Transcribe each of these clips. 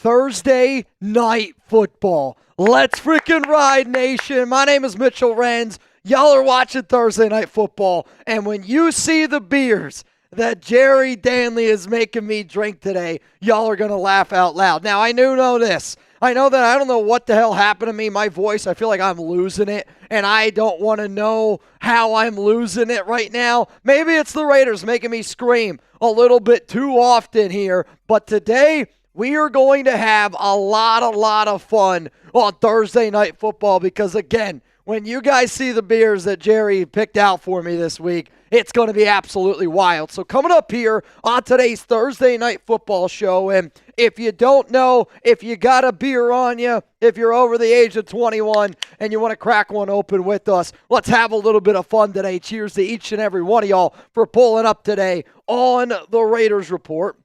Thursday night football. Let's freaking ride, nation. My name is Mitchell Renz. Y'all are watching Thursday night football. And when you see the beers that Jerry Danley is making me drink today, y'all are going to laugh out loud. Now, I do know this. I know that I don't know what the hell happened to me. My voice, I feel like I'm losing it, and I don't want to know how I'm losing it right now. Maybe it's the Raiders making me scream a little bit too often here, but today we are going to have a lot of fun on Thursday night football because, again, when you guys see the beers that Jerry picked out for me this week, it's going to be absolutely wild. So coming up here on today's Thursday night football show, and if you don't know, if you got a beer on you, if you're over the age of 21 and you want to crack one open with us, let's have a little bit of fun today. Cheers to each and every one of y'all for pulling up today on the Raiders Report.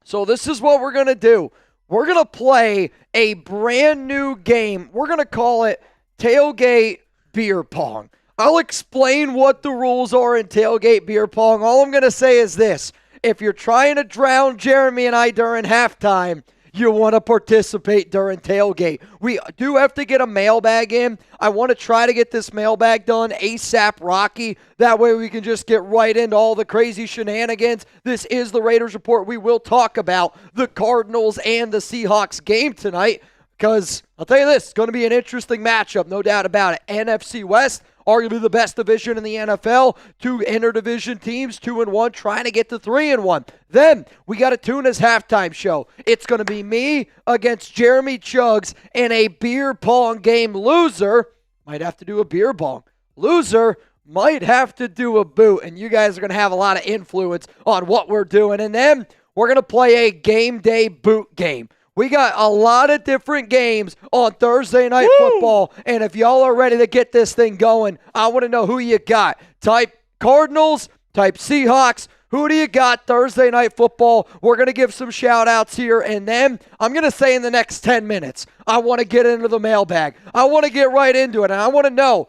So this is what we're going to do. We're going to play a brand new game. We're going to call it Tailgate Beer Pong. I'll explain what the rules are in Tailgate Beer Pong. All I'm going to say is this. If you're trying to drown Jeremy and I during halftime, you want to participate during Tailgate. We do have to get a mailbag in. I want to try to get this mailbag done ASAP Rocky. That way we can just get right into all the crazy shenanigans. This is the Raiders Report. We will talk about the Cardinals and the Seahawks game tonight because I'll tell you this, it's going to be an interesting matchup, no doubt about it. NFC West, arguably the best division in the NFL. Two interdivision teams, 2-1, trying to get to 3-1. Then we got a Tuna's halftime show. It's going to be me against Jeremy Chuggs in a beer pong game. Loser might have to do a beer bong. Loser might have to do a boot. And you guys are going to have a lot of influence on what we're doing. And then we're going to play a game day boot game. We got a lot of different games on Thursday night football, and if y'all are ready to get this thing going, I want to know who you got. Type Cardinals, type Seahawks. Who do you got Thursday night football? We're going to give some shout-outs here, and then I'm going to say in the next 10 minutes, I want to get into the mailbag. I want to get right into it, and I want to know,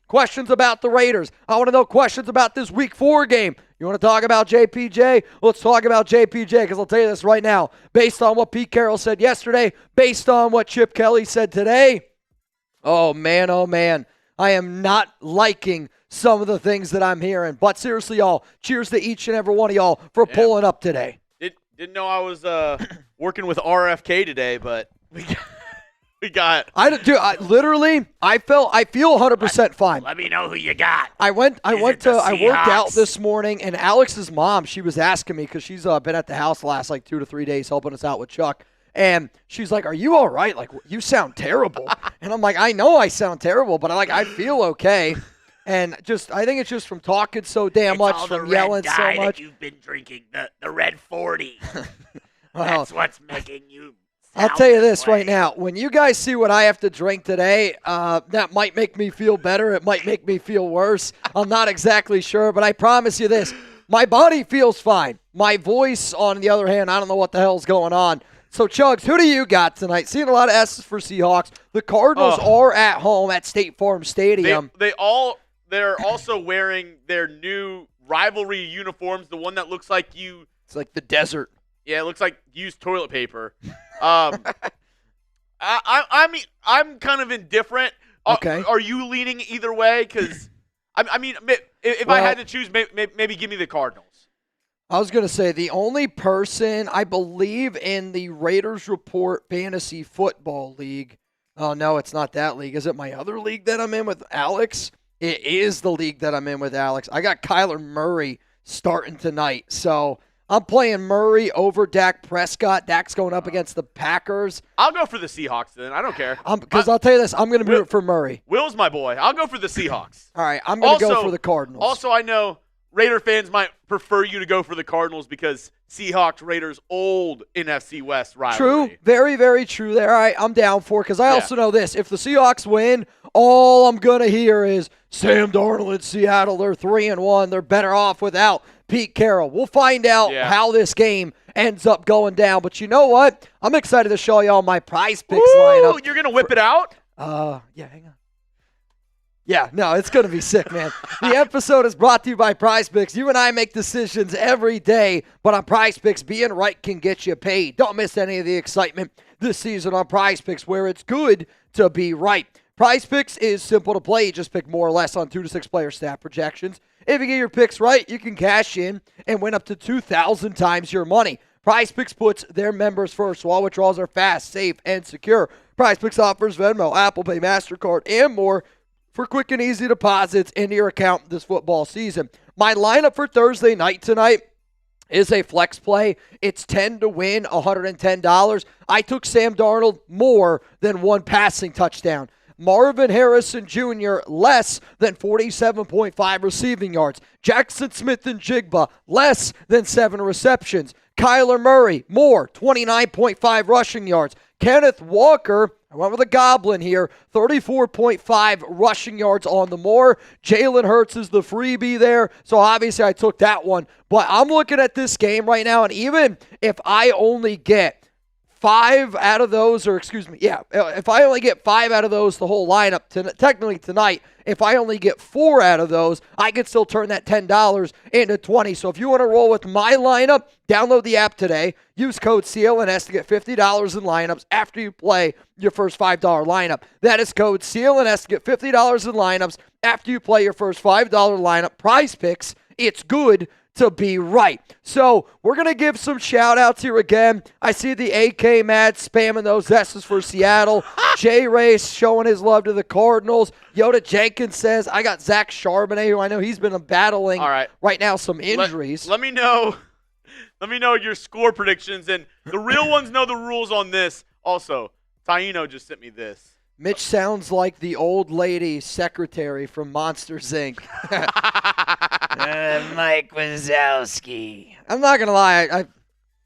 questions about the Raiders. I want to know questions about this Week 4 game. You want to talk about JPJ? Let's talk about JPJ because I'll tell you this right now. Based on what Pete Carroll said yesterday, based on what Chip Kelly said today, oh man, I am not liking some of the things that I'm hearing. But seriously, y'all, cheers to each and every one of y'all for pulling up today. Didn't know I was working with RFK today, but we got. I feel 100% fine. Let me know who you got. I worked out this morning, and Alex's mom, she was asking me because she's been at the house the last 2 to 3 days helping us out with Chuck, and she's like, "Are you all right? You sound terrible." And I'm like, "I know I sound terrible, but I feel okay." And I think it's just from talking so damn much, from yelling so much. That you've been drinking the Red 40. That's what's making you. I'll tell you this right now. When you guys see what I have to drink today, that might make me feel better. It might make me feel worse. I'm not exactly sure, but I promise you this. My body feels fine. My voice, on the other hand, I don't know what the hell's going on. So, Chuggs, who do you got tonight? Seeing a lot of S's for Seahawks. The Cardinals are at home at State Farm Stadium. They're also wearing their new rivalry uniforms, the one that looks like you. It's like the desert. Yeah, it looks like used toilet paper. I'm kind of indifferent. Okay. Are you leaning either way? Because if I had to choose, maybe give me the Cardinals. I was going to say the only person I believe in the Raiders Report Fantasy Football League. Oh no, it's not that league. Is it my other league that I'm in with Alex? It is the league that I'm in with Alex. I got Kyler Murray starting tonight, so. I'm playing Murray over Dak Prescott. Dak's going up against the Packers. I'll go for the Seahawks then. I don't care. Because I'll tell you this, I'm going to root for Murray. Will's my boy. I'll go for the Seahawks. All right, I'm going to go for the Cardinals. Also, I know Raider fans might prefer you to go for the Cardinals because Seahawks, Raiders, old NFC West rivalry. True. Very, very true there. All right, I'm down for it because I also know this. If the Seahawks win, all I'm going to hear is Sam Darnold in Seattle. They're 3-1. They're better off without Pete Carroll. We'll find out how this game ends up going down. But you know what? I'm excited to show y'all my PrizePicks lineup. You're going to whip it out? Yeah, hang on. Yeah, no, it's going to be sick, man. The episode is brought to you by PrizePicks. You and I make decisions every day, but on PrizePicks, being right can get you paid. Don't miss any of the excitement this season on PrizePicks, where it's good to be right. PrizePicks is simple to play. You just pick more or less on 2 to 6 player stat projections. If you get your picks right, you can cash in and win up to 2,000 times your money. PrizePicks puts their members first, so all withdrawals are fast, safe, and secure. PrizePicks offers Venmo, Apple Pay, MasterCard, and more for quick and easy deposits into your account this football season. My lineup for Thursday night tonight is a flex play. It's 10 to win, $110. I took Sam Darnold more than 1 passing touchdown. Marvin Harrison Jr., less than 47.5 receiving yards. Jackson Smith and Jigba, less than 7 receptions. Kyler Murray, more, 29.5 rushing yards. Kenneth Walker, I went with a goblin here, 34.5 rushing yards on the more. Jalen Hurts is the freebie there, so obviously I took that one. But I'm looking at this game right now, and even if I only get 5 out of those, if I only get 5 out of those, the whole lineup, technically tonight, if I only get 4 out of those, I can still turn that $10 into $20. So if you want to roll with my lineup, download the app today. Use code CLNS to get $50 in lineups after you play your first $5 lineup. That is code CLNS to get $50 in lineups after you play your first $5 lineup. PrizePicks, it's good to be right. So we're going to give some shout-outs here again. I see the AK Mad spamming those S's for Seattle. J Race showing his love to the Cardinals. Yoda Jenkins says, I got Zach Charbonnet, who I know he's been battling right now some injuries. Let me know your score predictions, and the real ones know the rules on this. Also, Taino just sent me this. Mitch sounds like the old lady secretary from Monsters, Inc. Mike Wazowski. I'm not going to lie.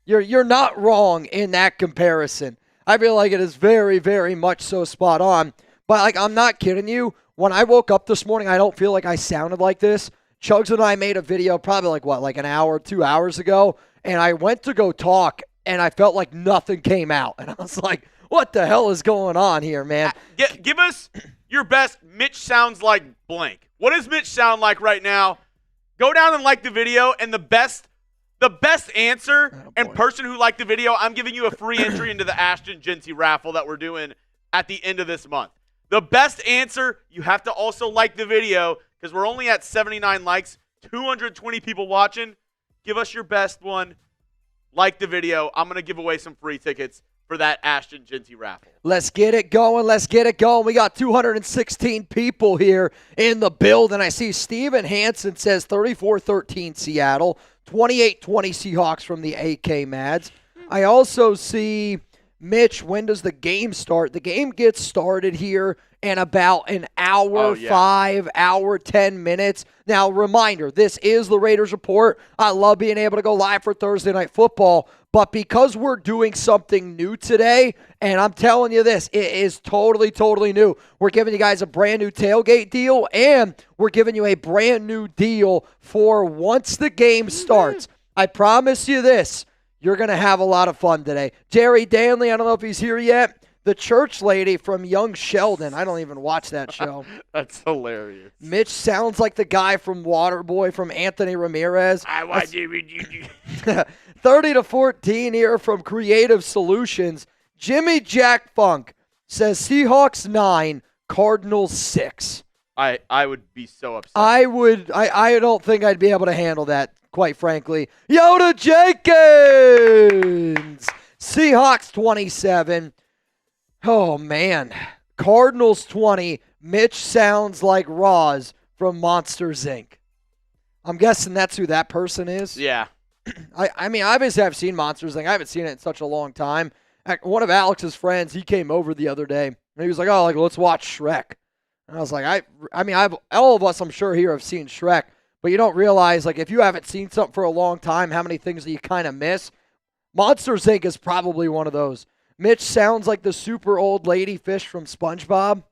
You're not wrong in that comparison. I feel like it is very, very much so spot on. But, I'm not kidding you. When I woke up this morning, I don't feel like I sounded like this. Chuggs and I made a video probably an hour, 2 hours ago, and I went to go talk, and I felt like nothing came out. And I was like, what the hell is going on here, man? Give us your best Mitch sounds like blank. What does Mitch sound like now? Go down and like the video, and the best answer and person who liked the video, I'm giving you a free entry into the Ashton Jeanty raffle that we're doing at the end of this month. The best answer, you have to also like the video because we're only at 79 likes, 220 people watching. Give us your best one. Like the video. I'm going to give away some free tickets for that Ashton Jeanty raffle. Let's get it going. We got 216 people here in the building. I see Steven Hansen says 34-13 Seattle, 28-20 Seahawks from the AK Mads. I also see Mitch, when does the game start? The game gets started here in about an hour, 5 hour, 10 minutes. Now, reminder, this is the Raiders Report. I love being able to go live for Thursday Night Football, but because we're doing something new today, and I'm telling you this, it is totally, totally new. We're giving you guys a brand new tailgate deal, and we're giving you a brand new deal for once the game starts. I promise you this. You're going to have a lot of fun today. Jerry Danley, I don't know if he's here yet. The church lady from Young Sheldon. I don't even watch that show. That's hilarious. Mitch sounds like the guy from Waterboy from Anthony Ramirez. 30-14 here from Creative Solutions. Jimmy Jack Funk says Seahawks 9, Cardinals 6. I would be so upset. I don't think I'd be able to handle that, quite frankly. Yoda Jenkins! Seahawks 27. Oh, man. Cardinals 20. Mitch sounds like Roz from Monsters, Inc. I'm guessing that's who that person is. Yeah. I mean, obviously I've seen Monsters, Inc. I haven't seen it in such a long time. One of Alex's friends, he came over the other day, and he was like, let's watch Shrek. And I was like, all of us, I'm sure, here have seen Shrek, but you don't realize, if you haven't seen something for a long time, how many things that you kind of miss. Monsters, Inc. is probably one of those. Mitch sounds like the super old lady fish from SpongeBob.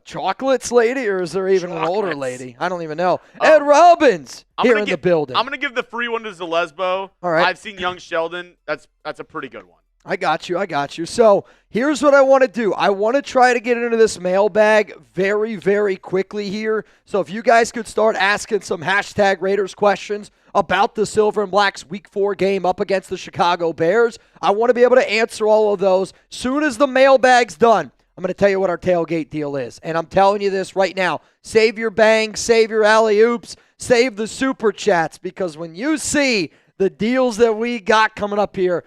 Chocolates lady, or is there even an older lady? I don't even know. Ed Robbins here in the building. I'm going to give the free one to Zalesbo. All right. I've seen Young Sheldon. That's a pretty good one. I got you. So here's what I want to do. I want to try to get into this mailbag very, very quickly here. So if you guys could start asking some hashtag Raiders questions about the Silver and Blacks Week 4 game up against the Chicago Bears, I want to be able to answer all of those. Soon as the mailbag's done, I'm going to tell you what our tailgate deal is. And I'm telling you this right now. Save your bangs, save your alley-oops, save the super chats, because when you see the deals that we got coming up here,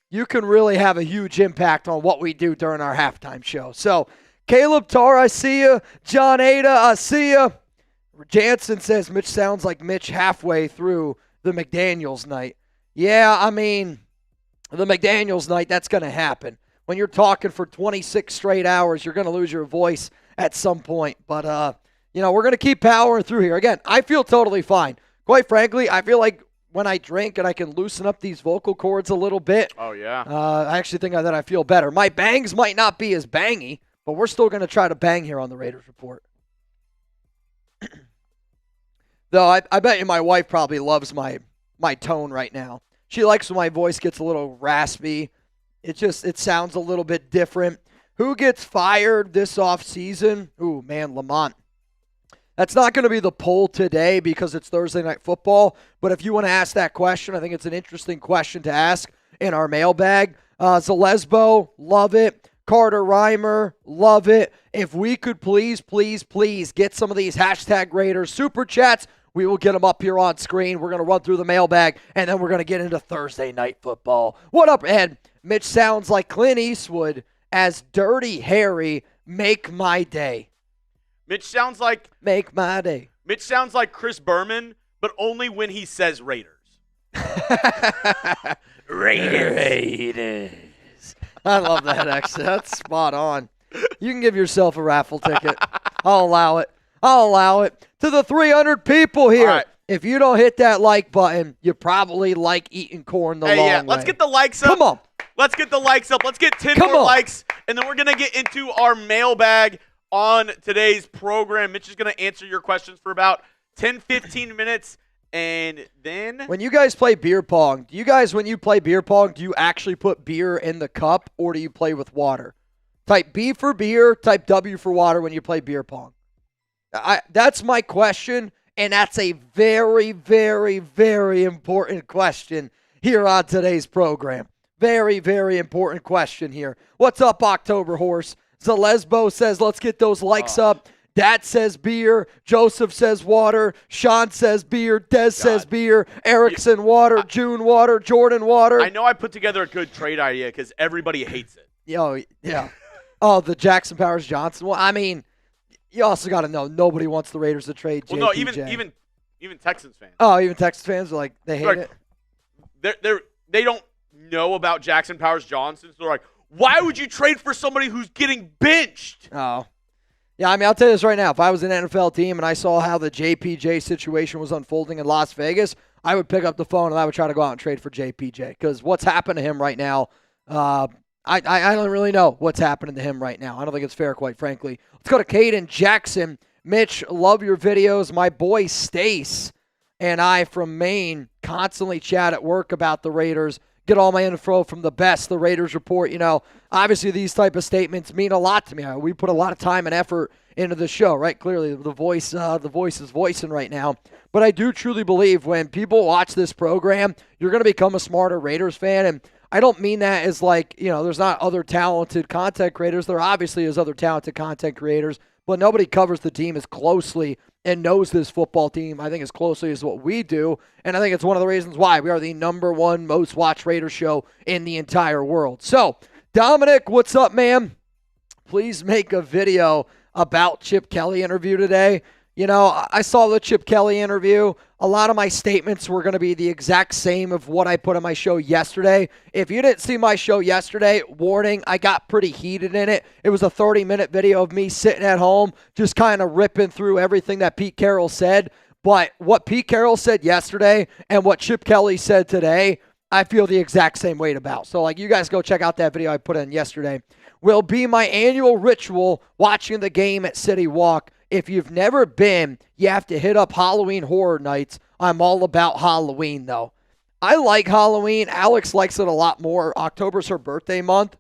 you can really have a huge impact on what we do during our halftime show. So, Caleb Tarr, I see you. John Ada, I see you. Jansen says Mitch sounds like Mitch halfway through the McDaniels night. Yeah, I mean, the McDaniels night, that's going to happen. When you're talking for 26 straight hours, you're going to lose your voice at some point. But, we're going to keep powering through here. Again, I feel totally fine. Quite frankly, I feel like when I drink and I can loosen up these vocal cords a little bit. Oh, yeah. I actually think that I feel better. My bangs might not be as bangy, but we're still going to try to bang here on the Raiders Report. Though I bet you my wife probably loves my tone right now. She likes when my voice gets a little raspy. It sounds a little bit different. Who gets fired this offseason? Ooh, man, Lamont. That's not going to be the poll today because it's Thursday Night Football, but if you want to ask that question, I think it's an interesting question to ask in our mailbag. Zalesbo, love it. Carter Reimer, love it. If we could please get some of these hashtag Raiders super chats, we will get them up here on screen. We're going to run through the mailbag, and then we're going to get into Thursday Night Football. What up, Ed? Mitch sounds like Clint Eastwood as Dirty Harry. Make my day. Mitch sounds like Make my day. Mitch sounds like Chris Berman, but only when he says Raiders. Raiders. I love that accent. That's spot on. You can give yourself a raffle ticket. I'll allow it. To the 300 people here. All right. If you don't hit that like button, you probably like eating corn the long way. Let's get the likes up. Come on. Let's get the likes up. Let's get 10 Come more on. likes, and then we're going to get into our mailbag on today's program. Mitch is going to answer your questions for about 10, 15 minutes, and then When you guys play beer pong, when you play beer pong, do you actually put beer in the cup, or do you play with water? Type B for beer, type W for water when you play beer pong. That's my question, and that's a very, very, very important question here on today's program. Very, very important question here. What's up, October Horse? Zalesbo says, let's get those likes up. Dad says beer. Joseph says water. Sean says beer. Des says beer. Erickson water. June water. Jordan water. I know I put together a good trade idea because everybody hates it. Yeah. Oh, the Jackson Powers Johnson. Well, I mean, you also got to know nobody wants the Raiders to trade JPJ. Well, no, even Texans fans. Oh, even Texans fans are like, they hate it. They don't know about Jackson Powers Johnson, so they're like, why would you trade for somebody who's getting benched? Oh. Yeah, I mean, I'll tell you this right now. If I was an NFL team and I saw how the JPJ situation was unfolding in Las Vegas, I would pick up the phone and I would try to go out and trade for JPJ. Because what's happened to him right now, I don't really know what's happening to him right now. I don't think it's fair, quite frankly. Let's go to Caden Jackson. Mitch, love your videos. My boy Stace and I from Maine constantly chat at work about the Raiders. Get all my info from the best, the Raiders Report. Obviously these type of statements mean a lot to me. We put a lot of time and effort into the show, right? Clearly the voice is voicing right now. But I do truly believe when people watch this program, you're going to become a smarter Raiders fan. And I don't mean that as like, there's not other talented content creators. There obviously is other talented content creators, but nobody covers the team as closely and knows this football team, I think, as closely as what we do. And I think it's one of the reasons why we are the number one most watched Raiders show in the entire world. So, Dominic, what's up, man? Please make a video about Chip Kelly interview today. I saw the Chip Kelly interview. A lot of my statements were going to be the exact same of what I put on my show yesterday. If you didn't see my show yesterday, warning, I got pretty heated in it. It was a 30-minute video of me sitting at home just kind of ripping through everything that Pete Carroll said. But what Pete Carroll said yesterday and what Chip Kelly said today, I feel the exact same way about. So, you guys go check out that video I put in yesterday. Will be my annual ritual watching the game at City Walk. If you've never been, you have to hit up Halloween Horror Nights. I'm all about Halloween, though. I like Halloween. Alex likes it a lot more. October's her birthday month.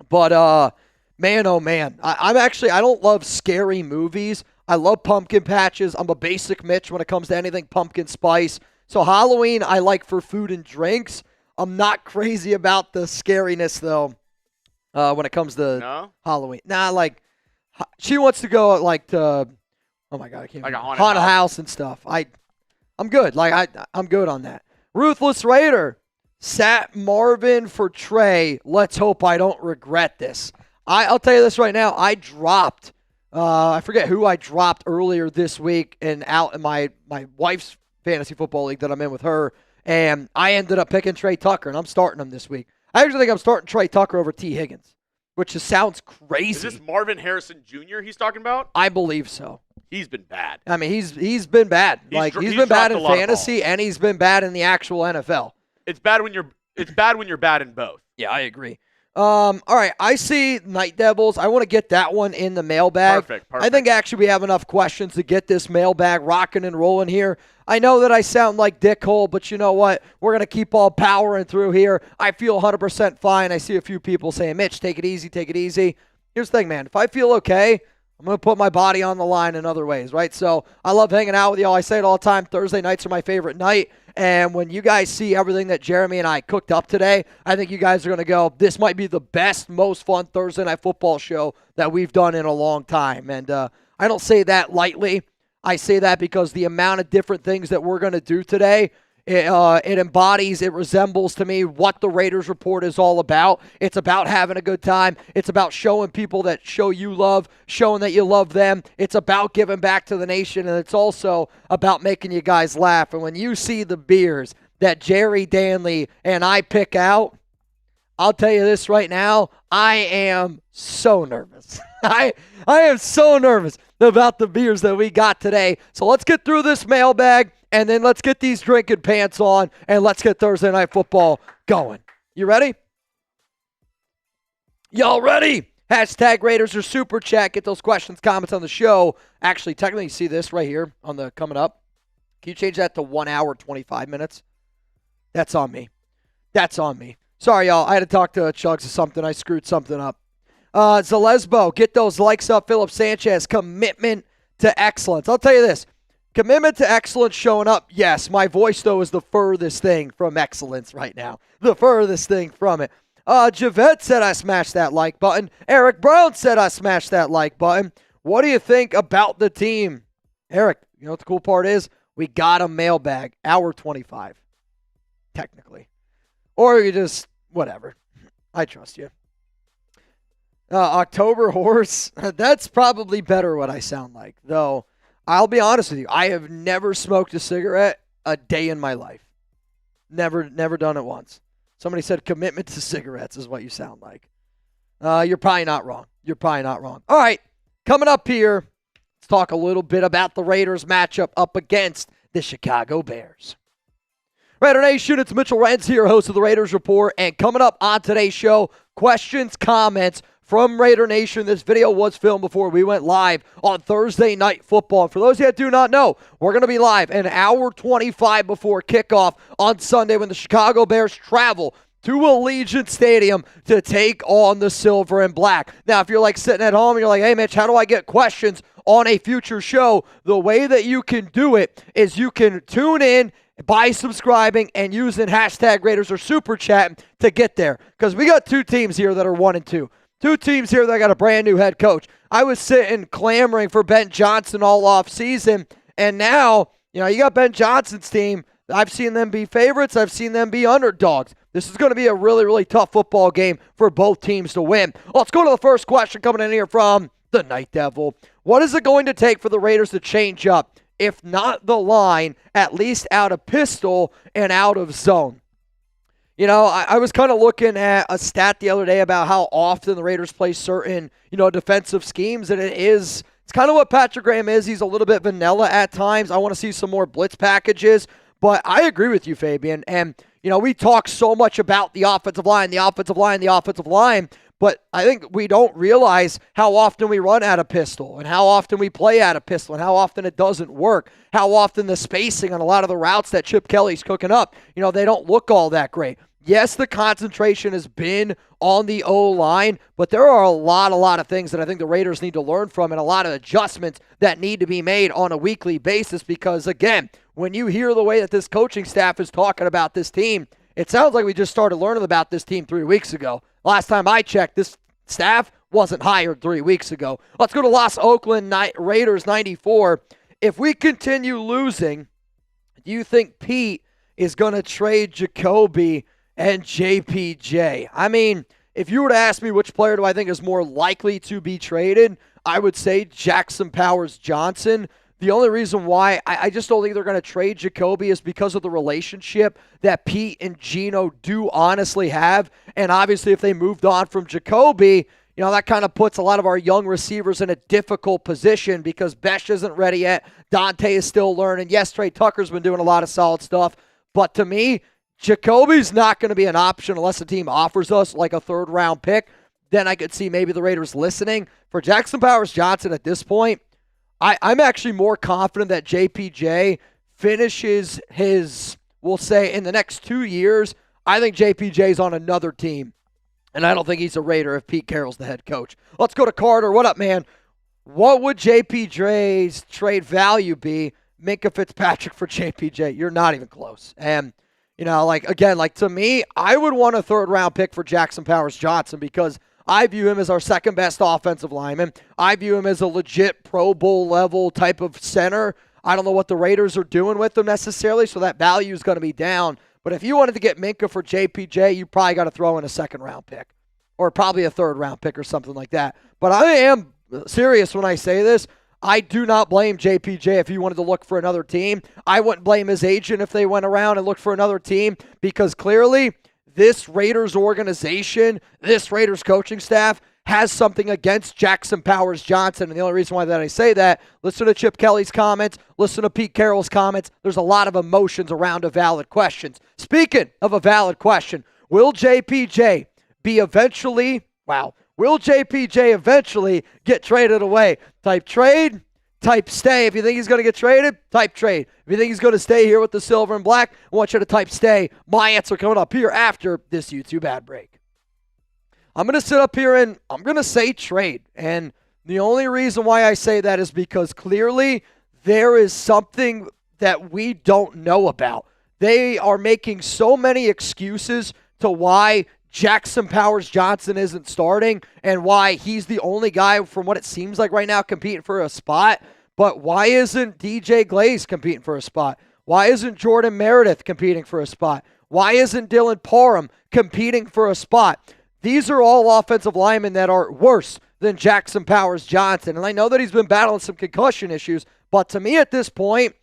But, man, oh, man. I don't love scary movies. I love pumpkin patches. I'm a basic Mitch when it comes to anything pumpkin spice. So Halloween I like for food and drinks. I'm not crazy about the scariness, though, when it comes to Halloween. Nah, like, she wants to go, like, to, oh, my God, I can't like remember. a haunted house and stuff. I'm good. Like, I'm good on that. Ruthless Raider. Sat Marvin for Trey. Let's hope I don't regret this. I'll tell you this right now. I dropped, I forget who I dropped earlier this week out in my wife's fantasy football league that I'm in with her, and I ended up picking Tre Tucker, and I'm starting him this week. I actually think I'm starting Tre Tucker over T. Higgins, which just sounds crazy. Is this Marvin Harrison Jr. he's talking about? I believe so. He's been bad. I mean, he's been bad. He's been bad in fantasy, and he's been bad in the actual NFL. It's bad when you're bad in both. Yeah, I agree. All right, I see Night Devils. I want to get that one in the mailbag. Perfect. I think actually we have enough questions to get this mailbag rocking and rolling here. I know that I sound like Dick Hole, but you know what? We're going to keep all powering through here. I feel 100% fine. I see a few people saying, Mitch, take it easy, take it easy. Here's the thing, man. If I feel okay, I'm going to put my body on the line in other ways, right? So I love hanging out with y'all. I say it all the time. Thursday nights are my favorite night. And when you guys see everything that Jeremy and I cooked up today, I think you guys are going to go, this might be the best, most fun Thursday Night Football show that we've done in a long time. And I don't say that lightly. I say that because the amount of different things that we're going to do today, it embodies, it resembles to me what the Raiders Report is all about. It's about having a good time. It's about showing people that show you love, showing that you love them. It's about giving back to the nation, and it's also about making you guys laugh. And when you see the beers that Jerry Danley and I pick out, I'll tell you this right now, I am so nervous. I am so nervous about the beers that we got today. So let's get through this mailbag, and then let's get these drinking pants on, and let's get Thursday Night Football going. You ready? Y'all ready? Hashtag Raiders or Super Chat. Get those questions, comments on the show. Actually, technically, you see this right here on the coming up. Can you change that to 1 hour, 25 minutes? That's on me. That's on me. Sorry, y'all. I had to talk to Chuggs or something. I screwed something up. Zalesbo, get those likes up. Philip Sanchez, commitment to excellence. I'll tell you this. Commitment to excellence showing up. Yes, my voice, though, is the furthest thing from excellence right now. The furthest thing from it. Javette said I smashed that like button. Eric Brown said I smashed that like button. What do you think about the team? Eric, you know what the cool part is? We got a mailbag. Hour 25. Technically. Or you just, whatever. I trust you. October Horse. That's probably better what I sound like. Though, I'll be honest with you. I have never smoked a cigarette a day in my life. Never done it once. Somebody said commitment to cigarettes is what you sound like. You're probably not wrong. You're probably not wrong. All right. Coming up here, let's talk a little bit about the Raiders matchup up against the Chicago Bears. Raider Nation, it's Mitchell Renz here, host of the Raiders Report. And coming up on today's show, questions, comments from Raider Nation. This video was filmed before we went live on Thursday Night Football. And for those of you that do not know, we're going to be live an hour 25 before kickoff on Sunday when the Chicago Bears travel to Allegiant Stadium to take on the Silver and Black. Now, if you're like sitting at home and you're like, hey, Mitch, how do I get questions on a future show? The way that you can do it is you can tune in by subscribing and using hashtag Raiders or Super Chat to get there. Because we got two teams here that are 1-2. Two teams here that got a brand new head coach. I was sitting clamoring for Ben Johnson all off season, and now, you got Ben Johnson's team. I've seen them be favorites. I've seen them be underdogs. This is going to be a really, really tough football game for both teams to win. Let's go to the first question coming in here from the Night Devil. What is it going to take for the Raiders to change up, if not the line, at least out of pistol and out of zone? I was kind of looking at a stat the other day about how often the Raiders play certain, defensive schemes, and it's kind of what Patrick Graham is. He's a little bit vanilla at times. I want to see some more blitz packages, but I agree with you, Fabian. And, we talk so much about the offensive line, But I think we don't realize how often we run out of pistol and how often we play out of pistol and how often it doesn't work, how often the spacing on a lot of the routes that Chip Kelly's cooking up, they don't look all that great. Yes, the concentration has been on the O-line, but there are a lot of things that I think the Raiders need to learn from and a lot of adjustments that need to be made on a weekly basis because, again, when you hear the way that this coaching staff is talking about this team, it sounds like we just started learning about this team 3 weeks ago. Last time I checked, this staff wasn't hired 3 weeks ago. Let's go to Los Oakland Raiders 94. If we continue losing, do you think Pete is going to trade Jakobi and JPJ? I mean, if you were to ask me which player do I think is more likely to be traded, I would say Jackson Powers-Johnson. The only reason why I just don't think they're going to trade Jakobi is because of the relationship that Pete and Geno do honestly have. And obviously, if they moved on from Jakobi, that kind of puts a lot of our young receivers in a difficult position because Besh isn't ready yet. Dante is still learning. Yes, Tre Tucker's been doing a lot of solid stuff. But to me, Jacoby's not going to be an option unless the team offers us like a third-round pick. Then I could see maybe the Raiders listening. For Jackson Powers-Johnson at this point, I'm actually more confident that JPJ finishes his, we'll say, in the next 2 years. I think JPJ's on another team, and I don't think he's a Raider if Pete Carroll's the head coach. Let's go to Carter. What up, man? What would JPJ's trade value be? Minkah Fitzpatrick for JPJ. You're not even close. And, to me, I would want a third-round pick for Jackson Powers-Johnson because I view him as our second-best offensive lineman. I view him as a legit Pro Bowl level type of center. I don't know what the Raiders are doing with him necessarily, so that value is going to be down. But if you wanted to get Minkah for JPJ, you probably got to throw in a second-round pick or probably a third-round pick or something like that. But I am serious when I say this. I do not blame JPJ if he wanted to look for another team. I wouldn't blame his agent if they went around and looked for another team because clearly this Raiders organization, this Raiders coaching staff has something against Jackson Powers-Johnson. And the only reason why that I say that, listen to Chip Kelly's comments, listen to Pete Carroll's comments. There's a lot of emotions around a valid question. Speaking of a valid question, will JPJ get traded away? Type trade, type stay. If you think he's going to get traded, type trade. If you think he's going to stay here with the silver and black, I want you to type stay. My answer coming up here after this YouTube ad break. I'm going to sit up here and I'm going to say trade. And the only reason why I say that is because clearly there is something that we don't know about. They are making so many excuses to why Jackson Powers-Johnson isn't starting and why he's the only guy from what it seems like right now competing for a spot. But why isn't DJ Glaze competing for a spot? Why isn't Jordan Meredith competing for a spot? Why isn't Dylan Parham competing for a spot? These are all offensive linemen that are worse than Jackson Powers-Johnson. And I know that he's been battling some concussion issues, but to me at this point,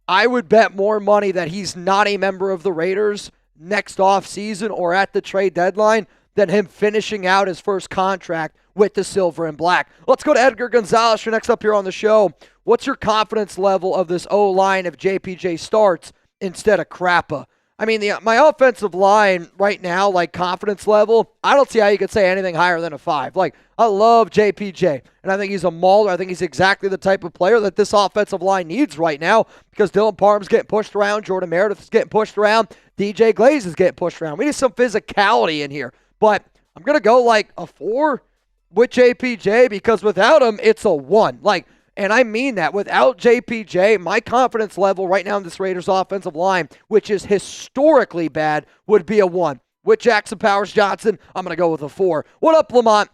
I would bet more money that he's not a member of the Raiders next offseason or at the trade deadline than him finishing out his first contract with the silver and black. Let's go to Edgar Gonzalez for next up here on the show. What's your confidence level of this O-line if JPJ starts instead of Crappa? I mean, my offensive line right now, like confidence level, I don't see how you could say anything higher than a 5. Like, I love JPJ, and I think he's a mauler. I think he's exactly the type of player that this offensive line needs right now because Dylan Parham's getting pushed around, Jordan Meredith is getting pushed around, DJ Glaze is getting pushed around. We need some physicality in here, but I'm going to go like a 4 with JPJ because without him, it's a 1. And I mean that. Without JPJ, my confidence level right now in this Raiders offensive line, which is historically bad, would be a 1. With Jackson Powers-Johnson, I'm going to go with a 4. What up, Lamont?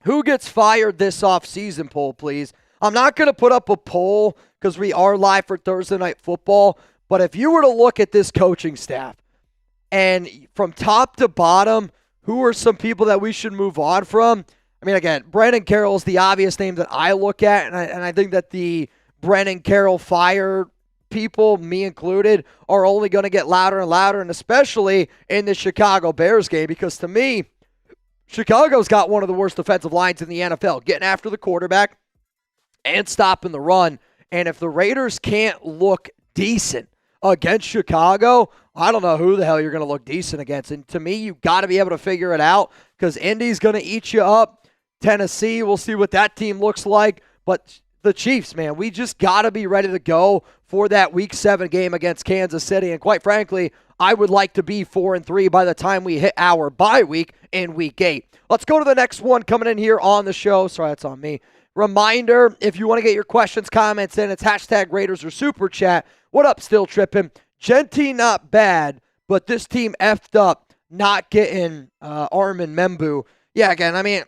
Who gets fired this offseason poll, please? I'm not going to put up a poll because we are live for Thursday Night Football, but if you were to look at this coaching staff and from top to bottom, who are some people that we should move on from? I mean, again, Brandon Carroll is the obvious name that I look at, and I think that the Brandon Carroll fire people, me included, are only going to get louder and louder, and especially in the Chicago Bears game, because to me, Chicago's got one of the worst defensive lines in the NFL, getting after the quarterback and stopping the run. And if the Raiders can't look decent against Chicago, I don't know who the hell you're going to look decent against. And to me, you got to be able to figure it out because Indy's going to eat you up. Tennessee, we'll see what that team looks like. But the Chiefs, man, we just got to be ready to go for that Week 7 game against Kansas City. And quite frankly, I would like to be 4-3 by the time we hit our bye week in Week 8. Let's go to the next one coming in here on the show. Sorry, that's on me. Reminder, if you want to get your questions, comments in, it's hashtag Raiders or Super Chat. What up, Still Tripping? Jeanty, not bad, but this team effed up not getting Armin Membu. Yeah, again, I mean,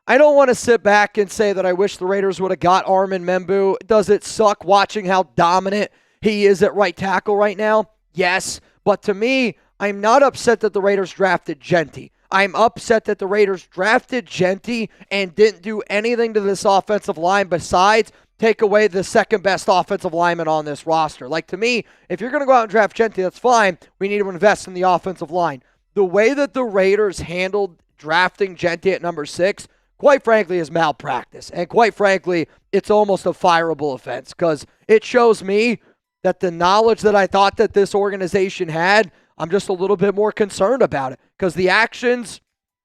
I don't want to sit back and say that I wish the Raiders would have got Armin Membu. Does it suck watching how dominant he is at right tackle right now? Yes, but to me, I'm not upset that the Raiders drafted Jeanty. I'm upset that the Raiders drafted Jeanty and didn't do anything to this offensive line besides take away the second best offensive lineman on this roster. Like, to me, if you're going to go out and draft Jeanty, that's fine. We need to invest in the offensive line. The way that the Raiders handled drafting Jeanty at number 6, quite frankly, is malpractice. And quite frankly, it's almost a fireable offense because it shows me that the knowledge that I thought that this organization had, I'm just a little bit more concerned about it because the actions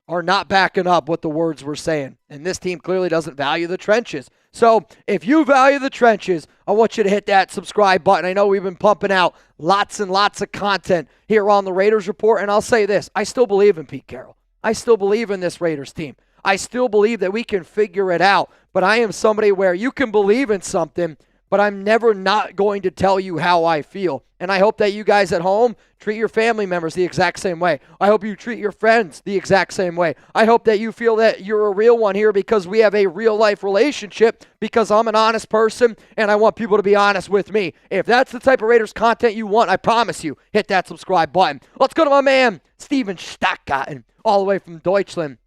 are not backing up what the words were saying. And this team clearly doesn't value the trenches. So if you value the trenches, I want you to hit that subscribe button. I know we've been pumping out lots and lots of content here on the Raiders Report. And I'll say this, I still believe in Pete Carroll. I still believe in this Raiders team. I still believe that we can figure it out. But I am somebody where you can believe in something, but I'm never not going to tell you how I feel. And I hope that you guys at home treat your family members the exact same way. I hope you treat your friends the exact same way. I hope that you feel that you're a real one here because we have a real life relationship because I'm an honest person and I want people to be honest with me. If that's the type of Raiders content you want, I promise you, hit that subscribe button. Let's go to my man, Steven Stockgarten, all the way from Deutschland.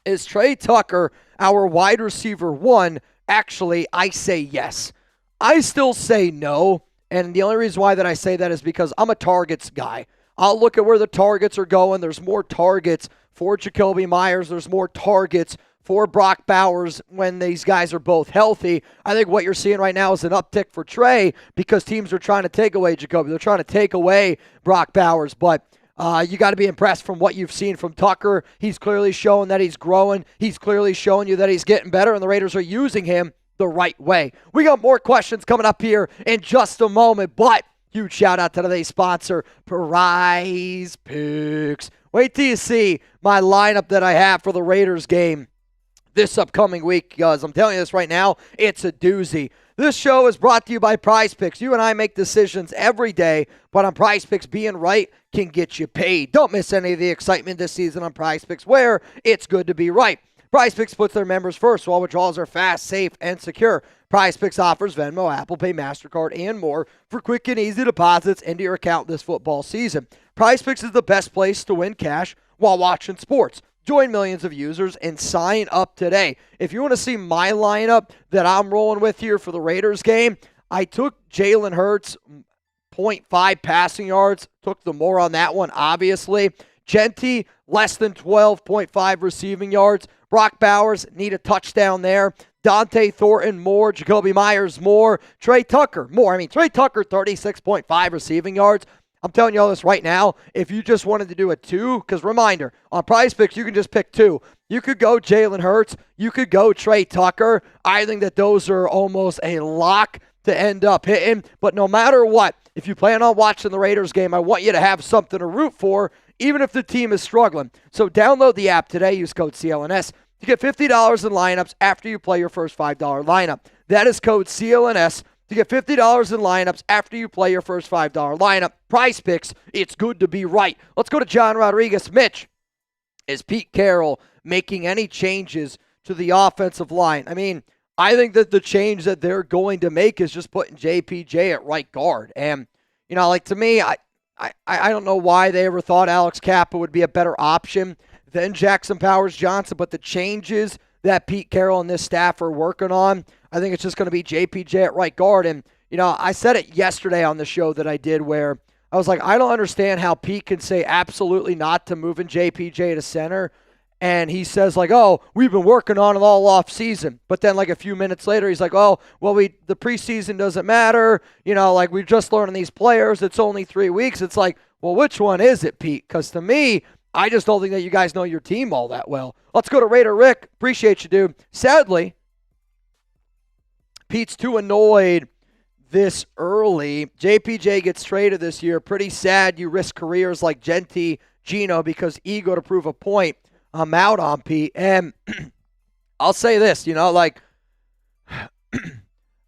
Is Tre Tucker our wide receiver 1? Actually, I say yes. I still say no, and the only reason why that I say that is because I'm a targets guy. I'll look at where the targets are going. There's more targets for Jakobi Meyers. There's more targets for Brock Bowers when these guys are both healthy. I think what you're seeing right now is an uptick for Tre because teams are trying to take away Jakobi. They're trying to take away Brock Bowers, but you got to be impressed from what you've seen from Tucker. He's clearly showing that he's growing. He's clearly showing you that he's getting better, and the Raiders are using him the right way. We got more questions coming up here in just a moment, but huge shout out to today's sponsor, PrizePicks. Wait till you see my lineup that I have for the Raiders game this upcoming week because I'm telling you this right now, it's a doozy. This show is brought to you by PrizePicks. You and I make decisions every day, but on PrizePicks, being right can get you paid. Don't miss any of the excitement this season on PrizePicks where it's good to be right. PrizePicks puts their members first. All withdrawals are fast, safe, and secure. PrizePicks offers Venmo, Apple Pay, MasterCard, and more for quick and easy deposits into your account this football season. PrizePicks is the best place to win cash while watching sports. Join millions of users and sign up today. If you want to see my lineup that I'm rolling with here for the Raiders game, I took Jalen Hurts, 0.5 passing yards. Took the more on that one, obviously. Jeanty, less than 12.5 receiving yards. Brock Bowers, need a touchdown there. Dante Thornton, more. Jakobi Meyers, more. Tre Tucker, more. Tre Tucker, 36.5 receiving yards. I'm telling you all this right now. If you just wanted to do a 2, because reminder, on PrizePicks, you can just pick 2. You could go Jalen Hurts. You could go Tre Tucker. I think that those are almost a lock to end up hitting. But no matter what, if you plan on watching the Raiders game, I want you to have something to root for, even if the team is struggling. So download the app today. Use code CLNS to get $50 in lineups after you play your first $5 lineup. That is code CLNS to get $50 in lineups after you play your first $5 lineup. PrizePicks, it's good to be right. Let's go to John Rodriguez. Mitch, is Pete Carroll making any changes to the offensive line? I think that the change that they're going to make is just putting JPJ at right guard. And, to me, I don't know why they ever thought Alex Kappa would be a better option than Jackson Powers-Johnson, but the changes that Pete Carroll and this staff are working on, I think it's just going to be JPJ at right guard. And, I said it yesterday on the show that I did where I was like, I don't understand how Pete can say absolutely not to moving JPJ to center and he says like, oh, we've been working on it all off season. But then like a few minutes later, he's like, oh, well, the preseason doesn't matter. Like we're just learning these players. It's only 3 weeks. It's like, well, which one is it, Pete? Because to me, I just don't think that you guys know your team all that well. Let's go to Raider Rick. Appreciate you, dude. Sadly, Pete's too annoyed this early. JPJ gets traded this year. Pretty sad you risk careers like Jeanty, Geno, because ego to prove a point. I'm out on Pete. And I'll say this, the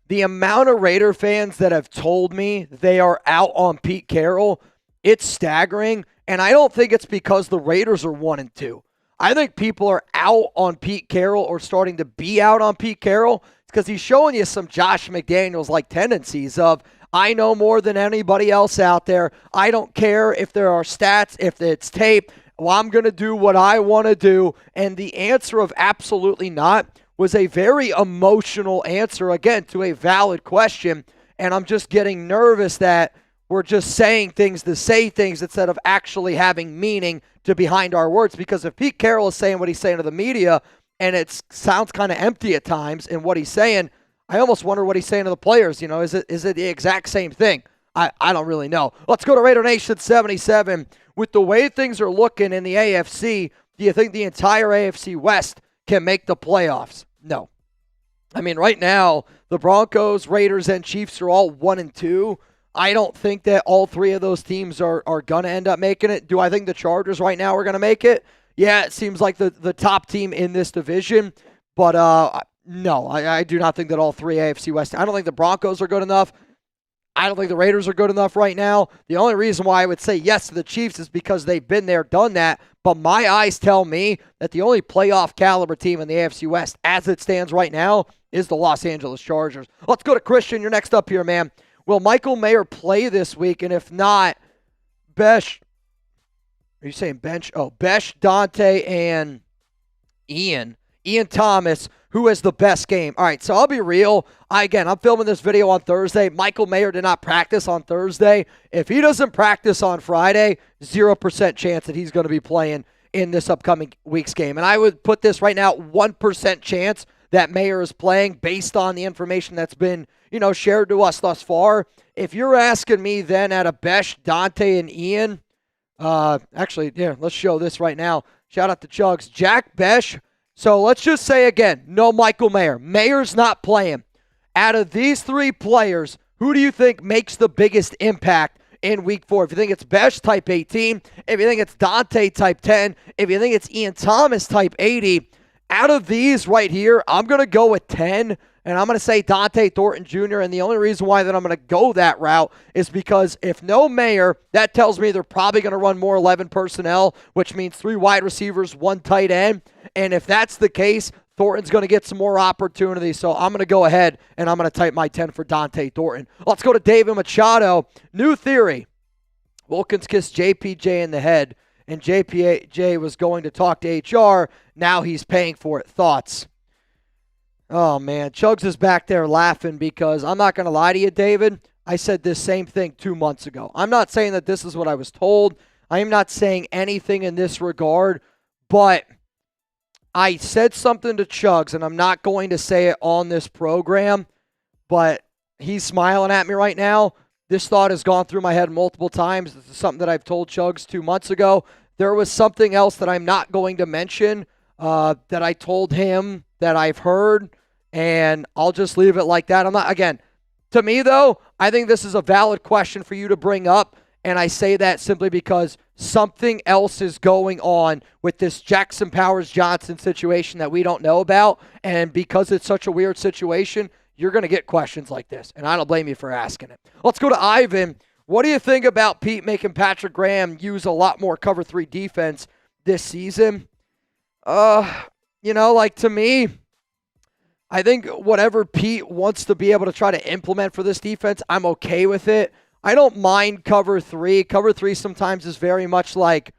amount of Raider fans that have told me they are out on Pete Carroll, it's staggering. And I don't think it's because the Raiders are 1-2. I think people are out on Pete Carroll or starting to be out on Pete Carroll because he's showing you some Josh McDaniels-like tendencies of, I know more than anybody else out there. I don't care if there are stats, if it's tape. Well, I'm going to do what I want to do. And the answer of absolutely not was a very emotional answer, again, to a valid question. And I'm just getting nervous that we're just saying things to say things instead of actually having meaning to behind our words. Because if Pete Carroll is saying what he's saying to the media and it sounds kind of empty at times in what he's saying, I almost wonder what he's saying to the players. Is it the exact same thing? I don't really know. Let's go to Raider Nation 77. With the way things are looking in the AFC, do you think the entire AFC West can make the playoffs? No. I mean, right now, the Broncos, Raiders, and Chiefs are all 1-2. I don't think that all three of those teams are going to end up making it. Do I think the Chargers right now are going to make it? Yeah, it seems like the top team in this division. But no, I do not think that all three AFC West. I don't think the Broncos are good enough. I don't think the Raiders are good enough right now. The only reason why I would say yes to the Chiefs is because they've been there, done that. But my eyes tell me that the only playoff caliber team in the AFC West as it stands right now is the Los Angeles Chargers. Let's go to Christian. You're next up here, man. Will Michael Mayer play this week? And if not, Besh, are you saying bench? Oh, Besh, Dante, and Ian Thomas, who has the best game? All right, so I'll be real. I'm filming this video on Thursday. Michael Mayer did not practice on Thursday. If he doesn't practice on Friday, 0% chance that he's going to be playing in this upcoming week's game. And I would put this right now, 1% chance that Mayer is playing based on the information that's been, shared to us thus far. If you're asking me then out of Besh, Dante, and Ian, let's show this right now. Shout out to Chuggs. Jack, Besh. So let's just say again, no Michael Mayer. Mayer's not playing. Out of these three players, who do you think makes the biggest impact in week 4? If you think it's Besh, type 18. If you think it's Dante, type 10. If you think it's Ian Thomas, type 80. Out of these right here, I'm going to go with 10. And I'm going to say Dante Thornton Jr. And the only reason why that I'm going to go that route is because if no Mayer, that tells me they're probably going to run more 11 personnel, which means 3 wide receivers, 1 tight end. And if that's the case, Thornton's going to get some more opportunities. So I'm going to go ahead and I'm going to type my 10 for Dante Thornton. Let's go to David Machado. New theory. Wilkins kissed JPJ in the head, and JPJ was going to talk to HR. Now he's paying for it. Thoughts? Oh, man. Chuggs is back there laughing because I'm not going to lie to you, David. I said this same thing 2 months ago. I'm not saying that this is what I was told. I am not saying anything in this regard, but I said something to Chuggs, and I'm not going to say it on this program, but he's smiling at me right now. This thought has gone through my head multiple times. This is something that I've told Chuggs 2 months ago. There was something else that I'm not going to mention that I told him that I've heard, and I'll just leave it like that. To me, though, I think this is a valid question for you to bring up, and I say that simply because something else is going on with this Jackson Powers-Johnson situation that we don't know about, and because it's such a weird situation, you're going to get questions like this, and I don't blame you for asking it. Let's go to Ivan. What do you think about Pete making Patrick Graham use a lot more cover 3 defense this season? To me, I think whatever Pete wants to be able to try to implement for this defense, I'm okay with it. I don't mind cover 3. Cover 3 sometimes is very much like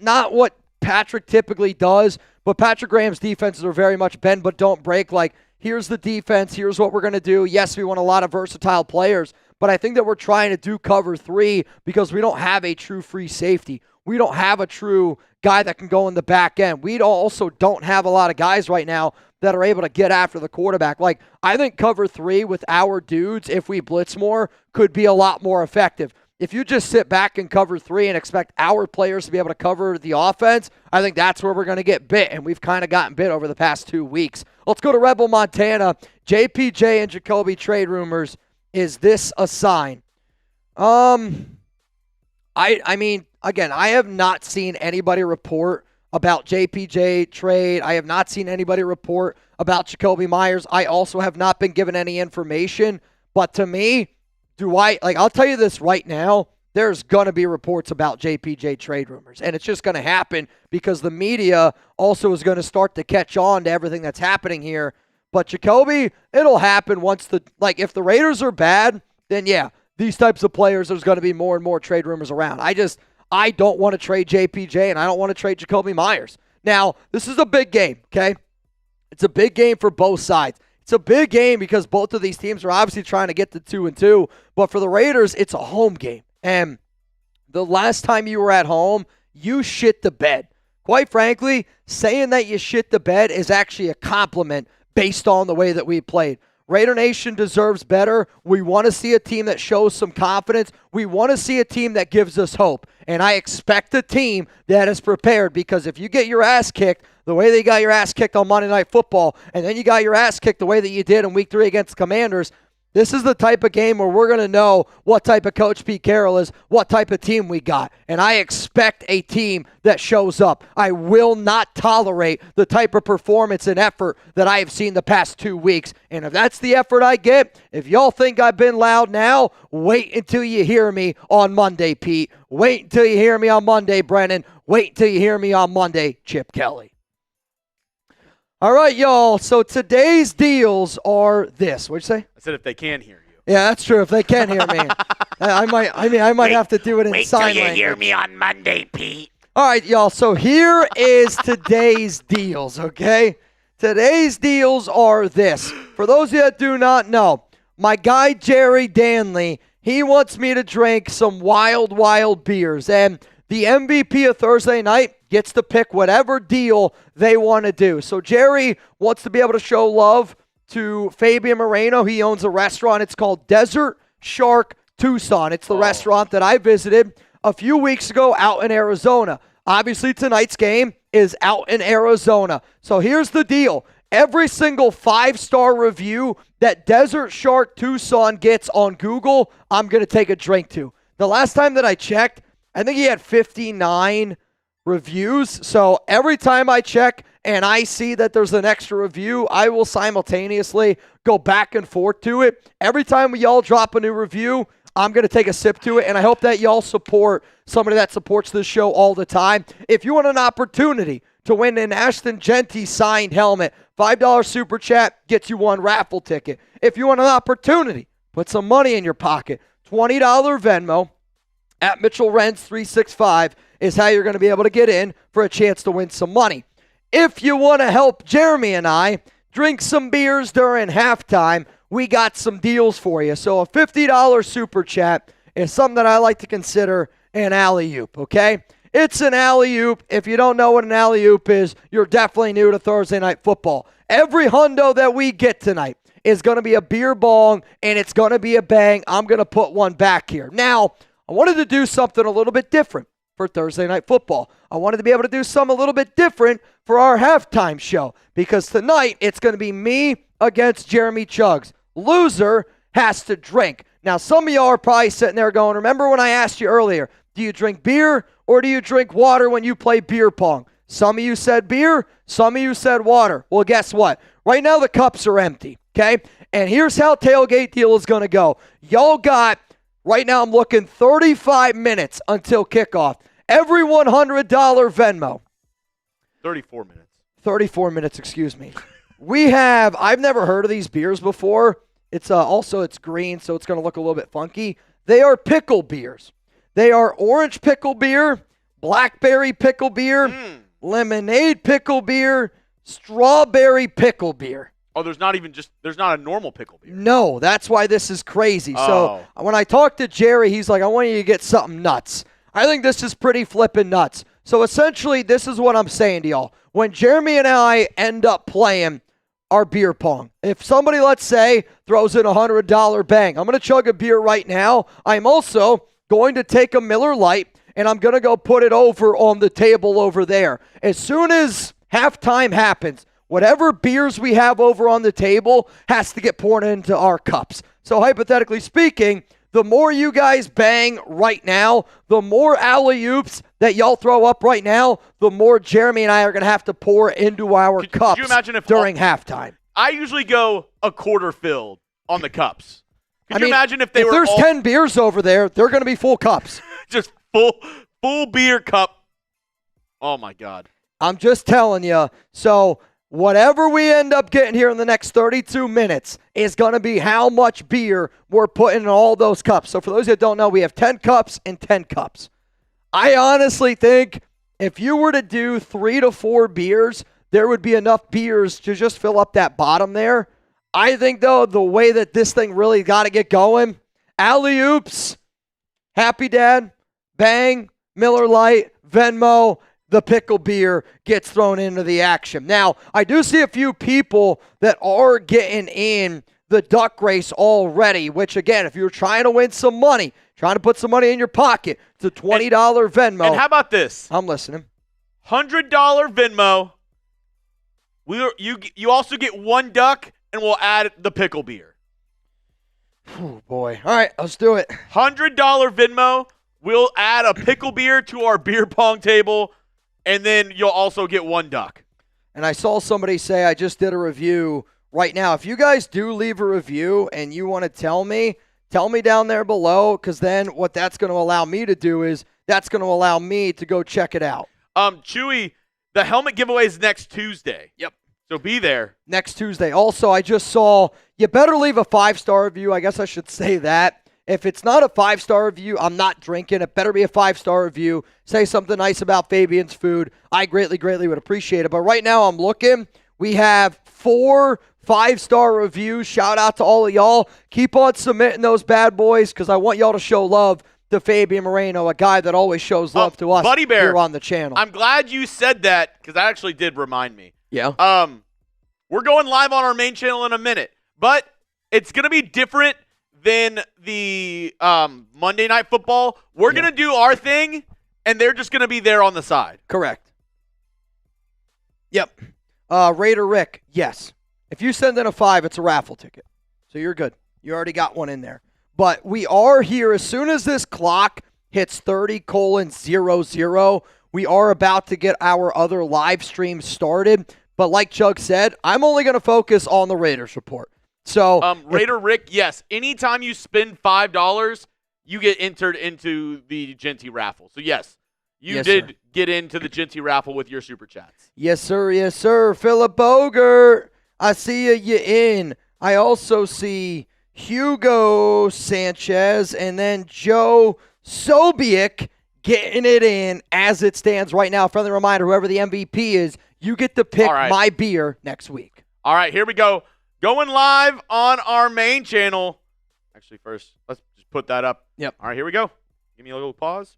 not what Patrick typically does, but Patrick Graham's defenses are very much bend but don't break. Like, here's the defense, here's what we're going to do. Yes, we want a lot of versatile players, but I think that we're trying to do cover 3 because we don't have a true free safety. We don't have a true guy that can go in the back end. We also don't have a lot of guys right now that are able to get after the quarterback. Like, I think cover 3 with our dudes, if we blitz more, could be a lot more effective. If you just sit back and cover 3 and expect our players to be able to cover the offense, I think that's where we're going to get bit, and we've kind of gotten bit over the past 2 weeks. Let's go to Rebel, Montana. JPJ and Jakobi trade rumors. Is this a sign? I mean, again, I have not seen anybody report about JPJ trade. I have not seen anybody report about Jakobi Meyers. I also have not been given any information, but to me, I'll tell you this right now, there's going to be reports about JPJ trade rumors, and it's just going to happen because the media also is going to start to catch on to everything that's happening here. But Jakobi, it'll happen once if the Raiders are bad, then yeah, these types of players, there's going to be more and more trade rumors around. I don't want to trade JPJ, and I don't want to trade Jakobi Meyers. Now, this is a big game, okay? It's a big game for both sides. It's a big game because both of these teams are obviously trying to get to 2-2, but for the Raiders, it's a home game. And the last time you were at home, you shit the bed. Quite frankly, saying that you shit the bed is actually a compliment based on the way that we played. Raider Nation deserves better. We want to see a team that shows some confidence. We want to see a team that gives us hope. And I expect a team that is prepared, because if you get your ass kicked the way they got your ass kicked on Monday Night Football, and then you got your ass kicked the way that you did in Week 3 against the Commanders, this is the type of game where we're going to know what type of coach Pete Carroll is, what type of team we got. And I expect a team that shows up. I will not tolerate the type of performance and effort that I have seen the past 2 weeks. And if that's the effort I get, if y'all think I've been loud now, wait until you hear me on Monday, Pete. Wait until you hear me on Monday, Brennan. Wait until you hear me on Monday, Chip Kelly. All right, y'all. So today's deals are this. What'd you say? I said if they can hear you. Yeah, that's true. If they can hear me, I might have to do it in sign language. Wait till you hear me on Monday, Pete. All right, y'all. So here is today's deals. Okay, today's deals are this. For those of you that do not know, my guy Jerry Danley, he wants me to drink some wild beers, and the MVP of Thursday night gets to pick whatever deal they want to do. So Jerry wants to be able to show love to Fabian Moreno. He owns a restaurant. It's called Desert Shark Tucson. It's the restaurant that I visited a few weeks ago out in Arizona. Obviously, tonight's game is out in Arizona. So here's the deal. Every single 5-star review that Desert Shark Tucson gets on Google, I'm going to take a drink to. The last time that I checked, I think he had 59 reviews. So every time I check and I see that there's an extra review, I will simultaneously go back and forth to it. Every time y'all drop a new review, I'm going to take a sip to it, and I hope that y'all support somebody that supports this show all the time. If you want an opportunity to win an Ashton Jeanty signed helmet, $5 super chat gets you one raffle ticket. If you want an opportunity, put some money in your pocket, $20 Venmo at Mitchell Renz 365 is how you're going to be able to get in for a chance to win some money. If you want to help Jeremy and I drink some beers during halftime, we got some deals for you. So a $50 super chat is something that I like to consider an alley-oop, okay? It's an alley-oop. If you don't know what an alley-oop is, you're definitely new to Thursday Night Football. Every hundo that we get tonight is going to be a beer bong, and it's going to be a bang. I'm going to put one back here. Now, I wanted to do something a little bit different for Thursday Night Football. I wanted to be able to do something a little bit different for our halftime show, because tonight it's going to be me against Jeremy Chuggs. Loser has to drink. Now, some of y'all are probably sitting there going, remember when I asked you earlier, do you drink beer or do you drink water when you play beer pong? Some of you said beer, some of you said water. Well, guess what? Right now the cups are empty, okay? And here's how tailgate deal is going to go. Y'all got, right now I'm looking 35 minutes until kickoff. Every $100 Venmo. 34 minutes. 34 minutes, excuse me. We have, I've never heard of these beers before. It's also, it's green, so it's going to look a little bit funky. They are pickle beers. They are orange pickle beer, blackberry pickle beer, lemonade pickle beer, strawberry pickle beer. Oh, there's not a normal pickle beer. No, that's why this is crazy. Oh. So when I talked to Jerry, he's like, I want you to get something nuts. I think this is pretty flippin' nuts. So essentially, this is what I'm saying to y'all. When Jeremy and I end up playing our beer pong, if somebody, let's say, throws in $100 bang, I'm going to chug a beer right now. I'm also going to take a Miller Lite, and I'm going to go put it over on the table over there. As soon as halftime happens, whatever beers we have over on the table has to get poured into our cups. So hypothetically speaking, the more you guys bang right now, the more alley-oops that y'all throw up right now, the more Jeremy and I are going to have to pour into our cups could you imagine if during halftime. I usually go a quarter filled on the cups. Could you imagine if there's 10 beers over there, they're going to be full cups. Just full beer cup. Oh, my God. I'm just telling you. So whatever we end up getting here in the next 32 minutes is going to be how much beer we're putting in all those cups. So for those that don't know, we have 10 cups and 10 cups. I honestly think if you were to do 3 to 4 beers, there would be enough beers to just fill up that bottom there. I think, though, the way that this thing really got to get going, alley-oops, Happy Dad, bang, Miller Lite, Venmo, the pickle beer gets thrown into the action. Now, I do see a few people that are getting in the duck race already, which, again, if you're trying to win some money, trying to put some money in your pocket, it's a $20 Venmo. And how about this? I'm listening. $100 Venmo. You also get 1 duck, and we'll add the pickle beer. Oh, boy. All right, let's do it. $100 Venmo. We'll add a pickle beer to our beer pong table, and then you'll also get 1 duck. And I saw somebody say, I just did a review right now. If you guys do leave a review and you want to tell me down there below, because then what that's going to allow me to do is that's going to allow me to go check it out. Chewy, the helmet giveaway is next Tuesday. Yep. So be there. Next Tuesday. Also, I just saw, you better leave a 5-star review. I guess I should say that. If it's not a 5-star review, I'm not drinking. It better be a 5-star review. Say something nice about Fabian's food. I greatly, greatly would appreciate it. But right now I'm looking. We have 4 5-star reviews. Shout out to all of y'all. Keep on submitting those bad boys because I want y'all to show love to Fabian Moreno, a guy that always shows love to us Buddy Bear, here on the channel. I'm glad you said that because that actually did remind me. Yeah. We're going live on our main channel in a minute, but it's going to be different than the Monday Night Football. We're going to do our thing, and they're just going to be there on the side. Correct. Yep. Raider Rick, yes. If you send in a 5, it's a raffle ticket. So you're good. You already got one in there. But we are here as soon as this clock hits 30:00. We are about to get our other live stream started. But like Chug said, I'm only going to focus on the Raiders report. So Raider Rick, yes. Anytime you spend $5, you get entered into the Jeanty raffle. So yes, you did get into the Jeanty raffle with your super chats. Yes, sir. Yes, sir. Philip Bogert, I see you in. I also see Hugo Sanchez and then Joe Sobiek getting it in as it stands right now. Friendly reminder, whoever the MVP is, you get to pick my beer next week. All right, here we go. Going live on our main channel. Actually, first, let's just put that up. Yep. All right, here we go. Give me a little pause.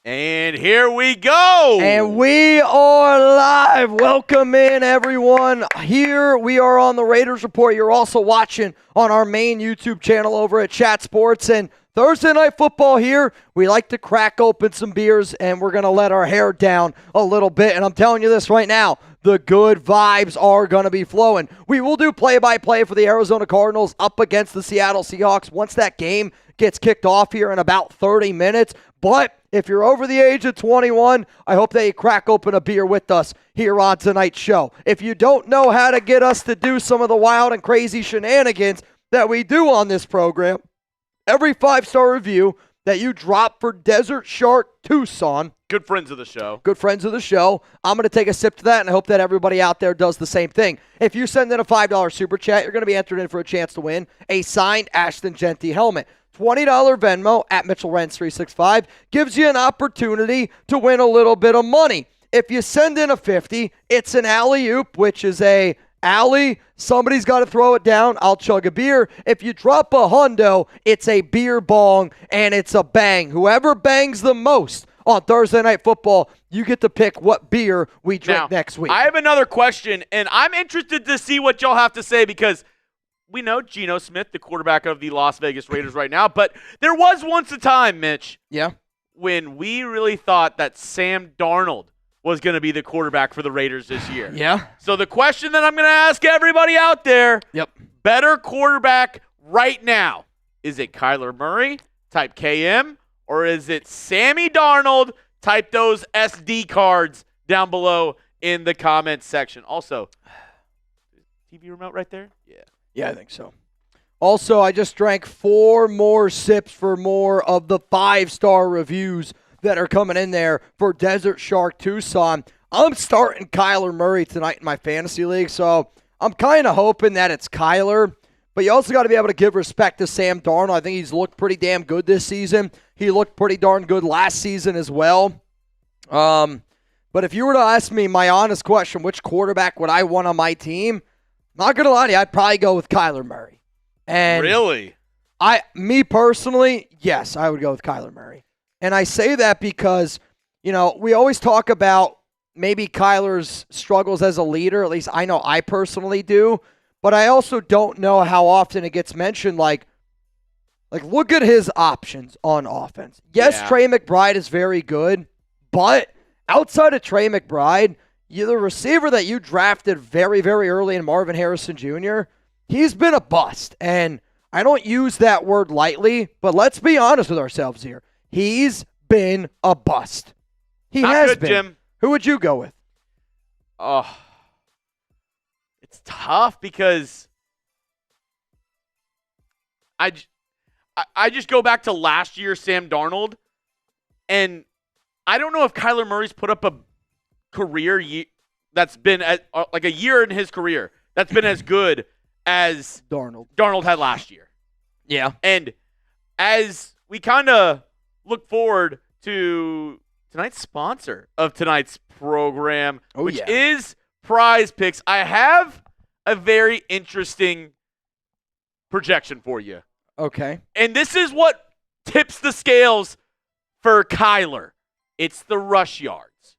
And here we go. And we are live. Welcome in, everyone. Here we are on the Raiders Report. You're also watching on our main YouTube channel over at Chat Sports. And Thursday Night Football here, we like to crack open some beers, and we're going to let our hair down a little bit. And I'm telling you this right now, the good vibes are going to be flowing. We will do play-by-play for the Arizona Cardinals up against the Seattle Seahawks once that game gets kicked off here in about 30 minutes. But if you're over the age of 21, I hope that you crack open a beer with us here on tonight's show. If you don't know how to get us to do some of the wild and crazy shenanigans that we do on this program, every 5-star review that you drop for Desert Shark Tucson, good friends of the show. Good friends of the show. I'm going to take a sip to that, and I hope that everybody out there does the same thing. If you send in a $5 super chat, you're going to be entered in for a chance to win a signed Ashton Jeanty helmet. $20 Venmo at Mitchell Renz 365 gives you an opportunity to win a little bit of money. if you send in a 50, it's an alley-oop, which is a alley. Somebody's got to throw it down. I'll chug a beer. If you drop a hundo, it's a beer bong, and it's a bang. Whoever bangs the most on Thursday Night Football, you get to pick what beer we drink next week. I have another question, and I'm interested to see what y'all have to say because we know Geno Smith, the quarterback of the Las Vegas Raiders right now, but there was once a time, Mitch, when we really thought that Sam Darnold was going to be the quarterback for the Raiders this year. Yeah. So the question that I'm going to ask everybody out there, better quarterback right now, is it Kyler Murray, type KM, or is it Sammy Darnold, type those SD cards down below in the comments section. Also, TV remote right there? Yeah, I think so. Also, I just drank 4 more sips for more of the 5-star reviews that are coming in there for Desert Shark Tucson. I'm starting Kyler Murray tonight in my fantasy league, so I'm kind of hoping that it's Kyler. But you also got to be able to give respect to Sam Darnold. I think he's looked pretty damn good this season. He looked pretty darn good last season as well. But if you were to ask me my honest question, which quarterback would I want on my team? Not going to lie to you, I'd probably go with Kyler Murray. And really? Me personally, yes, I would go with Kyler Murray. And I say that because, we always talk about maybe Kyler's struggles as a leader. At least I know I personally do. But I also don't know how often it gets mentioned. Like look at his options on offense. Yes, Trey McBride is very good. But outside of Trey McBride, the receiver that you drafted very, very early in Marvin Harrison Jr., he's been a bust. And I don't use that word lightly, but let's be honest with ourselves here. He's been a bust. He has been. Jim. Who would you go with? Oh, it's tough because I just go back to last year, Sam Darnold, and I don't know if Kyler Murray's put up a career that's been like a year in his career that's been as good as Darnold had last year. Yeah. And as we kind of look forward to tonight's sponsor of tonight's program, which is PrizePicks, I have a very interesting projection for you. Okay. And this is what tips the scales for Kyler. It's the rush yards.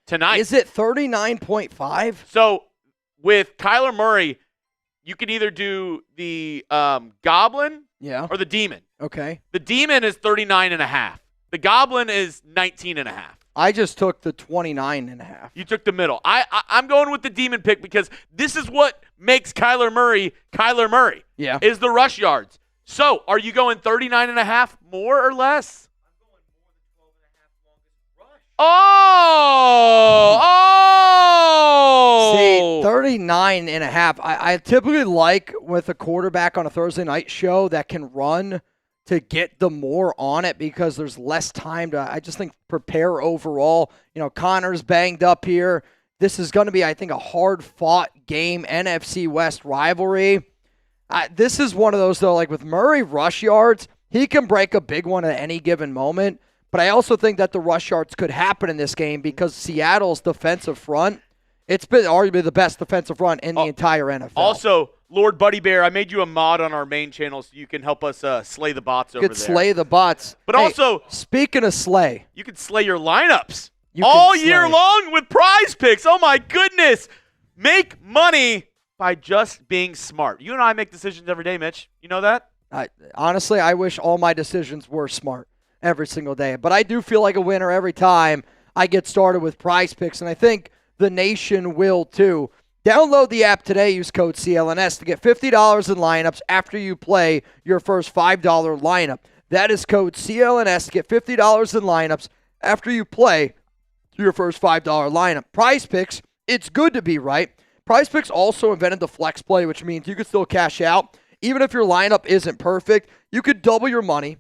Tonight. Is it 39.5? So with Kyler Murray, you can either do the Goblin or the Demon. Okay. The Demon is 39.5. The Goblin is 19.5. I just took the 29.5. You took the middle. I'm going with the Demon pick because this is what makes Kyler Murray Kyler Murray. Yeah. Is the rush yards. So are you going 39.5 more or less? Oh! See, 39.5. I typically like with a quarterback on a Thursday night show that can run to get the more on it because there's less time to, I just think, prepare overall. Connor's banged up here. This is going to be, I think, a hard-fought game, NFC West rivalry. This is one of those, though, like with Murray rush yards, he can break a big one at any given moment. But I also think that the rush yards could happen in this game because Seattle's defensive front, it's been arguably the best defensive front in the entire NFL. Also, Lord Buddy Bear, I made you a mod on our main channel so you can help us slay the bots over there. Slay the bots. But also, speaking of slay, you can slay your lineups all year long with PrizePicks. Oh, my goodness. Make money by just being smart. You and I make decisions every day, Mitch. You know that? Honestly, I wish all my decisions were smart every single day. But I do feel like a winner every time I get started with PrizePicks, and I think the nation will too. Download the app today. Use code CLNS to get $50 in lineups after you play your first $5 lineup. That is code CLNS to get $50 in lineups after you play your first $5 lineup. PrizePicks, it's good to be right. PrizePicks also invented the flex play, which means you can still cash out. Even if your lineup isn't perfect, you could double your money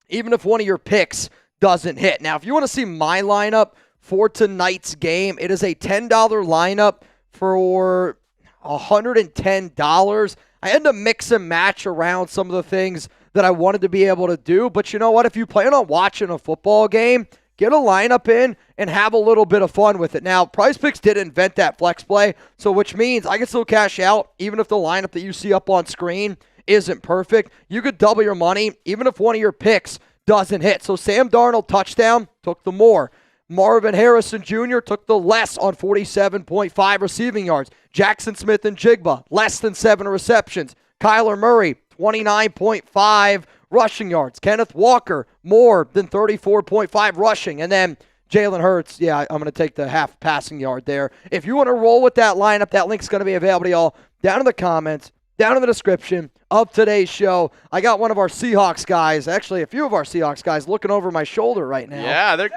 even if one of your picks doesn't hit. Now, if you want to see my lineup for tonight's game, it is a $10 lineup for $110. I had to mix and match around some of the things that I wanted to be able to do. But you know what? If you plan on watching a football game, get a lineup in and have a little bit of fun with it. Now, PrizePicks did invent that flex play, so which means I can still cash out even if the lineup that you see up on screen isn't perfect. You could double your money even if one of your picks doesn't hit. So Sam Darnold touchdown, took the more. Marvin Harrison Jr. took the less on 47.5 receiving yards. Jackson Smith and Jigba, less than 7 receptions. Kyler Murray, 29.5 rushing yards. Kenneth Walker, more than 34.5 rushing. And then Jalen Hurts, yeah, I'm going to take the half passing yard there. If you want to roll with that lineup, that link's going to be available to y'all down in the comments, down in the description of today's show. I got one of our Seahawks guys, actually a few of our Seahawks guys, looking over my shoulder right now. Yeah, they're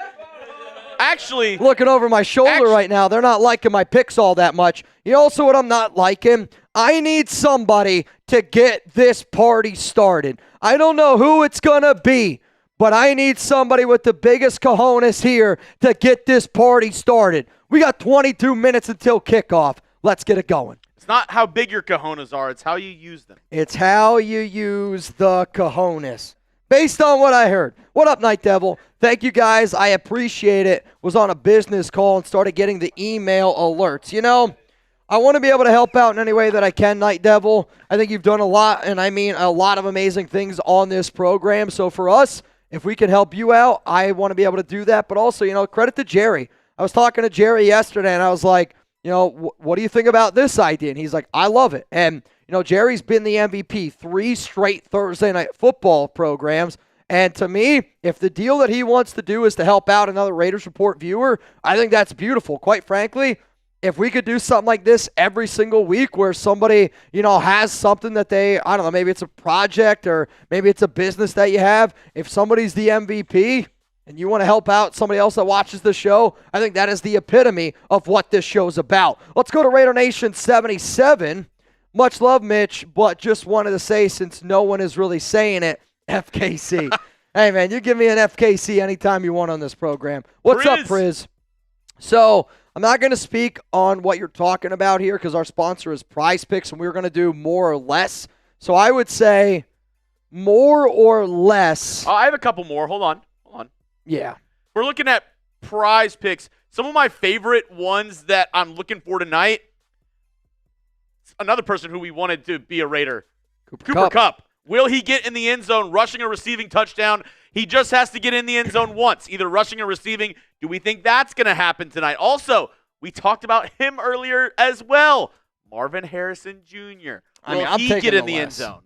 actually looking over my shoulder right now. They're not liking my picks all that much. You know also what I'm not liking? I need somebody to get this party started. I don't know who it's going to be, but I need somebody with the biggest cojones here to get this party started. We got 22 minutes until kickoff. Let's get it going. It's not how big your cojones are. It's how you use them. It's how you use the cojones. Based on what I heard. What up, Night Devil? Thank you, guys. I appreciate it. Was on a business call and started getting the email alerts. You know, I want to be able to help out in any way that I can, Night Devil. I think you've done a lot, and I mean a lot of amazing things on this program. So for us, if we can help you out, I want to be able to do that. But also, you know, credit to Jerry. I was talking to Jerry yesterday, and I was like, you know, what do you think about this idea? And he's like, I love it. And, you know, Jerry's been the MVP 3 straight Thursday Night Football programs. And to me, if the deal that he wants to do is to help out another Raiders Report viewer, I think that's beautiful. Quite frankly, if we could do something like this every single week where somebody, you know, has something that they, I don't know, maybe it's a project or maybe it's a business that you have. If somebody's the MVP and you want to help out somebody else that watches the show, I think that is the epitome of what this show's about. Let's go to Raider Nation 77. Much love, Mitch, but just wanted to say, since no one is really saying it, FKC. Hey, man, you give me an FKC anytime you want on this program. What's up, Priz? So I'm not going to speak on what you're talking about here because our sponsor is PrizePicks, and we're going to do more or less. So I would say more or less. I have a couple more. Hold on. Yeah. We're looking at PrizePicks. Some of my favorite ones that I'm looking for tonight. Another person who we wanted to be a Raider, Cooper Kupp. Will he get in the end zone, rushing or receiving touchdown? He just has to get in the end zone once, either rushing or receiving. Do we think that's going to happen tonight? Also, we talked about him earlier as well. Marvin Harrison Jr. Will he get in the end zone?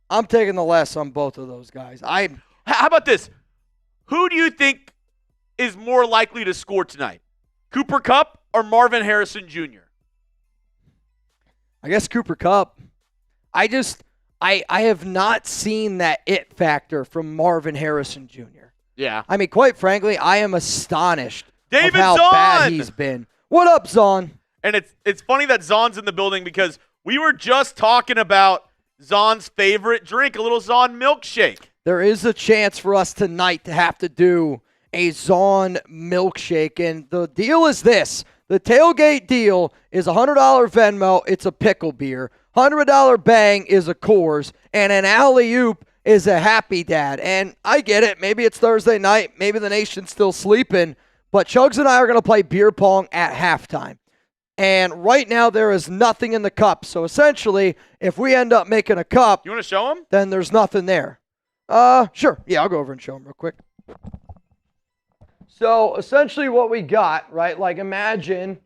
I'm taking the less on both of those guys. How about this? Who do you think is more likely to score tonight? Cooper Kupp or Marvin Harrison Jr.? I guess Cooper Kupp. I have not seen that it factor from Marvin Harrison Jr. Yeah. I mean, quite frankly, I am astonished of how bad he's been. What up, Zon? And it's funny that Zon's in the building because we were just talking about Zon's favorite drink, a little Zon milkshake. There is a chance for us tonight to have to do a Zon milkshake. And the deal is this. The tailgate deal is $100 Venmo. It's a pickle beer. $100 bang is a Coors. And an alley-oop is a Happy Dad. And I get it. Maybe it's Thursday night. Maybe the nation's still sleeping. But Chuggs and I are going to play beer pong at halftime. And right now there is nothing in the cup. So essentially, if we end up making a cup, you want to show him? Then there's nothing there. Sure. Yeah, I'll go over and show him real quick. So essentially what we got, right, like imagine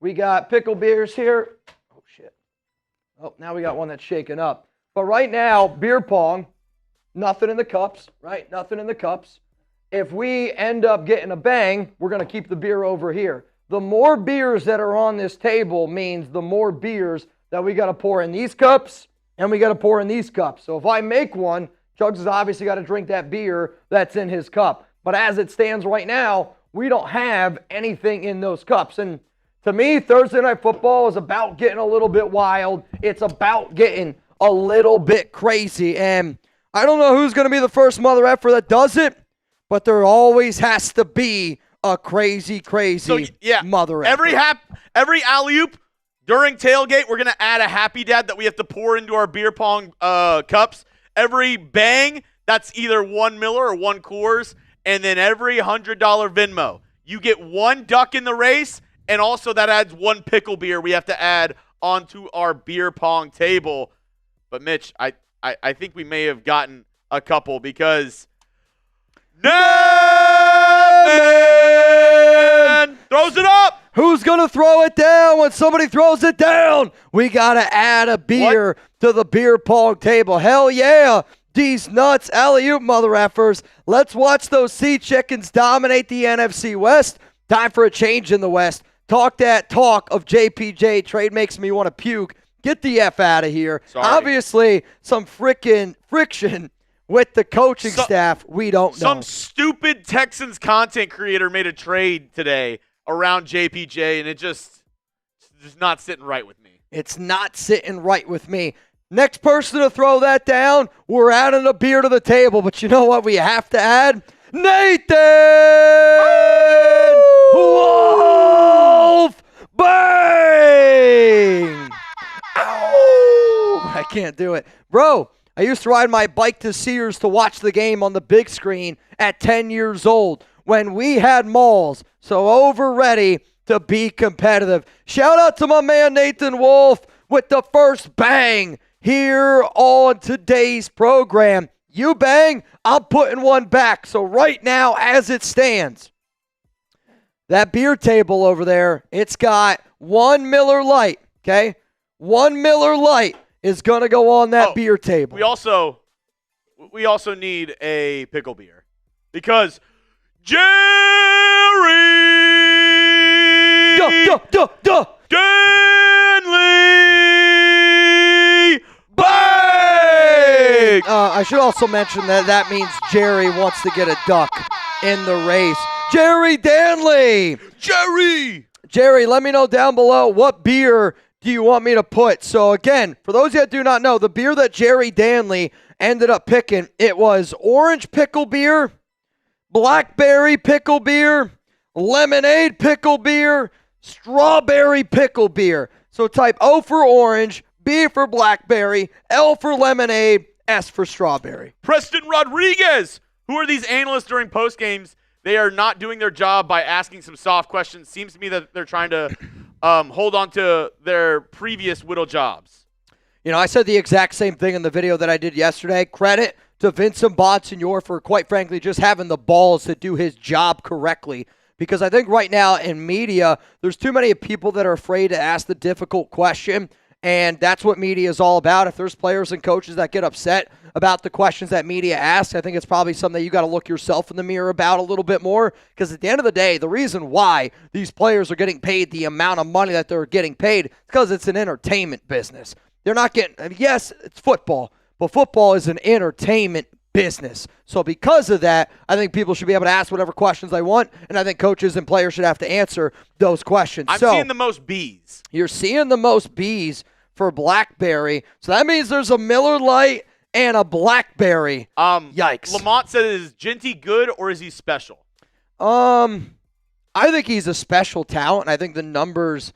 we got pickle beers here. Oh, shit. Oh, now we got one that's shaken up. But right now, beer pong, nothing in the cups, right? Nothing in the cups. If we end up getting a bang, we're going to keep the beer over here. The more beers that are on this table means the more beers that we got to pour in these cups and we got to pour in these cups. So if I make one, Chuggs has obviously got to drink that beer that's in his cup. But as it stands right now, we don't have anything in those cups. And to me, Thursday Night Football is about getting a little bit wild. It's about getting a little bit crazy. And I don't know who's going to be the first mother effer that does it, but there always has to be a crazy mother effer. Every alley-oop during tailgate, we're going to add a Happy Dad that we have to pour into our beer pong cups. Every bang, that's either one Miller or one Coors. and then every $100 Venmo, you get one duck in the race, and also that adds one pickle beer we have to add onto our beer pong table. But Mitch, I think we may have gotten a couple because Nevin throws it up. Who's going to throw it down when somebody throws it down? We got to add a beer to the beer pong table. Hell yeah. These nuts, alley-oop, mother effers. Let's watch those Sea Chickens dominate the NFC West. Time for a change in the West. Talk that talk of JPJ. Trade makes me want to puke. Get the F out of here. Sorry. Obviously, some frickin' friction with the coaching staff. We don't know. Some stupid Texans content creator made a trade today around JPJ, and it's just not sitting right with me. It's not sitting right with me. Next person to throw that down, we're adding a beer to the table. But you know what we have to add? Nathan Wolf Bang! Ow! I can't do it. Bro, I used to ride my bike to Sears to watch the game on the big screen at 10 years old when we had malls. So over ready to be competitive. Shout out to my man Nathan Wolf with the first bang here on today's program. You bang, I'm putting one back. So right now, as it stands, that beer table over there, it's got one Miller Lite, okay? One Miller Lite is going to go on that beer table. We also need a pickle beer because Jerry Danley Bang! I should also mention that means Jerry wants to get a duck in the race. Jerry Danley! Jerry, let me know down below what beer do you want me to put. So again, for those that do not know, the beer that Jerry Danley ended up picking, it was orange pickle beer, blackberry pickle beer, lemonade pickle beer, strawberry pickle beer. So type O for orange, B for blackberry, L for lemonade, S for strawberry. Preston Rodriguez. Who are these analysts during post games? They are not doing their job by asking some soft questions. Seems to me that they're trying to hold on to their previous whittle jobs. You know, I said the exact same thing in the video that I did yesterday. Credit to Vincent Bonsignor for, quite frankly, just having the balls to do his job correctly. Because I think right now in media, there's too many people that are afraid to ask the difficult question. And that's what media is all about. If there's players and coaches that get upset about the questions that media asks, I think it's probably something that you got to look yourself in the mirror about a little bit more. Because at the end of the day, the reason why these players are getting paid the amount of money that they're getting paid is because it's an entertainment business. They're not getting, yes, it's football, but football is an entertainment business. So because of that, I think people should be able to ask whatever questions they want, and I think coaches and players should have to answer those questions. I'm seeing the most B's. You're seeing the most B's for blackberry. So that means there's a Miller Lite and a blackberry. Yikes. Lamont said, is Jeanty good or is he special? I think he's a special talent, and I think the numbers,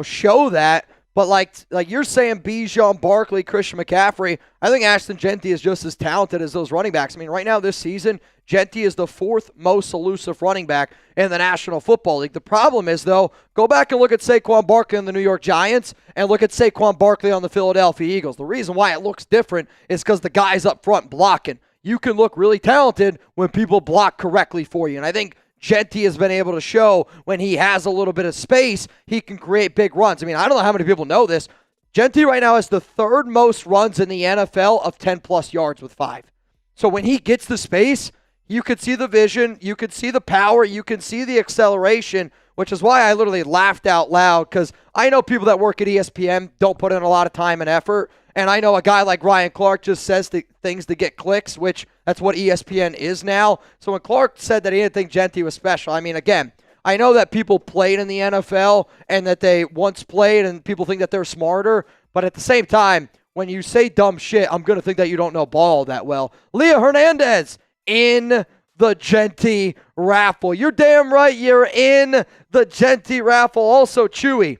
show that. But like you're saying, Bijan Barkley, Christian McCaffrey, I think Ashton Jeanty is just as talented as those running backs. I mean, right now this season, Jeanty is the fourth most elusive running back in the National Football League. The problem is, though, go back and look at Saquon Barkley on the New York Giants and look at Saquon Barkley on the Philadelphia Eagles. The reason why it looks different is because the guy's up front blocking. You can look really talented when people block correctly for you. And I think Jeanty has been able to show when he has a little bit of space, he can create big runs. I mean, I don't know how many people know this. Jeanty right now has the third most runs in the NFL of 10-plus yards with 5. So when he gets the space, you could see the vision, you could see the power, you can see the acceleration, which is why I literally laughed out loud because I know people that work at ESPN don't put in a lot of time and effort. And I know a guy like Ryan Clark just says things to get clicks, which that's what ESPN is now. So when Clark said that he didn't think Jeanty was special, I mean, again, I know that people played in the NFL and that they once played and people think that they're smarter. But at the same time, when you say dumb shit, I'm going to think that you don't know ball that well. Leah Hernandez in the Jeanty raffle. You're damn right you're in the Jeanty raffle. Also, Chewy,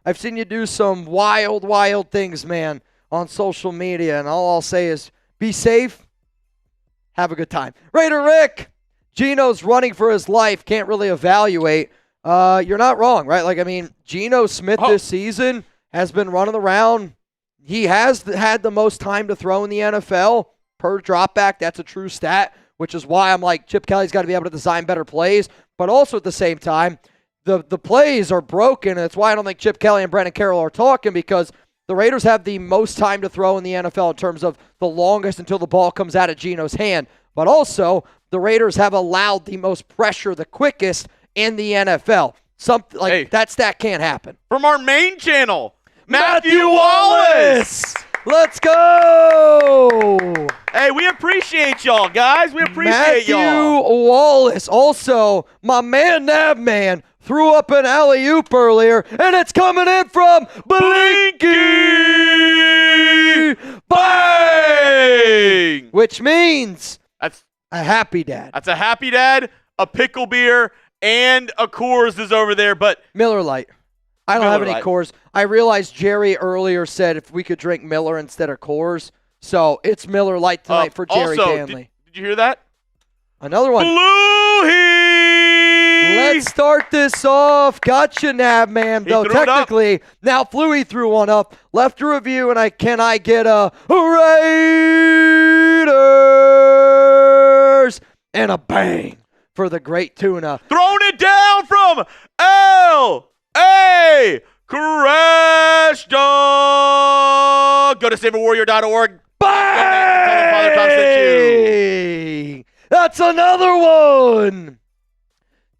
I've seen you do some wild things, man, on social media, and all I'll say is be safe, have a good time. Raider Rick, Geno's running for his life, can't really evaluate. You're not wrong, right? Like, I mean, Geno Smith this season has been running around. He has had the most time to throw in the NFL per dropback. That's a true stat, which is why I'm like, Chip Kelly's got to be able to design better plays. But also at the same time, the plays are broken, and that's why I don't think Chip Kelly and Brandon Carroll are talking, because the Raiders have the most time to throw in the NFL in terms of the longest until the ball comes out of Geno's hand. But also, the Raiders have allowed the most pressure the quickest in the NFL. That stat can't happen. From our main channel, Matthew Wallace. Let's go. Hey, we appreciate y'all, guys. We appreciate y'all. Matthew Wallace. Also, my man, Navman, threw up an alley-oop earlier, and it's coming in from Blinky. Bang! Which means that's a happy dad. That's a happy dad, a pickle beer, and a Coors is over there, but Miller Lite. I don't have any Coors. I realized Jerry earlier said if we could drink Miller instead of Coors, so it's Miller Lite tonight for Jerry Danley. Did you hear that? Another one. Blue Heat! Let's start this off. Gotcha, Navman. Though technically, now Fluey threw one up. Left a review, and can I get a Raiders and a bang for the great tuna. Throwing it down from L.A. Crash Dog. Go to SaveAWarrior.org. Bang! Father Tom sent you. That's another one.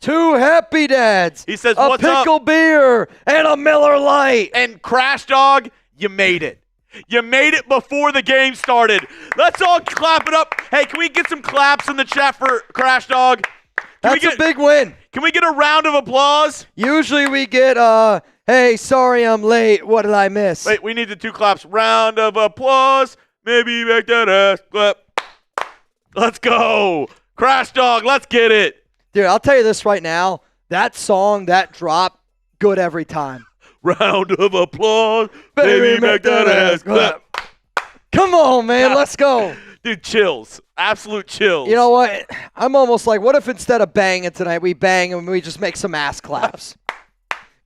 Two happy dads. He says, a what's pickle up? Beer and a Miller Lite. And Crash Dog, you made it. You made it before the game started. Let's all clap it up. Hey, can we get some claps in the chat for Crash Dog? That's a big win. Can we get a round of applause? Usually we get, hey, sorry I'm late. What did I miss? Wait, we need the two claps. Round of applause. Maybe make that ass clap. Let's go. Crash Dog, let's get it. Dude, I'll tell you this right now. That song, that drop, good every time. Round of applause. Baby, make that ass clap. Come on, man. Let's go. Dude, chills. Absolute chills. You know what? I'm almost like, what if instead of banging tonight, we bang and we just make some ass claps?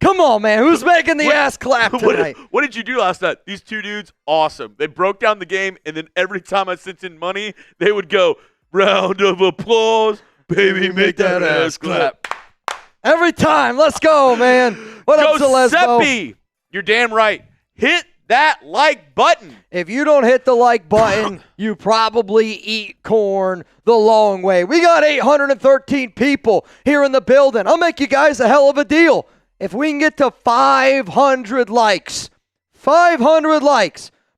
Come on, man. Who's making the ass clap tonight? What did you do last night? These two dudes, awesome. They broke down the game, and then every time I sent in money, they would go, round of applause. Baby, make that ass clap. Every time. Let's go, man. What up to Lesbo? Giuseppe, you're damn right. Hit that like button. If you don't hit the like button, you probably eat corn the long way. We got 813 people here in the building. I'll make you guys a hell of a deal. If we can get to 500 likes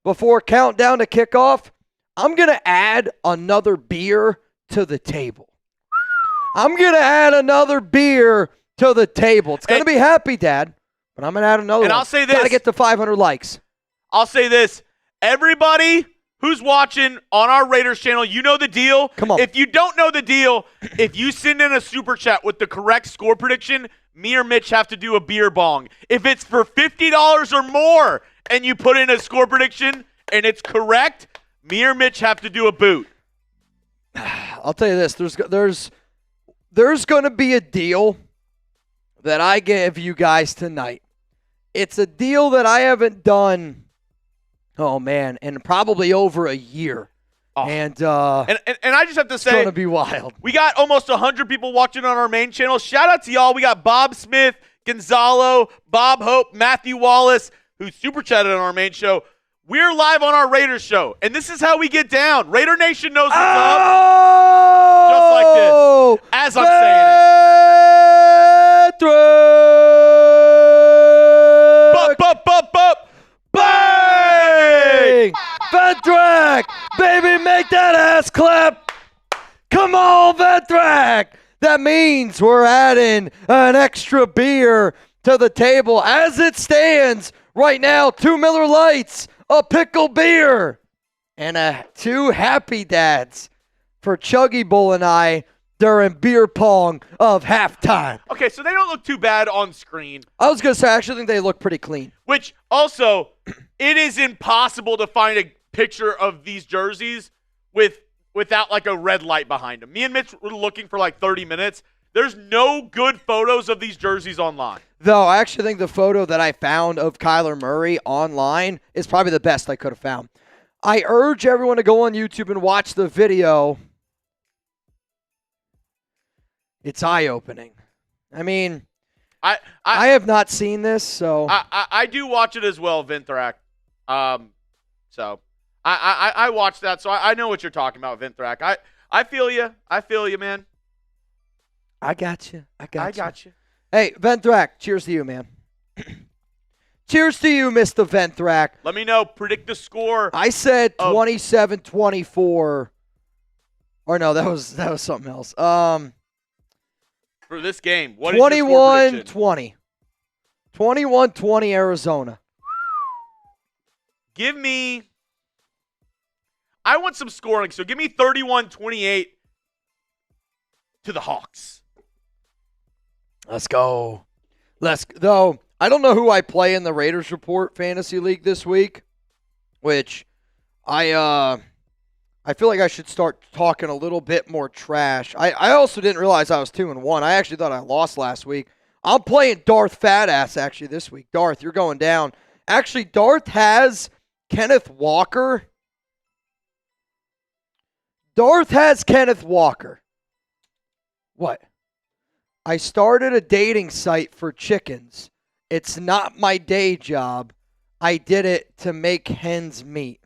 before countdown to kickoff, I'm going to add another beer to the table. I'm going to add another beer to the table. It's going to be happy, Dad, but I'm going to add another one. I'll say this. Got to get to 500 likes. I'll say this. Everybody who's watching on our Raiders channel, you know the deal. Come on. If you don't know the deal, if you send in a super chat with the correct score prediction, me or Mitch have to do a beer bong. If it's for $50 or more and you put in a score prediction and it's correct, me or Mitch have to do a boot. I'll tell you this. There's going to be a deal that I give you guys tonight. It's a deal that I haven't done, in probably over a year. Oh. And I just have to say, it's going to be wild. We got almost 100 people watching on our main channel. Shout out to y'all. We got Bob Smith, Gonzalo, Bob Hope, Matthew Wallace, who super chatted on our main show. We're live on our Raiders show, and this is how we get down. Raider Nation knows what's up. Just like this. As I'm saying it. Bang! Ventrac! Baby, make that ass clap! Come on, Ventrac! That means we're adding an extra beer to the table. As it stands right now, 2 Miller Lights, a pickle beer, and 2 Happy Dads for Chuggy Bull and I during beer pong of halftime. Okay, so they don't look too bad on screen. I was going to say, I actually think they look pretty clean. Which, also, it is impossible to find a picture of these jerseys with without like a red light behind him. Me and Mitch were looking for like 30 minutes. There's no good photos of these jerseys online. Though I actually think the photo that I found of Kyler Murray online is probably the best I could have found. I urge everyone to go on YouTube and watch the video. It's eye-opening. I mean, I have not seen this, so I do watch it as well, Vinthrak. So I watched that, so I know what you're talking about, Vinthrak. I feel you. I feel you, man. I got you. I got you. Hey, Venthrak, cheers to you, man. Cheers to you, Mr. Venthrak. Let me know. Predict the score. I said 27-24. Or no, that was something else. For this game, what is your score prediction? 21-20. 21-20 Arizona. Give me – I want some scoring, so give me 31-28 to the Hawks. Let's go. Though, I don't know who I play in the Raiders Report Fantasy League this week, which I feel like I should start talking a little bit more trash. I also didn't realize I was 2-1. I actually thought I lost last week. I'm playing Darth Fatass actually this week. Darth, you're going down. Actually, Darth has Kenneth Walker. Darth has Kenneth Walker. What? I started a dating site for chickens. It's not my day job. I did it to make hens meet.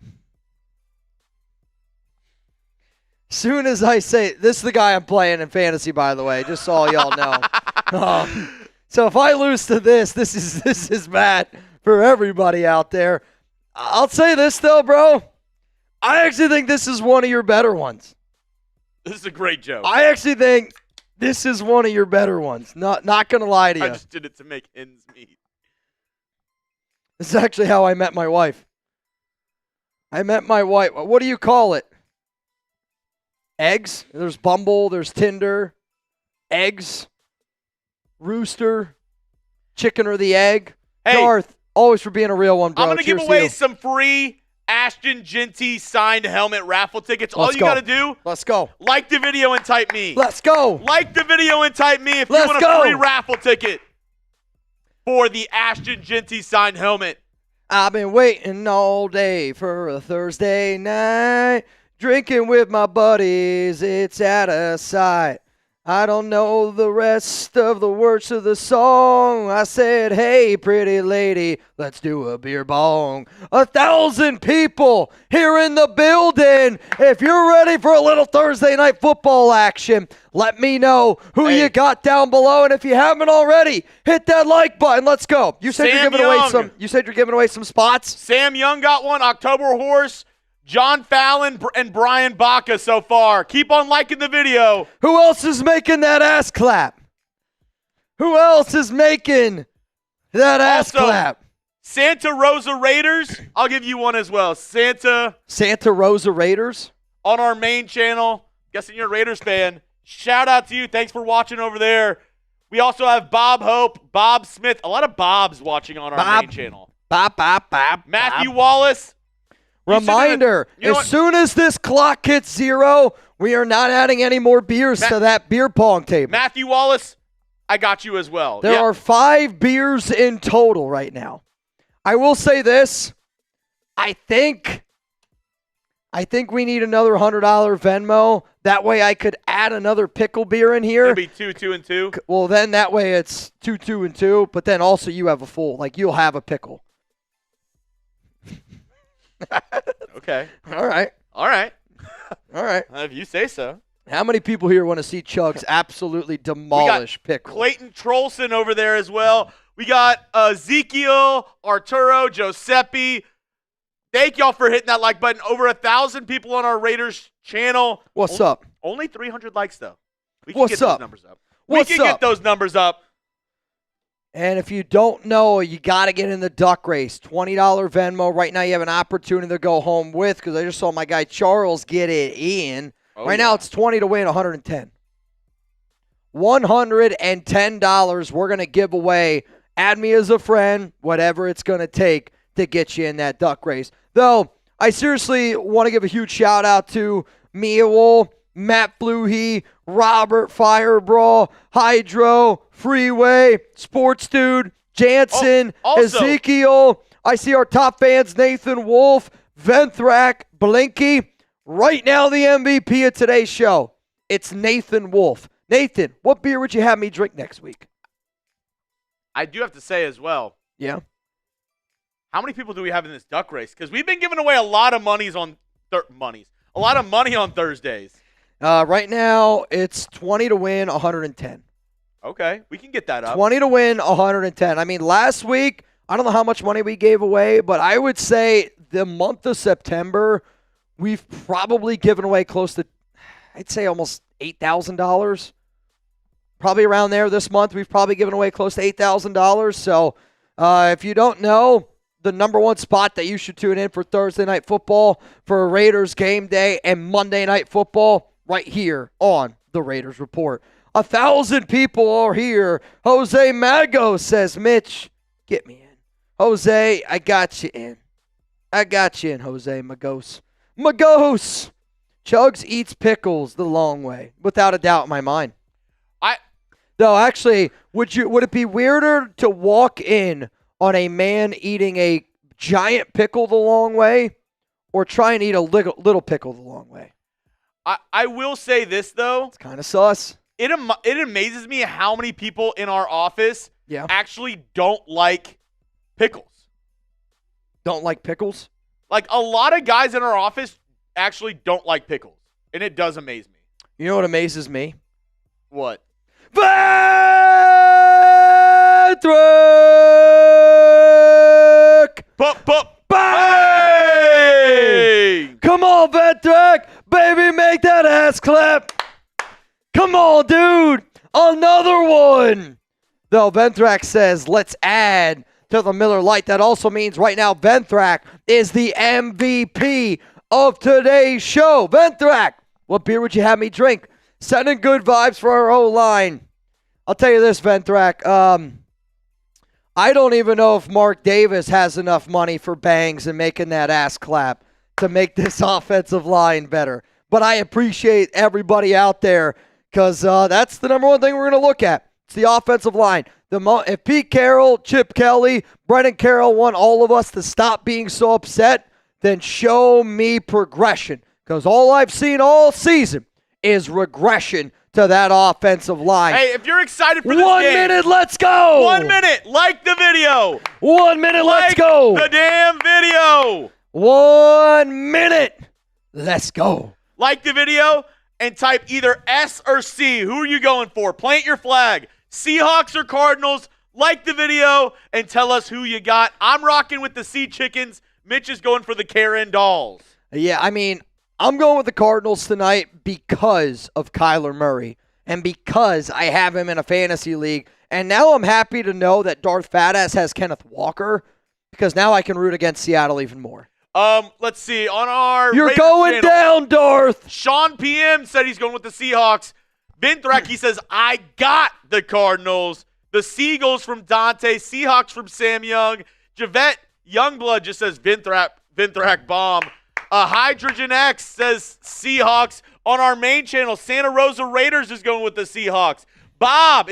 Soon as I say, this is the guy I'm playing in fantasy, by the way, just so all y'all know. So if I lose to this is bad for everybody out there. I'll say this, though, bro. I actually think this is one of your better ones. This is a great joke. I actually think this is one of your better ones. Not going to lie to you. I just did it to make ends meet. This is actually how I met my wife. What do you call it? Eggs? There's Bumble. There's Tinder. Eggs. Rooster. Chicken or the egg. Hey, Darth, always for being a real one, bro. I'm going to give away some free Ashton Jeanty signed helmet raffle tickets. All you got to do, let's go. Like the video and type me. Let's go. Like the video and type me if you want a free raffle ticket for the Ashton Jeanty signed helmet. I've been waiting all day for a Thursday night, drinking with my buddies. It's out of sight. I don't know the rest of the words of the song. I said, hey, pretty lady, let's do a beer bong. 1,000 people here in the building. If you're ready for a little Thursday night football action, let me know who you got down below. And if you haven't already, hit that like button. Let's go. You said you're giving away some spots? Sam Young got one. October Horse. John Fallon and Brian Baca so far. Keep on liking the video. Who else is making that ass clap? Who else is making that ass clap? Santa Rosa Raiders. I'll give you one as well. Santa Rosa Raiders? On our main channel. Guessing you're a Raiders fan. Shout out to you. Thanks for watching over there. We also have Bob Hope, Bob Smith. A lot of Bobs watching on our main channel. Matthew Wallace. Reminder, as soon as this clock hits 0, we are not adding any more beers to that beer pong table. Matthew Wallace, I got you as well. There are 5 beers in total right now. I will say this. I think we need another $100 Venmo. That way I could add another pickle beer in here. It'll be 2 and 2. Well, then that way it's 2 and 2, but then also you have a full, you'll have a pickle. Okay. All right. If you say so. How many people here want to see Chuggs absolutely demolish Pickle? Clayton Trolson over there as well. We got Ezekiel, Arturo, Giuseppe. Thank y'all for hitting that like button. Over 1,000 people on our Raiders channel. What's up? Only 300 likes, though. We can get those numbers up. Get those numbers up. And if you don't know, you got to get in the duck race. $20 Venmo. Right now you have an opportunity to go home with, because I just saw my guy Charles get it in. Now it's 20 to win 110. $110 we're going to give away. Add me as a friend, whatever it's going to take to get you in that duck race. Though, I seriously want to give a huge shout out to Meowol, Matt Fluhey, Robert Firebrawl, Hydro, Freeway, Sports Dude, Jansen, also, Ezekiel. I see our top fans, Nathan Wolf, Venthrak, Blinky. Right now, the MVP of today's show, it's Nathan Wolf. Nathan, what beer would you have me drink next week? I do have to say as well. Yeah. How many people do we have in this duck race? Because we've been giving away a lot of money on Thursdays. Right now, it's 20 to win, 110. Okay, we can get that up. 20 to win, 110. I mean, last week, I don't know how much money we gave away, but I would say the month of September, we've probably given away close to, I'd say almost $8,000. Probably around there this month, we've probably given away close to $8,000. So if you don't know, the number one spot that you should tune in for Thursday Night Football, for Raiders game day, and Monday Night Football, right here on the Raiders Report. 1,000 people are here. Jose Mago says, Mitch, get me in. Jose, I got you in. Jose Magos. Chuggs eats pickles the long way, without a doubt in my mind. Though, actually, would it be weirder to walk in on a man eating a giant pickle the long way, or try and eat a little pickle the long way? I will say this, though. It's kind of sus. It amazes me how many people in our office actually don't like pickles. Don't like pickles? Like, a lot of guys in our office actually don't like pickles, and it does amaze me. You know what amazes me? What? Venthrak! Bang! Come on, Venthrak! Baby, make that ass clap! Come on, dude! Another one! Though Venthrak says, let's add to the Miller Lite. That also means right now Venthrak is the MVP of today's show. Venthrak, what beer would you have me drink? Sending good vibes for our O-line. I'll tell you this, Venthrak. I don't even know if Mark Davis has enough money for bangs and making that ass clap to make this offensive line better. But I appreciate everybody out there, because that's the number one thing we're going to look at. It's the offensive line. If Pete Carroll, Chip Kelly, Brennan Carroll want all of us to stop being so upset, then show me progression. Because all I've seen all season is regression to that offensive line. Hey, if you're excited for this game. 1 minute, let's go. 1 minute, like the video. 1 minute, let's go. Like the damn video. 1 minute, let's go. Like the video and type either S or C. Who are you going for? Plant your flag. Seahawks or Cardinals. Like the video and tell us who you got. I'm rocking with the Sea Chickens. Mitch is going for the Karen Dolls. Yeah, I mean, I'm going with the Cardinals tonight because of Kyler Murray and because I have him in a fantasy league. And now I'm happy to know that Darth Fatass has Kenneth Walker, because now I can root against Seattle even more. Let's see. On our You're Raiders going channel, down, Darth. Sean PM said he's going with the Seahawks. Venthrak, he says, I got the Cardinals. The Seagulls from Dante. Seahawks from Sam Young. Javette Youngblood just says Venthrak bomb. Hydrogen X says Seahawks. On our main channel, Santa Rosa Raiders is going with the Seahawks. Bob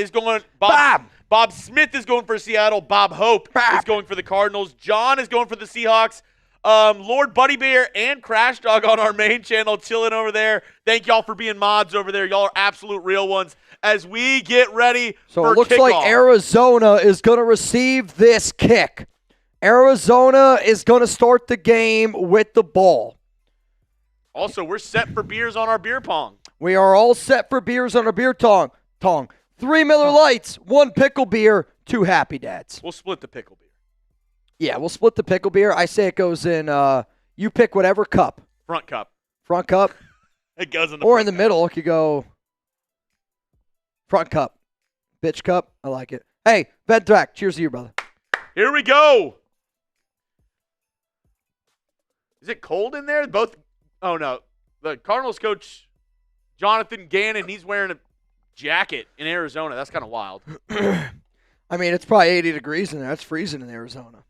Smith is going for Seattle. Bob Hope is going for the Cardinals. John is going for the Seahawks. Lord Buddy Bear and Crash Dog on our main channel chilling over there. Thank y'all for being mods over there. Y'all are absolute real ones as we get ready for it looks kickoff. like Arizona is going to receive this kick. Arizona is going to start the game with the ball. Also, we're set for beers on our beer pong. We are all set for beers on our beer tong. 3 Miller Lights, 1 pickle beer, 2 Happy Dads. We'll split the pickle beer. Yeah, we'll split the pickle beer. I say it goes in, you pick whatever cup. Front cup. Front cup. It goes in the Or front in the cup. middle, it could go front cup. Bitch cup. I like it. Hey, Venthrak, cheers to you, brother. Here we go. Is it cold in there? Oh, no. The Cardinals coach, Jonathan Gannon, he's wearing a jacket in Arizona. That's kind of wild. I mean, it's probably 80 degrees in there. It's freezing in Arizona.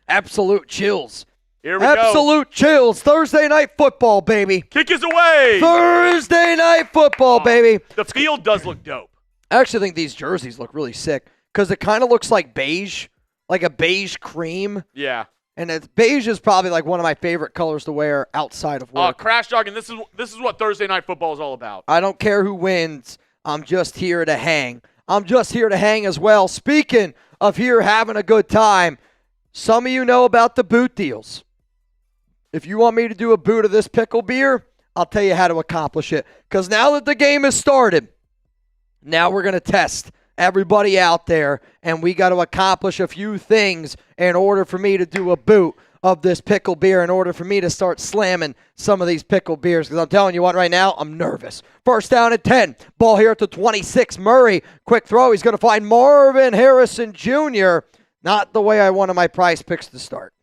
Absolute chills. Here we go. Absolute chills. Thursday night football, baby. Kick is away. Thursday night football, baby. The field does look dope. I actually think these jerseys look really sick because it kind of looks like beige, like a beige cream. Yeah. And beige is probably like one of my favorite colors to wear outside of work. Crash Jogging, this is what Thursday night football is all about. I don't care who wins. I'm just here to hang. I'm just here to hang as well. Speaking of here having a good time, some of you know about the boot deals. If you want me to do a boot of this pickle beer, I'll tell you how to accomplish it. Because now that the game has started, now we're going to test everybody out there, and we got to accomplish a few things in order for me to do a boot of this pickle beer, in order for me to start slamming some of these pickle beers. Because I'm telling you what, right now, I'm nervous. First down at 10. Ball here at the 26. Murray, quick throw. He's going to find Marvin Harrison Jr. Not the way I wanted my PrizePicks to start.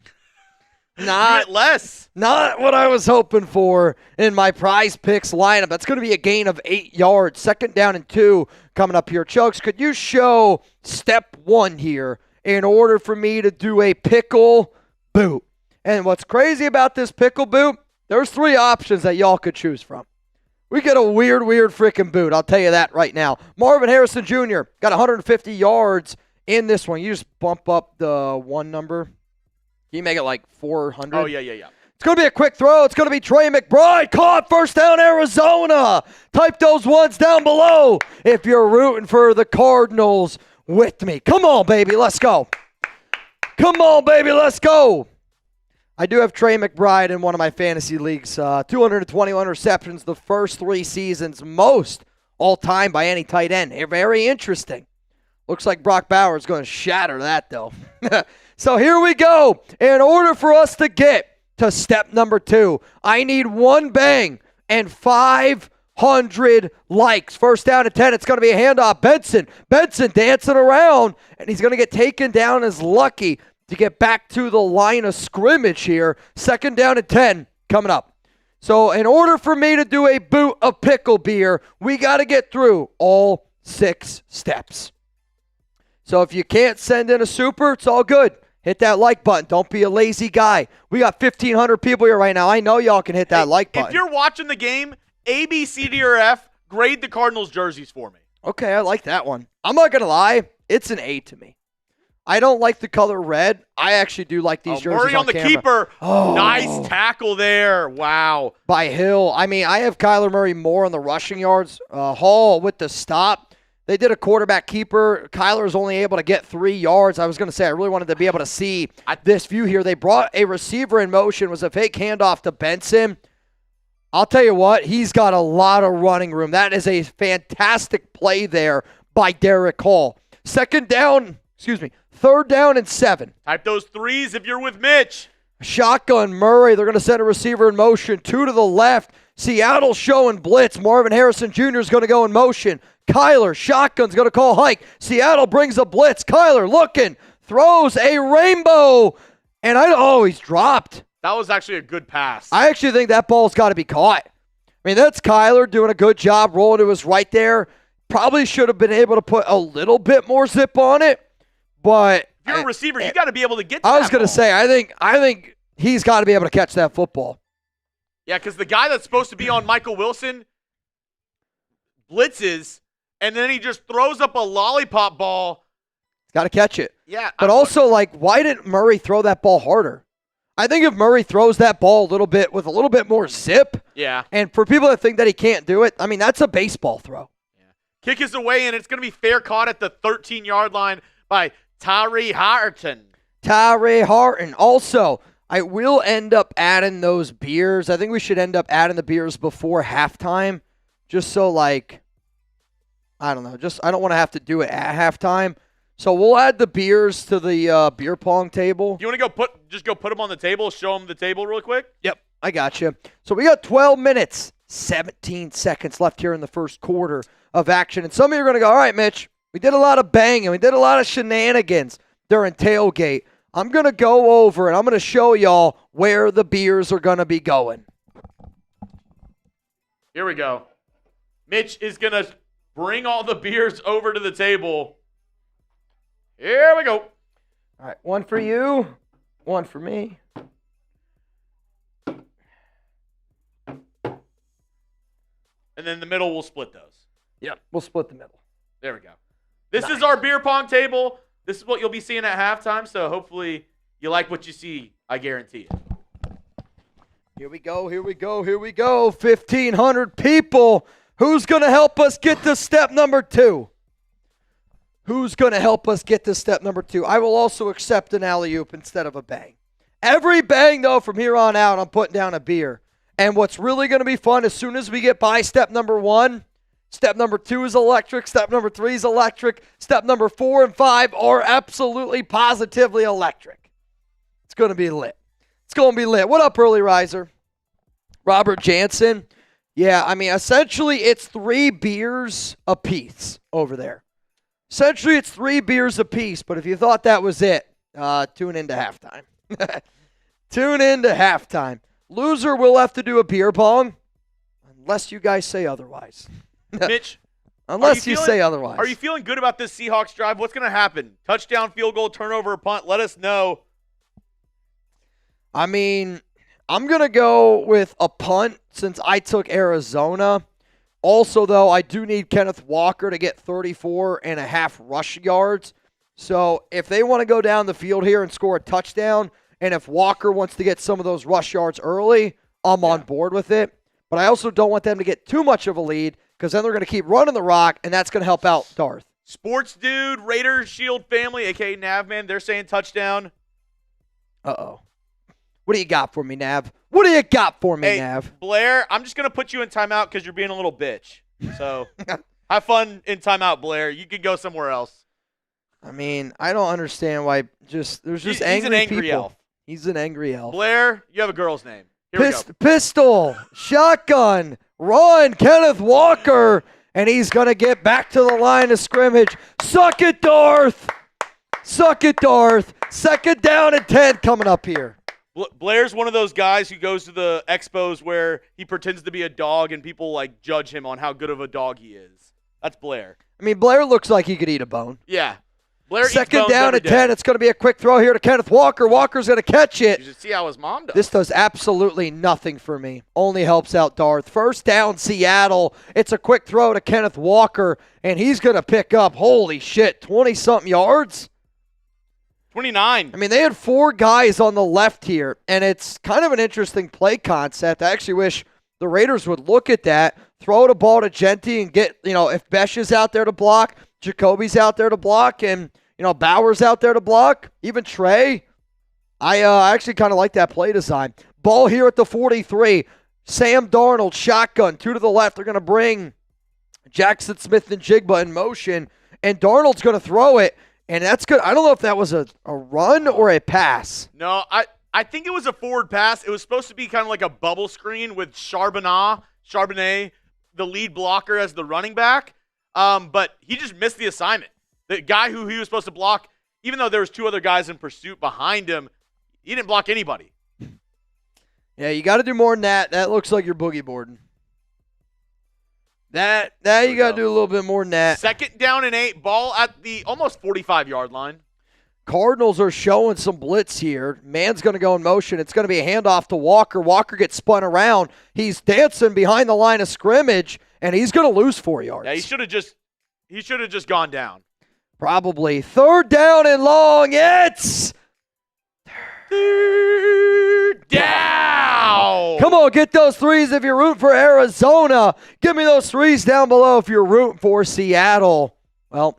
Not what I was hoping for in my PrizePicks lineup. That's going to be a gain of 8 yards. Second down and 2 coming up here. Chuggs, could you show step 1 here in order for me to do a pickle boot? And what's crazy about this pickle boot, there's 3 options that y'all could choose from. We get a weird freaking boot. I'll tell you that right now. Marvin Harrison Jr. got 150 yards in this one. You just bump up the 1 number. Can you make it like 400? Oh, yeah. It's going to be a quick throw. It's going to be Trey McBride. Caught. First down, Arizona. Type those ones down below if you're rooting for the Cardinals with me. Come on, baby. Let's go. Come on, baby. Let's go. I do have Trey McBride in one of my fantasy leagues. 221 receptions the first 3 seasons. Most all time by any tight end. Very interesting. Looks like Brock Bowers is going to shatter that, though. So here we go. In order for us to get to step number 2, I need 1 bang and 500 likes. First down at 10. It's going to be a handoff. Benson dancing around, and he's going to get taken down as lucky to get back to the line of scrimmage here. Second down at 10 coming up. So in order for me to do a boot of pickle beer, we got to get through all 6 steps. So if you can't send in a super, it's all good. Hit that like button. Don't be a lazy guy. We got 1,500 people here right now. I know y'all can hit that like button. If you're watching the game, A, B, C, D, or F, grade the Cardinals jerseys for me. Okay, I like that one. I'm not going to lie. It's an A to me. I don't like the color red. I actually do like these jerseys Murray on the camera. keeper. Oh. Nice tackle there. Wow. By Hill. I mean, I have Kyler Murray more on the rushing yards. Hall with the stop. They did a quarterback keeper. Kyler was only able to get 3 yards. I was going to say, I really wanted to be able to see this view here. They brought a receiver in motion. It was a fake handoff to Benson. I'll tell you what, he's got a lot of running room. That is a fantastic play there by Derek Hall. Third down and 7. Type those 3s if you're with Mitch. Shotgun Murray. They're going to send a receiver in motion. 2 to the left. Seattle showing blitz. Marvin Harrison Jr. is going to go in motion. Kyler, shotgun's going to call hike. Seattle brings a blitz. Kyler looking, throws a rainbow. And he's dropped. That was actually a good pass. I actually think that ball's got to be caught. I mean, that's Kyler doing a good job rolling to his right there. Probably should have been able to put a little bit more zip on it. But if you're a receiver, you got to be able to get to that I was going to say, I think he's got to be able to catch that football. Yeah, because the guy that's supposed to be on Michael Wilson blitzes, and then he just throws up a lollipop ball. Got to catch it. Yeah. But also, why didn't Murray throw that ball harder? I think if Murray throws that ball a little bit with a little bit more zip, yeah. And for people that think that he can't do it, I mean, that's a baseball throw. Yeah. Kick is away, and it's going to be fair caught at the 13-yard line by Tyree Harton. Also, I will end up adding those beers. I think we should end up adding the beers before halftime, just so I don't know. I don't want to have to do it at halftime. So we'll add the beers to the beer pong table. You want to go put them on the table, show them the table real quick? Yep, I got you. So we got 12 minutes, 17 seconds left here in the first quarter of action. And some of you are going to go, all right, Mitch, we did a lot of banging. We did a lot of shenanigans during tailgate. I'm going to go over and I'm going to show y'all where the beers are going to be going. Here we go. Mitch is going to bring all the beers over to the table. Here we go. All right, one for you, one for me. And then the middle, we'll split those. Yep, we'll split the middle. There we go. This is our beer pong table. This is what you'll be seeing at halftime, so hopefully you like what you see, I guarantee it. Here we go. 1,500 people. Who's going to help us get to step number 2? I will also accept an alley-oop instead of a bang. Every bang, though, from here on out, I'm putting down a beer. And what's really going to be fun, as soon as we get by step number 1, step number 2 is electric, step number 3 is electric, step number 4 and 5 are absolutely, positively electric. It's going to be lit. What up, early riser? Robert Jansen. Yeah, I mean, essentially it's 3 beers apiece over there. But if you thought that was it, tune into halftime. Loser will have to do a beer pong, unless you guys say otherwise. Mitch, unless you say otherwise. Are you feeling good about this Seahawks drive? What's going to happen? Touchdown, field goal, turnover, punt? Let us know. I mean, I'm going to go with a punt since I took Arizona. Also, though, I do need Kenneth Walker to get 34.5 rush yards. So if they want to go down the field here and score a touchdown, and if Walker wants to get some of those rush yards early, I'm on board with it. But I also don't want them to get too much of a lead because then they're going to keep running the rock, and that's going to help out Darth. Sports Dude, Raiders Shield family, a.k.a. Navman, they're saying touchdown. Uh-oh. What do you got for me, Nav? Nav? Blair, I'm just going to put you in timeout because you're being a little bitch. So have fun in timeout, Blair. You could go somewhere else. I mean, I don't understand why there's just he's angry an angry people. elf. He's an angry elf. Blair, you have a girl's name. Here we go. Pistol, shotgun, run, Kenneth Walker, and he's going to get back to the line of scrimmage. Suck it, Darth. 2nd down and 10 coming up here. Blair's one of those guys who goes to the expos where he pretends to be a dog and people like judge him on how good of a dog he is. That's Blair. I mean, Blair looks like he could eat a bone. Yeah. Blair eats 2nd bones down every and day. 10. It's going to be a quick throw here to Kenneth Walker. Walker's going to catch it. You should see how his mom does. This does absolutely nothing for me. Only helps out Darth. 1st down, Seattle. It's a quick throw to Kenneth Walker, and he's going to pick up, holy shit, 20-something yards? 29. I mean, they had 4 guys on the left here, and it's kind of an interesting play concept. I actually wish the Raiders would look at that, throw the ball to Jeanty and get, if Besh is out there to block, Jakobi's out there to block, and, Bauer's out there to block, even Trey. I actually kind of like that play design. Ball here at the 43. Sam Darnold, shotgun, 2 to the left. They're going to bring Jackson Smith and Jigba in motion, and Darnold's going to throw it. And that's good. I don't know if that was a run or a pass. No, I think it was a forward pass. It was supposed to be kind of like a bubble screen with Charbonnet, the lead blocker, as the running back. But he just missed the assignment. The guy who he was supposed to block, even though there was 2 other guys in pursuit behind him, he didn't block anybody. Yeah, you got to do more than that. That looks like you're boogie boarding. That you got to do a little bit more than that. 2nd down and 8, ball at the almost 45-yard line. Cardinals are showing some blitz here. Man's going to go in motion. It's going to be a handoff to Walker. Walker gets spun around. He's dancing behind the line of scrimmage, and he's going to lose 4 yards. Yeah, he should have just gone down. Probably. 3rd down and long. It's 3rd down. Come on, get those 3s if you're rooting for Arizona. Give me those 3s down below if you're rooting for Seattle. Well,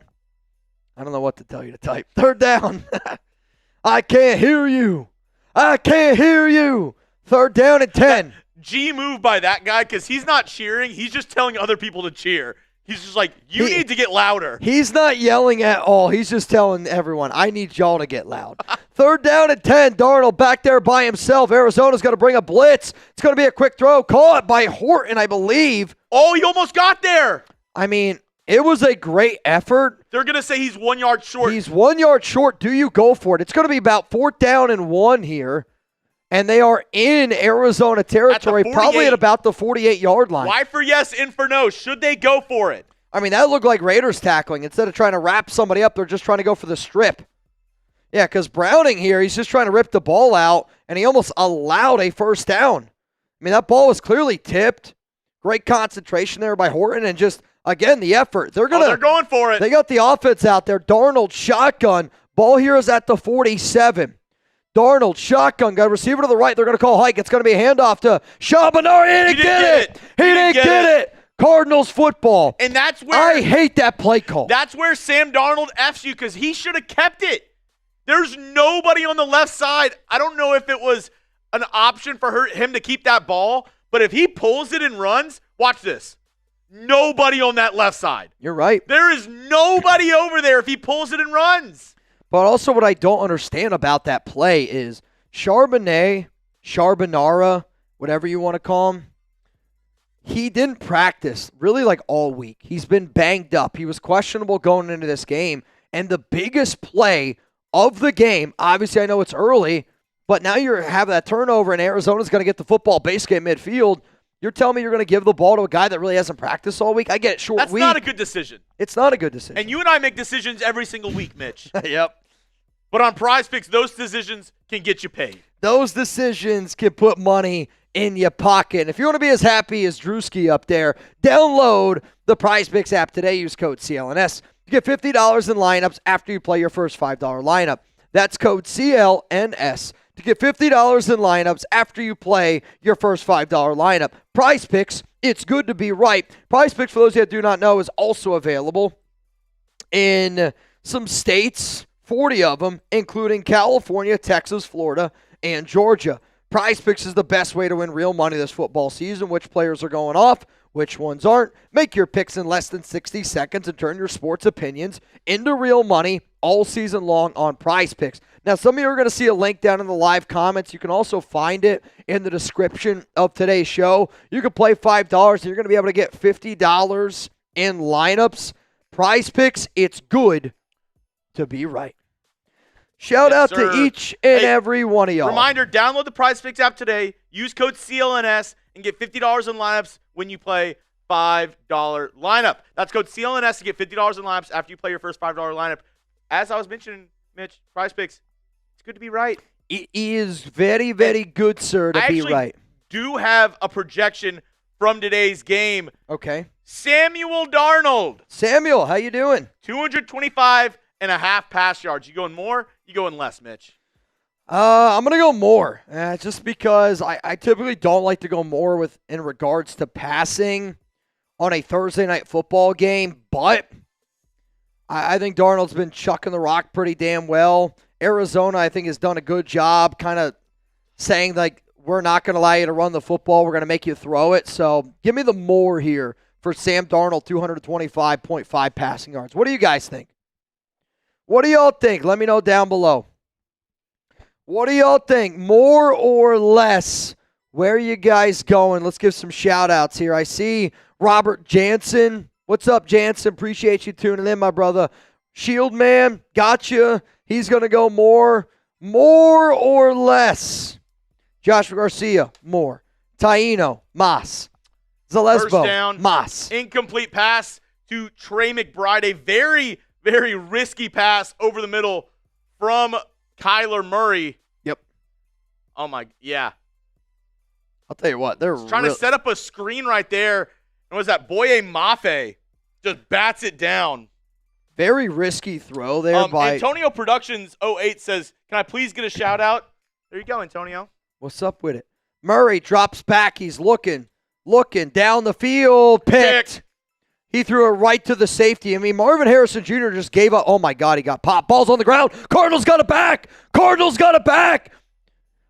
I don't know what to tell you to type. 3rd down. I can't hear you. 3rd down and 10. G move by that guy because he's not cheering. He's just telling other people to cheer. He's just like, you need to get louder. He's not yelling at all. He's just telling everyone, I need y'all to get loud. 3rd down and 10. Darnold back there by himself. Arizona's going to bring a blitz. It's going to be a quick throw. Caught by Horton, I believe. Oh, he almost got there. I mean, it was a great effort. They're going to say he's 1 yard short. He's 1 yard short. Do you go for it? It's going to be about 4th down and 1 here. And they are in Arizona territory, probably at about the 48-yard line. Why for yes, in for no? Should they go for it? I mean, that looked like Raiders tackling. Instead of trying to wrap somebody up, they're just trying to go for the strip. Yeah, because Browning here, he's just trying to rip the ball out, and he almost allowed a 1st down. I mean, that ball was clearly tipped. Great concentration there by Horton, and just, again, the effort. They're they're going for it. They got the offense out there. Darnold, shotgun. Ball here is at the 47. Darnold, shotgun. Got a receiver to the right. They're going to call hike. It's going to be a handoff to Shabanari. He didn't get it. He didn't get it. Cardinals football. And that's where I hate that play call. That's where Sam Darnold F's you, because he should have kept it. There's nobody on the left side. I don't know if it was an option for him to keep that ball, but if he pulls it and runs, watch this. Nobody on that left side. You're right. There is nobody over there if he pulls it and runs. But also what I don't understand about that play is Charbonnet, Charbonara, whatever you want to call him, he didn't practice really like all week. He's been banged up. He was questionable going into this game. And the biggest play of the game, obviously I know it's early, but now you have that turnover and Arizona's going to get the football basically at midfield. You're telling me you're going to give the ball to a guy that really hasn't practiced all week? I get it, short week. That's not a good decision. It's not a good decision. And you and I make decisions every single week, Mitch. Yep. But on PrizePicks, those decisions can get you paid. Those decisions can put money in your pocket. And if you want to be as happy as Drewski up there, download the PrizePicks app today. Use code CLNS. You get $50 in lineups after you play your first $5 lineup. That's code CLNS to get $50 in lineups after you play your first $5 lineup. PrizePicks, it's good to be right. PrizePicks, for those of you that do not know, is also available in some states, 40 of them, including California, Texas, Florida, and Georgia. PrizePicks is the best way to win real money this football season. Which players are going off, which ones aren't. Make your picks in less than 60 seconds and turn your sports opinions into real money all season long on PrizePicks. Now, some of you are going to see a link down in the live comments. You can also find it in the description of today's show. You can play $5 and you're going to be able to get $50 in lineups. PrizePicks, it's good to be right. Shout out to each and every one of y'all. Reminder, download the PrizePicks app today. Use code CLNS and get $50 in lineups when you play $5 lineup. That's code CLNS to get $50 in lineups after you play your first $5 lineup. As I was mentioning, Mitch, PrizePicks, it's good to be right. It is very, very good, sir, to be right. I do have a projection from today's game. Okay. Samuel Darnold. Samuel, how you doing? 225.5 pass yards. You going more? You going less, Mitch? I'm going to go more, just because I typically don't like to go more in regards to passing on a Thursday night football game, but I think Darnold's been chucking the rock pretty damn well. Arizona, I think, has done a good job kind of saying, like, we're not going to allow you to run the football. We're going to make you throw it. So give me the more here for Sam Darnold, 225.5 passing yards. What do you guys think? What do y'all think? Let me know down below. What do y'all think? More or less? Where are you guys going? Let's give some shout-outs here. I see Robert Jansen. What's up, Jansen? Appreciate you tuning in, my brother. Shield Man, gotcha. He's going to go more. More or less? Joshua Garcia, more. Taino, Mas. Zalesbo, First down, Mas. Incomplete pass to Trey McBride. A very, very risky pass over the middle from Kyler Murray. Yep. Oh, my, yeah. I'll tell you what. They're trying to set up a screen right there. And was that Boye Mafe just bats it down. Very risky throw there by Antonio Productions 08 says, can I please get a shout out? There you go, Antonio. What's up with it? Murray drops back. He's looking down the field. Picked. He threw it right to the safety. I mean, Marvin Harrison Jr. just gave up. Oh, my God, he got popped. Ball's on the ground. Cardinals got it back.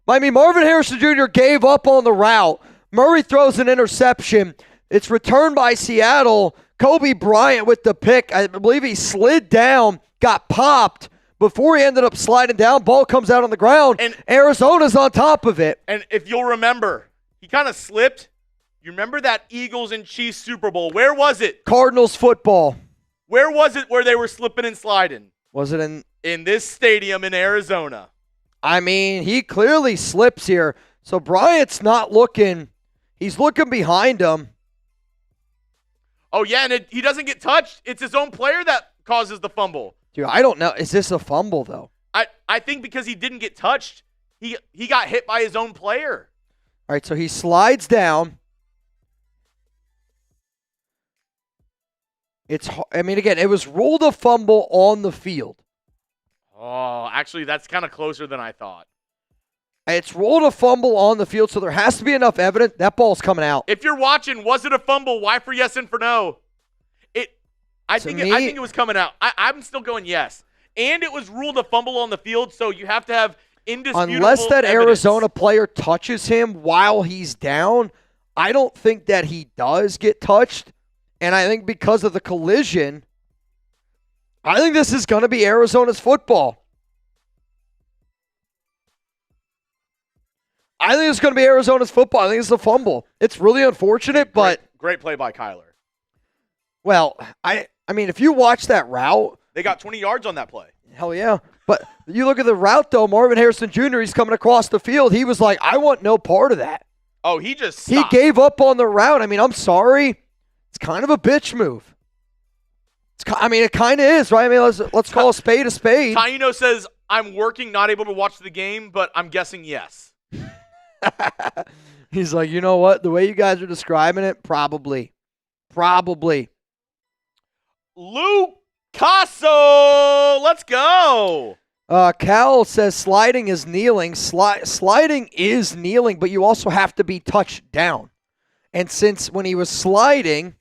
I mean, Marvin Harrison Jr. gave up on the route. Murray throws an interception. It's returned by Seattle. Kobe Bryant with the pick. I believe he slid down, got popped before he ended up sliding down. Ball comes out on the ground, and Arizona's on top of it. And if you'll remember, he kind of slipped. You remember that Eagles and Chiefs Super Bowl? Where was it? Cardinals football. Where was it where they were slipping and sliding? Was it in this stadium in Arizona? I mean, he clearly slips here. So Bryant's not looking. He's looking behind him. Oh, yeah, and he doesn't get touched. It's his own player that causes the fumble. Dude, I don't know. Is this a fumble, though? I think because he didn't get touched, he got hit by his own player. All right, so he slides down. Again, it was ruled a fumble on the field. Oh, actually, that's kind of closer than I thought. It's ruled a fumble on the field, so there has to be enough evidence. That ball's coming out. If you're watching, was it a fumble? Why for yes and for no? I think it was coming out. I'm still going yes. And it was ruled a fumble on the field, so you have to have indisputable unless that evidence. Arizona player touches him while he's down, I don't think that he does get touched. And I think because of the collision, I think this is going to be Arizona's football. I think it's going to be Arizona's football. I think it's a fumble. It's really unfortunate, but great play by Kyler. Well, I mean, if you watch that route, they got 20 yards on that play. Hell yeah. But you look at the route, though, Marvin Harrison Jr., he's coming across the field. He was like, I want no part of that. Oh, he just stopped. He gave up on the route. I mean, I'm sorry. It's kind of a bitch move. It kind of is, right? I mean, let's call a spade a spade. Taino says, I'm working, not able to watch the game, but I'm guessing yes. He's like, you know what? The way you guys are describing it, probably. Lou Casso, let's go. Cal says sliding is kneeling. Sliding is kneeling, but you also have to be touched down. And since when he was sliding,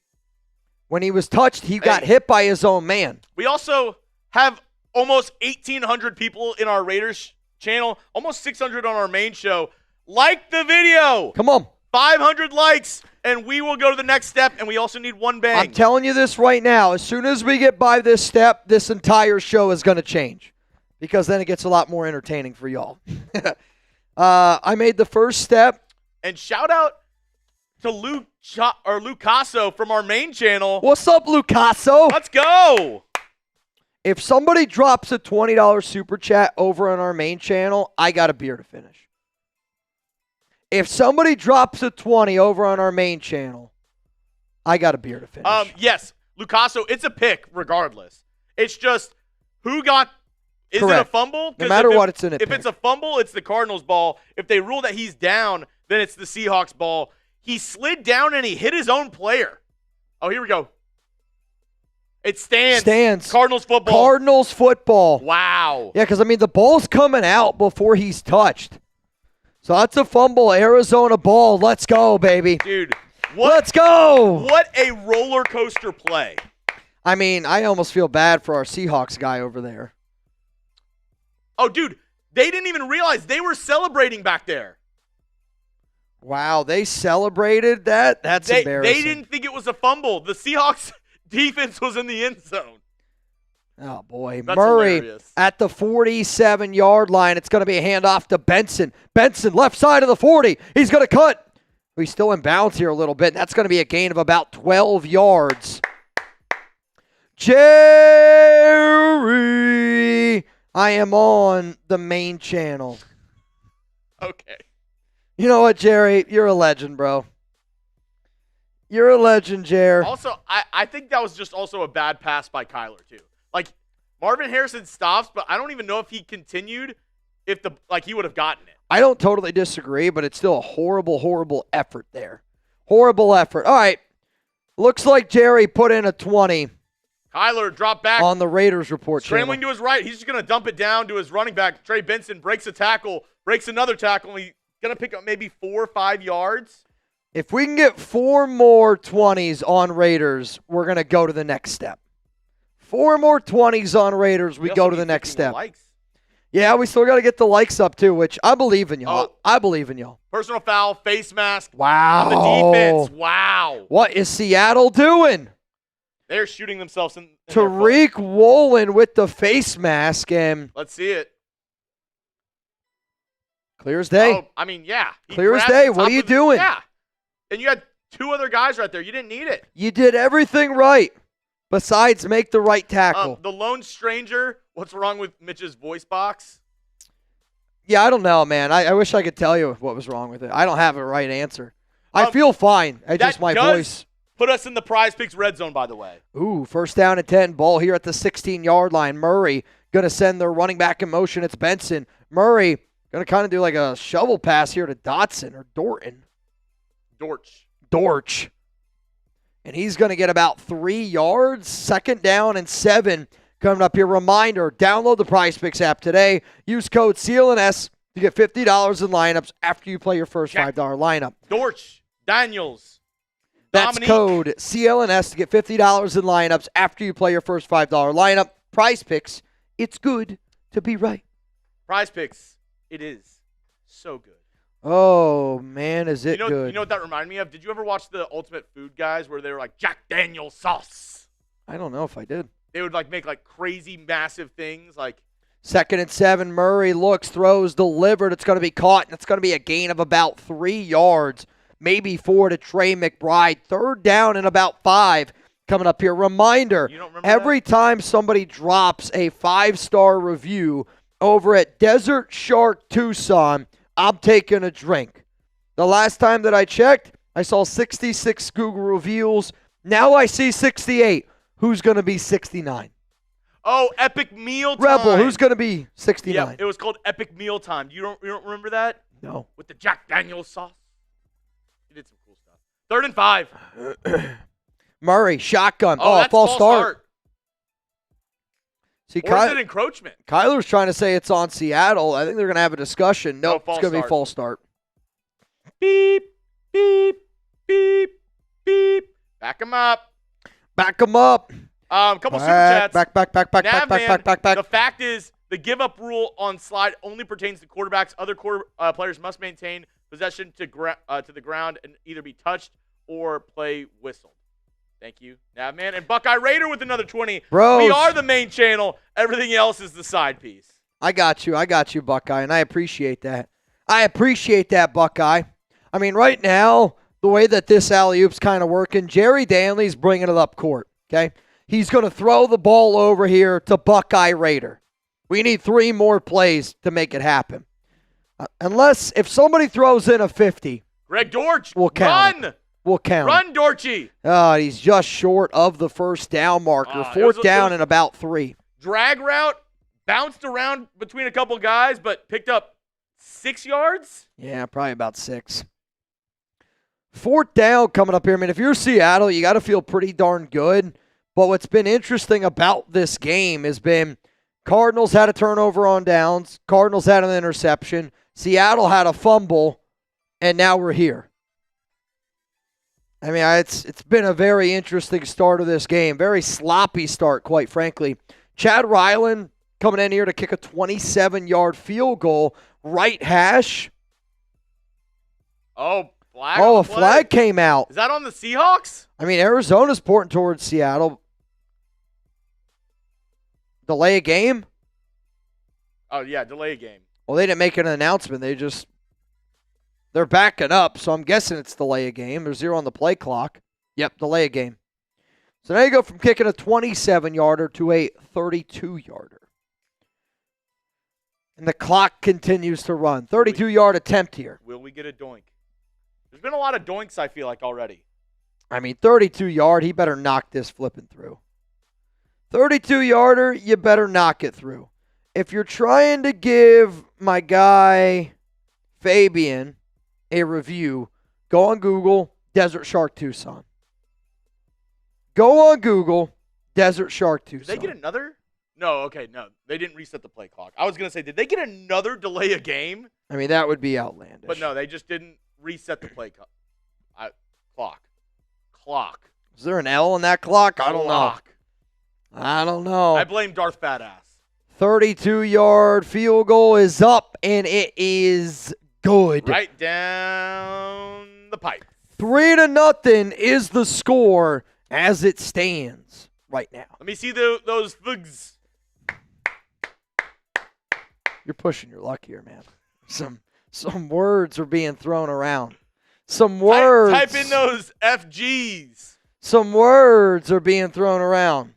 when he was touched, he got hit by his own man. We also have almost 1,800 people in our Raiders channel, almost 600 on our main show. Like the video. Come on. 500 likes, and we will go to the next step, and we also need one bang. I'm telling you this right now. As soon as we get by this step, this entire show is going to change because then it gets a lot more entertaining for y'all. I made the first step. And shout out to Lou Casso from our main channel. What's up, Lou Casso? Let's go. If somebody drops a $20 super chat over on our main channel, I got a beer to finish. If somebody drops a 20 over on our main channel, I got a beer to finish. Yes, Lucasso, it's a pick regardless. It's just who got – is Correct. it a fumble? No matter what, it's in a pick. If it's a fumble, it's the Cardinals' ball. If they rule that he's down, then it's the Seahawks' ball. He slid down and he hit his own player. Oh, here we go. It stands. Cardinals football. Wow. Yeah, because, the ball's coming out before he's touched. So that's a fumble. Arizona ball. Let's go, baby. Dude. Let's go. What a roller coaster play. I almost feel bad for our Seahawks guy over there. Oh, dude. They didn't even realize they were celebrating back there. Wow, they celebrated that? That's embarrassing. They didn't think it was a fumble. The Seahawks defense was in the end zone. Oh, boy. That's Murray hilarious. at the 47-yard line. It's going to be a handoff to Benson. Benson, left side of the 40. He's going to cut. He's still in bounds here a little bit. That's going to be a gain of about 12 yards. Jerry, I am on the main channel. Okay. You know what, Jerry? You're a legend, bro. You're a legend, Jerry. Also, I think that was just also a bad pass by Kyler, too. Marvin Harrison stops, but I don't even know if he continued if he would have gotten it. I don't totally disagree, but it's still a horrible, horrible effort there. Horrible effort. All right. Looks like Jerry put in a 20. Kyler dropped back. On the Raiders report Scrambling channel. to his right. He's just going to dump it down to his running back. Trey Benson breaks a tackle, breaks another tackle, and he's going to pick up maybe 4 or 5 yards. If we can get 4 more 20s on Raiders, we're going to go to the next step. 4 more 20s on Raiders, we go to the next step. Yeah, we still got to get the likes up, too, which I believe in y'all. Oh. I believe in y'all. Personal foul, face mask. Wow. On the defense. Wow. What is Seattle doing? They're shooting themselves in Tariq Woolen with the face mask. And let's see it. Clear as day. Oh, yeah. Clear as day. What are you doing? Yeah. And you had 2 other guys right there. You didn't need it. You did everything right besides make the right tackle. The lone stranger, what's wrong with Mitch's voice box? Yeah, I don't know, man. I wish I could tell you what was wrong with it. I don't have a right answer. I feel fine. Just my voice. Put us in the PrizePicks red zone, by the way. Ooh, 1st down and 10. Ball here at the 16-yard line. Murray going to send their running back in motion. It's Benson. Murray going to kind of do like a shovel pass here to Dotson or Dorton. Dortch. and he's going to get about 3 yards. 2nd down and 7 coming up here. Reminder, download the PrizePicks app today. Use code CLNS to get $50 in lineups after you play your first $5 lineup. Dortch, Daniels, That's Dominique. code CLNS to get $50 in lineups after you play your first $5 lineup. PrizePicks, it's good to be right. PrizePicks, it is so good. Oh, man, is it good. You know what that reminded me of? Did you ever watch the Ultimate Food guys where they were like, Jack Daniels sauce? I don't know if I did. They would like make like crazy massive things like 2nd and 7, Murray looks, throws, delivered. It's going to be caught, and it's going to be a gain of about 3 yards, maybe 4 to Trey McBride. 3rd down and about 5 coming up here. Reminder, You don't remember every time somebody drops a 5-star review over at Desert Shark Tucson, I'm taking a drink. The last time that I checked, I saw 66 Google reviews. Now I see 68. Who's going to be 69? Oh, Epic Meal Time. Rebel, who's going to be 69? Yeah, it was called Epic Meal Time. You don't remember that? No. With the Jack Daniels sauce. He did some cool stuff. 3rd and 5. Murray, shotgun. That's false start. See, Or is it encroachment? Kyler's trying to say it's on Seattle. I think they're going to have a discussion. Nope, false it's going to be start. false start. Beep, beep, beep, beep. Back him up. Back them up. Couple super chats. Back. Navman, the fact is, the give-up rule on slide only pertains to quarterbacks. Other players must maintain possession to the ground and either be touched or play whistled. Thank you, Navman. And Buckeye Raider with another 20. Bros. We are the main channel. Everything else is the side piece. I got you, Buckeye, and I appreciate that. Buckeye. I mean, right now, the way that this alley-oop's kind of working, Jerry Danley's bringing it up court, okay? He's going to throw the ball over here to Buckeye Raider. We need 3 more plays to make it happen. Unless, if somebody throws in a 50, Greg Dortch, we'll count. run! We'll count. Run, Dortchy! He's just short of the 1st down marker. 4th down and about 3. Drag route, bounced around between a couple guys, but picked up 6 yards? Yeah, probably about 6. 4th down coming up here. I mean, if you're Seattle, you got to feel pretty darn good. But what's been interesting about this game has been Cardinals had a turnover on downs. Cardinals had an interception. Seattle had a fumble, and now we're here. I mean, it's been a very interesting start of this game. Very sloppy start, quite frankly. Chad Ryland coming in here to kick a 27-yard field goal. Right hash. Oh, flag. Oh, a flag came out. Is that on the Seahawks? I mean, Arizona's porting towards Seattle. Delay a game? Oh, yeah, delay a game. Well, they didn't make an announcement. They're backing up, so I'm guessing it's delay a game. There's 0 on the play clock. Yep, delay a game. So now you go from kicking a 27-yarder to a 32-yarder. And the clock continues to run. 32-yard attempt here. Will we get a doink? There's been a lot of doinks, I feel like, already. I mean, 32-yard, he better knock this flipping through. 32-yarder, you better knock it through. If you're trying to give my guy Fabian a review, go on Google, Desert Shark Tucson. Go on Google, Desert Shark Tucson. Did they get another? No, okay, no. They didn't reset the play clock. I was going to say, did they get another delay a game? I mean, that would be outlandish. But no, they just didn't reset the play clock. Is there an L in that clock? I don't know. I blame Darth Badass. 32-yard field goal is up, and it is good. Right down the pipe. 3-0 is the score as it stands right now. Let me see those thugs. You're pushing your luck here, man. Some words are being thrown around. Some words. Type in those FGs. Some words are being thrown around.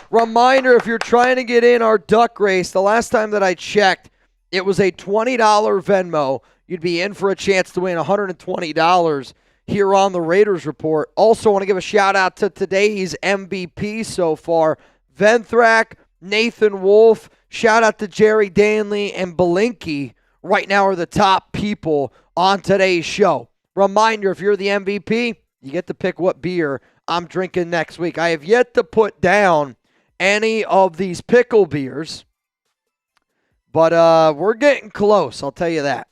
Reminder, if you're trying to get in our duck race, the last time that I checked, it was a $20 Venmo. You'd be in for a chance to win $120 here on the Raiders Report. Also want to give a shout-out to today's MVP so far, Venthrak, Nathan Wolf. Shout-out to Jerry Danley and Belinky. Right now are the top people on today's show. Reminder, if you're the MVP, You get to pick what beer I'm drinking next week. I have yet to put down any of these pickle beers, but we're getting close, I'll tell you that.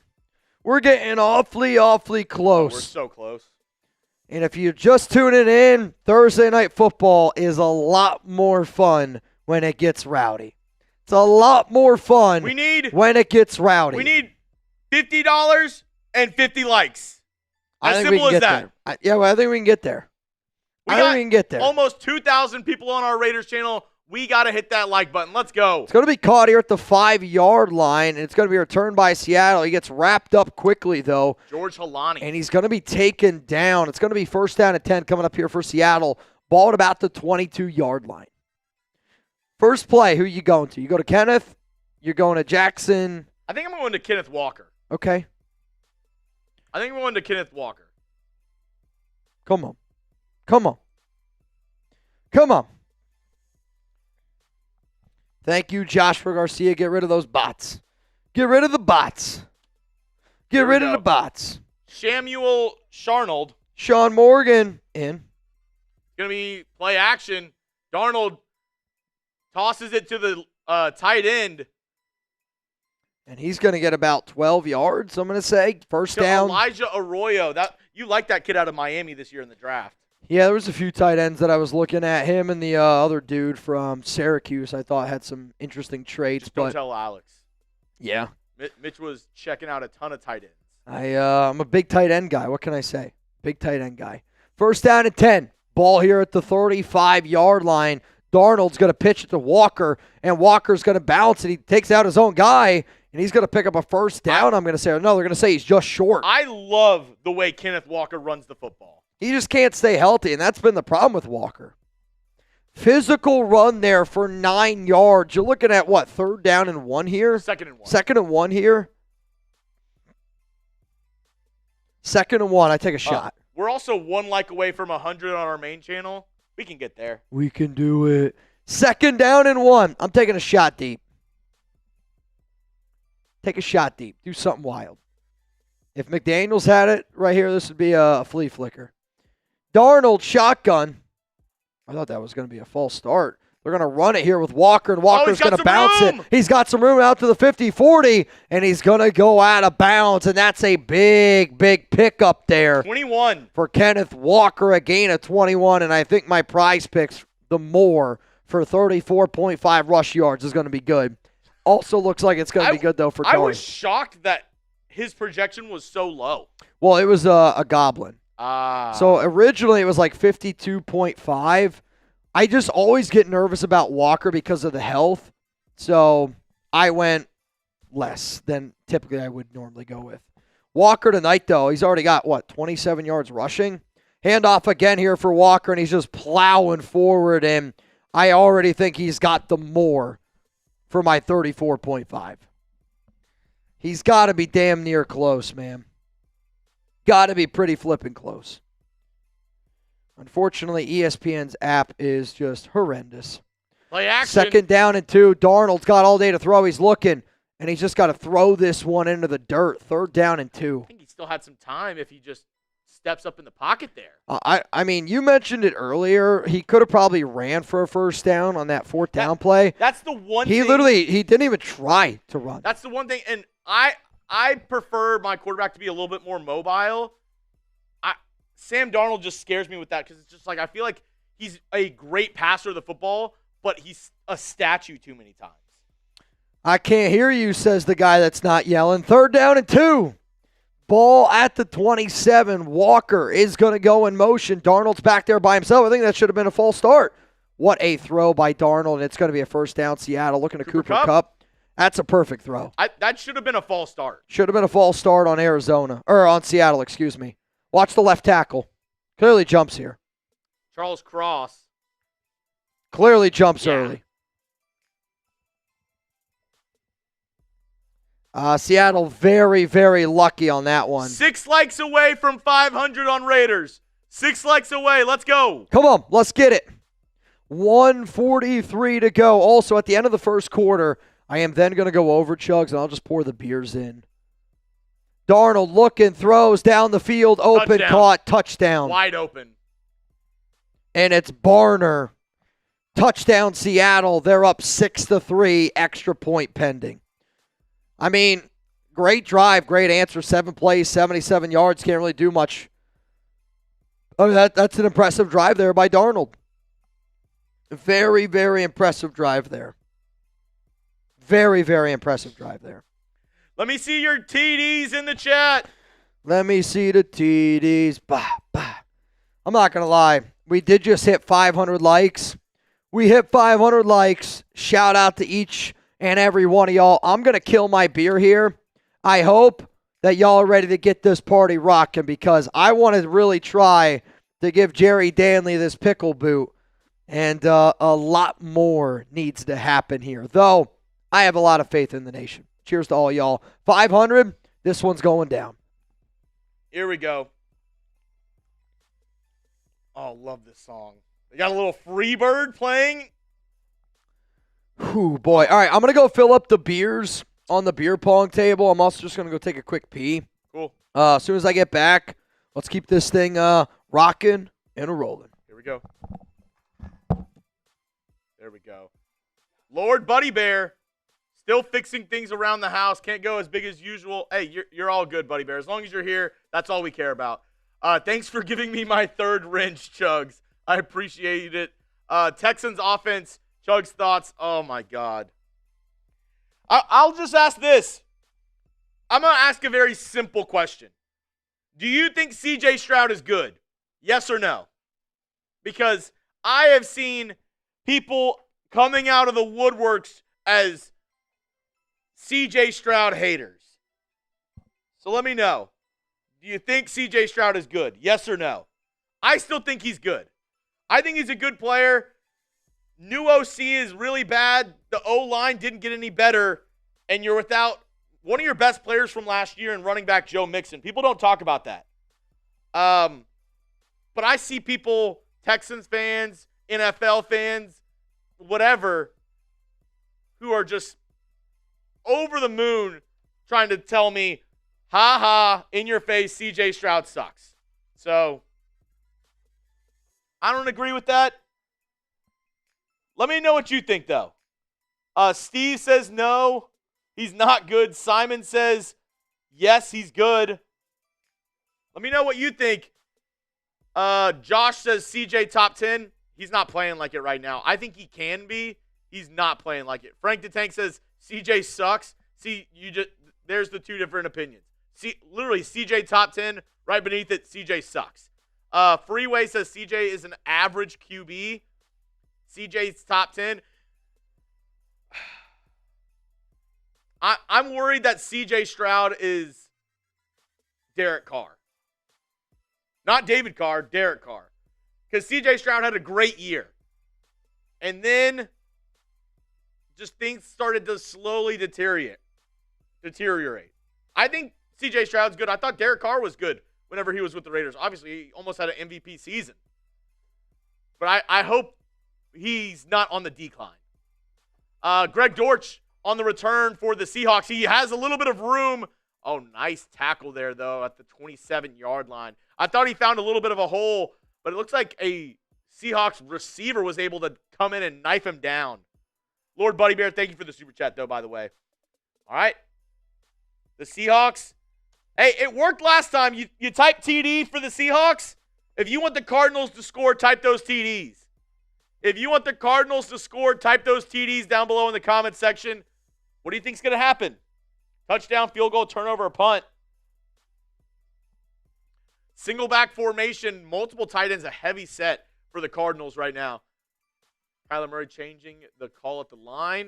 We're getting awfully close. We're so close. And if you're just tuning in, Thursday Night Football is a lot more fun when it gets rowdy. It's a lot more fun when it gets rowdy. We need $50 and 50 likes. As simple as that. I think we can get there. I think we can get there. Almost 2,000 people on our Raiders channel. We got to hit that like button. Let's go. It's going to be caught here at the 5-yard line, and it's going to be returned by Seattle. He gets wrapped up quickly, though. George Halani. And he's going to be taken down. It's going to be first down and 10 coming up here for Seattle. Ball at about the 22-yard line. First play, who you going to? You go to Kenneth? You're going to Jackson? I think I'm going to Kenneth Walker. Okay. I think I'm going to Kenneth Walker. Come on. Come on. Come on. Thank you, Joshua Garcia. Get rid of those bots. Get rid of the bots. Get rid of the bots. Samuel Sharnold. Sean Morgan in. Going to be play action. Darnold tosses it to the tight end. And he's going to get about 12 yards, I'm going to say. First down. Elijah Arroyo. You like that kid out of Miami this year in the draft. Yeah, there was a few tight ends that I was looking at. Him and the other dude from Syracuse I thought had some interesting traits. Just don't tell Alex. Yeah. Mitch was checking out a ton of tight ends. I'm a big tight end guy. What can I say? Big tight end guy. First down and 10. Ball here at the 35-yard line. Darnold's going to pitch it to Walker, and Walker's going to bounce, and he takes out his own guy, and he's going to pick up a first down, I'm going to say. No, they're going to say he's just short. I love the way Kenneth Walker runs the football. He just can't stay healthy, and that's been the problem with Walker. Physical run there for 9 yards. You're looking at, what, third down and 1 here? Second and 1. Second and 1 here. Second and 1. I take a shot. We're also 1 like away from 100 on our main channel. We can get there. We can do it. Second down and 1. I'm taking a shot deep. Take a shot deep. Do something wild. If McDaniels had it right here, this would be a flea flicker. Darnold shotgun. I thought that was going to be a false start. They're going to run it here with Walker, and Walker's going to bounce it. He's got some room out to the 50-40, and he's going to go out of bounds, and that's a big pickup there. 21. For Kenneth Walker, a gain of 21, and I think my prize picks, the more, for 34.5 rush yards is going to be good. Also looks like it's going to be good, though, for Cohen. I was shocked that his projection was so low. Well, it was a goblin. So originally it was like 52.5. I just always get nervous about Walker because of the health. So I went less than typically I would normally go with. Walker tonight, though, he's already got, 27 yards rushing? Handoff again here for Walker, and he's just plowing forward, and I already think he's got the more for my 34.5. He's got to be damn near close, man. Got to be pretty flipping close. Unfortunately, ESPN's app is just horrendous. Play action. Second down and 2. Darnold's got all day to throw. He's looking, and he's just got to throw this one into the dirt. Third down and 2. I think he still had some time if he just steps up in the pocket there. I mean, you mentioned it earlier. He could have probably ran for a first down on that fourth down play. That's the one thing. He didn't even try to run. That's the one thing, and I prefer my quarterback to be a little bit more mobile. Sam Darnold just scares me with that because it's just like I feel like he's a great passer of the football, but he's a statue too many times. I can't hear you, says the guy that's not yelling. Third down and 2. Ball at the 27. Walker is going to go in motion. Darnold's back there by himself. I think that should have been a false start. What a throw by Darnold, and it's going to be a first down. Seattle looking to Cooper Kupp. That's a perfect throw. That should have been a false start. Should have been a false start on on Seattle, excuse me. Watch the left tackle. Clearly jumps here. Charles Cross. Clearly jumps early. Seattle very, very lucky on that one. 6 likes away from 500 on Raiders. 6 likes away. Let's go. Come on, let's get it. 1:43 to go. Also, at the end of the first quarter, I am then going to go over, Chuggs, and I'll just pour the beers in. Darnold looking, throws down the field, open, Touchdown. caught, touchdown. Wide open. And it's Barner. Touchdown Seattle. They're up 6-3, extra point pending. I mean, great drive, great answer. 7 plays, 77 yards. Can't really do much. Oh, that's an impressive drive there by Darnold. Very, very impressive drive there. Very, very impressive drive there. Let me see your TDs in the chat. Let me see the TDs. Bah, bah. I'm not going to lie. We did just hit 500 likes. We hit 500 likes. Shout out to each and every one of y'all. I'm going to kill my beer here. I hope that y'all are ready to get this party rocking because I want to really try to give Jerry Danley this pickle boot. And a lot more needs to happen here. Though, I have a lot of faith in the nation. Cheers to all y'all. 500, this one's going down. Here we go. Oh, love this song. They got a little Freebird playing. Whew, boy. All right, I'm going to go fill up the beers on the beer pong table. I'm also just going to go take a quick pee. Cool. As soon as I get back, let's keep this thing rocking and a-rolling. Here we go. There we go. Lord Buddy Bear. Still fixing things around the house. Can't go as big as usual. Hey, you're all good, Buddy Bear. As long as you're here, that's all we care about. Thanks for giving me my third wrench, Chuggs. I appreciate it. Texans offense, Chuggs thoughts. Oh, my God. I'll just ask this. I'm going to ask a very simple question. Do you think C.J. Stroud is good? Yes or no? Because I have seen people coming out of the woodworks as C.J. Stroud haters. So let me know. Do you think C.J. Stroud is good? Yes or no? I still think he's good. I think he's a good player. New OC is really bad. The O-line didn't get any better, and you're without one of your best players from last year and running back Joe Mixon. People don't talk about that. But I see people, Texans fans, NFL fans, whatever, who are just over the moon trying to tell me, ha ha, in your face, C.J. Stroud sucks. So, I don't agree with that. Let me know what you think, though. Steve says no, he's not good. Simon says yes, he's good. Let me know what you think. Josh says CJ top 10. He's not playing like it right now. I think he can be. He's not playing like it. Frank the Tank says CJ sucks. See, there's the two different opinions. See, literally CJ top 10. Right beneath it, CJ sucks. Freeway says CJ is an average QB. CJ's top 10. I'm worried that CJ Stroud is Derek Carr. Not David Carr, Derek Carr. Because CJ Stroud had a great year. And then just things started to slowly deteriorate. I think CJ Stroud's good. I thought Derek Carr was good whenever he was with the Raiders. Obviously, he almost had an MVP season. But I hope he's not on the decline. Greg Dortch on the return for the Seahawks. He has a little bit of room. Oh, nice tackle there, though, at the 27-yard line. I thought he found a little bit of a hole, but it looks like a Seahawks receiver was able to come in and knife him down. Lord Buddy Bear, thank you for the super chat, though, by the way. All right. The Seahawks. Hey, it worked last time. You type TD for the Seahawks. If you want the Cardinals to score, type those TDs. If you want the Cardinals to score, type those TDs down below in the comment section. What do you think is going to happen? Touchdown, field goal, turnover, or punt? Single back formation, multiple tight ends, a heavy set for the Cardinals right now. Kyler Murray changing the call at the line.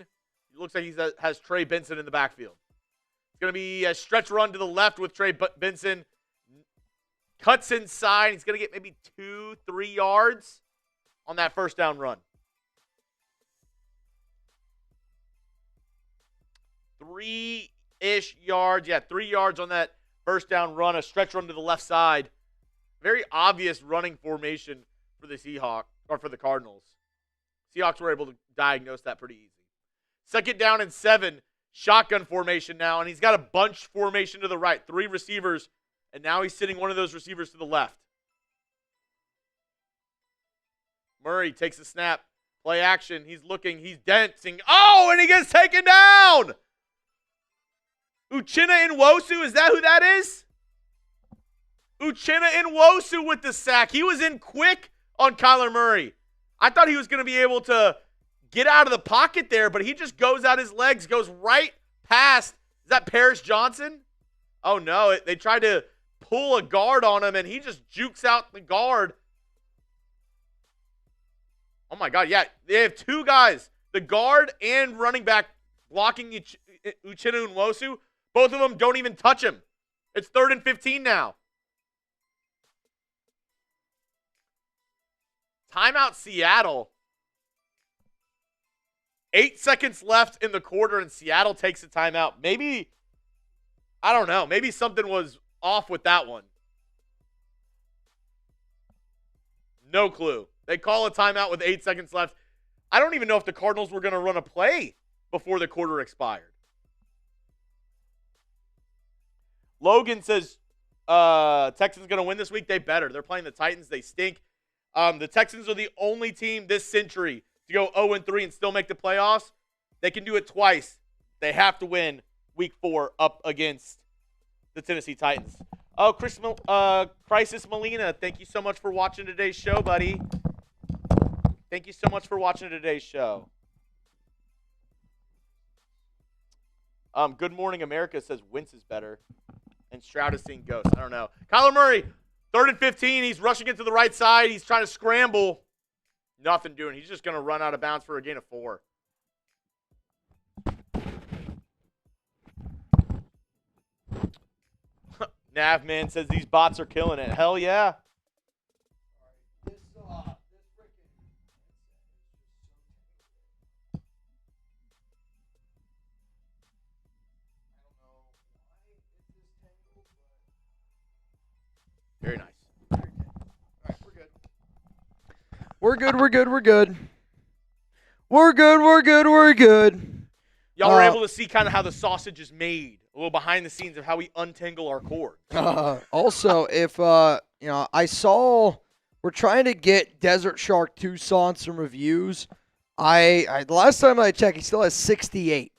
It looks like he has Trey Benson in the backfield. It's going to be a stretch run to the left with Trey Benson. Cuts inside. He's going to get maybe 2-3 yards on that first down run. 3-ish yards. Yeah, 3 yards on that first down run. A stretch run to the left side. Very obvious running formation for the Seahawks, or for the Cardinals. Seahawks were able to diagnose that pretty easy. Second down and 7. shotgun formation now, and he's got a bunch formation to the right. 3 receivers, and now he's sitting one of those receivers to the left. Murray takes a snap. Play action. He's looking. He's dancing. Oh, and he gets taken down. Uchenna Nwosu, is that who that is? Uchenna Nwosu with the sack. He was in quick on Kyler Murray. I thought he was going to be able to get out of the pocket there, but he just goes out his legs, goes right past. Is that Paris Johnson? Oh, no. They tried to pull a guard on him, and he just jukes out the guard. Oh, my God. Yeah, they have 2 guys, the guard and running back, blocking Uchenna Nwosu. Both of them don't even touch him. It's 3rd and 15 now. Timeout Seattle. 8 seconds left in the quarter, and Seattle takes a timeout. Maybe, I don't know, maybe something was off with that one. No clue. They call a timeout with 8 seconds left. I don't even know if the Cardinals were going to run a play before the quarter expired. Logan says Texans going to win this week. They better. They're playing the Titans. They stink. The Texans are the only team this century to go 0-3 and still make the playoffs. They can do it twice. They have to win week 4 up against the Tennessee Titans. Oh, Crisis Molina, thank you so much for watching today's show, buddy. Thank you so much for watching today's show. Good Morning America says Wentz is better. And Stroud is seeing ghosts. I don't know. Kyler Murray, 3rd and 15. He's rushing it to the right side. He's trying to scramble. Nothing doing. He's just going to run out of bounds for a gain of 4. Navman says these bots are killing it. Hell yeah. Very nice. All right, we're good. We're good. Y'all were able to see kind of how the sausage is made, a little behind the scenes of how we untangle our cords. Also, if I saw we're trying to get Desert Shark Tucson some reviews. I last time I checked, he still has 68.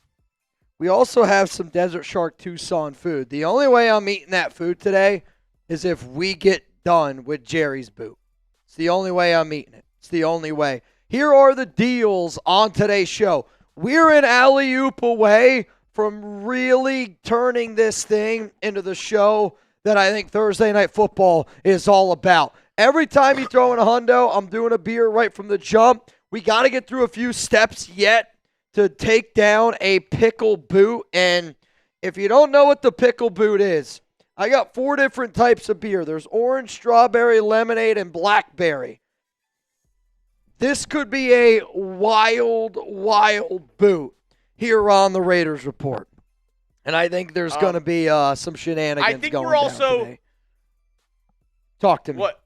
We also have some Desert Shark Tucson food. The only way I'm eating that food today is if we get done with Jerry's boot. It's the only way I'm eating it. It's the only way. Here are the deals on today's show. We're an alley-oop away from really turning this thing into the show that I think Thursday Night Football is all about. Every time you throw in a hundo, I'm doing a beer right from the jump. We got to get through a few steps yet to take down a pickle boot. And if you don't know what the pickle boot is, I got 4 different types of beer. There's orange, strawberry, lemonade, and blackberry. This could be a wild, wild boot here on the Raiders Report. And I think there's going to be some shenanigans going down. I think we're also today. Talk to me. What?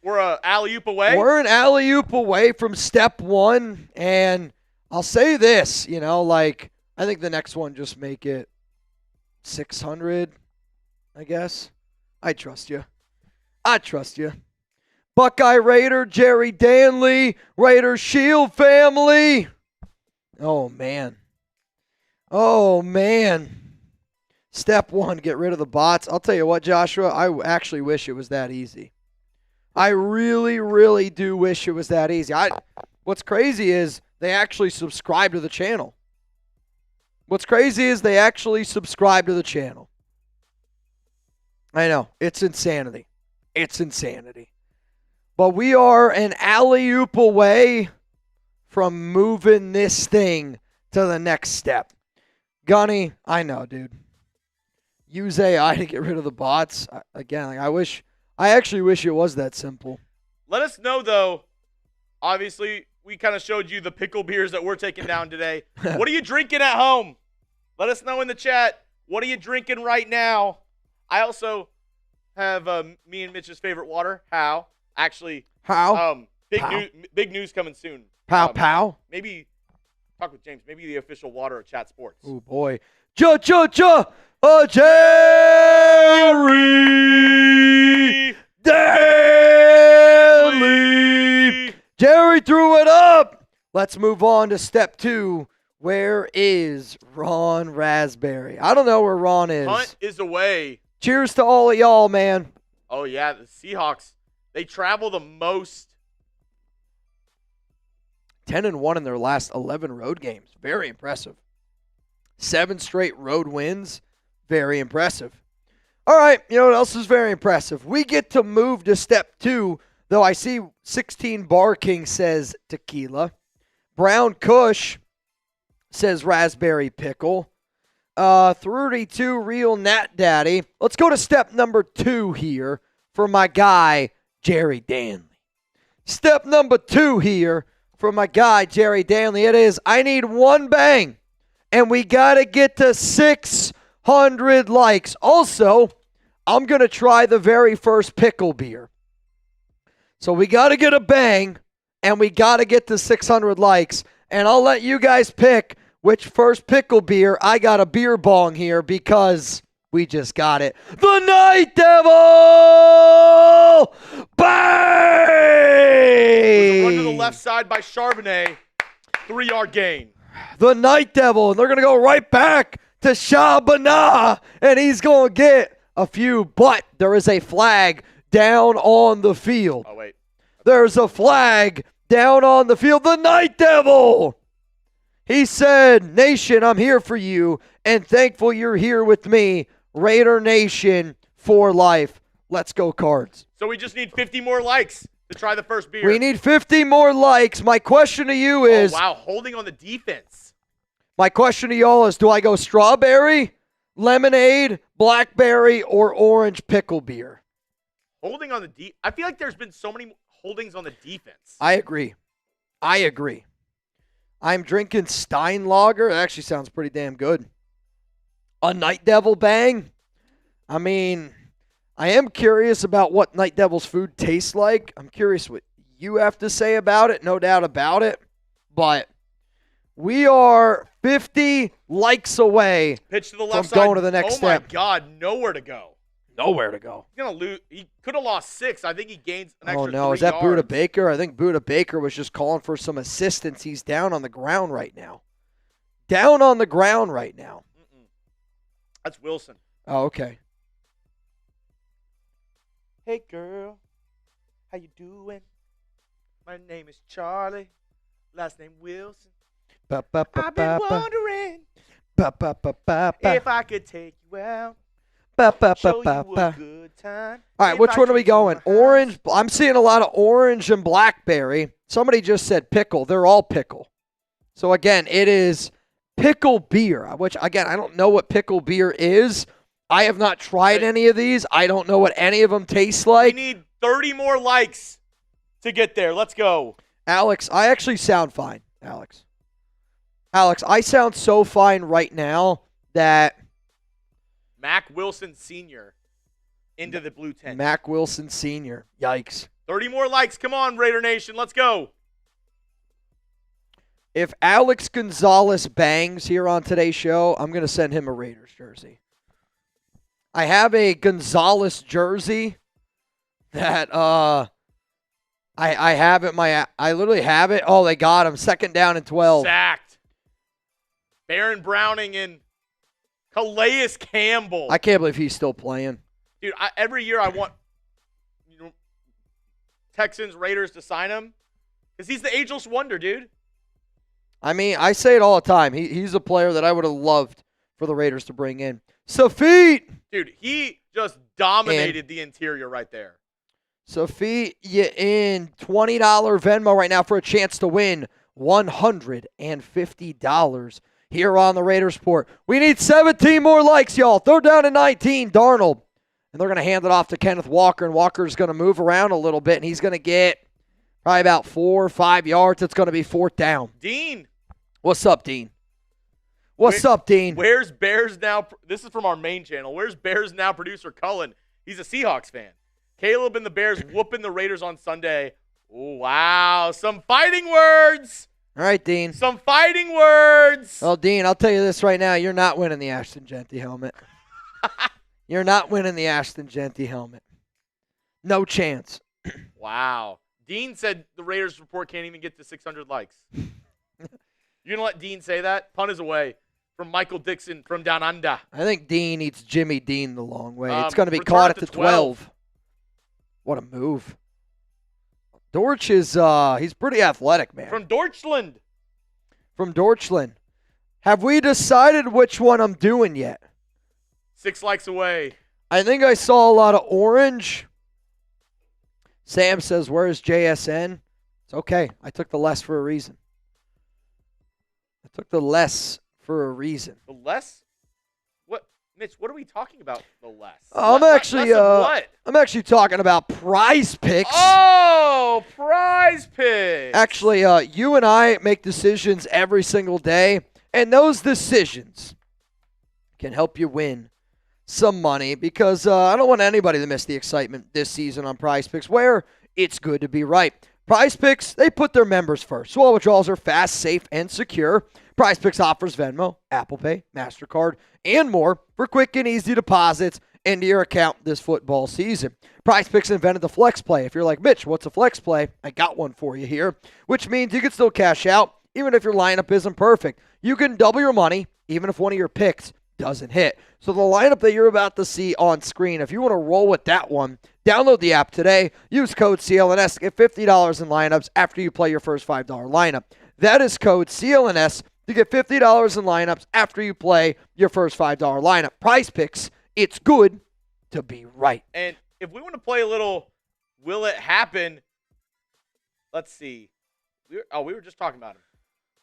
We're an alley-oop away? We're an alley-oop away from step 1. And I'll say this, I think the next one just make it 600, I guess. I trust you. Buckeye Raider, Jerry Danley, Raider Shield family. Oh, man. Step 1, get rid of the bots. I'll tell you what, Joshua, I actually wish it was that easy. I really, really do wish it was that easy. What's crazy is they actually subscribe to the channel. I know. It's insanity. But we are an alley-oop away from moving this thing to the next step. Gunny, I know, dude. Use AI to get rid of the bots. Again, I actually wish it was that simple. Let us know, though. Obviously, we kind of showed you the pickle beers that we're taking down today. What are you drinking at home? Let us know in the chat. What are you drinking right now? I also have me and Mitch's favorite water. How? Actually, How? Big news coming soon. Pow. Maybe Talk with James. Maybe the official water of Chat Sports. Oh, boy. Jerry Daly. Jerry threw it up. Let's move on to step 2. Where is Ron Raspberry? I don't know where Ron is. Hunt is away. Cheers to all of y'all, man. Oh, yeah. The Seahawks, they travel the most. 10-1 in their last 11 road games. Very impressive. 7 straight road wins. Very impressive. All right, you know what else is very impressive? We get to move to step 2, though I see 16 Bar King says tequila. Brown Kush says raspberry pickle. 32 Real Nat Daddy. Let's go to step number 2 here for my guy, Jerry Danley. Step number 2 here for my guy, Jerry Danley. It is, I need one bang, and we got to get to 600 likes. Also, I'm going to try the very first pickle beer. So we got to get a bang, and we got to get to 600 likes. And I'll let you guys pick which first pickle beer. I got a beer bong here because we just got it. The Night Devil! Bang! Run to the left side by Charbonnet. 3-yard gain. The Night Devil. And they're going to go right back to Shabana. And he's going to get a few. But there is a flag down on the field. Oh, wait. There's a flag down on the field. The Night Devil. He said, Nation, I'm here for you, and thankful you're here with me. Raider Nation for life. Let's go, Cards. So we just need 50 more likes to try the first beer. We need 50 more likes. My question to you is... Oh, wow, holding on the defense. My question to y'all is, do I go strawberry, lemonade, blackberry, or orange pickle beer? Holding on the I feel like there's been so many holdings on the defense. I agree. I'm drinking Steinlager. It actually sounds pretty damn good. A Night Devil bang. I mean, I am curious about what Night Devil's food tastes like. I'm curious what you have to say about it. No doubt about it. But we are 50 likes away Pitch to the left from side. going to the next step. Oh, my God. Nowhere to go. Nowhere to go. He's going to lose. He could have lost 6. I think he gains an extra 3 Oh, no. Is that yards. Buda Baker? I think Buda Baker was just calling for some assistance. He's down on the ground right now. Down on the ground right now. That's Wilson. Oh, okay. Hey, girl. How you doing? My name is Charlie. Last name Wilson. I've been wondering if I could take you out. Show you a good time. All right, which one are we going? Orange. I'm seeing a lot of orange and blackberry. Somebody just said pickle. They're all pickle. So, again, it is pickle beer, which, again, I don't know what pickle beer is. I have not tried any of these. I don't know what any of them taste like. We need 30 more likes to get there. Let's go. Alex, I actually sound fine, Alex. Alex, I sound so fine right now that... Mac Wilson Sr. into the blue tent. Mac Wilson Sr. Yikes. 30 more likes. Come on, Raider Nation. Let's go. If Alex Gonzalez bangs here on today's show, I'm going to send him a Raiders jersey. I have a Gonzalez jersey that I have at I literally have it. Oh, they got him. 2nd down and 12. Sacked. Baron Browning and Calais Campbell. I can't believe he's still playing. Dude, every year I want Texans, Raiders to sign him because he's the ageless wonder, dude. I mean, I say it all the time. He's a player that I would have loved for the Raiders to bring in. Safit! Dude, he just dominated the interior right there. Safit, you in $20 Venmo right now for a chance to win $150 here on the Raiders Report. We need 17 more likes, y'all. 3rd down and 19, Darnold. And they're going to hand it off to Kenneth Walker, and Walker's going to move around a little bit, and he's going to get probably about 4 or 5 yards. It's going to be 4th down. Dean. What's up, Dean? What's up, Dean? Where's Bears Now? This is from our main channel. Where's Bears Now producer Cullen? He's a Seahawks fan. Caleb and the Bears whooping the Raiders on Sunday. Oh, wow. Some fighting words. All right, Dean. Some fighting words. Well, Dean, I'll tell you this right now. You're not winning the Ashton Jeanty helmet. You're not winning the Ashton Jeanty helmet. No chance. Wow. Dean said the Raiders report can't even get to 600 likes. You going to let Dean say that? Punt is away from Michael Dixon from down under. I think Dean eats Jimmy Dean the long way. It's going to be return caught it at the to 12. What a move. Dortch is he's pretty athletic, man. From Deutschland. From Deutschland. Have we decided which one I'm doing yet? 6 likes away. I think I saw a lot of orange. Sam says, where's JSN? It's okay. I took the less for a reason. The less? What, Mitch? What are we talking about? The less? I'm what? actually talking about PrizePicks. Oh, PrizePicks. Actually, you and I make decisions every single day, and those decisions can help you win some money because I don't want anybody to miss the excitement this season on PrizePicks, where it's good to be right. PrizePicks, they put their members first, so all withdrawals are fast, safe, and secure. PrizePicks offers Venmo, Apple Pay, MasterCard, and more for quick and easy deposits into your account this football season. PrizePicks invented the flex play. If you're like, Mitch, what's a flex play? I got one for you here, which means you can still cash out even if your lineup isn't perfect. You can double your money even if one of your picks doesn't hit. So the lineup that you're about to see on screen, if you want to roll with that one, download the app today. Use code CLNS to get $50 in lineups after you play your first $5 lineup. That is code CLNS to get $50 in lineups after you play your first $5 lineup. PrizePicks, it's good to be right. And if we want to play a little will it happen, let's see. We were just talking about him.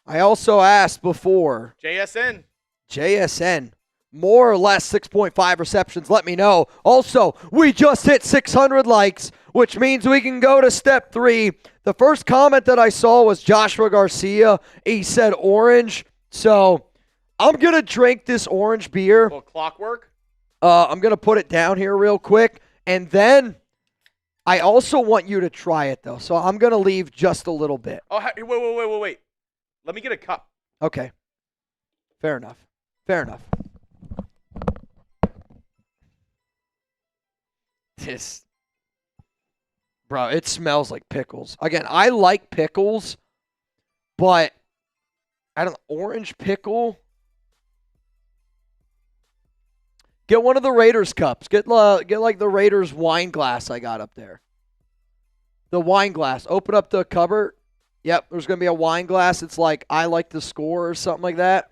I also asked before. JSN. More or less 6.5 receptions. Let me know. Also, we just hit 600 likes, which means we can go to step 3. The first comment that I saw was Joshua Garcia. He said orange. So I'm going to drink this orange beer. Well, clockwork? I'm going to put it down here real quick. And then I also want you to try it, though. So I'm going to leave just a little bit. Oh, wait. Let me get a cup. Okay. Fair enough. Bro, it smells like pickles. Again, I like pickles, but orange pickle. Get one of the Raiders cups. Get like the Raiders wine glass I got up there. The wine glass. Open up the cupboard. Yep, there's going to be a wine glass. It's like I like to score or something like that.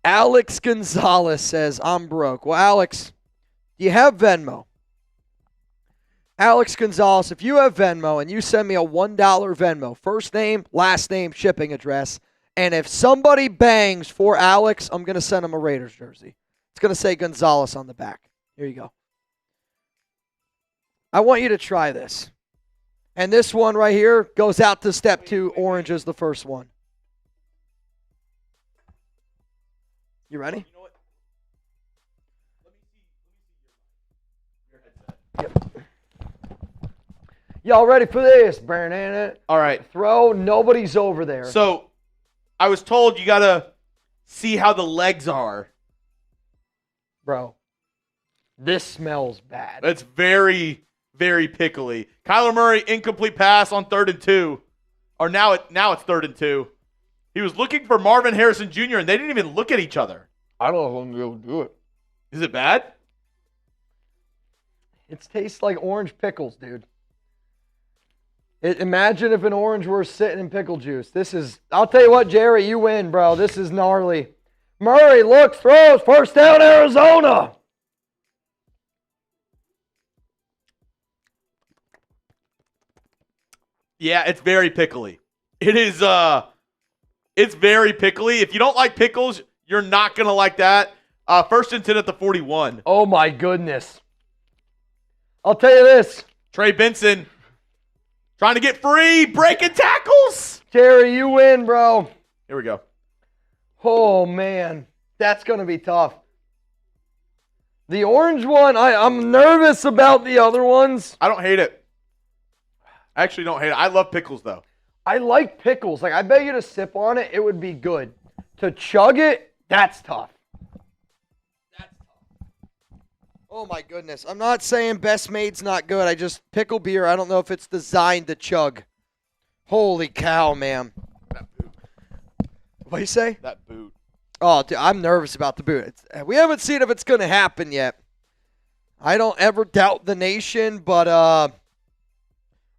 Alex Gonzalez says, I'm broke. Well, Alex, do you have Venmo? Alex Gonzalez, if you have Venmo and you send me a $1 Venmo, first name, last name, shipping address, and if somebody bangs for Alex, I'm going to send him a Raiders jersey. It's going to say Gonzalez on the back. Here you go. I want you to try this. And this one right here goes out to step 2. Orange is the first one. You ready? You know what? Let me see your headset. Yep. Y'all ready for this? All right. Throw. Nobody's over there. So, I was told you got to see how the legs are. Bro, this smells bad. It's very, very pickly. Kyler Murray, incomplete pass on 3rd and 2. Or now it's 3rd and 2. He was looking for Marvin Harrison Jr., and they didn't even look at each other. I don't know if I'm going to be able to do it. Is it bad? It tastes like orange pickles, dude. Imagine if an orange were sitting in pickle juice. I'll tell you what, Jerry, you win, bro. This is gnarly. Murray looks, throws, first down, Arizona. Yeah, it's very pickly. It is, it's very pickly. If you don't like pickles, you're not going to like that. 1st and 10 at the 41. Oh, my goodness. I'll tell you this. Trey Benson trying to get free, breaking tackles. Jerry, you win, bro. Here we go. Oh, man. That's going to be tough. The orange one, I'm nervous about the other ones. I don't hate it. I actually don't hate it. I love pickles, though. I like pickles. Like, I bet you to sip on it, it would be good. To chug it, that's tough. That's tough. Oh, my goodness. I'm not saying Best Made's not good. I just, pickle beer, I don't know if it's designed to chug. Holy cow, man. That boot. What do you say? That boot. Oh, dude, I'm nervous about the boot. We haven't seen if it's going to happen yet. I don't ever doubt the nation, but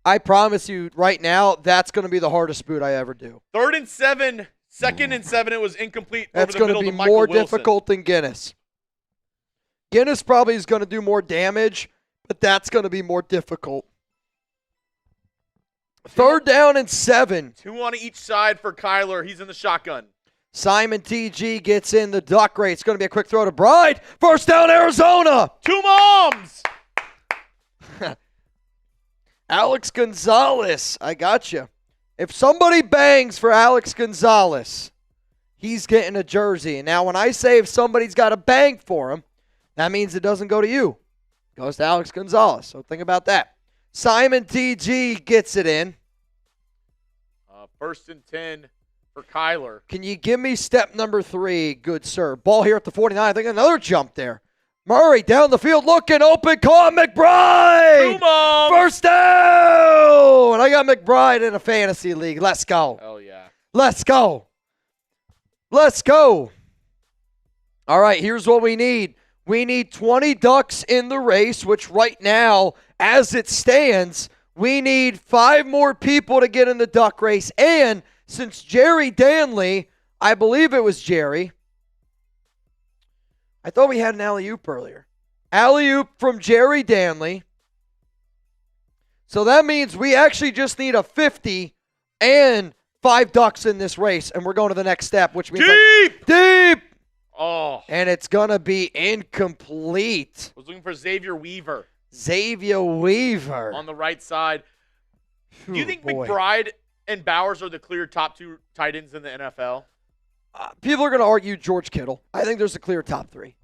I promise you right now, that's going to be the hardest boot I ever do. 3rd and 7, 2nd and 7. It was incomplete. That's over the going to middle be to Michael more Wilson. difficult than Guinness. Guinness probably is going to do more damage, but that's going to be more difficult. 3rd down and 7. 2 on each side for Kyler. He's in the shotgun. Simon TG gets in the duck rate. It's going to be a quick throw to Bride. 1st down, Arizona. 2 moms. Alex Gonzalez. I got you. If somebody bangs for Alex Gonzalez, he's getting a jersey. And now when I say if somebody's got a bang for him, that means it doesn't go to you. It goes to Alex Gonzalez. So think about that. Simon TG gets it in. 1st and 10 for Kyler. Can you give me step number 3, good sir? Ball here at the 49. I think another jump there. Murray down the field looking open. Call McBride. 2 moms. 1st down. I got McBride in a fantasy league. Let's go. Hell yeah. Let's go. Let's go. All right, here's what we need. We need 20 ducks in the race, which right now, as it stands, we need 5 more people to get in the duck race. And since Jerry Danley, I believe it was Jerry. I thought we had an alley-oop earlier. Alley-oop from Jerry Danley. So that means we actually just need a 50 and 5 ducks in this race, and we're going to the next step, which means deep. Oh. And it's going to be incomplete. I was looking for Xavier Weaver. Xavier Weaver. On the right side. Do you think boy. McBride and Bowers are the clear top 2 tight ends in the NFL? People are going to argue George Kittle. I think there's a clear top 3.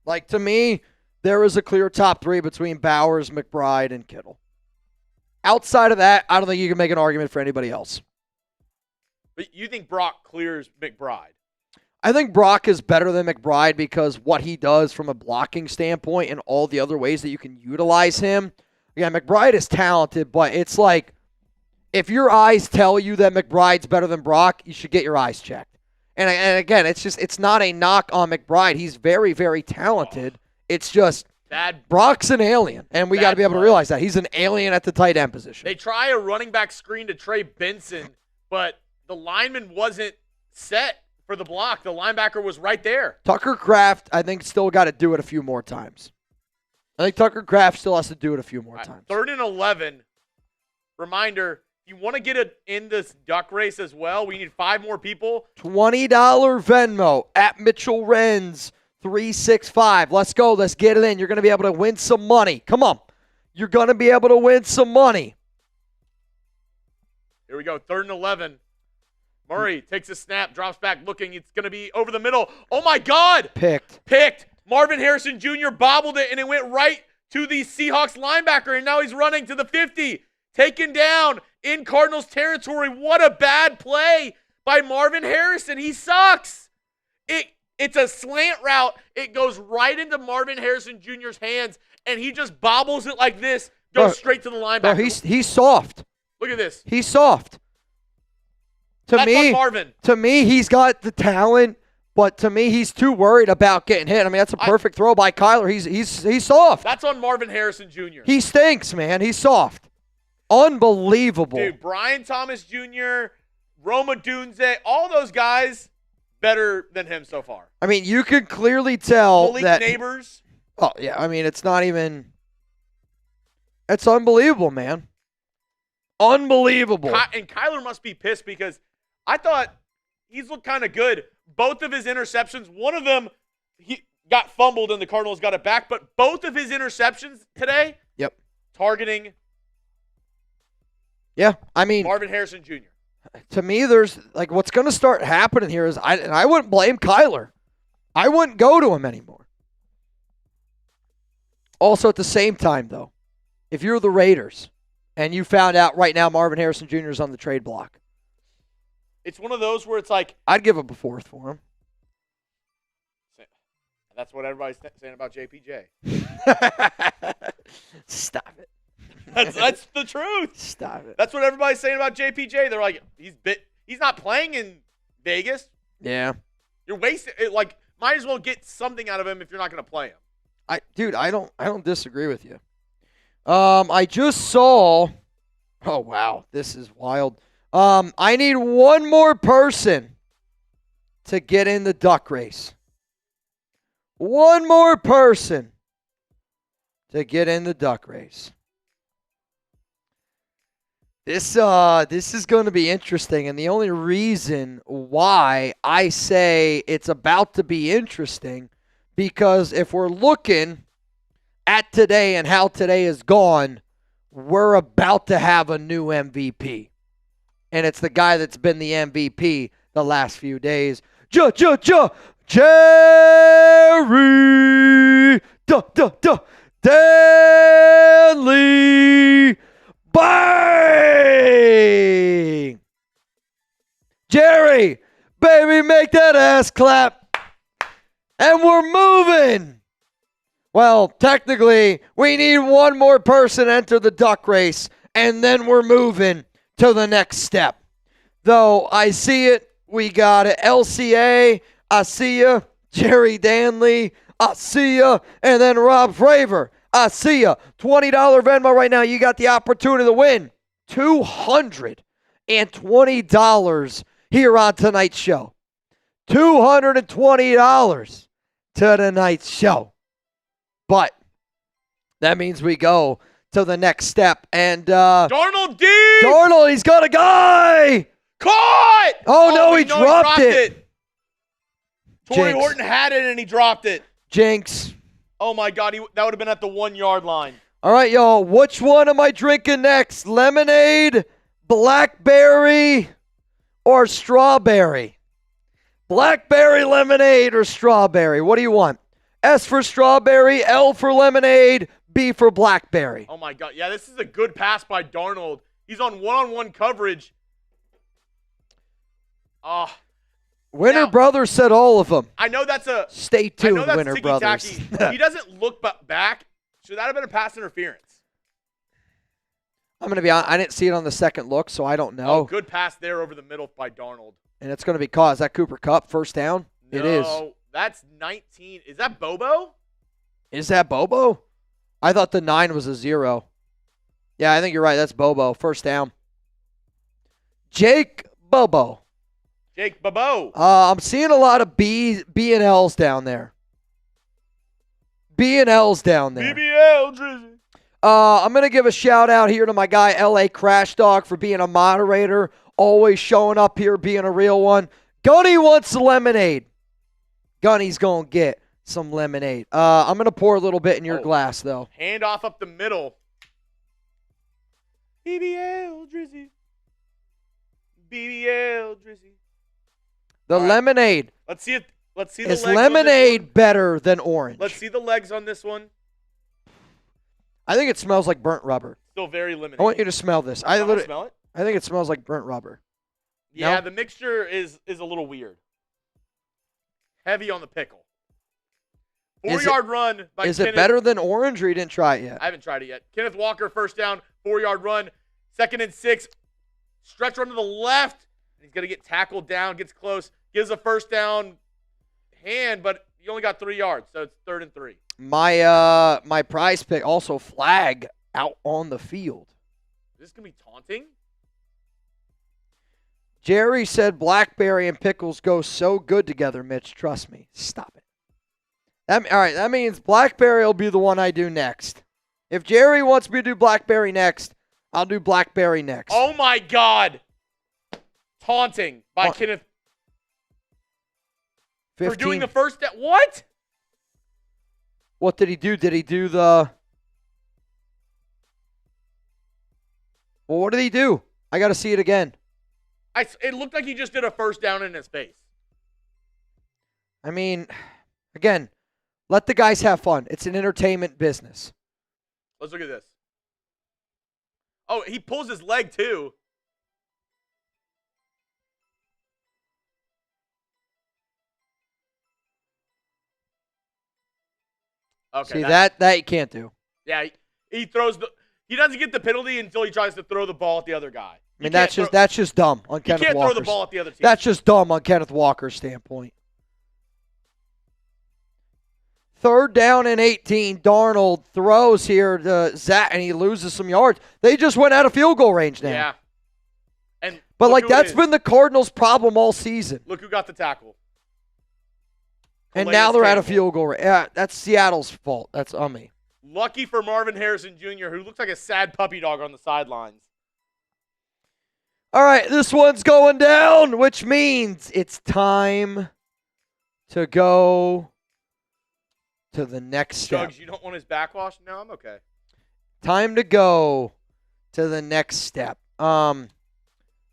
Like, to me, there is a clear top 3 between Bowers, McBride, and Kittle. Outside of that, I don't think you can make an argument for anybody else. But you think Brock clears McBride? I think Brock is better than McBride because what he does from a blocking standpoint and all the other ways that you can utilize him. Again, McBride is talented, but it's like if your eyes tell you that McBride's better than Brock, you should get your eyes checked. And again, it's not a knock on McBride. He's very, very talented. It's just Brock's an alien, and we got to be able to realize that. He's an alien at the tight end position. They try a running back screen to Trey Benson, but the lineman wasn't set for the block. The linebacker was right there. Tucker Kraft, I think, still got to do it a few more times. I think Tucker Kraft still has to do it a few more times. 3rd and 11. Reminder, if you want to get it in this duck race as well, we need 5 more people. $20 Venmo at Mitchell Renz 365. Let's go. Let's get it in. You're going to be able to win some money. Come on. You're going to be able to win some money. Here we go. 3rd and 11. Murray takes a snap, drops back looking. It's going to be over the middle. Oh, my God. Picked. Marvin Harrison Jr. bobbled it, and it went right to the Seahawks linebacker, and now he's running to the 50. Taken down in Cardinals territory. What a bad play by Marvin Harrison. He sucks. It's a slant route. It goes right into Marvin Harrison Jr.'s hands, and he just bobbles it like this, goes straight to the linebacker. Bro, he's soft. Look at this. He's soft. That's on Marvin. To me, he's got the talent, but to me, he's too worried about getting hit. I mean, that's a perfect throw by Kyler. He's soft. That's on Marvin Harrison Jr. He stinks, man. He's soft. Unbelievable. Dude, Brian Thomas Jr., Roma Dunze, all those guys better than him so far. I mean, you could clearly tell Malik that Neighbors. Oh, yeah. I mean, it's not even – it's unbelievable, man. Unbelievable. And Kyler must be pissed because I thought he's looked kind of good. Both of his interceptions, one of them he got fumbled and the Cardinals got it back, but both of his interceptions today targeting I mean, Marvin Harrison Jr. To me, there's like what's going to start happening here is I wouldn't blame Kyler. I wouldn't go to him anymore. Also, at the same time, though, if you're the Raiders, and you found out right now Marvin Harrison Jr. is on the trade block. It's one of those where it's like, I'd give up a fourth for him. that's what everybody's saying about JPJ. Stop it. That's the truth. Stop it. That's what everybody's saying about JPJ. They're like, he's not playing in Vegas. Yeah. You're wasting it. Like, might as well get something out of him if you're not going to play him. Dude, I don't disagree with you. I just saw. Oh wow, this is wild. I need one more person to get in the duck race. One more person to get in the duck race. This is going to be interesting, and the only reason why I say it's about to be interesting, because if we're looking at today and how today is gone, we're about to have a new MVP. And it's the guy that's been the MVP the last few days. Jerry Danley. Bang! Jerry, baby, make that ass clap. And we're moving. Well, technically, we need one more person to enter the duck race, and then we're moving to the next step. Though I see it, we got it. LCA, I see ya. Jerry Danley, I see ya. And then Rob Fravor, I see ya. $20 Venmo right now. You got the opportunity to win $220 here on tonight's show. $220 to tonight's show. But that means we go to the next step. And Darnold D! Darnold, he's got a guy! Caught! Oh, no, he dropped it. Torrey Jinx. Horton had it, and he dropped it. Jinx. Oh, my God. That would have been at the 1 yard line. All right, y'all. Which one am I drinking next? Lemonade, blackberry, or strawberry? Blackberry lemonade or strawberry? What do you want? S for strawberry, L for lemonade, B for blackberry. Oh, my God. Yeah, this is a good pass by Darnold. He's on one-on-one coverage. Winter Brothers said all of them. I know that's a... Stay tuned, I know that's Winter Brothers. he doesn't look back. Should that have been a pass interference? I'm going to be honest. I didn't see it on the second look, so I don't know. Oh, good pass there over the middle by Darnold. And it's going to be caught. Is that Cooper Kupp, first down? No, it is. That's 19. Is that Bobo? Is that Bobo? I thought the 9 was a 0. Yeah, I think you're right. That's Bobo. First down. Jake Bobo. Jake Bobo. I'm seeing a lot of B and L's down there. B and L's down there. BBL Drizzy. I'm going to give a shout out here to my guy, LA Crash Dog, for being a moderator, always showing up here, being a real one. Gunny wants lemonade. Gunny's going to get some lemonade. I'm going to pour a little bit in your glass, though. Hand off up the middle. BBL Drizzy. BBL Drizzy. The lemonade. Let's see it. Let's see the Is legs lemonade better than orange? Let's see the legs on this one. I think it smells like burnt rubber. Still very limited. I want you to smell this. I smell it. I think it smells like burnt rubber. Yeah, No? the mixture is a little weird. Heavy on the pickle. 4-yard run by Is Kenneth. it better than orange, or you didn't try it yet? I haven't tried it yet. Kenneth Walker, first down, 4-yard run. 2nd and 6. Stretch run to the left. He's going to get tackled down, gets close, gives a first down hand, but he only got 3 yards, so it's 3rd and 3. My prize pick also flag out on the field. Is this going to be taunting? Jerry said blackberry and pickles go so good together, Mitch. Trust me. Stop it. All right, that means blackberry will be the one I do next. If Jerry wants me to do blackberry next, I'll do blackberry next. Oh, my God. Taunting by Kenneth. 15. For doing the first down. What? What did he do? Did he do the... Well, what did he do? I got to see it again. It looked like he just did a first down in his face. I mean, again, let the guys have fun. It's an entertainment business. Let's look at this. Oh, he pulls his leg too. Okay. See, that you can't do. Yeah, he throws he doesn't get the penalty until he tries to throw the ball at the other guy. I mean, that's just dumb on Kenneth Walker. You can't throw the ball at the other team. That's just dumb on Kenneth Walker's standpoint. 3rd down and 18. Darnold throws here to Zach, and he loses some yards. They just went out of field goal range now. Yeah. But, that's been the Cardinals' problem all season. Look who got the tackle. And now they're out of field goal range. Yeah, that's Seattle's fault. That's on me. Lucky for Marvin Harrison Jr., who looks like a sad puppy dog on the sidelines. All right, this one's going down, which means it's time to go to the next step. Chuggs, you don't want his backwash? No, I'm okay. Time to go to the next step. I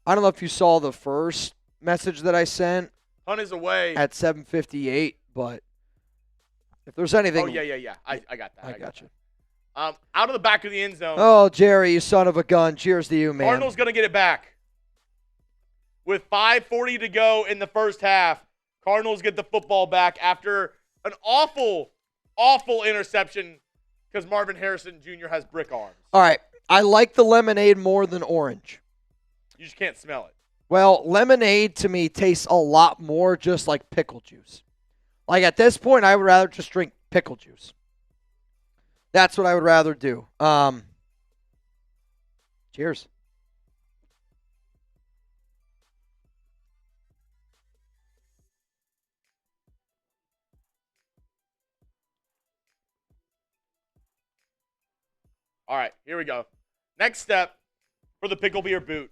don't know if you saw the first message that I sent. Hunt is away. At 7:58, but if there's anything. Oh, yeah. I got that. I got you. Out of the back of the end zone. Oh, Jerry, you son of a gun. Cheers to you, man. Cardinals going to get it back. With 5:40 to go in the first half, Cardinals get the football back after an awful interception because Marvin Harrison Jr. has brick arms. All right. I like the lemonade more than orange. You just can't smell it. Well, lemonade to me tastes a lot more just like pickle juice. Like at this point, I would rather just drink pickle juice. That's what I would rather do. Cheers. All right, here we go. Next step for the pickle beer boot.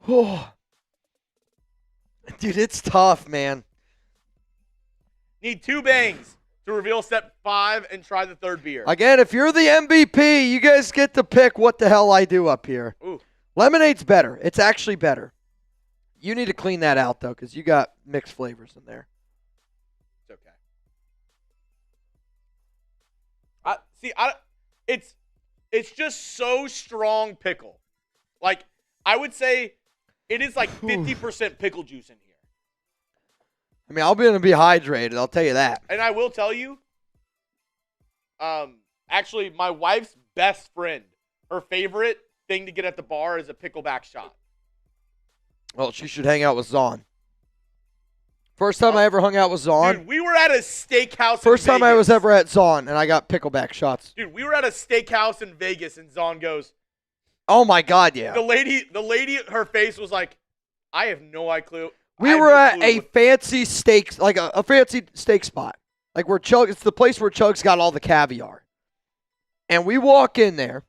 Oh. Dude, it's tough, man. Need 2 bangs to reveal step 5 and try the 3rd beer. Again, if you're the MVP, you guys get to pick what the hell I do up here. Ooh. Lemonade's better. It's actually better. You need to clean that out, though, because you got mixed flavors in there. It's okay. It's just so strong pickle. Like, I would say it is like 50% pickle juice in here. I mean, I'll be going to be hydrated. I'll tell you that. And I will tell you, actually, my wife's best friend, her favorite thing to get at the bar is a pickleback shot. Well, she should hang out with Zahn. First time I ever hung out with Zahn. Dude, we were at a steakhouse First in time Vegas. I was ever at Zahn, and I got pickleback shots. Dude, we were at a steakhouse in Vegas, and Zahn goes, oh, my God, yeah. The lady, her face was like, I have no clue. We were at a fancy steak, like a fancy steak spot. Like where Chuggs, it's the place where Chuggs got all the caviar. And we walk in there,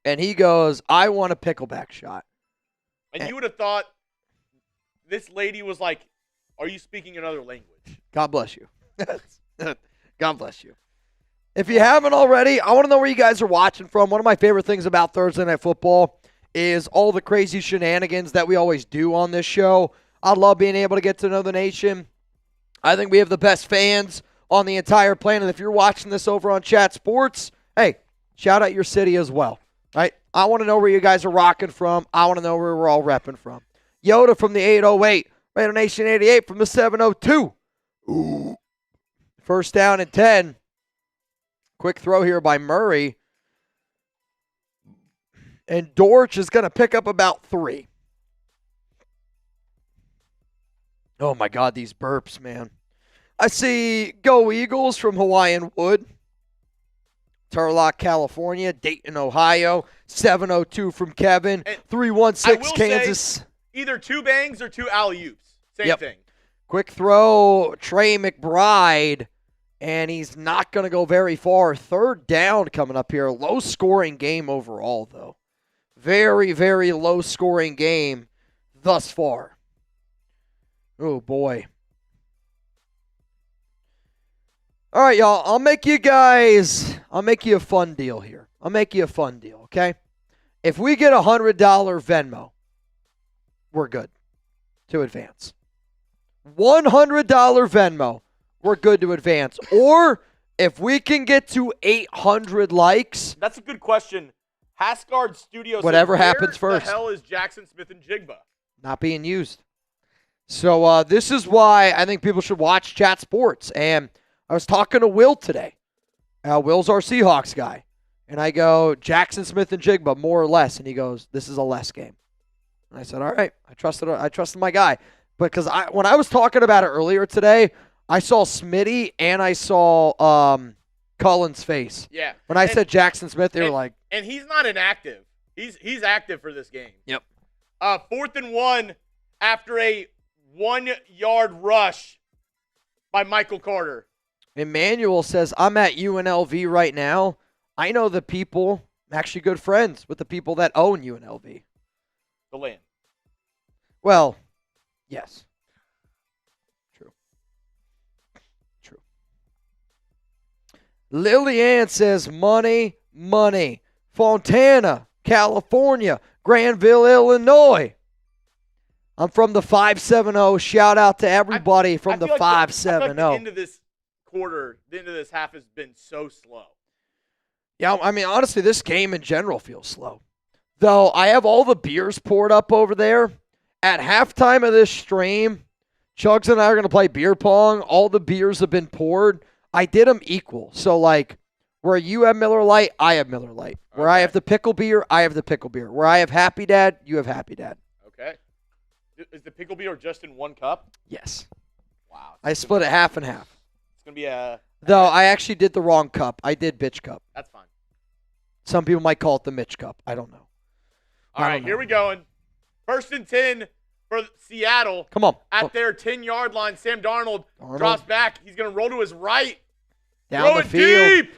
and he goes, I want a pickleback shot. And you would have thought this lady was like, are you speaking another language? God bless you. God bless you. If you haven't already, I want to know where you guys are watching from. One of my favorite things about Thursday Night Football is all the crazy shenanigans that we always do on this show. I love being able to get to know the nation. I think we have the best fans on the entire planet. If you're watching this over on Chat Sports, hey, shout out your city as well. Right? I want to know where you guys are rocking from. I want to know where we're all repping from. Yoda from the 808. Raider Nation 88 from the 702. Ooh. First down and 10. Quick throw here by Murray. And Dortch is going to pick up about 3. Oh, my God, these burps, man. I see Go Eagles from Hawaiian Wood. Turlock, California. Dayton, Ohio. 702 from Kevin. 316 Kansas. Either 2 bangs or 2 alley-oops. Same thing. Quick throw, Trey McBride. And he's not going to go very far. 3rd down coming up here. Low-scoring game overall, though. Very, very low-scoring game thus far. Oh, boy. All right, y'all. I'll make you a fun deal here. Okay? If we get a $100 Venmo, we're good to advance. $100 Venmo, we're good to advance. Or if we can get to 800 likes. That's a good question. Hasgard Studios. Whatever said, happens where first. The hell is Jackson Smith and Jigba? Not being used. So this is why I think people should watch Chat Sports. And I was talking to Will today. Will's our Seahawks guy. And I go, Jackson Smith and Jigba, more or less. And he goes, this is a less game. And I said, all right. I trusted my guy. Because when I was talking about it earlier today, I saw Smitty and I saw Cullen's face. Yeah. When I said Jackson Smith, they were like. And he's not inactive. He's active for this game. Yep. 4th and 1 after a 1-yard rush by Michael Carter. Emmanuel says, I'm at UNLV right now. I know the people. I'm actually good friends with the people that own UNLV. The land. Well, yes. True. Lillian says, money. Fontana, California. Granville, Illinois. I'm from the 570. Shout out to everybody from the 570. The end of this quarter, the end of this half has been so slow. Yeah, I mean, honestly, this game in general feels slow. Though I have all the beers poured up over there. At halftime of this stream, Chuggs and I are going to play beer pong. All the beers have been poured. I did them equal. So, like, where you have Miller Lite, I have Miller Lite. Where I have the pickle beer, I have the pickle beer. Where I have Happy Dad, you have Happy Dad. Okay. Is the pickle beer just in one cup? Yes. Wow. I split it half and half. It's going to be a... Though I actually did the wrong cup. I did bitch cup. That's fine. Some people might call it the Mitch cup. I don't know. All right, here we go. 1st and 10 for Seattle. Come on. At their 10-yard line, Sam Darnold drops back. He's going to roll to his right. Down the field. Deep.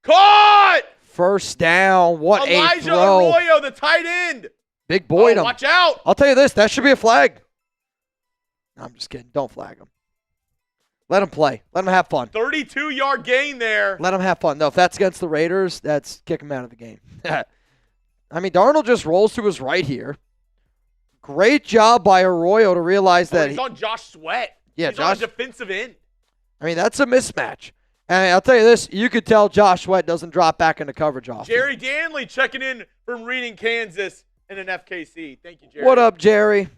Caught! First down. What Elijah a throw. Arroyo, the tight end. Big boy. Watch out. I'll tell you this. That should be a flag. No, I'm just kidding. Don't flag him. Let him play. Let him have fun. 32-yard gain there. Let him have fun. No, if that's against the Raiders, that's kick him out of the game. I mean, Darnold just rolls to his right here. Great job by Arroyo to realize that. He's on Josh Sweat. Yeah, he's on a defensive end. I mean, that's a mismatch. And I'll tell you this, you could tell Josh Sweat doesn't drop back into coverage often. Jerry Danley checking in from Reading, Kansas in an FKC. Thank you, Jerry. What up, Jerry?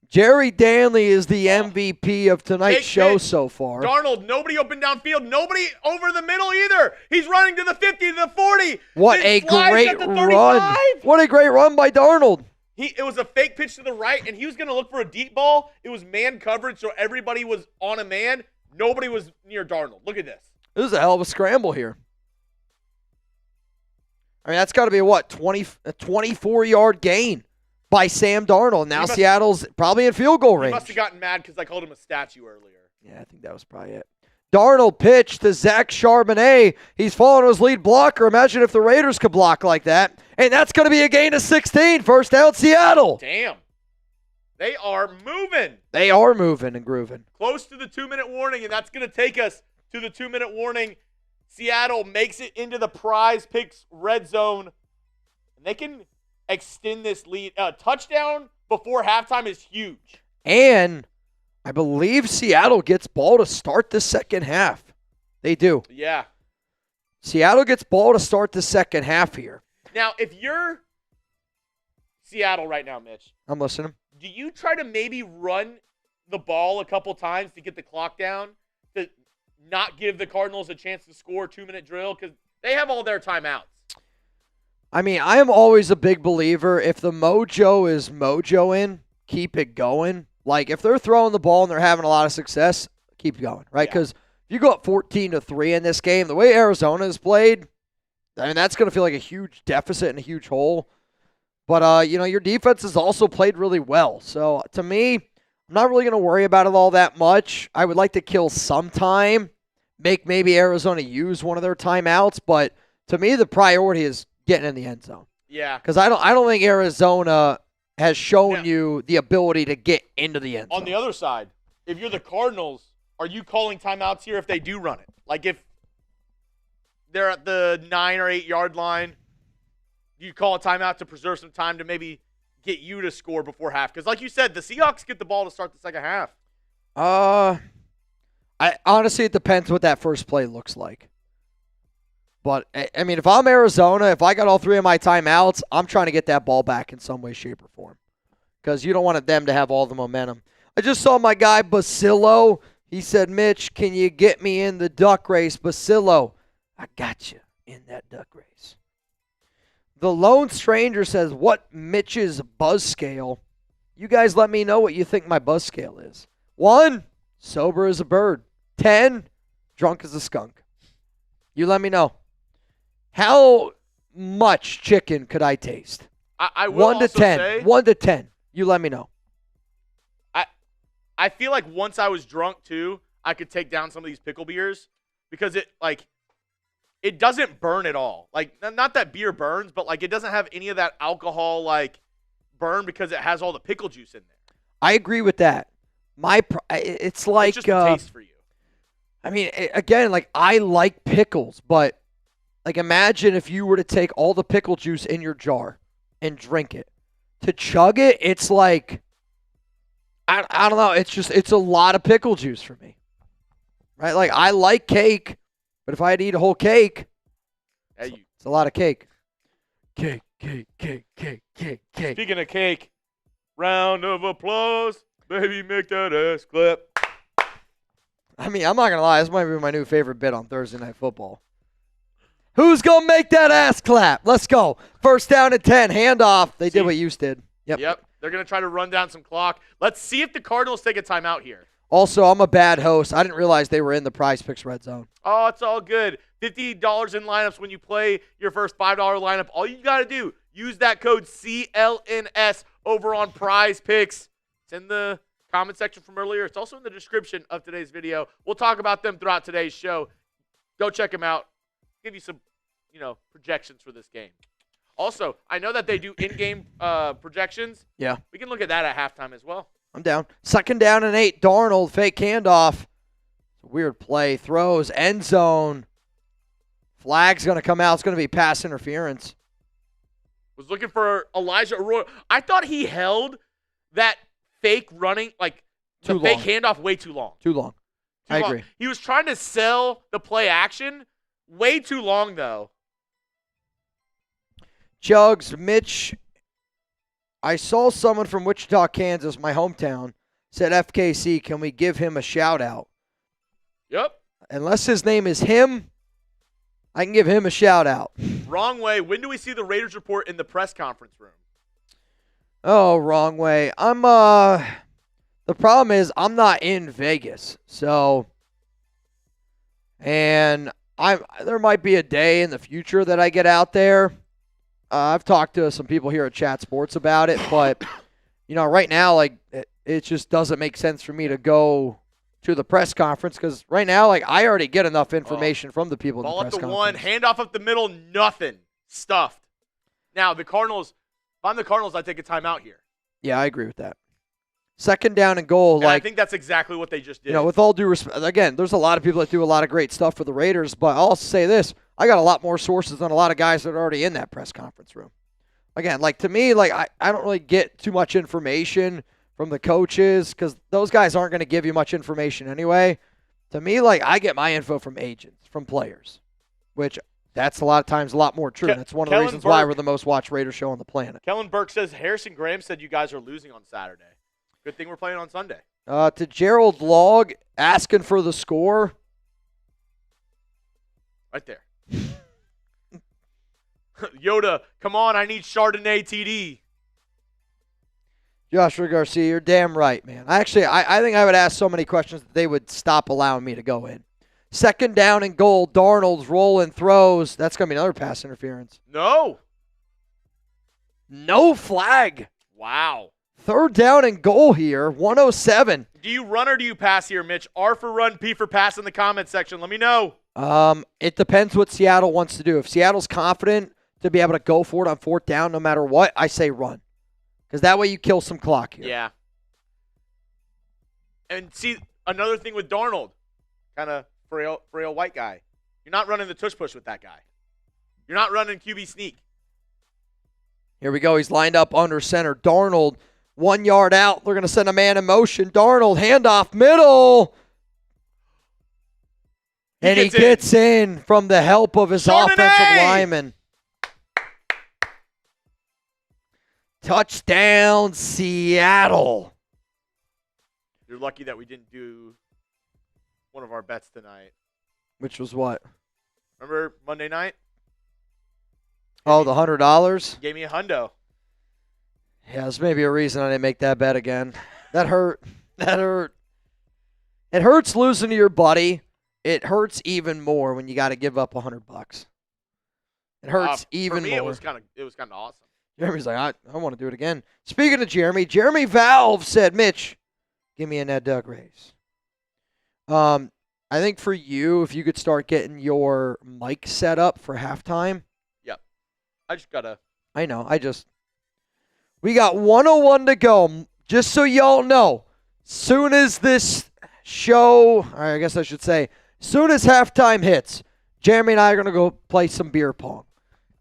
Jerry Danley is the MVP of tonight's show so far. Darnold, nobody open downfield. Nobody over the middle either. He's running to the 50, to the 40. What a great run. What a great run by Darnold. It was a fake pitch to the right, and he was going to look for a deep ball. It was man coverage, so everybody was on a man. Nobody was near Darnold. Look at this. This is a hell of a scramble here. I mean, that's got to be a 24-yard gain by Sam Darnold. Now Seattle's probably in field goal range. He must have gotten mad because I called him a statue earlier. Yeah, I think that was probably it. Darnold pitched to Zach Charbonnet. He's fallen to his lead blocker. Imagine if the Raiders could block like that. And that's going to be a gain of 16. First down, Seattle. Damn. They are moving. They are moving and grooving. Close to the 2-minute warning, and that's going to take us to the 2-minute warning. Seattle makes it into the PrizePicks red zone, and they can extend this lead. Touchdown before halftime is huge. And I believe Seattle gets ball to start the second half. They do. Yeah. Seattle gets ball to start the second half here. Now, if you're Seattle right now, Mitch. I'm listening. Do you try to maybe run the ball a couple times to get the clock down to not give the Cardinals a chance to score a 2-minute drill? Because they have all their timeouts. I mean, I am always a big believer. If the mojo is mojoing, keep it going. Like, if they're throwing the ball and they're having a lot of success, keep going, right? Because if you go up 14-3 in this game, the way Arizona has played, I mean, that's going to feel like a huge deficit and a huge hole. But, your defense has also played really well. So, to me, I'm not really going to worry about it all that much. I would like to kill some time, make maybe Arizona use one of their timeouts. But, to me, the priority is getting in the end zone. Yeah. Because I don't think Arizona has shown you the ability to get into the end zone. On the other side, if you're the Cardinals, are you calling timeouts here if they do run it? Like if they're at the 9 or 8 yard line, do you call a timeout to preserve some time to maybe get you to score before half? Because like you said, the Seahawks get the ball to start the second half. I honestly, it depends what that first play looks like. But, I mean, if I'm Arizona, if I got all 3 of my timeouts, I'm trying to get that ball back in some way, shape, or form. Because you don't want them to have all the momentum. I just saw my guy Basillo. He said, Mitch, can you get me in the duck race? Basillo, I got you in that duck race. The Lone Stranger says, what Mitch's buzz scale? You guys let me know what you think my buzz scale is. 1, sober as a bird. 10, drunk as a skunk. You let me know. How much chicken could I taste? I will 1 to 10. Say, 1 to 10. You let me know. I feel like once I was drunk too, I could take down some of these pickle beers because it doesn't burn at all. Like, not that beer burns, but like it doesn't have any of that alcohol like burn because it has all the pickle juice in there. I agree with that. It's like it's just a taste for you. I mean, again, like I like pickles, but like imagine if you were to take all the pickle juice in your jar and drink it. To chug it, it's like I don't know. It's a lot of pickle juice for me, right? Like I like cake, but if I had to eat a whole cake, it's a lot of cake. Cake. Speaking of cake, round of applause, baby, make that ass clap. I mean, I'm not gonna lie. This might be my new favorite bit on Thursday Night Football. Who's gonna make that ass clap? Let's go. First down and 10. Handoff. They did what you did. Yep. They're going to try to run down some clock. Let's see if the Cardinals take a timeout here. Also, I'm a bad host. I didn't realize they were in the PrizePicks red zone. Oh, it's all good. $50 in lineups when you play your first $5 lineup. All you got to do, use that code CLNS over on PrizePicks. It's in the comment section from earlier. It's also in the description of today's video. We'll talk about them throughout today's show. Go check them out. Give you some, projections for this game. Also, I know that they do in-game projections. Yeah. We can look at that at halftime as well. I'm down. Second down and 8. Darnold, fake handoff. Weird play. Throws. End zone. Flag's going to come out. It's going to be pass interference. Was looking for Elijah Arroyo. I thought he held that fake running, like the fake handoff, way too long. Too long. I agree. He was trying to sell the play action way too long, though. Chuggs, Mitch, I saw someone from Wichita, Kansas, my hometown, said FKC, can we give him a shout-out? Yep. Unless his name is him, I can give him a shout-out. Wrong way. When do we see the Raiders report in the press conference room? Oh, wrong way. The problem is I'm not in Vegas, and there might be a day in the future that I get out there. I've talked to some people here at Chat Sports about it, but, right now, like, it just doesn't make sense for me to go to the press conference because right now, like, I already get enough information from the people in the press conference. Ball up the one, handoff up the middle, nothing. Stuffed. Now, the Cardinals, if I'm the Cardinals, I take a timeout here. Yeah, I agree with that. Second down and goal. And I think that's exactly what they just did. With all due respect, again, there's a lot of people that do a lot of great stuff for the Raiders, but I'll also say this. I got a lot more sources than a lot of guys that are already in that press conference room. Again, like to me, like I don't really get too much information from the coaches because those guys aren't going to give you much information anyway. To me, like I get my info from agents, from players, which that's a lot of times a lot more true. That's one of the reasons why we're the most watched Raider show on the planet. Kellen Burke says Harrison Graham said you guys are losing on Saturday. Good thing we're playing on Sunday. To Gerald Log asking for the score. Right there. Yoda, come on, I need Chardonnay TD. Joshua Garcia, you're damn right, man. I think I would ask so many questions that they would stop allowing me to go in. Second down and goal. Darnold's rolling throws. That's going to be another pass interference. No flag. Wow. Third down and goal here. 107. Do you run or do you pass here, Mitch? R for run, P for pass in the comment section. Let me know. It depends what Seattle wants to do. If Seattle's confident to be able to go for it on fourth down no matter what, I say run. Because that way you kill some clock here. Yeah. And see, another thing with Darnold, kind of frail white guy. You're not running the tush push with that guy. You're not running QB sneak. Here we go. He's lined up under center. Darnold, 1 yard out. They're going to send a man in motion. Darnold, handoff, middle. And he gets in from the help of his offensive lineman. Touchdown, Seattle. You're lucky that we didn't do one of our bets tonight. Which was what? Remember Monday night? Oh, the $100? Gave me a hundo. Yeah, there's maybe a reason I didn't make that bet again. That hurt. That hurt. It hurts losing to your buddy. It hurts even more when you got to give up $100. It hurts even more. For me, it was kind of awesome. Jeremy's like, I want to do it again. Speaking of Jeremy Valve said, Mitch, give me a Ned Doug raise. I think for you, if you could start getting your mic set up for halftime. Yep. I just got to. I know. We got 101 to go. Just so y'all know, soon as this show, or I guess I should say, soon as halftime hits, Jeremy and I are going to go play some beer pong.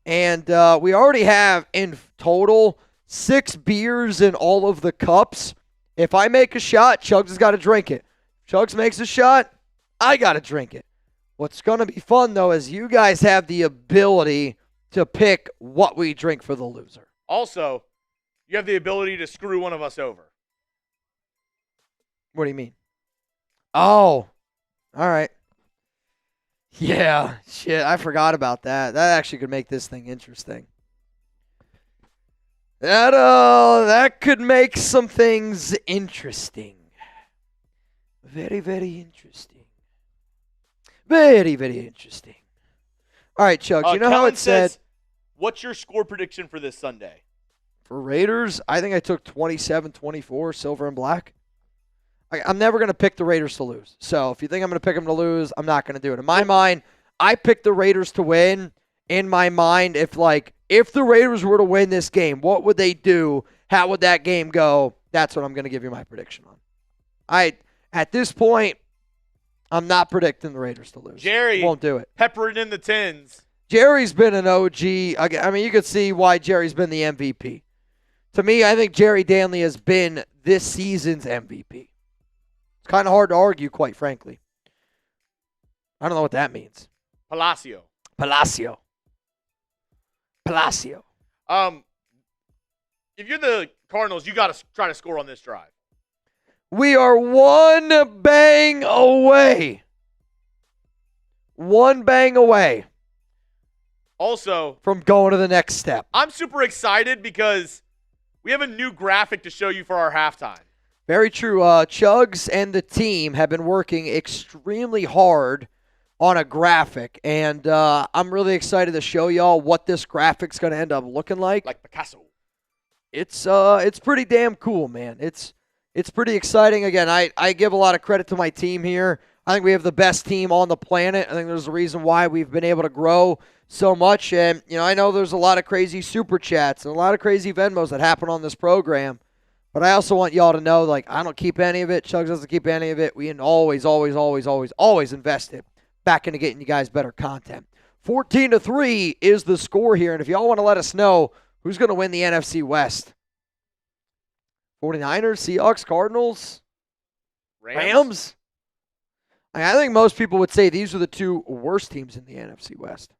And we already have, in total, 6 beers in all of the cups. If I make a shot, Chuggs has got to drink it. If Chuggs makes a shot, I got to drink it. What's going to be fun, though, is you guys have the ability to pick what we drink for the loser. Also, you have the ability to screw one of us over. What do you mean? Oh, all right. Yeah, shit, I forgot about that. That actually could make this thing interesting. That could make some things interesting. Very, very interesting. Very, very interesting. All right, Chuggs, you know how it said, what's your score prediction for this Sunday? For Raiders, I think I took 27-24, silver and black. I'm never going to pick the Raiders to lose. So if you think I'm going to pick them to lose, I'm not going to do it. In my mind, I picked the Raiders to win. In my mind, if the Raiders were to win this game, what would they do? How would that game go? That's what I'm going to give you my prediction on. At this point, I'm not predicting the Raiders to lose. Jerry won't do it. Pepper it in the tins. Jerry's been an OG. I mean, you could see why Jerry's been the MVP. To me, I think Jerry Danley has been this season's MVP. It's kind of hard to argue, quite frankly. I don't know what that means. Palacio. If you're the Cardinals, you got to try to score on this drive. We are one bang away. One bang away. Also, from going to the next step. I'm super excited because we have a new graphic to show you for our halftime. Very true. Chuggs and the team have been working extremely hard on a graphic, and I'm really excited to show y'all what this graphic's going to end up looking like. Like Picasso. It's pretty damn cool, man. It's pretty exciting. Again, I give a lot of credit to my team here. I think we have the best team on the planet. I think there's a reason why we've been able to grow so much. And, I know there's a lot of crazy super chats and a lot of crazy Venmos that happen on this program. But I also want y'all to know, I don't keep any of it. Chuggs doesn't keep any of it. We always invest it back into getting you guys better content. 14-3 is the score here. And if y'all want to let us know who's going to win the NFC West. 49ers, Seahawks, Cardinals, Rams. I think most people would say these are the 2 worst teams in the NFC West.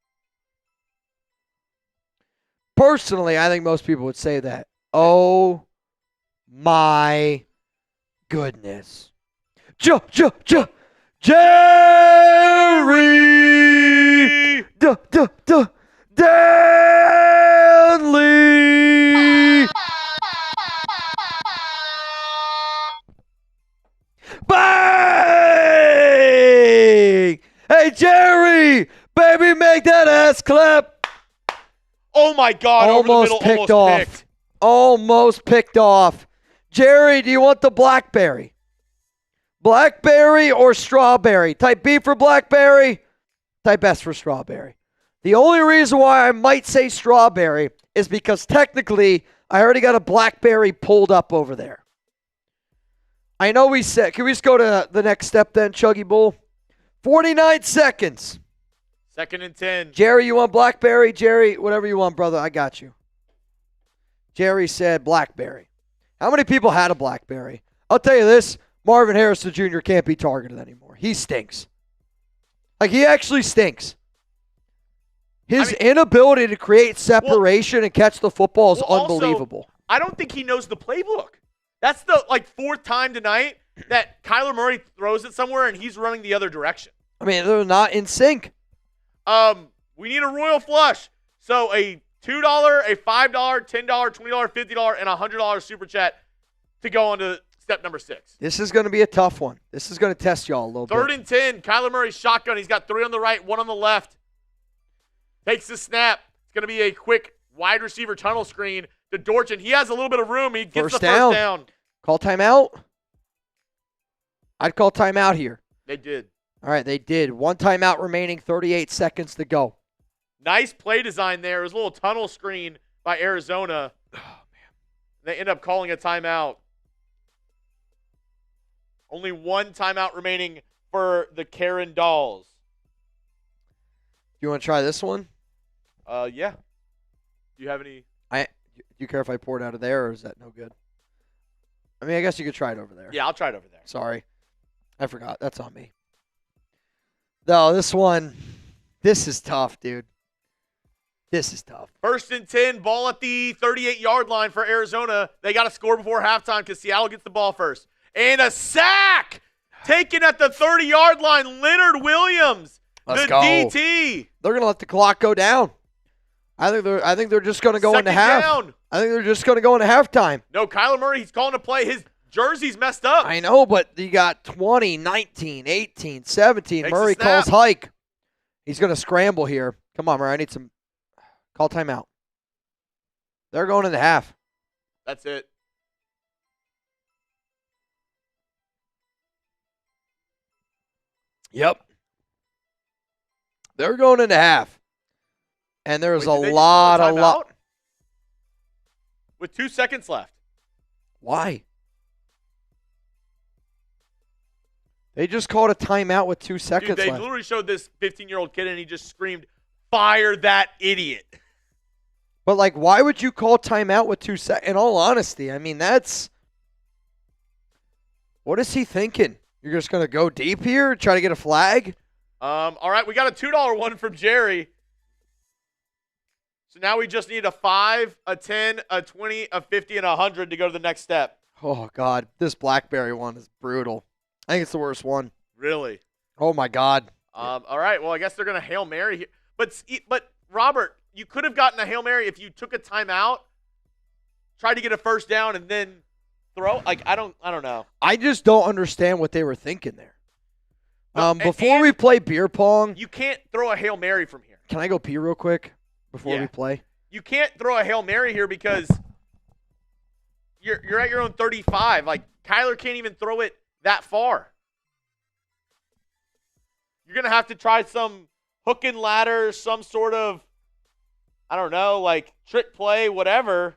Personally, I think most people would say that. Oh, my goodness. Jerry! Danley! Bang! Hey, Jerry! Baby, make that ass clap! Oh, my God. Almost over the middle, picked off. Almost picked off. Jerry, do you want the blackberry? Blackberry or strawberry? Type B for blackberry. Type S for strawberry. The only reason why I might say strawberry is because technically I already got a blackberry pulled up over there. I know we said, can we just go to the next step then, Chuggy Bull? 49 seconds. 2nd and 10. Jerry, you want blackberry? Jerry, whatever you want, brother, I got you. Jerry said blackberry. How many people had a blackberry? I'll tell you this, Marvin Harrison Jr. can't be targeted anymore. He stinks. Like, he actually stinks. His inability to create separation and catch the football is unbelievable. Also, I don't think he knows the playbook. That's the fourth time tonight that Kyler Murray throws it somewhere and he's running the other direction. I mean, they're not in sync. We need a royal flush. So a $2, a $5, $10, $20, $50, and $100 super chat to go on to step number 6. This is going to be a tough one. This is going to test y'all a little bit. 3rd and 10. Kyler Murray's shotgun. He's got 3 on the right, 1 on the left. Takes the snap. It's going to be a quick wide receiver tunnel screen to Dortchen. He has a little bit of room. He gets the first down. Call timeout? I'd call timeout here. They did. All right, they did. 1 timeout remaining, 38 seconds to go. Nice play design there. It was a little tunnel screen by Arizona. Oh, man. They end up calling a timeout. Only 1 timeout remaining for the Karen Dolls. You want to try this one? Yeah. Do you have any? Do you care if I pour it out of there, or is that no good? I mean, I guess you could try it over there. Yeah, I'll try it over there. Sorry. I forgot. That's on me. No, this is tough, dude. This is tough. 1st and 10, ball at the 38-yard line for Arizona. They got to score before halftime because Seattle gets the ball first. And a sack taken at the 30-yard line. Leonard Williams, Let's go. DT. They're going to let the clock go down. I think they're just going to go into half. Down. I think they're just going to go into halftime. No, Kyler Murray, he's calling a play. His jersey's messed up. I know, but you got 20, 19, 18, 17. Takes Murray a snap. calls hike. He's going to scramble here. Come on, Murray. I need some. Call timeout. They're going into half. That's it. Yep. They're going into half. And there's Wait, a lot. With 2 seconds left. Why? They just called a timeout with 2 seconds Dude, they left. literally showed this 15-year-old kid, and he just screamed, "Fire that idiot." But, like, why would you call timeout with 2 seconds? In all honesty, I mean, what is he thinking? You're just going to go deep here, try to get a flag? All right, we got a $2 one from Jerry. So now we just need a 5, a 10, a 20, a 50, and a 100 to go to the next step. Oh, God. This BlackBerry one is brutal. I think it's the worst one. Really? Oh, my God. All right, well, I guess they're going to Hail Mary here. But Robert, you could have gotten a Hail Mary if you took a timeout, tried to get a first down, and then throw. Like, I don't know. I just don't understand what they were thinking there. No, Before we play beer pong. You can't throw a Hail Mary from here. Can I go pee real quick before we play? You can't throw a Hail Mary here because you're at your own 35. Like, Kyler can't even throw it that far. You're going to have to try some hook and ladder, some sort of, I don't know, like trick play, whatever.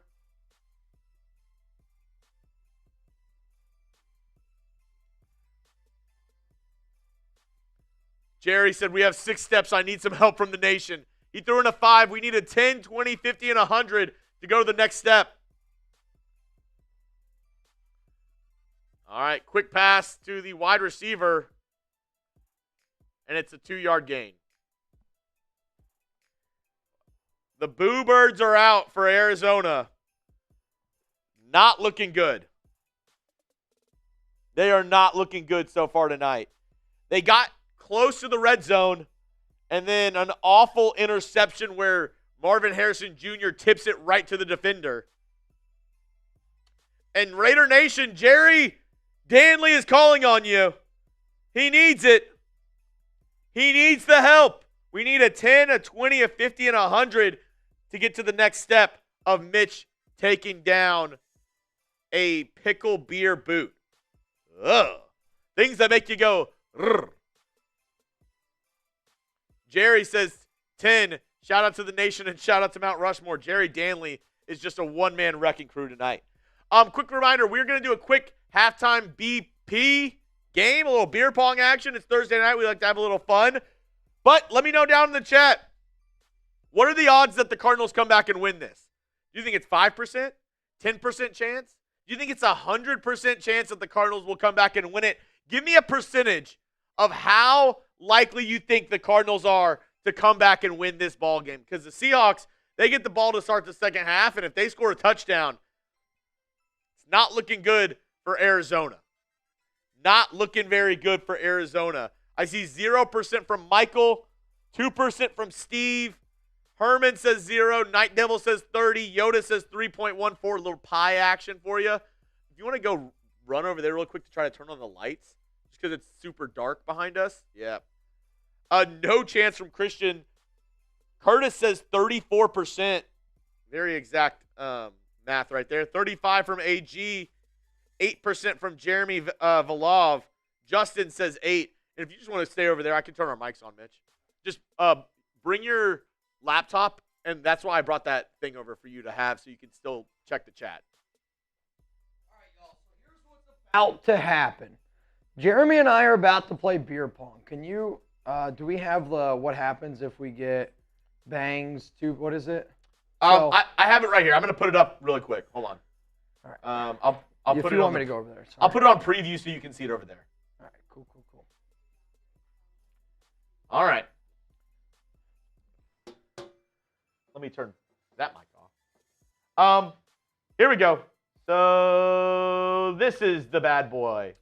Jerry said, we have 6 steps. I need some help from the nation. He threw in a 5. We need a 10, 20, 50, and 100 to go to the next step. All right, quick pass to the wide receiver, and it's a 2-yard gain. The Boo Birds are out for Arizona. Not looking good. They are not looking good so far tonight. They got close to the red zone, and then an awful interception where Marvin Harrison Jr. tips it right to the defender. And Raider Nation, Jerry Danley is calling on you. He needs it. He needs the help. We need a 10, a 20, a 50, and a 100 to get to the next step of Mitch taking down a pickle beer boot. Ugh. Things that make you go, rrr. Jerry says 10. Shout out to the nation and shout out to Mount Rushmore. Jerry Danley is just a one-man wrecking crew tonight. Quick reminder, we're going to do a quick halftime BP game, a little beer pong action. It's Thursday night. We like to have a little fun. But let me know down in the chat, what are the odds that the Cardinals come back and win this? Do you think it's 5%? 10% chance? Do you think it's 100% chance that the Cardinals will come back and win it? Give me a percentage of how likely you think the Cardinals are to come back and win this ball game. Because the Seahawks, they get the ball to start the second half, and if they score a touchdown, it's not looking good for Arizona. Not looking very good for Arizona. I see 0% from Michael, 2% from Steve. Herman says 0. Night Devil says 30. Yoda says 3.14. A little pie action for you. If you want to go run over there real quick to try to turn on the lights, just because it's super dark behind us. Yeah. No chance from Christian. Curtis says 34%. Very exact math right there. 35 from AG. 8% from Jeremy Valov. Justin says 8. And if you just want to stay over there, I can turn our mics on, Mitch. Just bring your laptop, and that's why I brought that thing over for you to have so you can still check the chat. All right, y'all. So here's what's about to happen. Jeremy and I are about to play beer pong. Can you, do we have the what happens if we get bangs to, what is it? I have it right here. I'm going to put it up really quick. Hold on. All right. I'll if put you it want on me to go over there. Sorry. I'll put it on preview so you can see it over there. All right, cool. All right. Let me turn that mic off. Here we go. So this is the bad boy.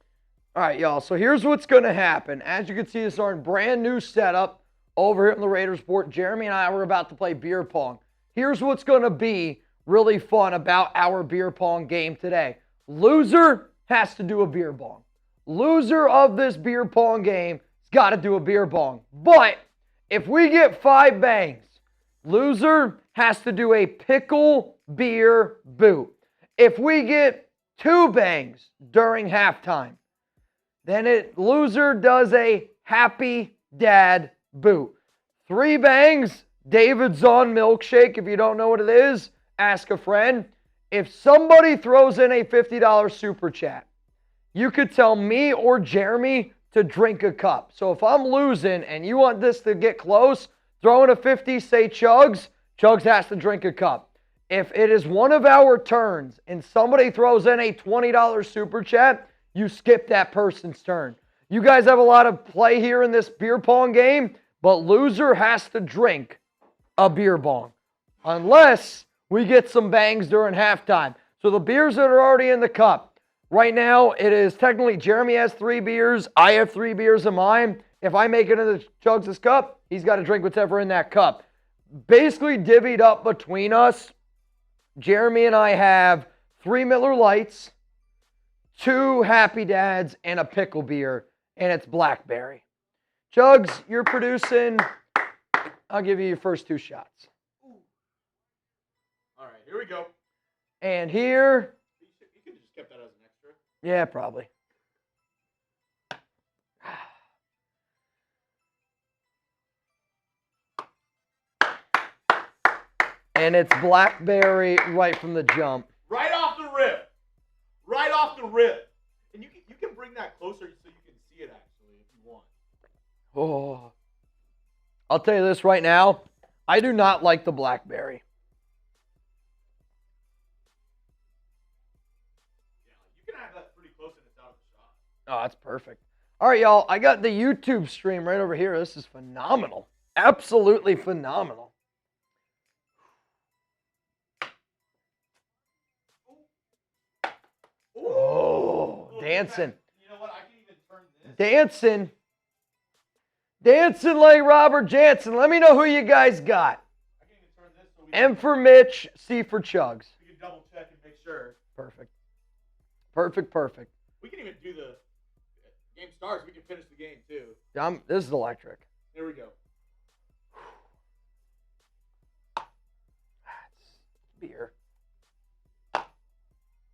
All right, y'all. So here's what's going to happen. As you can see, this is our brand new setup over here in the Raiders Port. Jeremy and I were about to play beer pong. Here's what's going to be really fun about our beer pong game today. Loser has to do a beer bong. Loser of this beer pong game has got to do a beer bong. But if we get 5 bangs, loser has to do a pickle beer boot. If we get 2 bangs during halftime, then loser does a happy dad boot. 3 bangs, David's on milkshake. If you don't know what it is, ask a friend. If somebody throws in a $50 super chat, you could tell me or Jeremy to drink a cup. So if I'm losing and you want this to get close, throw in a 50, say Chuggs. Chuggs has to drink a cup. If it is one of our turns and somebody throws in a $20 super chat, you skip that person's turn. You guys have a lot of play here in this beer pong game, but loser has to drink a beer bong. Unless we get some bangs during halftime. So the beers that are already in the cup. Right now, it is technically Jeremy has 3 beers. I have 3 beers in mine. If I make it into Chuggs' cup, he's got to drink whatever in that cup. Basically divvied up between us. Jeremy and I have 3 Miller Lights, 2 Happy Dads, and a pickle beer, and it's blackberry. Chuggs, you're producing. I'll give you your first 2 shots. All right, here we go. And here. You could have just kept that as an extra. Yeah, probably. And it's blackberry right from the jump. Right off the rip. Right off the rip. And you can bring that closer so you can see it actually if you want. Oh. I'll tell you this right now. I do not like the blackberry. Yeah, you can have that pretty close and it's out of the shot. Oh, that's perfect. All right, y'all. I got the YouTube stream right over here. This is phenomenal. Absolutely phenomenal. Oh, dancing. You know what? I can even turn this. Dancing. Dancing like Robert Jansen. Let me know who you guys got. I can even turn this so M for Mitch, C for Chuggs. we can double check and make sure. Perfect. Perfect. We can even do the game starts. We can finish the game too. This is electric. Here we go. That's beer.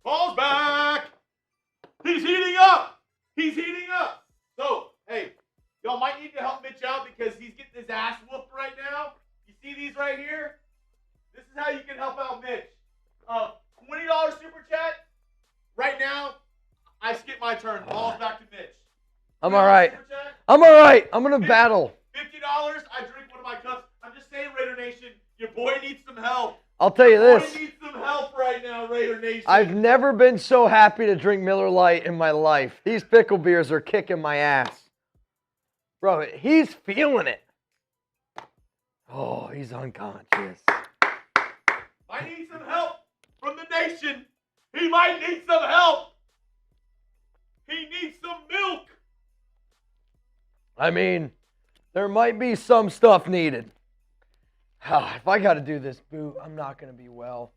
Ball's back. He's heating up. He's heating up. So, hey, y'all might need to help Mitch out because he's getting his ass whooped right now. You see these right here? This is how you can help out Mitch. $20 super chat. Right now, I skip my turn. Ball's back to Mitch. I'm all right. Super chat. I'm all right. I'm going to battle. $50, I drink one of my cups. I'm just saying, Raider Nation, your boy needs some help. I'll tell you Your this. boy needs some help right now, Raider Nation. I've never been so happy to drink Miller Lite in my life. These pickle beers are kicking my ass. Bro, he's feeling it. Oh, he's unconscious. I need some help from the nation. He might need some help. He needs some milk. I mean, there might be some stuff needed. If I got to do this boot, I'm not going to be well.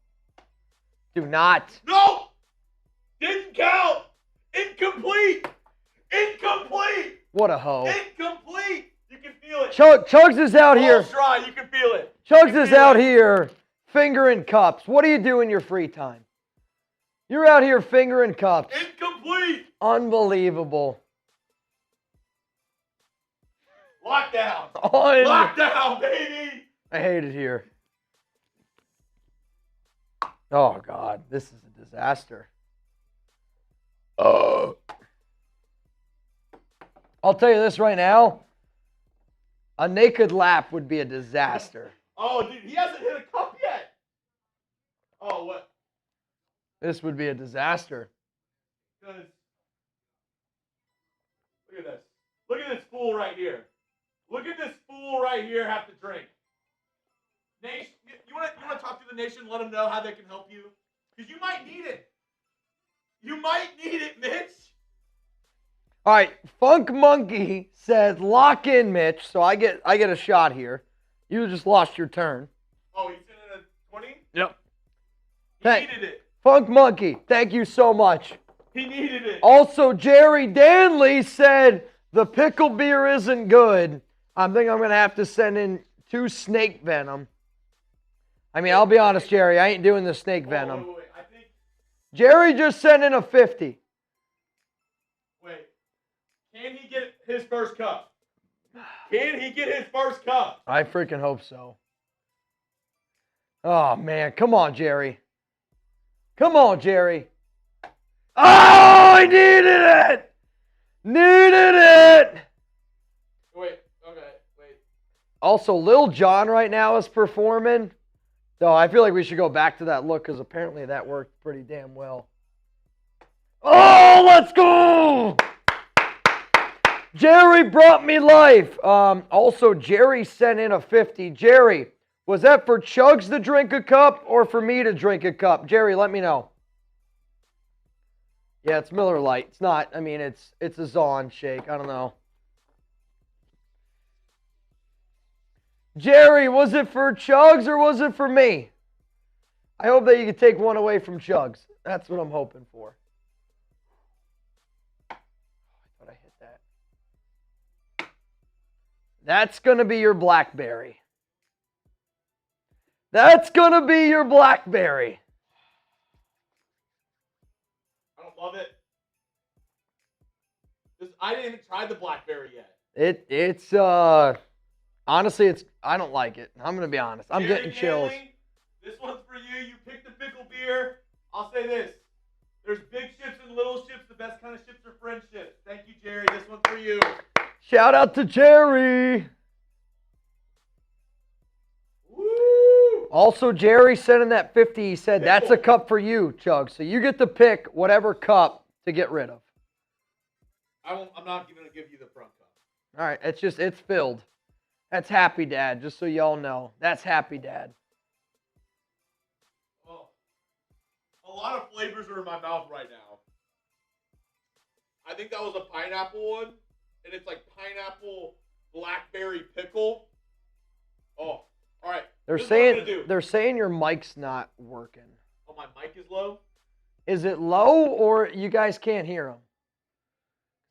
Do not. No! Didn't count. Incomplete. Incomplete. What a hoe. Incomplete. You can feel it. Chuggs is out here. Ball's dry. You can feel it. Chuggs is out here fingering cups. What do you do in your free time? You're out here fingering cups. Incomplete. Unbelievable. Lockdown. On. Lockdown, baby. I hate it here. Oh, God. This is a disaster. I'll tell you this right now. A naked lap would be a disaster. Oh, dude, he hasn't hit a cup yet. Oh, what? This would be a disaster. Because look at this. Look at this fool right here. Look at this fool right here have to drink. Nation, you want to talk to the nation, let them know how they can help you? Because you might need it. You might need it, Mitch. All right, Funk Monkey says lock in, Mitch. So I get a shot here. You just lost your turn. Oh, he's in a 20? Yep. He needed it. Funk Monkey, thank you so much. He needed it. Also, Jerry Danley said the pickle beer isn't good. I think I'm going to have to send in 2 snake venom. I mean, I'll be honest, Jerry. I ain't doing the snake venom. Wait. I think. Jerry just sent in a 50. Wait. Can he get his first cup? Can he get his first cup? I freaking hope so. Oh, man. Come on, Jerry. Come on, Jerry. Oh, I needed it. Needed it. Wait. Okay. Wait. Also, Lil Jon right now is performing. So I feel like we should go back to that look because apparently that worked pretty damn well. Oh, let's go! Jerry brought me life. Also, Jerry sent in a 50. Jerry, was that for Chuggs to drink a cup or for me to drink a cup? Jerry, let me know. Yeah, it's Miller Lite. It's not. I mean, it's a Zon shake. I don't know. Jerry, was it for Chuggs or was it for me? I hope that you can take one away from Chuggs. That's what I'm hoping for. I thought I hit that. That's going to be your blackberry. That's going to be your blackberry. I don't love it. I didn't even try the blackberry yet. It's honestly, I don't like it. I'm going to be honest. I'm getting chills. This one's for you. You picked the pickle beer. I'll say this. There's big ships and little ships. The best kind of ships are friendships. Thank you, Jerry. This one's for you. Shout out to Jerry. Woo! Also, Jerry sent in that 50. He said, that's a cup for you, Chug. So you get to pick whatever cup to get rid of. I'm not going to give you the front cup. All right. It's filled. That's Happy Dad, just so y'all know. That's Happy Dad. Oh, a lot of flavors are in my mouth right now. I think that was a pineapple one, and it's like pineapple blackberry pickle. Oh, all right. They're saying your mic's not working. Oh, my mic is low? Is it low or you guys can't hear them?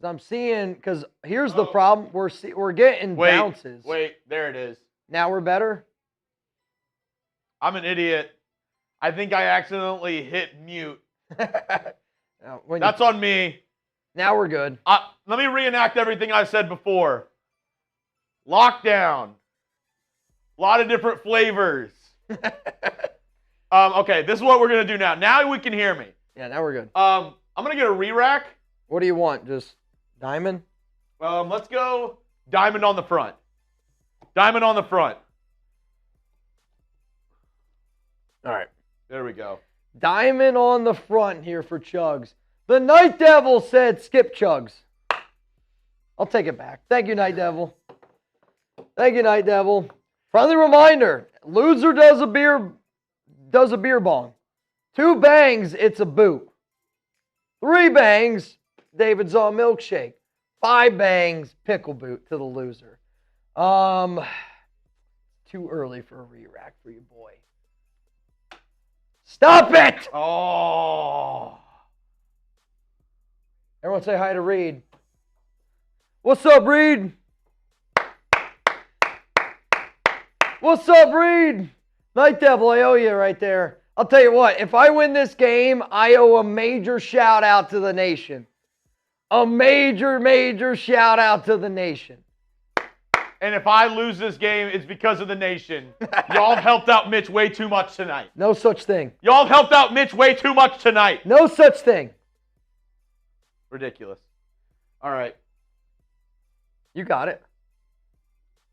I'm seeing, because here's the problem. We're getting bounces. Wait, there it is. Now we're better? I'm an idiot. I think I accidentally hit mute. That's on me. Now we're good. Let me reenact everything I said before. Lockdown. A lot of different flavors. Okay, this is what we're going to do now. Now we can hear me. Yeah, now we're good. I'm going to get a re-rack. What do you want? Just diamond? Let's go diamond on the front. Diamond on the front. All right. There we go. Diamond on the front here for Chuggs. The Night Devil said skip Chuggs. I'll take it back. Thank you, Night Devil. Thank you, Night Devil. Friendly reminder, loser does a beer bong. 2 bangs, it's a boot. 3 bangs, David's on milkshake. 5 bangs, pickle boot to the loser. Too early for a re-rack for you, boy. Stop it! Oh. Everyone say hi to Reed. What's up, Reed? What's up, Reed? Night Devil, I owe you right there. I'll tell you what, if I win this game, I owe a major shout out to the nation. A major, major shout out to the nation. And if I lose this game, it's because of the nation. Y'all have helped out Mitch way too much tonight. No such thing. Y'all have helped out Mitch way too much tonight. No such thing. Ridiculous. All right. You got it.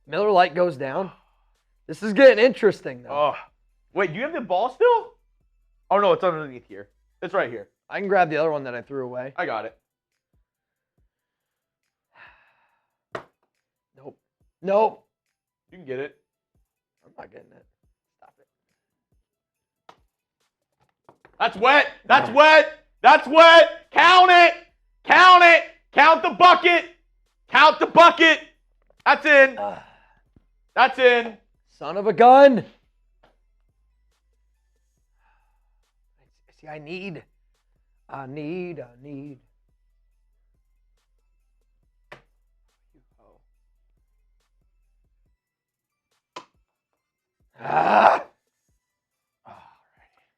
Miller Lite goes down. This is getting interesting, though. Oh. Wait, you have the ball still? Oh, no, it's underneath here. It's right here. I can grab the other one that I threw away. I got it. Nope. You can get it. I'm not getting it. Stop it. That's wet. That's wet. That's wet. Count it. Count it. Count the bucket. Count the bucket. That's in. That's in. Son of a gun. See, I need.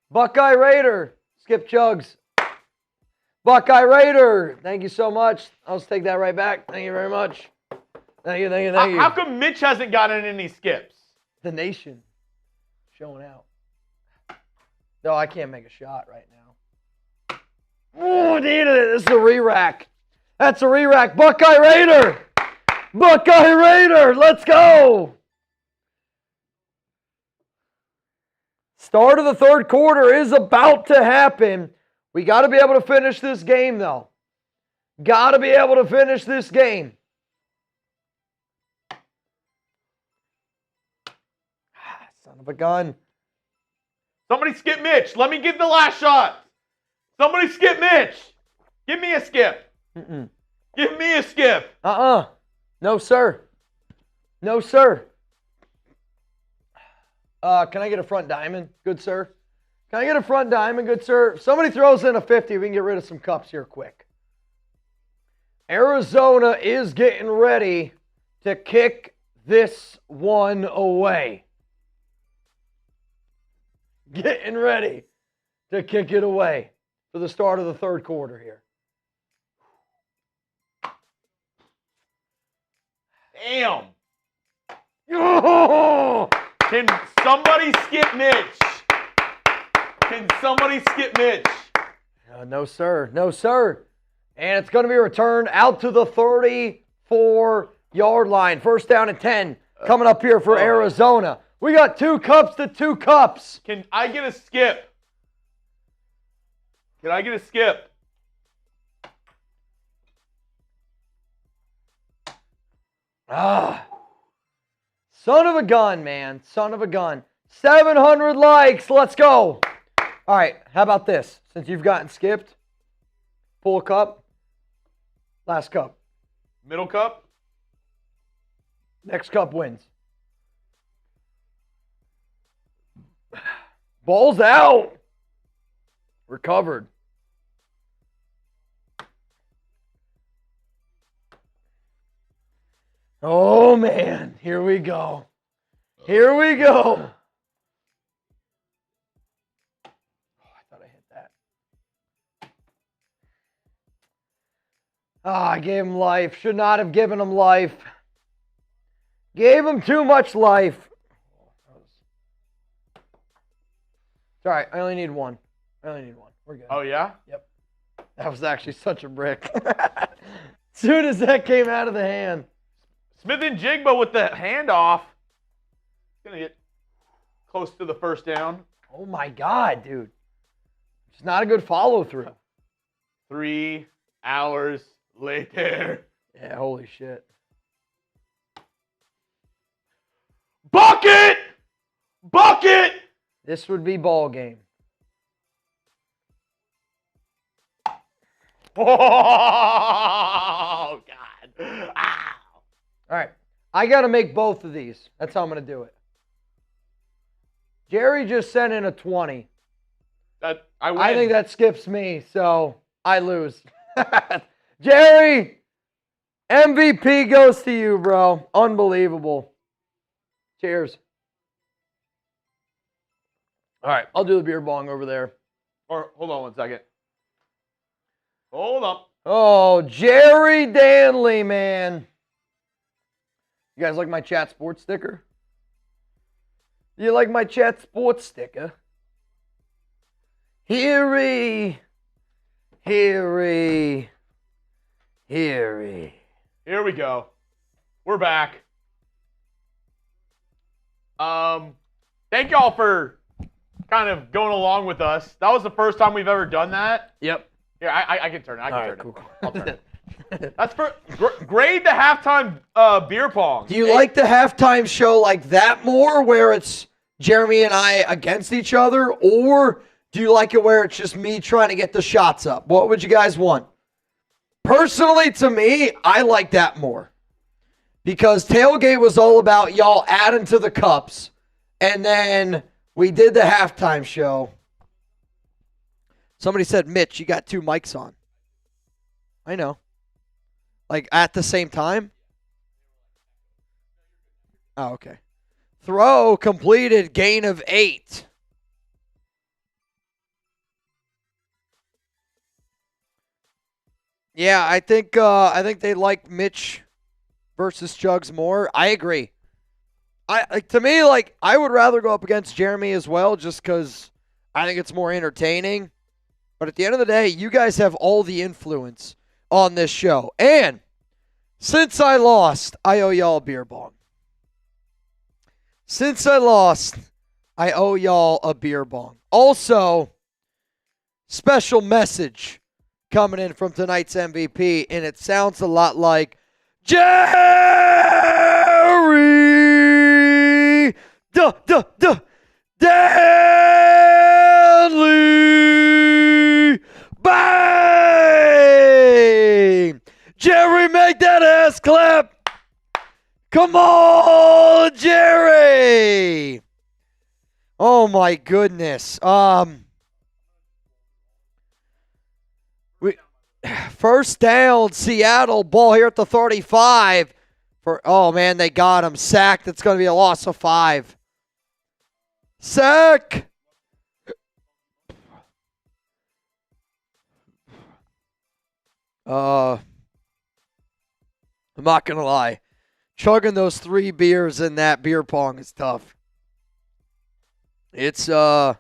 Buckeye Raider. Skip Chuggs. Buckeye Raider. Thank you so much. I'll just take that right back. Thank you very much. Thank you. How come Mitch hasn't gotten any skips? The nation showing out. No, I can't make a shot right now. Oh, needed it. This is a re-rack. That's a re-rack. Buckeye Raider. Buckeye Raider. Let's go. Start of the third quarter is about to happen. We got to be able to finish this game, though. Got to be able to finish this game. Son of a gun. Somebody skip Mitch. Let me get the last shot. Somebody skip Mitch. Give me a skip. Give me a skip. No, sir. No, sir. Can I get a front diamond, good sir? Can I get a front diamond, good sir? If somebody throws in a 50, we can get rid of some cups here quick. Arizona is getting ready to kick this one away. Getting ready to kick it away for the start of the third quarter here. Damn. Oh! Can somebody skip Mitch? Can somebody skip Mitch? No, sir. No, sir. And it's going to be returned out to the 34-yard line. First down and 10 coming up here for Arizona. We got 2 cups to 2 cups. Can I get a skip? Can I get a skip? Son of a gun, man. Son of a gun. 700 likes. Let's go. All right. How about this? Since you've gotten skipped, pull a cup. Last cup. Middle cup? Next cup wins. Ball's out. Recovered. Oh, man. Here we go. Here we go. Oh, I thought I hit that. I gave him life. Should not have given him life. Gave him too much life. It's all right. I only need one. We're good. Oh, yeah? Yep. That was actually such a brick. As soon as that came out of the hand. Smith and Jigba with the handoff. Gonna get close to the first down. Oh my God, dude. It's not a good follow through. 3 hours later. Yeah, holy shit. Bucket! Bucket! This would be ball game. Oh, God. Ow. All right. I got to make both of these. That's how I'm going to do it. Jerry just sent in a 20. I win. I think that skips me, so I lose. Jerry, MVP goes to you, bro. Unbelievable. Cheers. All right, I'll do the beer bong over there. Or hold on 1 second. Hold up. Oh, Jerry Danley, man. You guys like my chat sports sticker? You like my chat sports sticker? Here we go. We're back. Thank y'all for kind of going along with us. That was the first time we've ever done that. Yep. Here, I can turn it. I can turn it. Cool. I'll turn it. That's grade the halftime beer pong. Do you like the halftime show like that more, where it's Jeremy and I against each other, or do you like it where it's just me trying to get the shots up? What would you guys want? Personally, to me, I like that more. Because Tailgate was all about y'all adding to the cups, and then we did the halftime show. Somebody said, Mitch, you got 2 mics on. I know. Like, at the same time? Oh, okay. Throw completed, gain of 8. Yeah, I think they like Mitch versus Chuggs more. I agree. To me, I would rather go up against Jeremy as well, just because I think it's more entertaining. But at the end of the day, you guys have all the influence on this show. And since I lost, I owe y'all a beer bong. Since I lost, I owe y'all a beer bong. Also, special message coming in from tonight's MVP, and it sounds a lot like Jerry Danley. Bang! Jerry, make that ass clap. Come on, Jerry. Oh my goodness. First down, Seattle, ball here at the 35. Oh man, they got him. Sacked. It's going to be a loss of 5. Sack. I'm not going to lie. Chugging those 3 beers in that beer pong is tough. It's not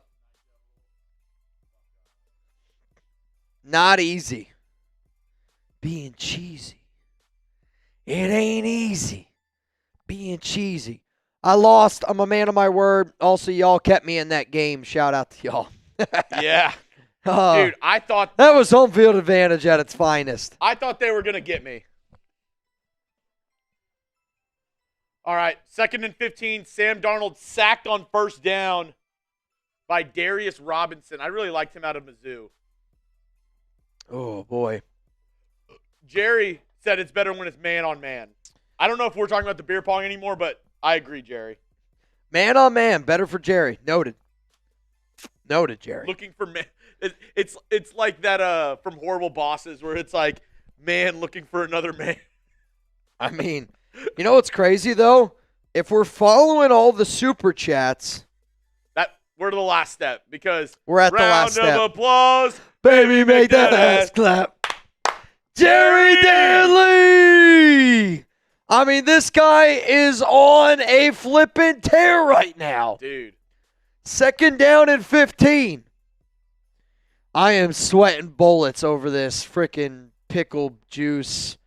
easy. Being cheesy. It ain't easy. Being cheesy. I lost. I'm a man of my word. Also, y'all kept me in that game. Shout out to y'all. Yeah. Dude, I thought that was home field advantage at its finest. I thought they were going to get me. All right, 2nd and 15. Sam Darnold sacked on first down by Darius Robinson. I really liked him out of Mizzou. Oh, boy. Jerry said it's better when it's man on man. I don't know if we're talking about the beer pong anymore, but I agree, Jerry. Man on man, better for Jerry. Noted. Noted, Jerry. Looking for man. It's like that from Horrible Bosses where it's like man looking for another man. I mean, you know what's crazy though? If we're following all the super chats, we're to the last step because we're at the last step. Round of applause, baby, make that ass clap. Jerry Danley. I mean, this guy is on a flippin' tear right now, dude. 2nd down and 15. I am sweating bullets over this freaking pickle juice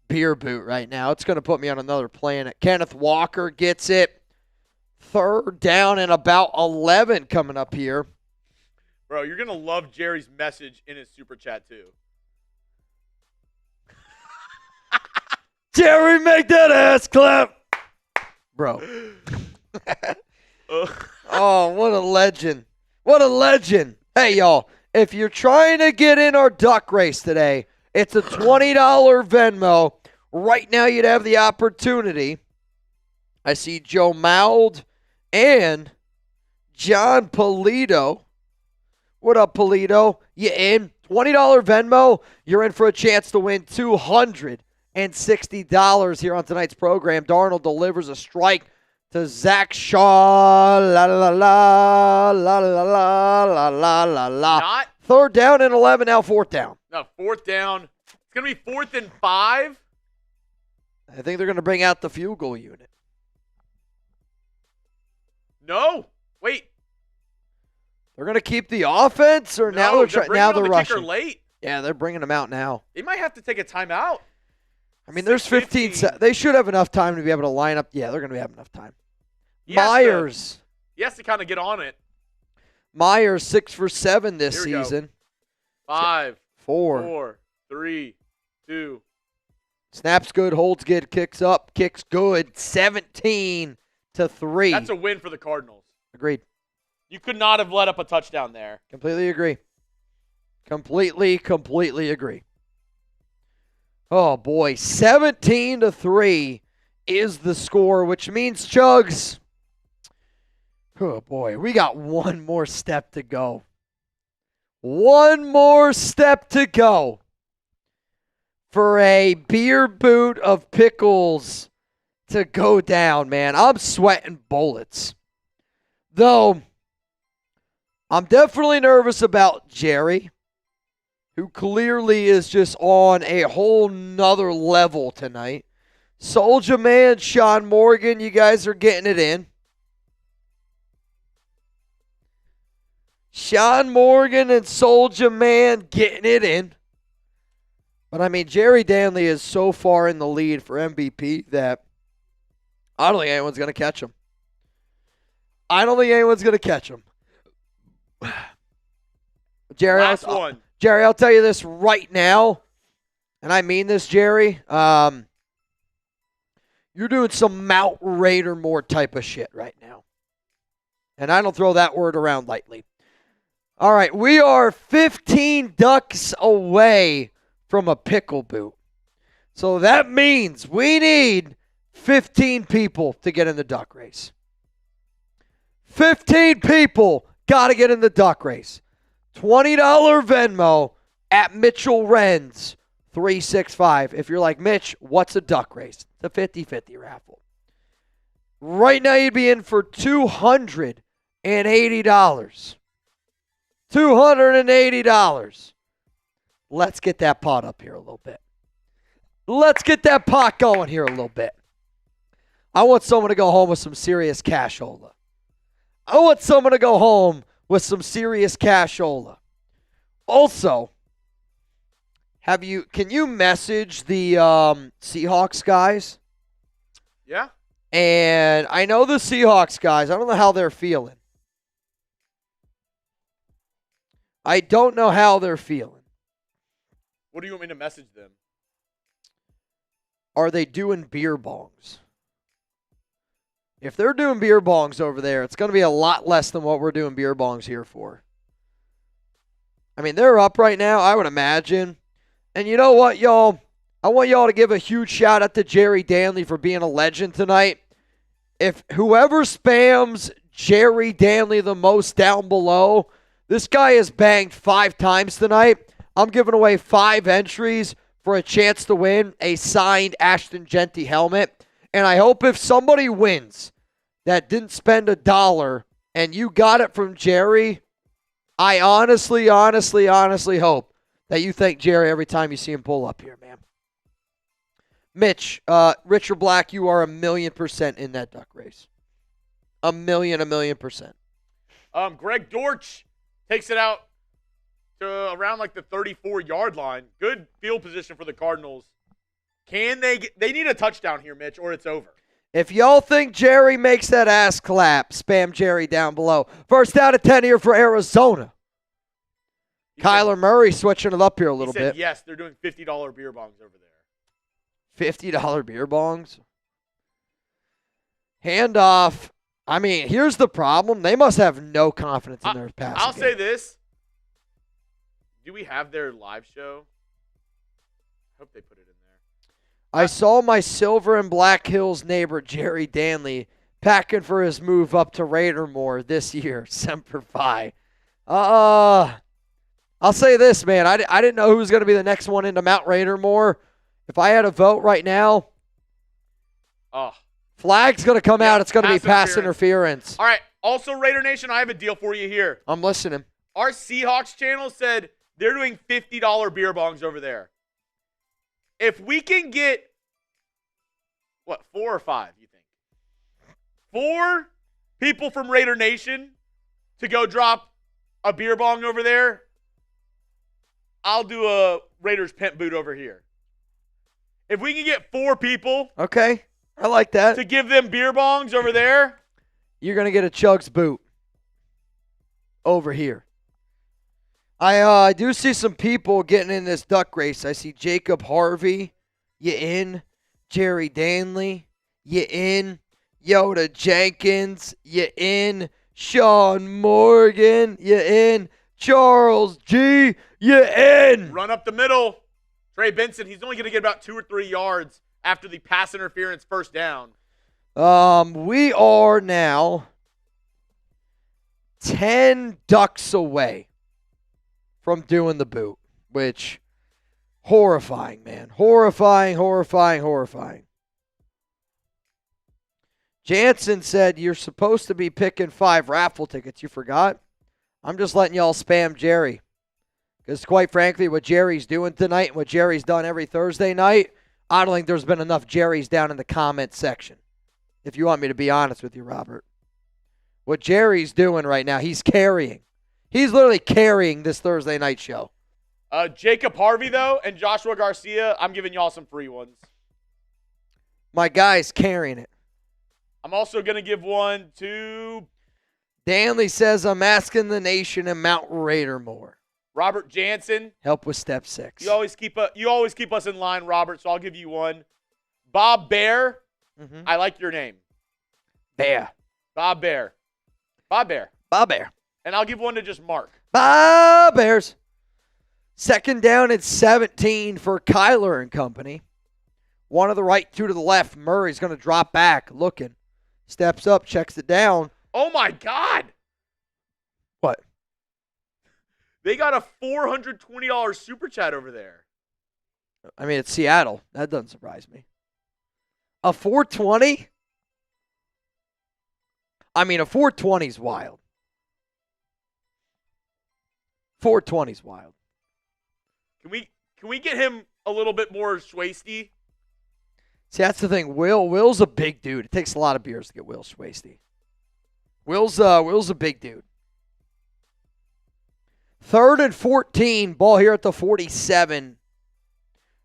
beer boot right now. It's going to put me on another planet. Kenneth Walker gets it. 3rd down and about 11 coming up here. Bro, you're going to love Jerry's message in his super chat too. Jerry, make that ass clap. Bro. Oh, what a legend. What a legend. Hey, y'all, if you're trying to get in our duck race today, it's a $20 Venmo. Right now, you'd have the opportunity. I see Joe Mould and John Polito. What up, Polito? You in? $20 Venmo. You're in for a chance to win $260 here on tonight's program. Darnold delivers a strike to Zach Shaw. La la la la la la la la la la. Not. 3rd down and 11. Now 4th down. No, 4th down. It's gonna be 4th and 5. I think they're gonna bring out the field goal unit. No. Wait. They're gonna keep the offense, or now they're rushing. Kicker late. Yeah, they're bringing them out now. They might have to take a timeout. I mean, there's 15 seconds. They should have enough time to be able to line up. Yeah, they're going to have enough time. He Meyers. He has to kind of get on it. Myers, 6 for 7 this season. 5, 4, 4, 3, 2. Snaps good, holds good, kicks up, kicks good. 17-3. That's a win for the Cardinals. Agreed. You could not have let up a touchdown there. Completely agree. Completely agree. Oh, boy. 17-3 is the score, which means, Chuggs, oh, boy, we got one more step to go. One more step to go for a beer boot of pickles to go down, man. I'm sweating bullets. Though, I'm definitely nervous about Jerry, who clearly is just on a whole nother level tonight. Soulja Man, Sean Morgan, you guys are getting it in. Sean Morgan and Soulja Man getting it in. But, I mean, Jerry Danley is so far in the lead for MVP that I don't think anyone's going to catch him. Jerry, Jerry, I'll tell you this right now, and I mean this, Jerry. You're doing some Mount Raider-more type of shit right now. And I don't throw that word around lightly. All right, we are 15 ducks away from a pickle boot. So that means we need 15 people to get in the duck race. 15 people got to get in the duck race. $20 Venmo at Mitchell Renz 365. If you're like, Mitch, what's a duck race? It's a 50-50 raffle. Right now you'd be in for $280. $280. Let's get that pot up here a little bit. Let's get that pot going here a little bit. I want someone to go home with some serious cashola. Also, can you message the Seahawks guys? Yeah. And I know the Seahawks guys, I don't know how they're feeling. What do you want me to message them? Are they doing beer bongs? If they're doing beer bongs over there, it's going to be a lot less than what we're doing beer bongs here for. I mean, they're up right now, I would imagine. And you know what, y'all? I want y'all to give a huge shout out to Jerry Danley for being a legend tonight. If whoever spams Jerry Danley the most down below, this guy has banged 5 times tonight. I'm giving away 5 entries for a chance to win a signed Ashton Jeanty helmet. And I hope if somebody wins that didn't spend $1 and you got it from Jerry, I honestly hope that you thank Jerry every time you see him pull up here, man. Mitch, Rich or Black, you are 1,000,000% in that duck race. A million %. Greg Dortch takes it out to around like the 34-yard line. Good field position for the Cardinals. Can they need a touchdown here, Mitch, or it's over. If y'all think Jerry makes that ass clap, spam Jerry down below. First down at 10 here for Arizona. Kyler Murray switching it up here a little bit. Yes, they're doing $50 beer bongs over there. $50 beer bongs. Handoff. I mean, here's the problem. They must have no confidence in their passing I'll game. say this. Do we have their live show? I hope they put it in there. I saw my Silver and Black Hills neighbor, Jerry Danley, packing for his move up to Raidermore this year. Semper Fi. I'll say this, man. I didn't know who was going to be the next one into Mount Raidermore. If I had a vote right now, flag's going to come out. It's going to be pass interference. All right. Also, Raider Nation, I have a deal for you here. I'm listening. Our Seahawks channel said they're doing $50 beer bongs over there. If we can get, 4 or 5, you think? 4 people from Raider Nation to go drop a beer bong over there, I'll do a Raiders pimp boot over here. If we can get 4 people, okay, I like that, to give them beer bongs over there, you're going to get a Chuggs boot over here. I do see some people getting in this duck race. I see Jacob Harvey, you in. Jerry Danley, you in. Yoda Jenkins, you in. Sean Morgan, you in. Charles G, you in. Run up the middle. Trey Benson, he's only going to get about 2 or 3 yards after the pass interference first down. We are now 10 ducks away from doing the boot, which horrifying, man. Horrifying. Jansen said you're supposed to be picking 5 raffle tickets. You forgot? I'm just letting y'all spam Jerry. Because quite frankly, what Jerry's doing tonight and what Jerry's done every Thursday night, I don't think there's been enough Jerry's down in the comment section. If you want me to be honest with you, Robert. What Jerry's doing right now, he's carrying. He's literally carrying this Thursday night show. Jacob Harvey, though, and Joshua Garcia, I'm giving y'all some free ones. My guy's carrying it. I'm also going to give one to Danley says, I'm asking the nation in Mount Raidermore. Robert Jansen. Help with step 6. You always keep us in line, Robert, so I'll give you one. Bob Bear. Mm-hmm. I like your name. Bear. Bob Bear. And I'll give one to just Mark. Bob Bears. Second down at 17 for Kyler and company. 1 to the right, 2 to the left. Murray's going to drop back, looking. Steps up, checks it down. Oh, my God. What? They got a $420 super chat over there. I mean, it's Seattle. That doesn't surprise me. A 420? I mean, a 420 is wild. 420 is wild. Can we get him a little bit more Schwasty? See, that's the thing. Will's a big dude. It takes a lot of beers to get Will Schwasty. Will's a big dude. 3rd and 14. Ball here at the 47.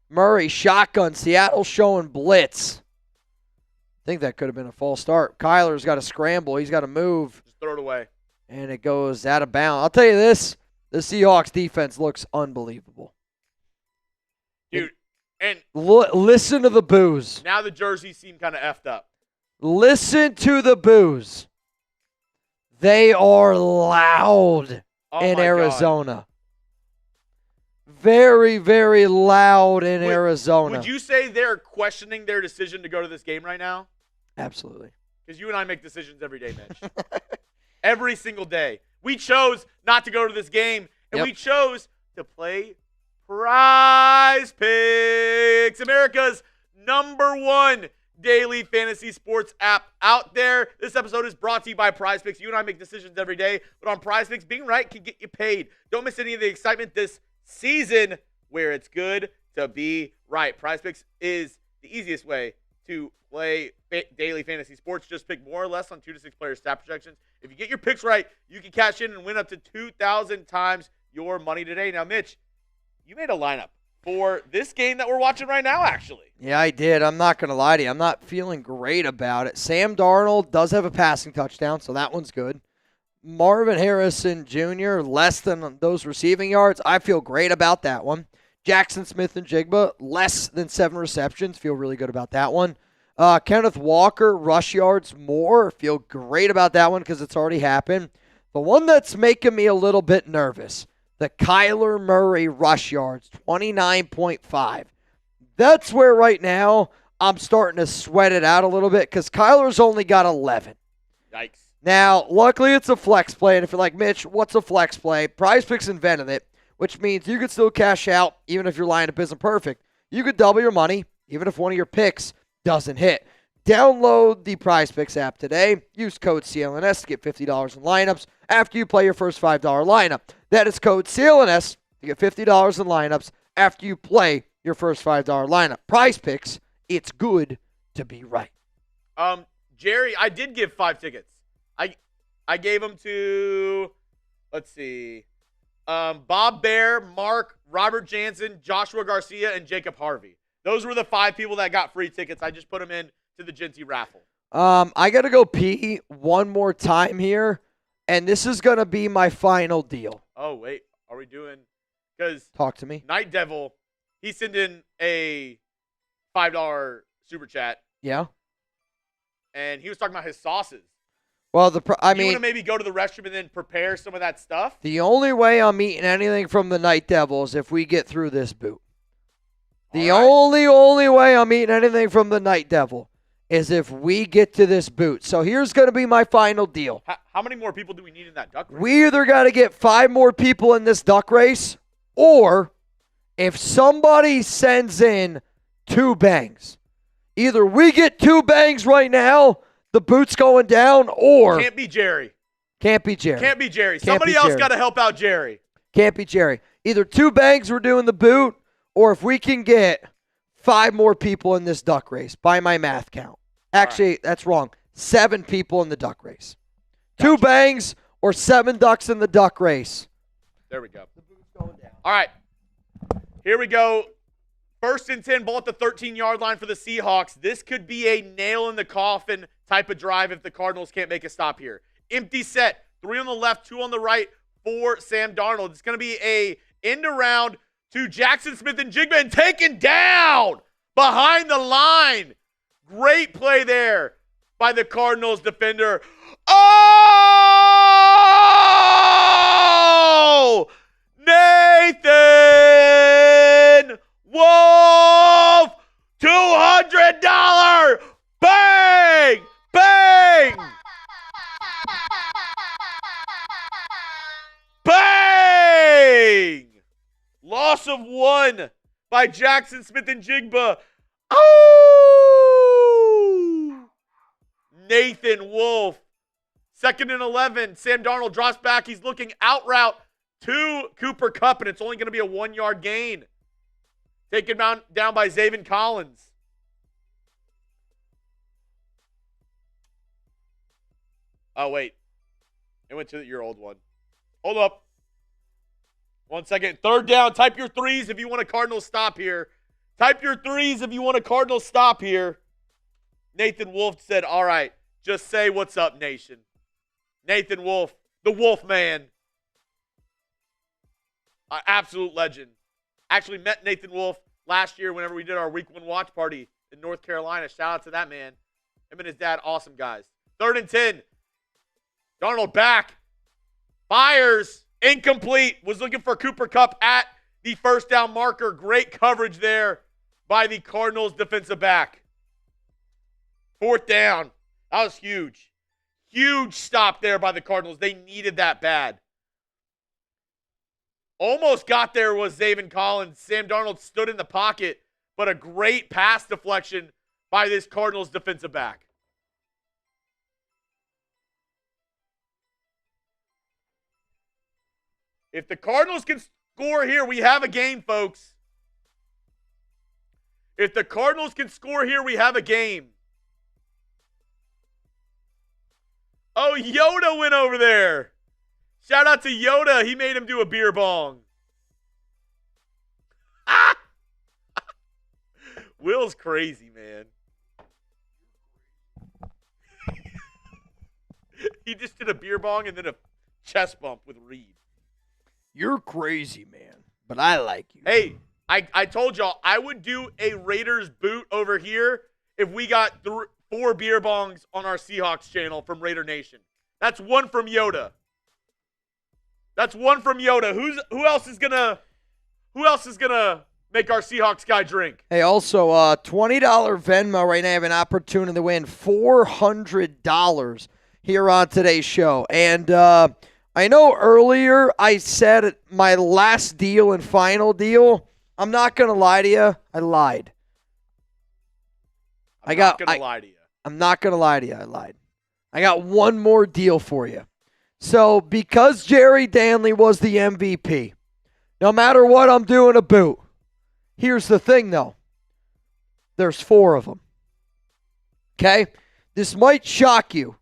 Murray shotgun. Seattle showing blitz. I think that could have been a false start. Kyler's got to scramble. He's got to move. Just throw it away. And it goes out of bounds. I'll tell you this. The Seahawks defense looks unbelievable. Dude, and listen to the boos. Now the jerseys seem kind of effed up. Listen to the boos. They are loud in Arizona. God. Very, very loud in Arizona. Would you say they're questioning their decision to go to this game right now? Absolutely. Because you and I make decisions every day, Mitch. Every single day. We chose not to go to this game, and we chose to play PrizePicks, America's #1 daily fantasy sports app out there. This episode is brought to you by PrizePicks. You and I make decisions every day, but on PrizePicks, being right can get you paid. Don't miss any of the excitement this season where it's good to be right. PrizePicks is the easiest way to play daily fantasy sports. Just pick more or less on 2 to 6 player stat projections. If you get your picks right, you can cash in and win up to 2,000 times your money today. Now, Mitch, you made a lineup for this game that we're watching right now, actually. Yeah, I did. I'm not going to lie to you. I'm not feeling great about it. Sam Darnold does have a passing touchdown, so that one's good. Marvin Harrison Jr., less than those receiving yards. I feel great about that one. Jackson Smith and Jigba, less than 7 receptions. Feel really good about that one. Kenneth Walker, rush yards more. Feel great about that one because it's already happened. The one that's making me a little bit nervous, the Kyler Murray rush yards, 29.5. That's where right now I'm starting to sweat it out a little bit because Kyler's only got 11. Yikes. Now, luckily it's a flex play, and if you're like, Mitch, what's a flex play? PrizePicks invented it, which means you could still cash out even if your lineup isn't perfect. You could double your money even if one of your picks doesn't hit. Download the PrizePicks app today. Use code CLNS to get $50 in lineups after you play your first $5 lineup. That is code CLNS to get $50 in lineups after you play your first $5 lineup. PrizePicks, it's good to be right. Jerry, I did give 5 tickets. I gave them to, let's see, Bob Bear, Mark, Robert Jansen, Joshua Garcia, and Jacob Harvey. Those were the 5 people that got free tickets. I just put them in to the Jeanty raffle. I got to go pee one more time here, and this is going to be my final deal. Oh, wait. Are we doing? Because Talk to me. Night Devil, he sent in a $5 super chat, Yeah? and he was talking about his sauces. Well, You want to maybe go to the restroom and then prepare some of that stuff? the only way I'm eating anything from the Night Devil is if we get through this boot. The only way I'm eating anything from the Night Devil is if we get to this boot. So here's going to be my final deal. How many more people do we need in that duck race? We either got to get 5 more people in this duck race, or if somebody sends in 2 bangs, either we get 2 bangs right now, the boot's going down, or Can't be Jerry. Can't be Jerry. Can't be Jerry. Can't Somebody be else Jerry. got to help out Jerry. Can't be Jerry. Either 2 bangs we're doing the boot, or if we can get 5 more people in this duck race by my math count. Actually, that's wrong. 7 people in the duck race. Gotcha. 2 bangs or 7 ducks in the duck race. There we go. All right. Here we go. 1st and 10, ball at the 13-yard line for the Seahawks. This could be a nail-in-the-coffin type of drive if the Cardinals can't make a stop here. Empty set, 3 on the left, 2 on the right for Sam Darnold. It's going to be a end around to Jackson Smith and Jigba and taken down behind the line. Great play there by the Cardinals defender. Oh! Nathan Wolf! $200! Bang! Bang! Bang! Loss of 1 by Jackson Smith and Jigba. Oh! Nathan Wolf. 2nd and 11. Sam Darnold drops back. He's looking out route to Cooper Kupp, and it's only going to be a 1-yard gain. Taken down by Zaven Collins. Oh, wait. It went to your old one. Hold up. 1 second. 3rd down. Type your 3s if you want a Cardinals stop here. Type your 3s if you want a Cardinals stop here. Nathan Wolf said, all right, just say what's up, nation. Nathan Wolf, the Wolf Man. Absolute legend. Actually met Nathan Wolf last year whenever we did our week 1 watch party in North Carolina. Shout out to that man. Him and his dad, awesome guys. 3rd and 10. Darnold back. Fires. Incomplete. Was looking for Cooper Kupp at the 1st down marker. Great coverage there by the Cardinals defensive back. 4th down. That was huge. Huge stop there by the Cardinals. They needed that bad. Almost got there was Zaven Collins. Sam Darnold stood in the pocket, but a great pass deflection by this Cardinals defensive back. If the Cardinals can score here, we have a game, folks. If the Cardinals can score here, we have a game. Oh, Yoda went over there. Shout out to Yoda. He made him do a beer bong. Will's crazy, man. He just did a beer bong and then a chest bump with Reed. You're crazy, man, but I like you. Hey, I told y'all I would do a Raiders boot over here if we got 4 beer bongs on our Seahawks channel from Raider Nation. That's one from Yoda. Who else is gonna make our Seahawks guy drink? Hey, also, $20 Venmo right now. I have an opportunity to win $400 here on today's show. And I know earlier I said my last deal and final deal. I'm not going to lie to you. I lied. I'm not going to lie to you. I'm not going to lie to you. I lied. I got one more deal for you. So because Jerry Danley was the MVP, no matter what I'm doing a boot, here's the thing, though. There's 4 of them. Okay? This might shock you.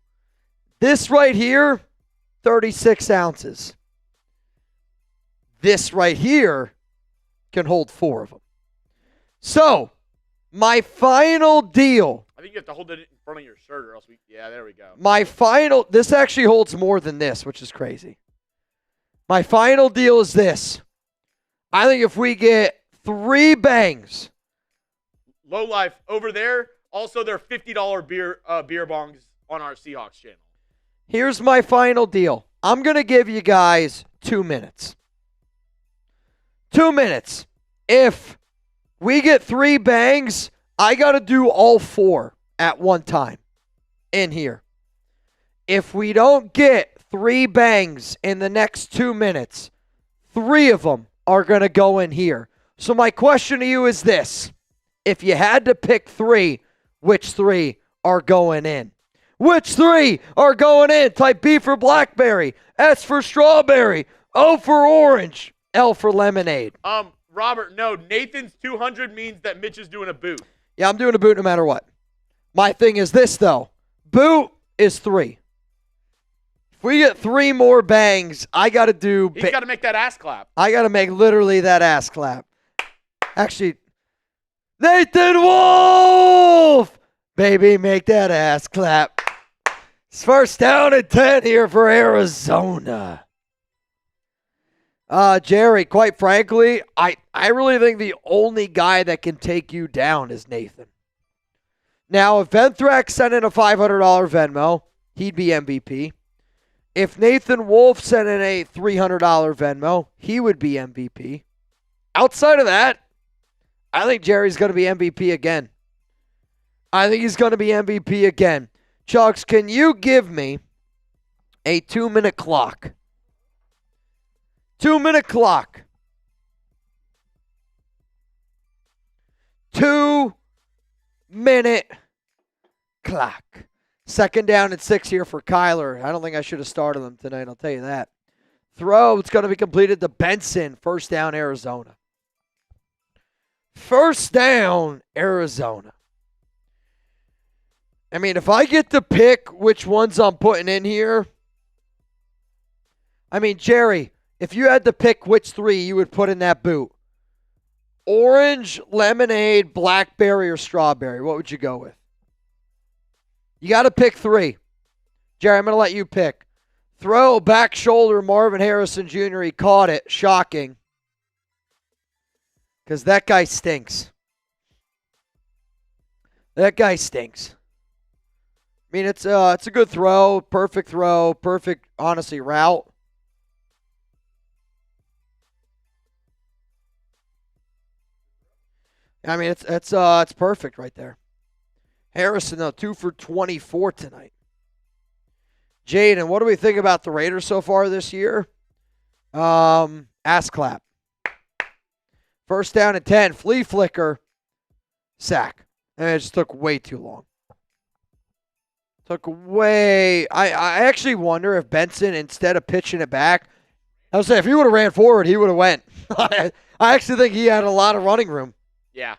This right here, 36 ounces. This right here can hold 4 of them. So, my final deal. I think you have to hold it in front of your shirt or else there we go. This actually holds more than this, which is crazy. My final deal is this. I think if we get 3 bangs. Low life over there. Also, they're $50 beer bongs on our Seahawks channel. Here's my final deal. I'm going to give you guys 2 minutes. 2 minutes. If we get 3 bangs, I got to do all 4 at one time in here. If we don't get 3 bangs in the next 2 minutes, 3 of them are going to go in here. So my question to you is this. If you had to pick 3, which 3 are going in? Which 3 are going in? Type B for blackberry, S for strawberry, O for orange, L for lemonade. Robert, no. Nathan's 200 means that Mitch is doing a boot. Yeah, I'm doing a boot no matter what. My thing is this, though. Boot is 3. If we get 3 more bangs, I got to do... He's got to make that ass clap. I got to make literally that ass clap. Actually, Nathan Wolf! Baby, make that ass clap. It's first down and 10 here for Arizona. Jerry, quite frankly, I really think the only guy that can take you down is Nathan. Now, if Venthrax sent in a $500 Venmo, he'd be MVP. If Nathan Wolf sent in a $300 Venmo, he would be MVP. Outside of that, I think Jerry's going to be MVP again. I think he's going to be MVP again. Chuggs, can you give me a 2-minute clock? 2-minute clock. 2-minute clock. Second down and 6 here for Kyler. I don't think I should have started him tonight, I'll tell you that. Throw, it's going to be completed to Benson. First down, Arizona. First down, Arizona. I mean, if I get to pick which ones I'm putting in here, I mean, Jerry, if you had to pick which 3 you would put in that boot, orange, lemonade, blackberry, or strawberry, what would you go with? You got to pick 3. Jerry, I'm going to let you pick. Throw, back shoulder, Marvin Harrison Jr. He caught it. Shocking. Because that guy stinks. That guy stinks. I mean, it's a good throw, perfect, honestly, route. I mean, it's perfect right there. Harrison, though, 2 for 24 tonight. Jaden, what do we think about the Raiders so far this year? Ass clap. First down and 10. Flea flicker. Sack. And it just took way too long. I actually wonder if Benson, instead of pitching it back, I was saying, if he would have ran forward, he would have went. I actually think he had a lot of running room. Yeah.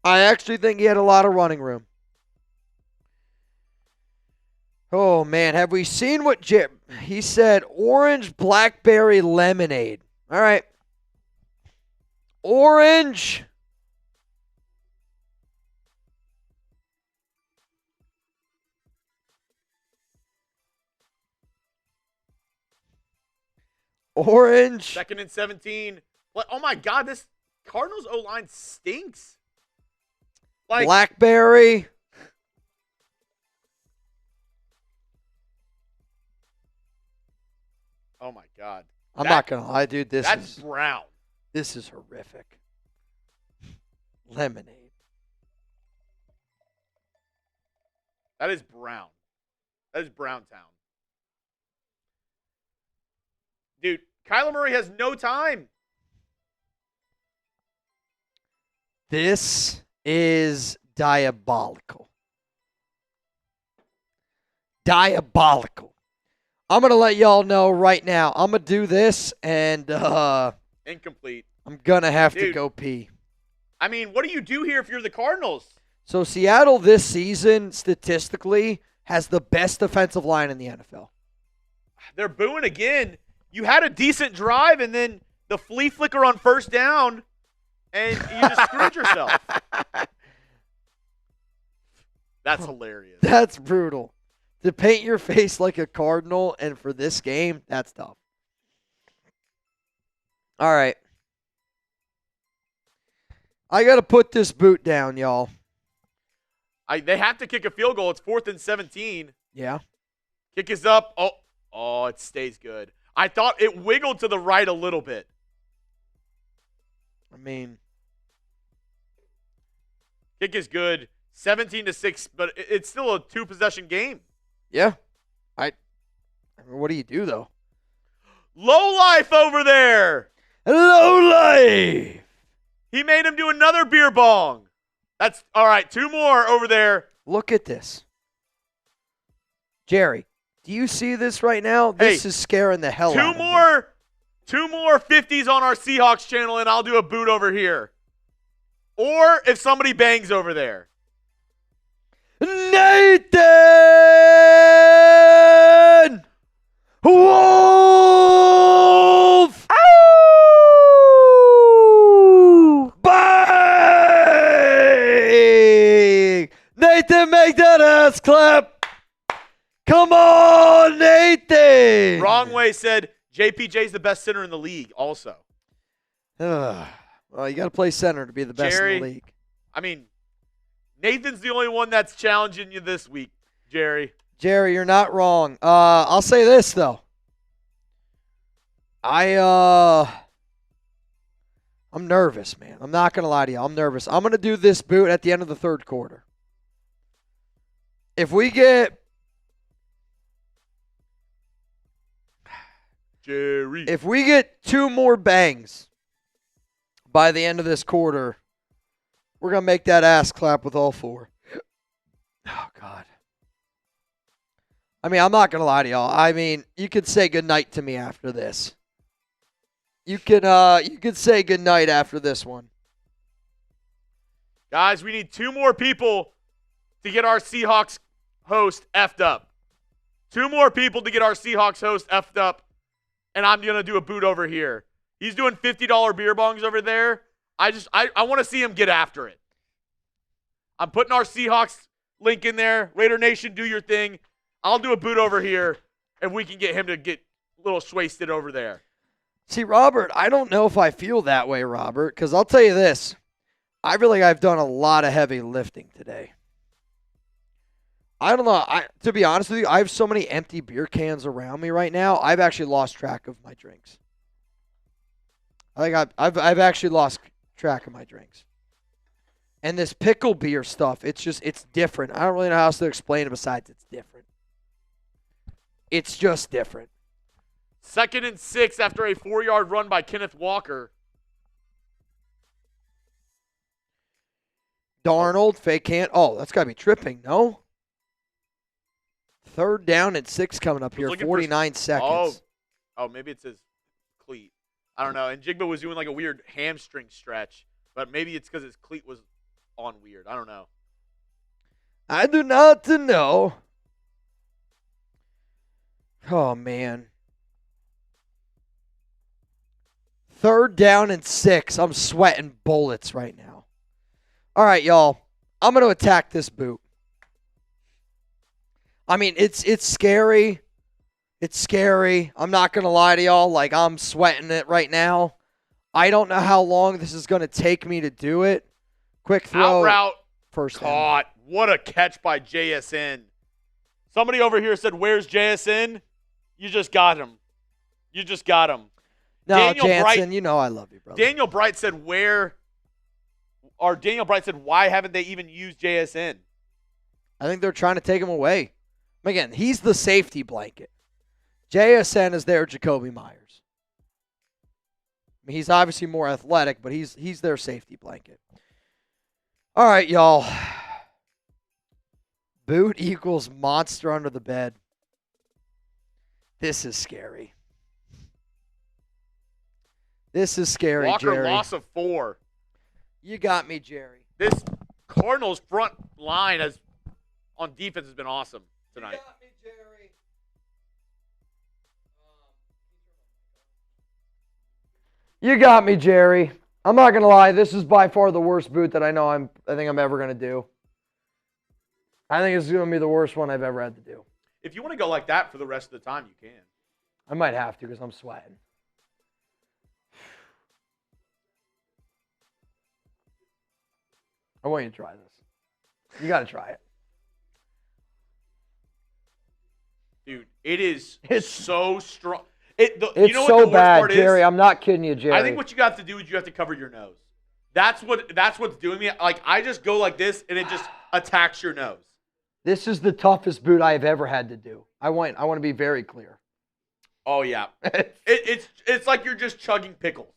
I actually think he had a lot of running room. Oh, man. Have we seen what he said? Orange, blackberry, lemonade. All right. Orange. Orange. Second and 17. Like, oh my God, this Cardinals O-line stinks. Like, Blackberry. oh my God. I'm not going to lie, dude. That's brown. This is horrific. Lemonade. That is brown. That is Brown Town. Dude, Kyler Murray has no time. This is diabolical. Diabolical. I'm going to let y'all know right now. I'm going to do this, and Incomplete. I'm going to have to Dude. go pee. I mean, what do you do here if you're the Cardinals? So Seattle this season, statistically, has the best defensive line in the NFL. They're booing again. You had a decent drive, and then the flea flicker on first down, and you just screwed yourself. That's hilarious. That's brutal. To paint your face like a Cardinal, and for this game, that's tough. All right. I got to put this boot down, y'all. They have to kick a field goal. It's 4th and 17. Yeah. Kick is up. Oh, it stays good. I thought it wiggled to the right a little bit. I mean, Kick is good. 17-6, but it's still a 2-possession game. yeah. I mean, what do you do, though? Low life over there. Hello, life. He made him do another beer bong. That's all right. 2 more over there. Look at this. Jerry, do you see this right now? This is scaring the hell out of me. Two more 50s on our Seahawks channel, and I'll do a boot over here. Or if somebody bangs over there. Nathan Wolf! Ow! Bang! Nathan, make that ass clap. Come on, Nathan. Wrong way said JPJ's the best center in the league also. Well, you got to play center to be the best Jerry, in the league. I mean, Nathan's the only one that's challenging you this week, Jerry. Jerry, you're not wrong. I'll say this, though. I'm nervous, man. I'm not going to lie to you. I'm nervous. I'm going to do this boot at the end of the third quarter. If we get Jerry. If we get 2 more bangs by the end of this quarter, we're going to make that ass clap with all 4. Oh, God. I mean, I'm not going to lie to y'all. I mean, you could say goodnight to me after this. You could say goodnight after this one. Guys, we need 2 more people to get our Seahawks host effed up. 2 more people to get our Seahawks host effed up. And I'm going to do a boot over here. He's doing $50 beer bongs over there. I want to see him get after it. I'm putting our Seahawks link in there. Raider Nation, do your thing. I'll do a boot over here, and we can get him to get a little swasted over there. See, Robert, I don't know if I feel that way, Robert, because I'll tell you this. I feel like I've done a lot of heavy lifting today. I don't know. To be honest with you, I have so many empty beer cans around me right now. I've actually lost track of my drinks. I think I've actually lost track of my drinks. And this pickle beer stuff, it's different. I don't really know how else to explain it besides it's different. It's just different. 2nd and 6 after a 4-yard run by Kenneth Walker. Darnold, fake hand. Oh, that's got to be tripping, no? 3rd down and 6 coming up here, 49 seconds. Oh, maybe it's his cleat. I don't know. And Jigba was doing like a weird hamstring stretch, but maybe it's because his cleat was on weird. I don't know. I do not know. Oh, man. 3rd down and 6. I'm sweating bullets right now. All right, y'all. I'm going to attack this boot. I mean, it's scary. It's scary. I'm not going to lie to y'all. Like, I'm sweating it right now. I don't know how long this is going to take me to do it. Quick throw. Out route. First Caught. What a catch by JSN. Somebody over here said, where's JSN? You just got him. You just got him. No, Daniel Jansen, Bright, you know I love you, brother. Daniel Bright said, Daniel Bright said, why haven't they even used JSN? I think they're trying to take him away. Again, he's the safety blanket. JSN is their Jakobi Meyers. I mean, he's obviously more athletic, but he's their safety blanket. All right, y'all. Boot equals monster under the bed. This is scary. This is scary, Walker Jerry. loss of 4. You got me, Jerry. This Cardinals front line on defense has been awesome tonight. You got me, Jerry. You got me, Jerry. I'm not gonna lie. This is by far the worst boot that I think I'm ever gonna do. I think it's gonna be the worst one I've ever had to do. If you want to go like that for the rest of the time, you can. I might have to because I'm sweating. I want you to try this. You got to try it. Dude, it's so strong. It's you know so what the worst bad, part Jerry. is? I'm not kidding you, Jerry. I think what you have to do is you have to cover your nose. That's what's doing me. Like, I just go like this, and it just attacks your nose. This is the toughest boot I've ever had to do. I want to be very clear. Oh, yeah. It's like you're just chugging pickles.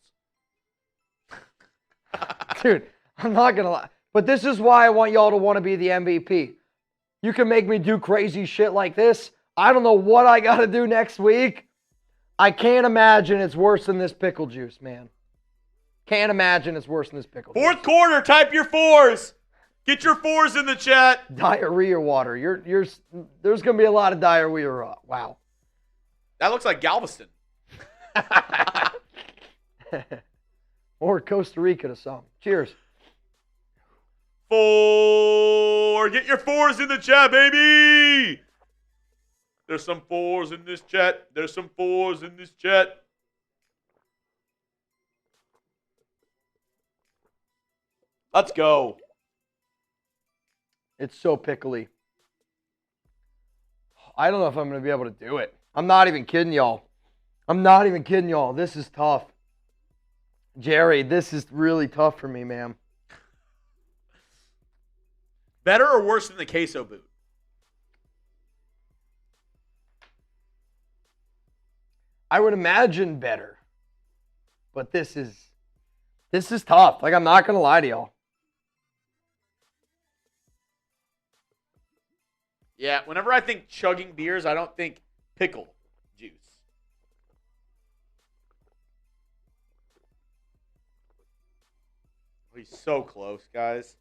Dude, I'm not going to lie. But this is why I want y'all to want to be the MVP. You can make me do crazy shit like this. I don't know what I got to do next week. I can't imagine it's worse than this pickle juice, man. Can't imagine it's worse than this pickle Fourth juice. quarter, type your 4s. Get your 4s in the chat. Diarrhea water. There's going to be a lot of diarrhea. Wow. That looks like Galveston. Or Costa Rica to some. Cheers. 4. Get your 4s in the chat, baby. There's some 4s in this chat. There's some 4s in this chat. Let's go. It's so pickly. I don't know if I'm going to be able to do it. I'm not even kidding y'all. This is tough. Jerry, this is really tough for me, man. Better or worse than the queso boot? I would imagine better. But this is tough. Like, I'm not going to lie to y'all. Yeah, whenever I think chugging beers, I don't think pickle juice. Oh, he's so close, guys.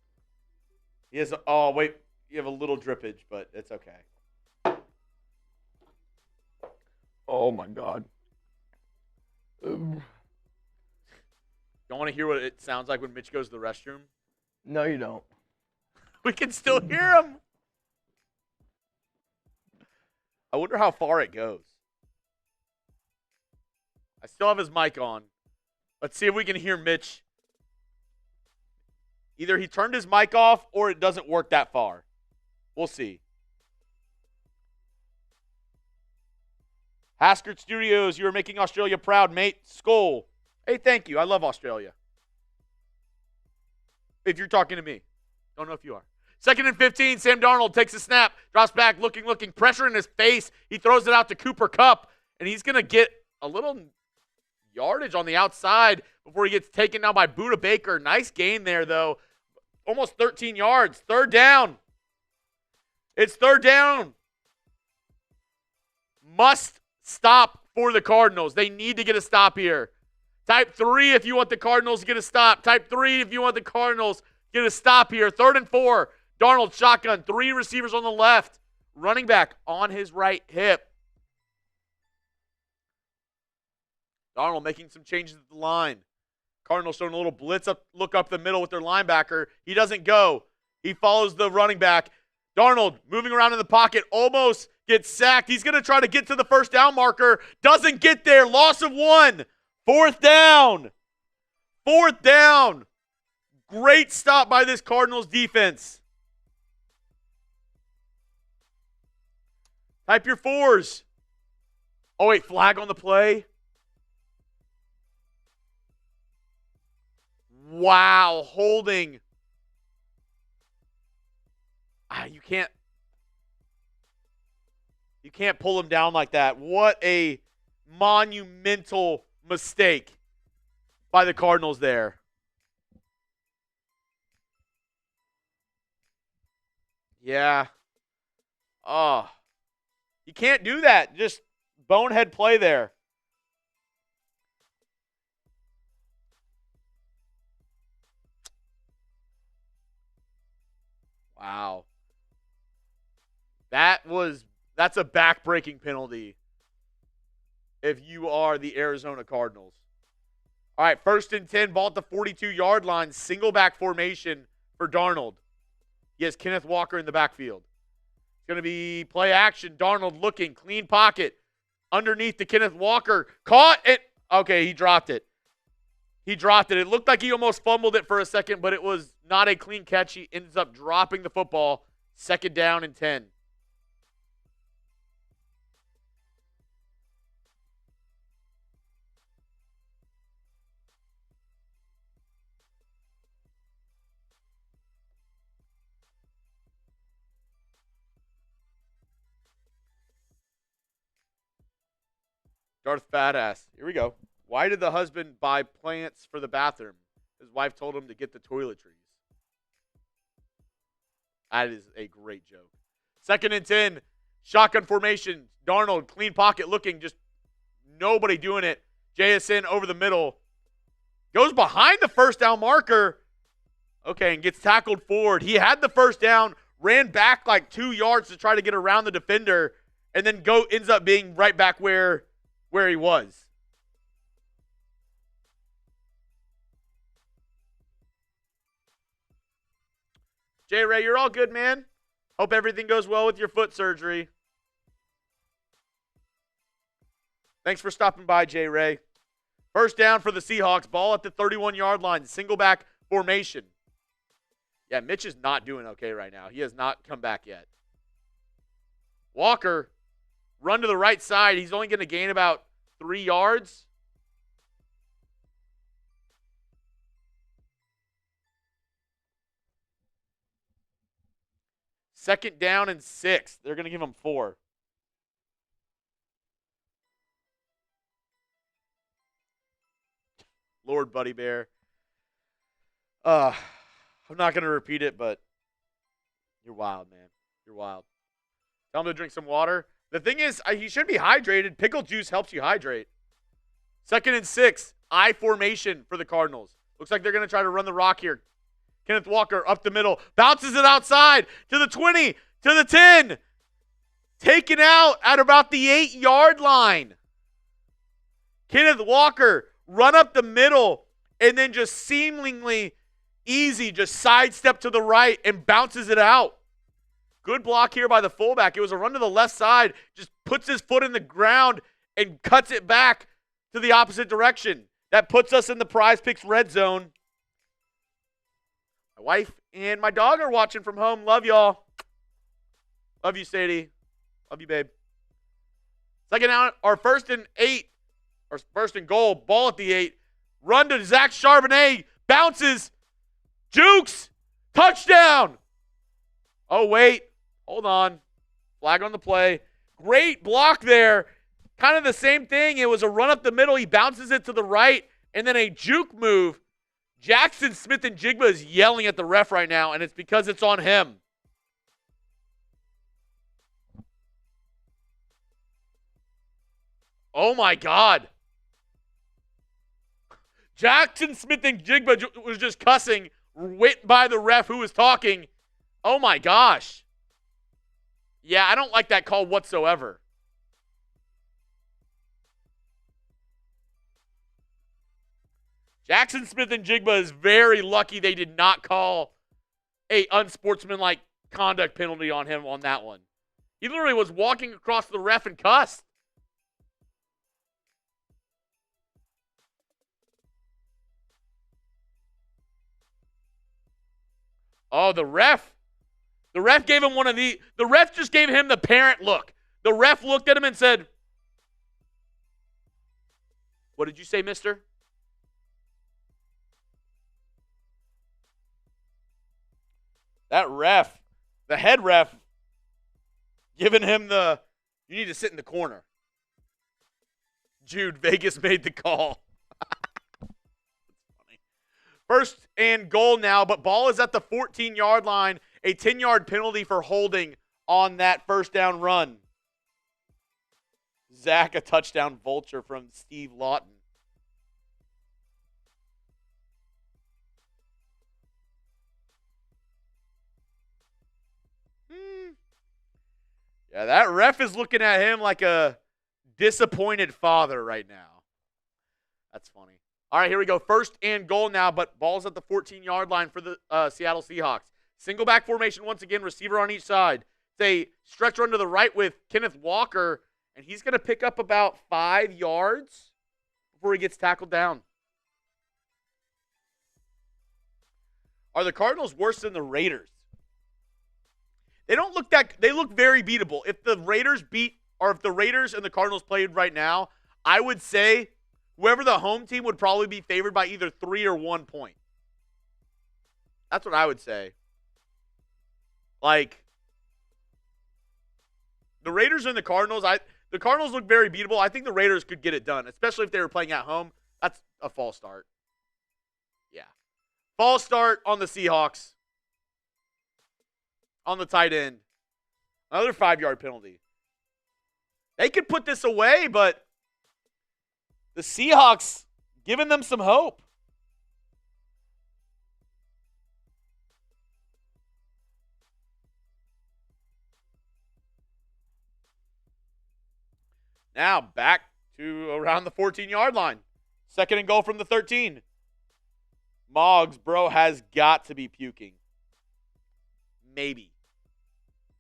He has you have a little drippage, but it's okay. Oh, my God. Don't want to hear what it sounds like when Mitch goes to the restroom? No, you don't. We can still hear him. I wonder how far it goes. I still have his mic on. Let's see if we can hear Mitch. Either he turned his mic off or it doesn't work that far. We'll see. Haskard Studios, you are making Australia proud, mate. Skull. Hey, thank you. I love Australia. If you're talking to me. Don't know if you are. 2nd and 15. Sam Darnold takes a snap. Drops back, looking. Pressure in his face. He throws it out to Cooper Kupp. And he's going to get a little yardage on the outside before he gets taken down by Budda Baker. Nice gain there, though. Almost 13 yards. 3rd down. It's 3rd down. Must stop for the Cardinals. They need to get a stop here. Type 3 if you want the Cardinals to get a stop. Type 3 if you want the Cardinals to get a stop here. 3rd and 4. Darnold shotgun. 3 receivers on the left. Running back on his right hip. Darnold making some changes at the line. Cardinals showing a little blitz up, look up the middle with their linebacker. He doesn't go. He follows the running back. Darnold moving around in the pocket, almost gets sacked. He's going to try to get to the 1st down marker. Doesn't get there. Loss of 1. 4th down. 4th down. Great stop by this Cardinals defense. Type your 4s. Oh, wait, flag on the play. Wow, holding. You can't pull him down like that. What a monumental mistake by the Cardinals there. Yeah. Oh. You can't do that. Just bonehead play there. Wow. That's a back-breaking penalty if you are the Arizona Cardinals. All right, 1st and 10, ball at the 42-yard line, single back formation for Darnold. He has Kenneth Walker in the backfield. It's going to be play action. Darnold looking, clean pocket. Underneath to Kenneth Walker. Caught it. Okay, he dropped it. He dropped it. It looked like he almost fumbled it for a second, but it was not a clean catch. He ends up dropping the football. 2nd down and 10. Darth Badass. Here we go. Why did the husband buy plants for the bathroom? His wife told him to get the toiletries. That is a great joke. 2nd and 10. Shotgun formation. Darnold, clean pocket looking. Just nobody doing it. JSN over the middle. Goes behind the 1st down marker. Okay, and gets tackled forward. He had the 1st down. Ran back like 2 yards to try to get around the defender. And then ends up being right back where he was. J. Ray, you're all good, man. Hope everything goes well with your foot surgery. Thanks for stopping by, J. Ray. 1st down for the Seahawks. Ball at the 31-yard line. Single back formation. Yeah, Mitch is not doing okay right now. He has not come back yet. Walker, run to the right side. He's only going to gain about 3 yards. Second down and 6. They're going to give him 4. Lord Buddy Bear. I'm not going to repeat it, but you're wild, man. You're wild. Tell him to drink some water. The thing is, he should be hydrated. Pickle juice helps you hydrate. 2nd and 6. I formation for the Cardinals. Looks like they're going to try to run the rock here. Kenneth Walker up the middle. Bounces it outside to the 20, to the 10. Taken out at about the 8-yard line. Kenneth Walker run up the middle and then just seemingly easy, just sidestep to the right and bounces it out. Good block here by the fullback. It was a run to the left side. Just puts his foot in the ground and cuts it back to the opposite direction. That puts us in the PrizePicks red zone. My wife and my dog are watching from home. Love y'all. Love you, Sadie. Love you, babe. 2nd down, or 1st and 8, or 1st and goal. Ball at the 8. Run to Zach Charbonnet. Bounces. Jukes. Touchdown. Oh, wait. Hold on. Flag on the play. Great block there. Kind of the same thing. It was a run up the middle. He bounces it to the right, and then a juke move. Jackson Smith and Jigba is yelling at the ref right now, and it's because it's on him. Oh, my God. Jackson Smith and Jigba was just cussing, went by the ref who was talking. Oh, my gosh. Yeah, I don't like that call whatsoever. Jackson Smith and Jigba is very lucky they did not call a unsportsmanlike conduct penalty on him on that one. He literally was walking across the ref and cussed. Oh, the ref. The ref gave him the ref just gave him the parent look. The ref looked at him and said, "What did you say, mister?" That ref, the head ref, giving him you need to sit in the corner. Jude, Vegas made the call. First and goal now, but ball is at the 14-yard line. A 10-yard penalty for holding on that first down run. Zach, a touchdown vulture from Steve Lawton. Yeah, that ref is looking at him like a disappointed father right now. That's funny. All right, here we go. First and goal now, but ball's at the 14-yard line for the Seattle Seahawks. Single back formation once again, receiver on each side. It's a stretch run to the right with Kenneth Walker, and he's going to pick up about 5 yards before he gets tackled down. Are the Cardinals worse than the Raiders? They don't look they look very beatable. If the Raiders and the Cardinals played right now, I would say whoever the home team would probably be favored by either 3 or 1 point. That's what I would say. Like, the Raiders and the Cardinals, the Cardinals look very beatable. I think the Raiders could get it done, especially if they were playing at home. That's a false start. Yeah. False start on the Seahawks. On the tight end. Another 5-yard penalty. They could put this away, but the Seahawks giving them some hope. Now back to around the 14-yard line. Second and goal from the 13. Moggs, bro, has got to be puking. Maybe.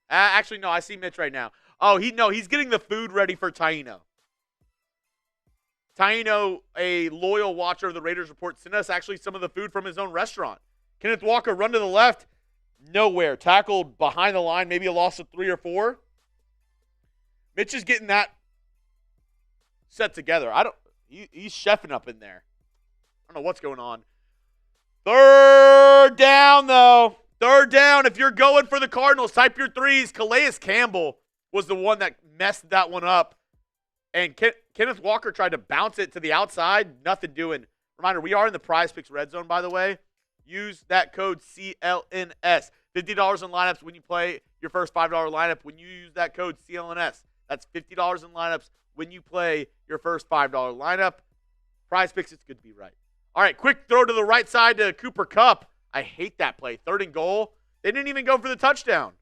Actually, no, I see Mitch right now. Oh, he's getting the food ready for Taino. Taino, a loyal watcher of the Raiders Report, sent us actually some of the food from his own restaurant. Kenneth Walker, run to the left. Nowhere. Tackled behind the line, maybe a loss of 3 or 4. Mitch is getting that set together. He's chefing up in there. I don't know what's going on. Third down, though. Third down. If you're going for the Cardinals, type your threes. Calais Campbell was the one that messed that one up. And Kenneth Walker tried to bounce it to the outside. Nothing doing. Reminder, we are in the PrizePicks red zone, by the way. Use that code CLNS. $50 in lineups when you play your first $5 lineup. When you use that code CLNS, that's $50 in lineups when you play your first $5 lineup. PrizePicks, it's good to be right. All right, quick throw to the right side to Cooper Kupp. I hate that play. Third and goal. They didn't even go for the touchdown.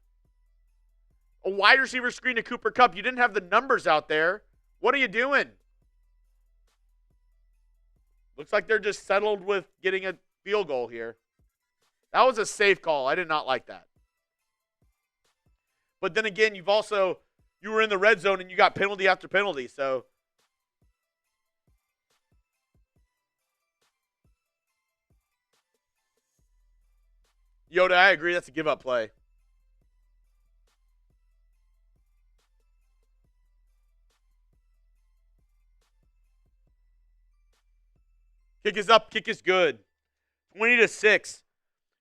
A wide receiver screen to Cooper Kupp. You didn't have the numbers out there. What are you doing? Looks like they're just settled with getting a field goal here. That was a safe call. I did not like that. But then again, you were in the red zone and you got penalty after penalty, so. Yoda, I agree. That's a give-up play. Kick is up. Kick is good. 20-6.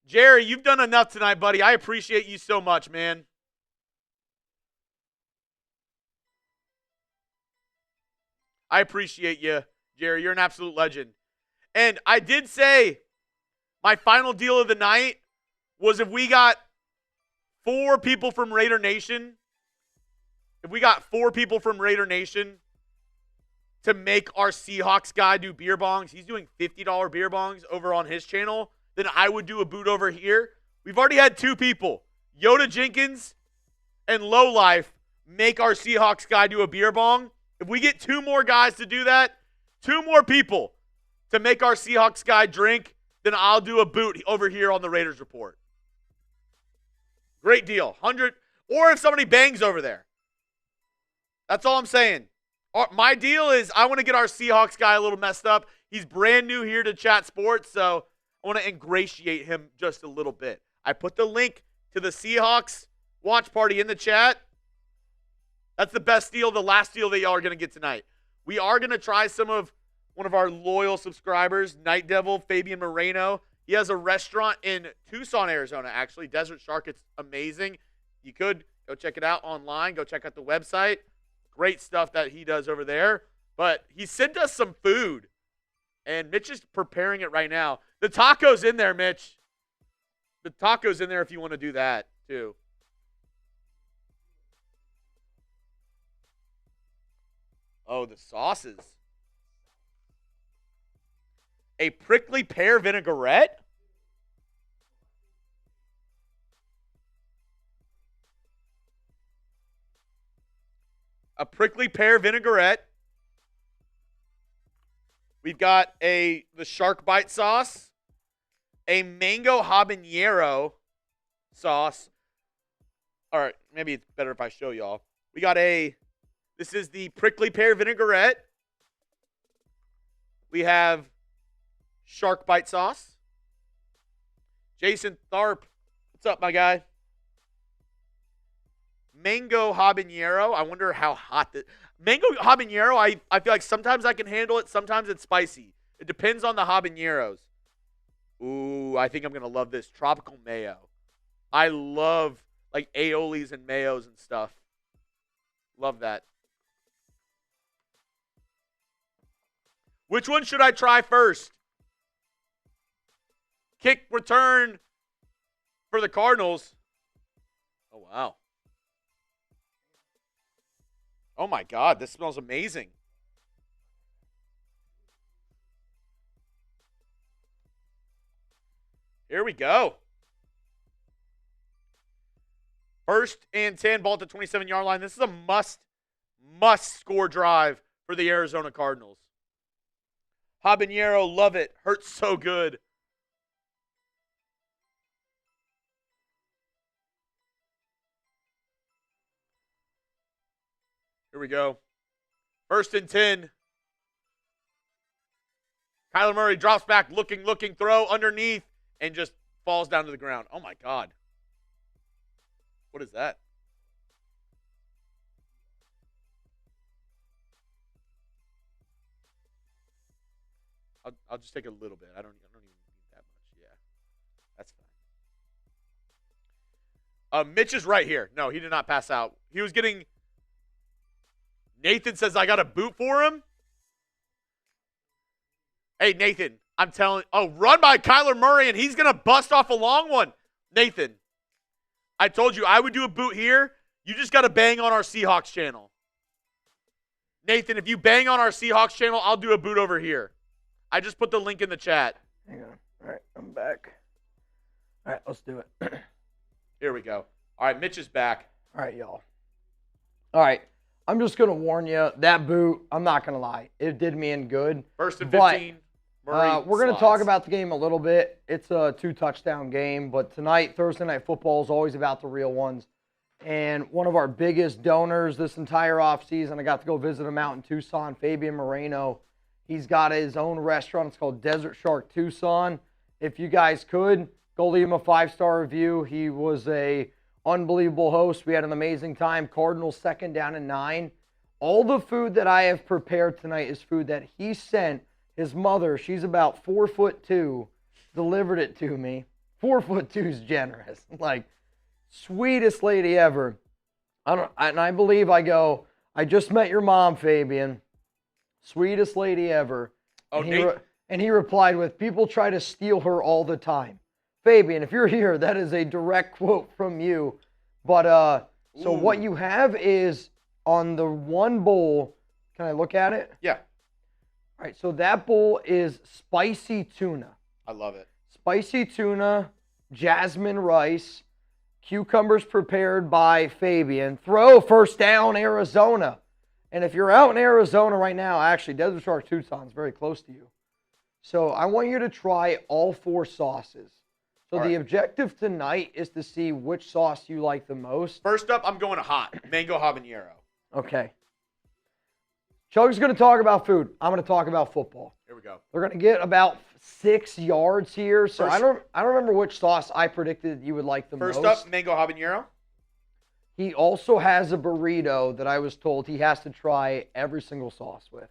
Jerry, you've done enough tonight, buddy. I appreciate you so much, man. I appreciate you, Jerry. You're an absolute legend. And I did say my final deal of the night was if we got 4 people from Raider Nation, to make our Seahawks guy do beer bongs, he's doing $50 beer bongs over on his channel, then I would do a boot over here. We've already had 2 people, Yoda Jenkins and Lowlife, make our Seahawks guy do a beer bong. If we get 2 more guys to do that, 2 more people to make our Seahawks guy drink, then I'll do a boot over here on the Raiders Report. Great deal. 100, or if somebody bangs over there. That's all I'm saying. My deal is I want to get our Seahawks guy a little messed up. He's brand new here to Chat Sports, so I want to ingratiate him just a little bit. I put the link to the Seahawks watch party in the chat. That's the best deal, the last deal that y'all are going to get tonight. We are going to try one of our loyal subscribers, Night Devil, Fabian Moreno. He has a restaurant in Tucson, Arizona, actually. Desert Shark. It's amazing. You could go check it out online. Go check out the website. Great stuff that he does over there. But he sent us some food, and Mitch is preparing it right now. The taco's in there, Mitch. The taco's in there if you want to do that, too. Oh, the sauces. A prickly pear vinaigrette? A prickly pear vinaigrette. We've got the shark bite sauce. A mango habanero sauce. All right, maybe it's better if I show y'all. We got this is the prickly pear vinaigrette. We have shark bite sauce. Jason Tharp, what's up, my guy? Mango habanero. I wonder how hot this. Mango habanero, I feel like sometimes I can handle it, sometimes it's spicy. It depends on the habaneros. Ooh, I think I'm going to love this. Tropical mayo. I love like aiolis and mayos and stuff. Love that. Which one should I try first? Kick return for the Cardinals. Oh, wow. Oh, my God. This smells amazing. Here we go. 1st and 10, ball at the 27-yard line. This is a must-score drive for the Arizona Cardinals. Habanero, love it. Hurts so good. Here we go. 1st and 10. Kyler Murray drops back, looking, throw underneath, and just falls down to the ground. Oh, my God. What is that? I'll just take a little bit. I don't even need that much. Yeah, that's fine. Mitch is right here. No, he did not pass out. He was getting. Nathan says I got a boot for him. Hey Nathan, I'm telling. Oh, run by Kyler Murray and he's gonna bust off a long one. Nathan, I told you I would do a boot here. You just got to bang on our Seahawks channel. Nathan, if you bang on our Seahawks channel, I'll do a boot over here. I just put the link in the chat. Hang on. All right, I'm back. All right, let's do it. Here we go. All right, Mitch is back. All right, y'all. All right, I'm just going to warn you, that boot, I'm not going to lie, it did me in good. 1st and 15. Murray we're going to talk about the game a little bit. It's a 2-touchdown game, but tonight, Thursday Night Football is always about the real ones. And one of our biggest donors this entire offseason, I got to go visit him out in Tucson, Fabian Moreno. He's got his own restaurant. It's called Desert Shark Tucson. If you guys could, go leave him a 5-star review. He was a unbelievable host. We had an amazing time. Cardinals 2nd down and 9. All the food that I have prepared tonight is food that he sent. His mother, she's about 4'2", delivered it to me. 4'2" is generous. Like, sweetest lady ever. I believe I just met your mom, Fabian. Sweetest lady ever. Oh, and he replied with, people try to steal her all the time. Fabian, if you're here, that is a direct quote from you. But so what you have is on the one bowl. Can I look at it? Yeah. All right, so that bowl is spicy tuna. I love it. Spicy tuna, jasmine rice, cucumbers prepared by Fabian. Throw 1st down, Arizona. And if you're out in Arizona right now, actually, Desert Shark Tucson is very close to you. So I want you to try all 4 sauces. So the objective tonight is to see which sauce you like the most. First up, I'm going hot. Mango habanero. Okay. Chug's going to talk about food. I'm going to talk about football. Here we go. We're going to get about 6 yards here. So I don't remember which sauce I predicted you would like the most. First up, mango habanero. He also has a burrito that I was told he has to try every single sauce with.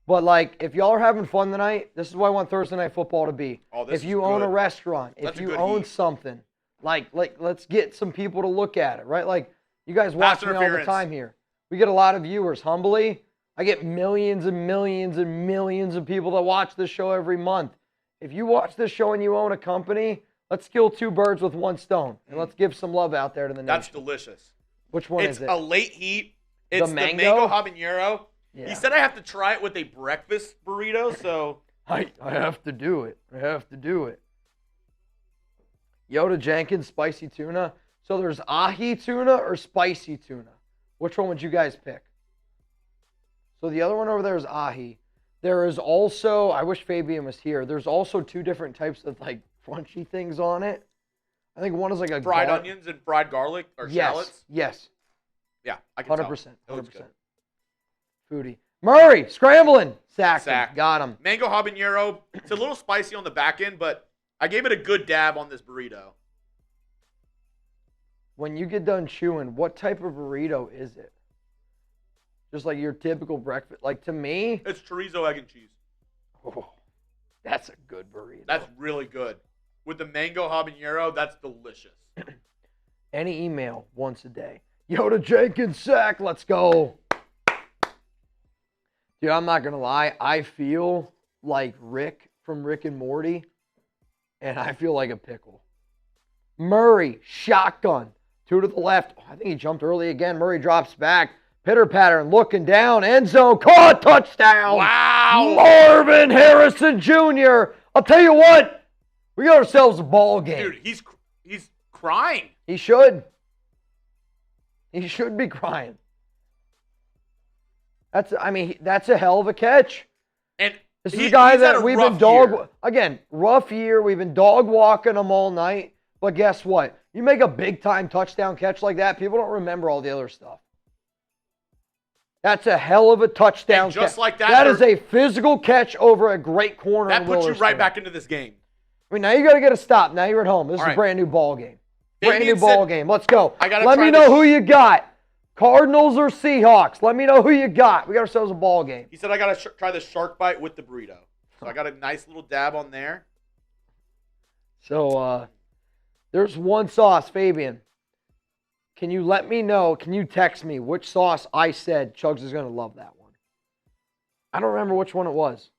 But, like, if y'all are having fun tonight, this is what I want Thursday Night Football to be. Oh, this if you own a restaurant, That's if you own something, like let's get some people to look at it, right? Like, you guys watch me all the time here. We get a lot of viewers. Humbly, I get millions and millions and millions of people that watch this show every month. If you watch this show and you own a company, let's kill 2 birds with 1 stone. And let's give some love out there to the nation. That's delicious. Which one is it? It's a late heat. It's the mango habanero. Yeah. He said I have to try it with a breakfast burrito, so. I have to do it. I have to do it. Yoda Jenkins, spicy tuna. So there's ahi tuna or spicy tuna. Which one would you guys pick? So the other one over there is ahi. There is also, I wish Fabian was here. There's also 2 different types of like crunchy things on it. I think one is like a fried onions and fried garlic or shallots. Yes. Yeah, I can 100%. tell. 100%. Foodie. Murray, scrambling. Sack. Got him. Mango habanero. It's a little spicy on the back end, but I gave it a good dab on this burrito. When you get done chewing, what type of burrito is it? Just like your typical breakfast. Like, to me, it's chorizo, egg, and cheese. Oh, that's a good burrito. That's really good. With the mango habanero, that's delicious. Any email once a day. Yoda Jenkins sack, let's go. Dude, I'm not going to lie. I feel like Rick from Rick and Morty, and I feel like a pickle. Murray, shotgun. 2 to the left. Oh, I think he jumped early again. Murray drops back. Pitter pattern, looking down. End zone. Caught. Touchdown. Wow. Marvin Harrison Jr. I'll tell you what. We got ourselves a ball game. Dude, he's crying. He should. He should be crying. That's a hell of a catch. And this is a guy that we've been rough year. We've been dog walking him all night. But guess what? You make a big-time touchdown catch like that, people don't remember all the other stuff. That's a hell of a touchdown catch. Just like that. That is a physical catch over a great corner. That puts you right back into this game. I mean, now you got to get a stop. Now you're at home. This is a brand new ball game. Brand new ball game. Let's go. Let me know who you got. Cardinals or Seahawks. Let me know who you got. We got ourselves a ball game. He said I got to try the shark bite with the burrito. So I got a nice little dab on there. So, there's one sauce, Fabian. Can you let me know, can you text me which sauce I said Chuggs is going to love that one? I don't remember which one it was.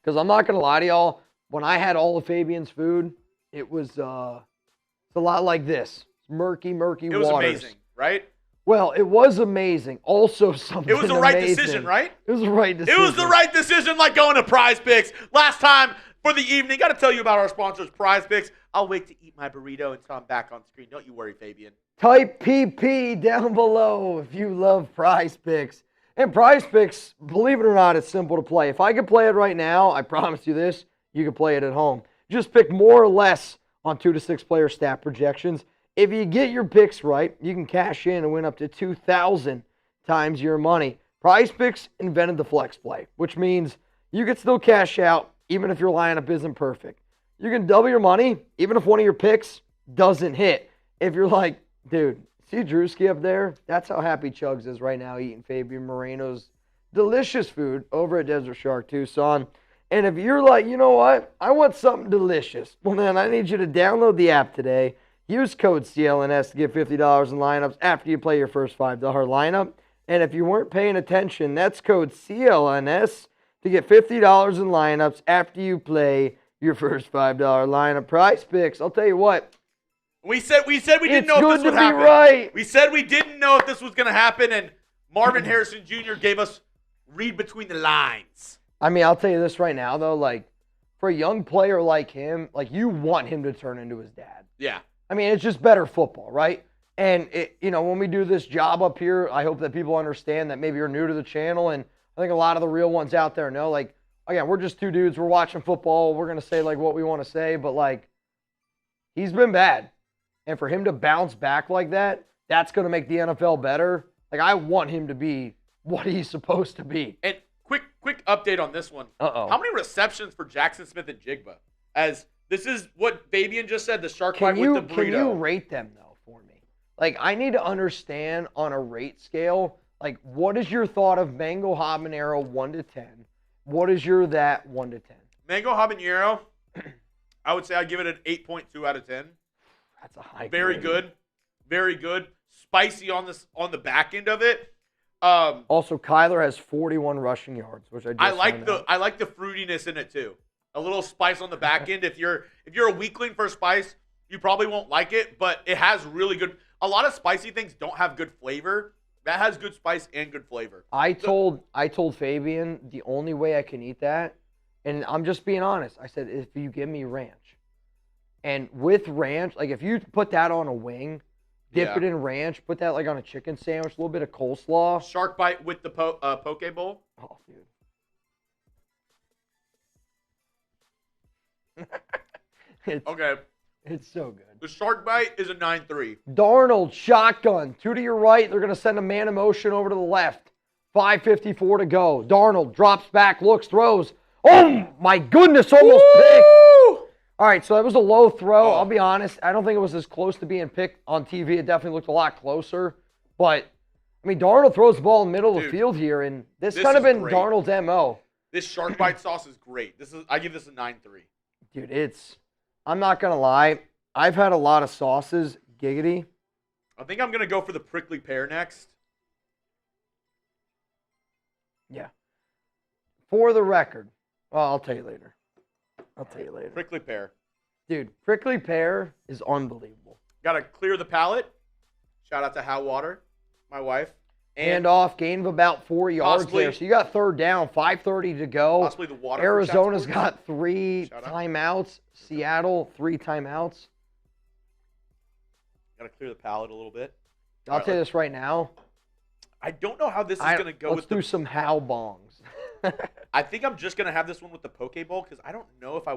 Because I'm not going to lie to y'all, when I had all of Fabian's food, it was it's a lot like this. Murky waters. It was amazing, right? Well, it was amazing. Also something It was the right amazing. decision, right? It was the right decision. It was the right decision, like going to PrizePicks. Last time for the evening, got to tell you about our sponsors, PrizePicks. I'll wait to eat my burrito until I'm back on screen. Don't you worry, Fabian. Type PP down below if you love PrizePicks. And PrizePicks, believe it or not, it's simple to play. If I could play it right now, I promise you this, you can play it at home. Just pick more or less on 2 to 6 player stat projections. If you get your picks right, you can cash in and win up to 2,000 times your money. PrizePicks invented the flex play, which means you can still cash out even if your lineup isn't perfect. You can double your money even if one of your picks doesn't hit. If you're like, dude, see Drewski up there? That's how happy Chuggs is right now eating Fabian Moreno's delicious food over at Desert Shark Tucson. And if you're like, you know what? I want something delicious. Well, then I need you to download the app today. Use code CLNS to get $50 in lineups after you play your first $5 lineup. And if you weren't paying attention, that's code CLNS to get $50 in lineups after you play your first $5 lineup. PrizePicks, I'll tell you what. We said we didn't know if this would happen. Right. We said we didn't know if this was going to happen, and Marvin Harrison Jr. gave us read between the lines. I mean, I'll tell you this right now, though. Like, for a young player like him, like, you want him to turn into his dad. Yeah. I mean, it's just better football, right? And, when we do this job up here, I hope that people understand that maybe you're new to the channel, and I think a lot of the real ones out there know, like, again, we're just 2 dudes. We're watching football. We're going to say, like, what we want to say, but, like, he's been bad. And for him to bounce back like that, that's going to make the NFL better. Like, I want him to be what he's supposed to be. And quick update on this one. Uh-oh. How many receptions for Jackson Smith and Jigba? As this is what Fabian just said, the shark bite with the burrito. Can you rate them, though, for me? Like, I need to understand on a rate scale, like, what is your thought of Mango Habanero 1 to 10? What is your that 1 to 10? Mango Habanero, I would say I'd give it an 8.2 out of 10. That's a high Very grade. good. Very good. Spicy on the back end of it. Also, Kyler has 41 rushing yards, which I like the fruitiness in it too. A little spice on the back end. If you're a weakling for spice, you probably won't like it, but it has really good. A lot of spicy things don't have good flavor. That has good spice and good flavor. I told Fabian the only way I can eat that, and I'm just being honest. I said, if you give me ranch. And with ranch, like if you put that on a wing, dip it in ranch, put that like on a chicken sandwich, a little bit of coleslaw. Shark bite with the poke bowl. Oh, dude. Okay. It's so good. The shark bite is a 9.3. Darnold, shotgun. 2 to your right. They're going to send a man in motion over to the left. 5:54 to go. Darnold drops back, looks, throws. Oh, my goodness, almost picked. All right, so that was a low throw. I'll be honest. I don't think it was as close to being picked on TV. It definitely looked a lot closer. But, I mean, Darnold throws the ball in the middle of the field here, and this kind of been great. Darnold's MO. This shark bite sauce is great. I give this a 9.3. Dude, I'm not going to lie. I've had a lot of sauces. Giggity. I think I'm going to go for the prickly pear next. Yeah. For the record, well, I'll tell you later. Prickly pear. Dude, prickly pear is unbelievable. Got to clear the palate. Shout out to How Water, my wife. And off, gain of about 4 yards there. So you got third down, 5:30 to go. Possibly the water. Arizona's got 3 timeouts. Seattle, 3 timeouts. Got to clear the palate a little bit. I'll tell you this right now. I don't know how this is going to go. Let's do some How bongs. I think I'm just going to have this one with the poke bowl because I don't know if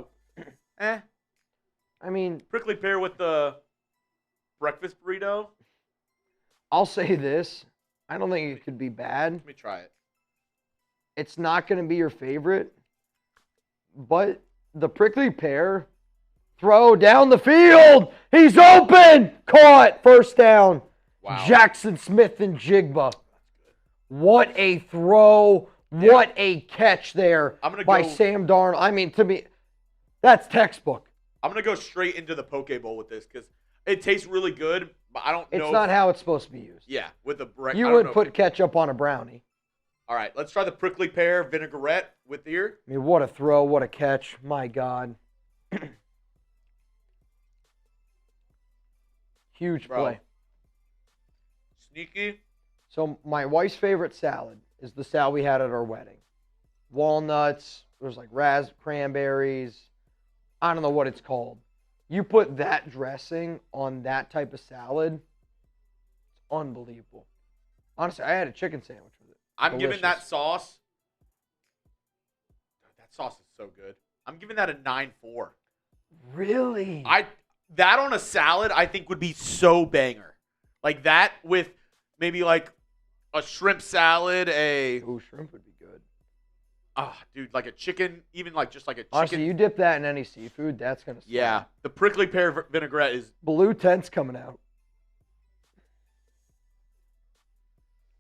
I mean, prickly pear with the breakfast burrito. I'll say this. I don't think it could be bad. Let me try it. It's not going to be your favorite, but the prickly pear throw down the field. He's open. Caught. First down. Wow. Jackson Smith and Jigba. What a throw. Yeah. What a catch there by Sam Darnold. I mean, to me, that's textbook. I'm going to go straight into the poke bowl with this because it tastes really good, but I don't know. It's not how it's supposed to be used. Yeah, with the bread. You would put ketchup on a brownie. All right, let's try the prickly pear vinaigrette with here. I mean, what a throw, what a catch. My God. Huge play. Sneaky. So my wife's favorite salad is the salad we had at our wedding. Walnuts, there's like cranberries. I don't know what it's called. You put that dressing on that type of salad, it's unbelievable. Honestly, I had a chicken sandwich with it. I'm giving that sauce. That sauce is so good. I'm giving that a 9.4. Really? That on a salad, I think would be so banger. Like that with maybe like a shrimp salad, Ooh, shrimp would be good. Dude, like a chicken, even like just like a chicken. Honestly, you dip that in any seafood, that's going to slap. Yeah, the prickly pear vinaigrette is. Blue tent's coming out.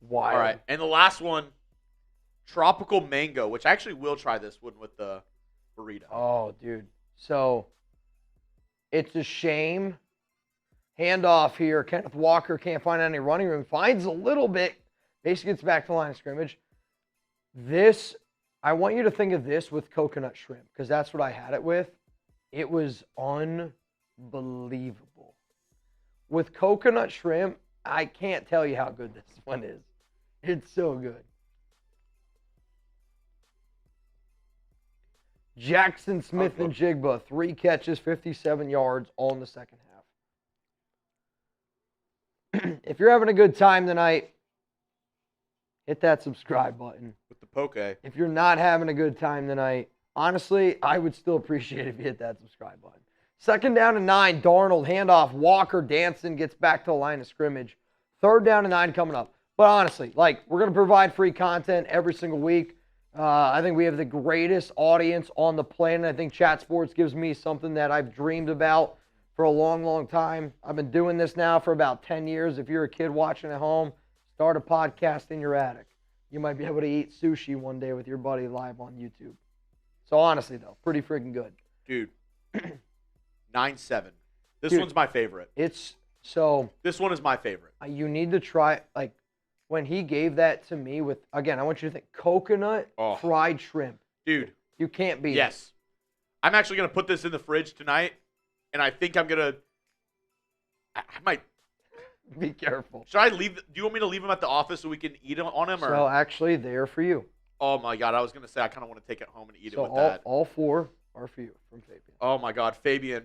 Wild. All right, and the last one, tropical mango, which I actually will try this one with the burrito. Oh, dude. So, it's a shame. Handoff here. Kenneth Walker can't find any running room. Finds a little bit. Basically gets back to the line of scrimmage. This, I want you to think of this with coconut shrimp because that's what I had it with. It was unbelievable. With coconut shrimp, I can't tell you how good this one is. It's so good. Jackson Smith and Jigba, 3 catches, 57 yards, all in the second half. If you're having a good time tonight, hit that subscribe button. With the poke. If you're not having a good time tonight, honestly, I would still appreciate it if you hit that subscribe button. 2nd down and 9, Darnold, handoff, Walker, Danson gets back to the line of scrimmage. 3rd down and 9 coming up. But honestly, like, we're going to provide free content every single week. I think we have the greatest audience on the planet. I think Chat Sports gives me something that I've dreamed about for a long, long time. I've been doing this now for about 10 years. If you're a kid watching at home, start a podcast in your attic. You might be able to eat sushi one day with your buddy live on YouTube. So honestly, though, pretty freaking good. Dude, 9-7. This Dude, one's my favorite. This one is my favorite. You need to try, like, when he gave that to me with, again, I want you to think coconut fried shrimp. Dude. You can't beat it. Yes. I'm actually going to put this in the fridge tonight, and I think I'm going to, I might. Be careful. Should I leave? Do you want me to leave them at the office so we can eat on them? Or? So actually, they're for you. Oh my God! I was gonna say I kind of want to take it home and eat it with all, that. All 4 are for you from Fabian. Oh my God, Fabian!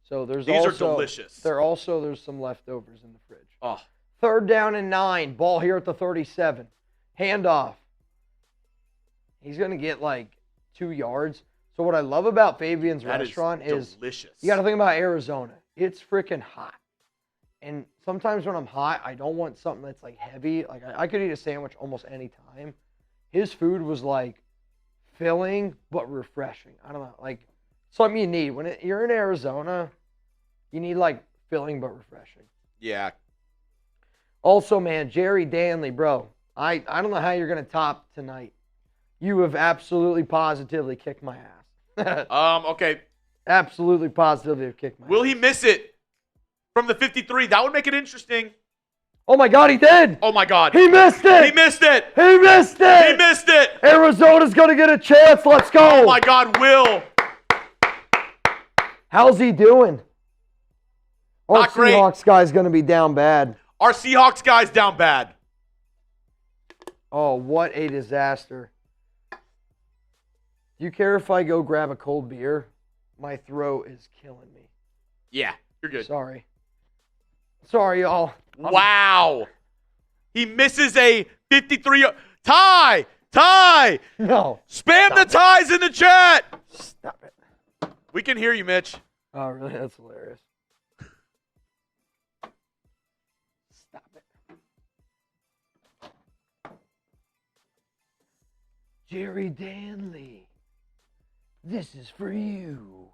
So these are delicious. There's some leftovers in the fridge. Oh. 3rd down and 9. Ball here at the 37. Handoff. He's gonna get like 2 yards. So what I love about Fabian's restaurant is delicious. You got to think about Arizona. It's freaking hot. And sometimes when I'm hot, I don't want something that's like heavy. Like I could eat a sandwich almost any time. His food was like filling but refreshing. I don't know, like something you need when you're in Arizona. You need like filling but refreshing. Yeah. Also, man, Jerry Danley, bro. I don't know how you're gonna top tonight. You have absolutely positively kicked my ass. Okay. Absolutely positively have kicked my ass. Will he miss it? From the 53, that would make it interesting. Oh, my God, he did. Oh, my God. He missed it. He missed it. He missed it. He missed it. Arizona's going to get a chance. Let's go. Oh, my God, Will. How's he doing? Not great. Our Seahawks guy's going to be down bad. Our Seahawks guy's down bad. Oh, what a disaster. Do you care if I go grab a cold beer? My throat is killing me. Yeah, you're good. Sorry, y'all. Wow. He misses a 53. Tie. No. Spam the ties in the chat. Stop it. We can hear you, Mitch. Oh, really? That's hilarious. Stop it. Jerry Danley, this is for you.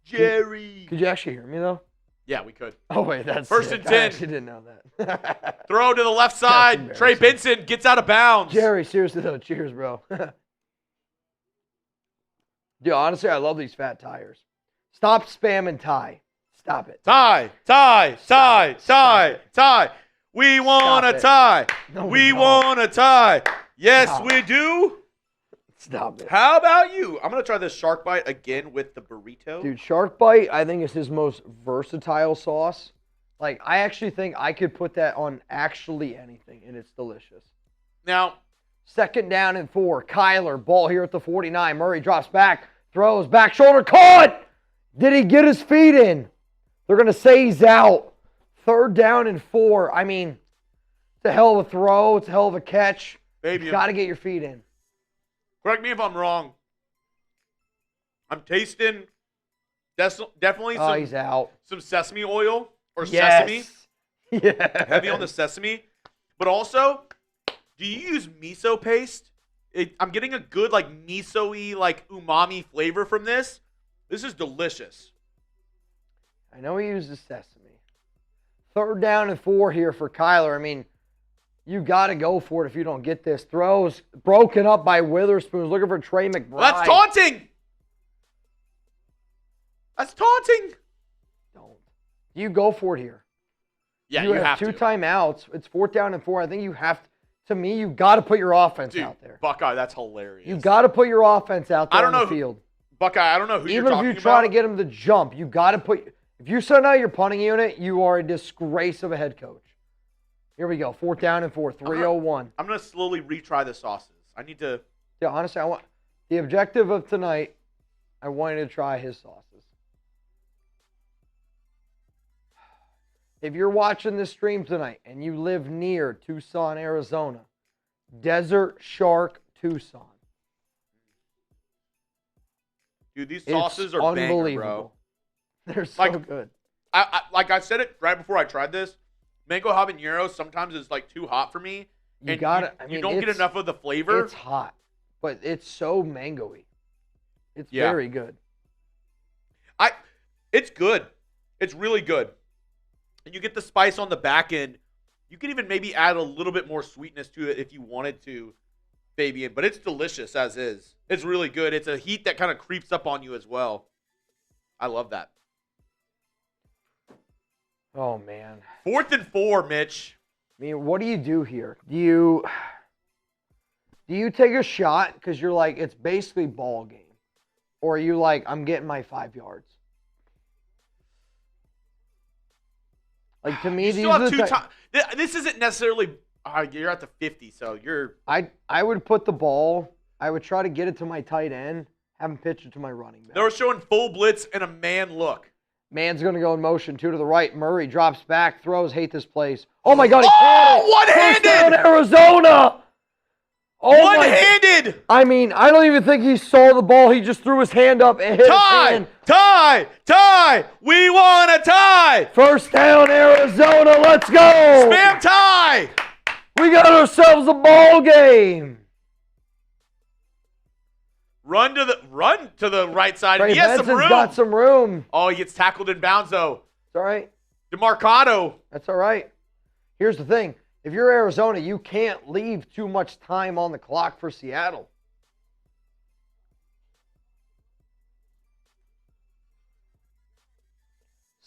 Jerry. Could you actually hear me, though? Yeah, we could. Oh, wait, that's First sick. and 10. I actually didn't know that. Throw to the left side. Trey Benson gets out of bounds. Jerry, seriously, though, cheers, bro. Dude, honestly, I love these fat tires. Stop spamming tie. Stop it. Tie. We want a tie. No, we want a tie. Yes, we do. Stop it. How about you? I'm going to try this shark bite again with the burrito. Dude, shark bite, I think, is his most versatile sauce. Like, I actually think I could put that on actually anything, and it's delicious. Now, 2nd down and 4. Kyler, ball here at the 49. Murray drops back, throws, back shoulder, caught! Did he get his feet in? They're going to say he's out. 3rd down and 4. I mean, it's a hell of a throw. It's a hell of a catch. Baby, You got to get your feet in. Correct me if I'm wrong. I'm tasting definitely He's out. some sesame oil or Yes. sesame. Yeah. Heavy on the sesame. But also, do you use miso paste? I'm getting a good like miso-y, like umami flavor from this. This is delicious. I know he uses sesame. 3rd down and 4 here for Kyler. I mean, you got to go for it if you don't get this. Throws broken up by Witherspoon. Looking for Trey McBride. Well, that's taunting. That's taunting. Don't. You go for it here. Yeah, you have 2 to. timeouts. It's 4th down and 4. I think you have to me, you got to put your offense Dude, out there. Buckeye, that's hilarious. You got to put your offense out there on the field. Buckeye, I don't know who you're Even talking if you try about. to get him to jump, you got to put – if you send out your punting unit, you are a disgrace of a head coach. Here we go. 4th down and 4. 3:01. I'm going to slowly retry the sauces. I need to – Yeah, honestly, I want the objective of tonight, I wanted to try his sauces. If you're watching this stream tonight and you live near Tucson, Arizona, Desert Shark Tucson. Dude, these sauces are unbelievable. banger, bro. They're so good. Like I said it right before I tried this. mango habanero sometimes is like too hot for me. You and got it. you don't get enough of the flavor. It's hot, but it's so mango-y. It's very good. It's good. It's really good. And you get the spice on the back end. You can even maybe add a little bit more sweetness to it if you wanted to, Fabian. But it's delicious as is. It's really good. It's a heat that kind of creeps up on you as well. I love that. Oh, man. 4th and 4, Mitch. I mean, what do you do here? Do you take a shot because you're like, it's basically ball game? Or are you like, I'm getting my 5 yards? Like, to me, these are the this isn't necessarily you're at the 50, so you're. I would put the ball. I would try to get it to my tight end, have him pitch it to my running back. They were showing full blitz and a man look. Man's going to go in motion, 2 to the right. Murray drops back, throws, hate this place. Oh, my God, he caught it. One-handed! Touchdown, Arizona! Oh, one-handed! I mean, I don't even think he saw the ball. He just threw his hand up and hit his hand. Tie! We want a tie! First down, Arizona. Let's go! Spam tie! We got ourselves a ball game. Run to the right side. Trey He has some Benson's room. got some room. Oh, he gets tackled in bounds, though. It's all right. DeMarcado. That's all right. Here's the thing. If you're Arizona, you can't leave too much time on the clock for Seattle.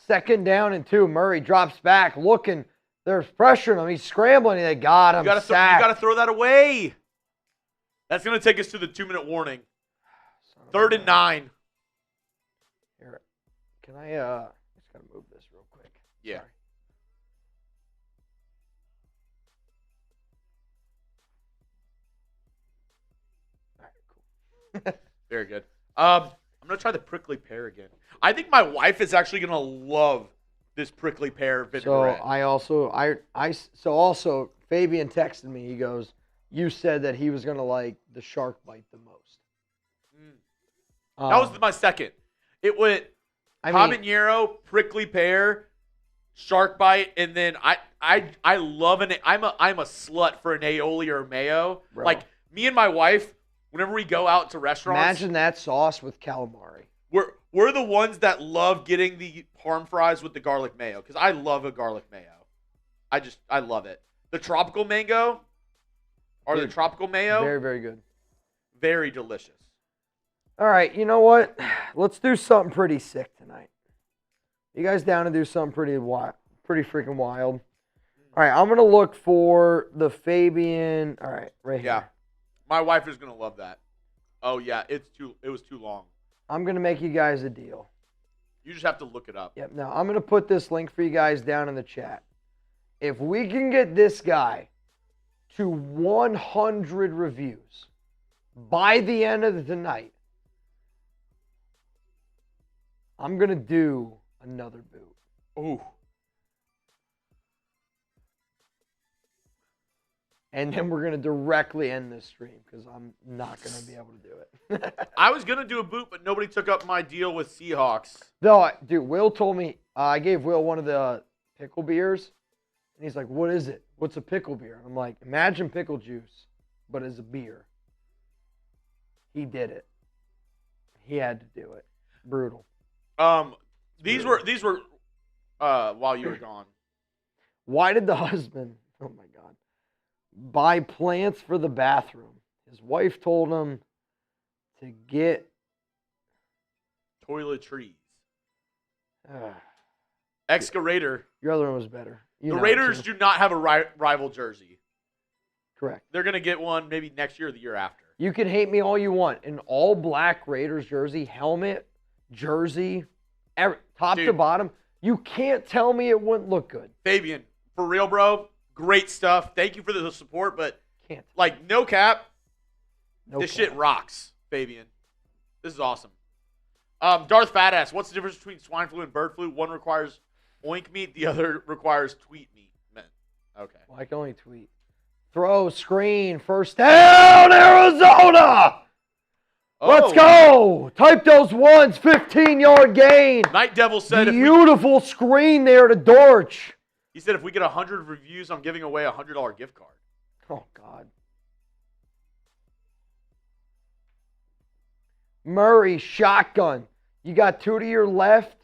Second down and 2. Murray drops back, looking. They're pressuring him. He's scrambling. They got him. You got to throw that away. That's going to take us to the 2-minute warning. 3rd and 9. Here, can I just got to move this real quick. Yeah. Sorry. All right, cool. Very good. I'm going to try the prickly pear again. I think my wife is actually going to love this prickly pear vinaigrette. So also Fabian texted me. He goes, "You said that he was going to like the shark bite the most." That was my second. It went habanero, prickly pear, shark bite, and then I love an. I'm a slut for an aioli or a mayo. Bro. Like me and my wife, whenever we go out to restaurants, imagine that sauce with calamari. We're the ones that love getting the parm fries with the garlic mayo because I love a garlic mayo. I love it. The tropical mango or the tropical mayo, Very, very good. very delicious. All right, you know what? Let's do something pretty sick tonight. You guys down to do something pretty freaking wild? All right, I'm gonna look for the Fabian. All right, right here. Yeah, my wife is gonna love that. Oh yeah, it was too long. I'm gonna make you guys a deal. You just have to look it up. Yep. Now I'm gonna put this link for you guys down in the chat. If we can get this guy to 100 reviews by the end of the night, I'm going to do another boot. Ooh. And then we're going to directly end this stream because I'm not going to be able to do it. I was going to do a boot, but nobody took up my deal with Seahawks. No, dude, Will told me, I gave Will one of the pickle beers. And he's like, what is it? What's a pickle beer? I'm like, imagine pickle juice, but as a beer. He did it. He had to do it. Brutal. These were while you were gone. Why did the husband, oh my God, buy plants for the bathroom? His wife told him to get toiletries. Excavator. Your other one was better. The Raiders do not have a rival jersey. Correct. They're going to get one maybe next year or the year after. You can hate me all you want. An all-black Raiders jersey, helmet, jersey, top to bottom. You can't tell me it wouldn't look good. Fabian, for real, bro, great stuff. Thank you for the support, but can't. Like, no cap, This shit rocks, Fabian. This is awesome. Darth Fatass, what's the difference between swine flu and bird flu? One requires oink meat, the other requires tweet meat. Okay. Well, I can only tweet. Throw, screen, first down, Arizona! Oh. Let's go! Type those ones, 15-yard gain. Night Devil said Beautiful screen there to Dortch. He said if we get 100 reviews, I'm giving away a $100 gift card. Oh, God. Murray, shotgun. You got 2 to your left,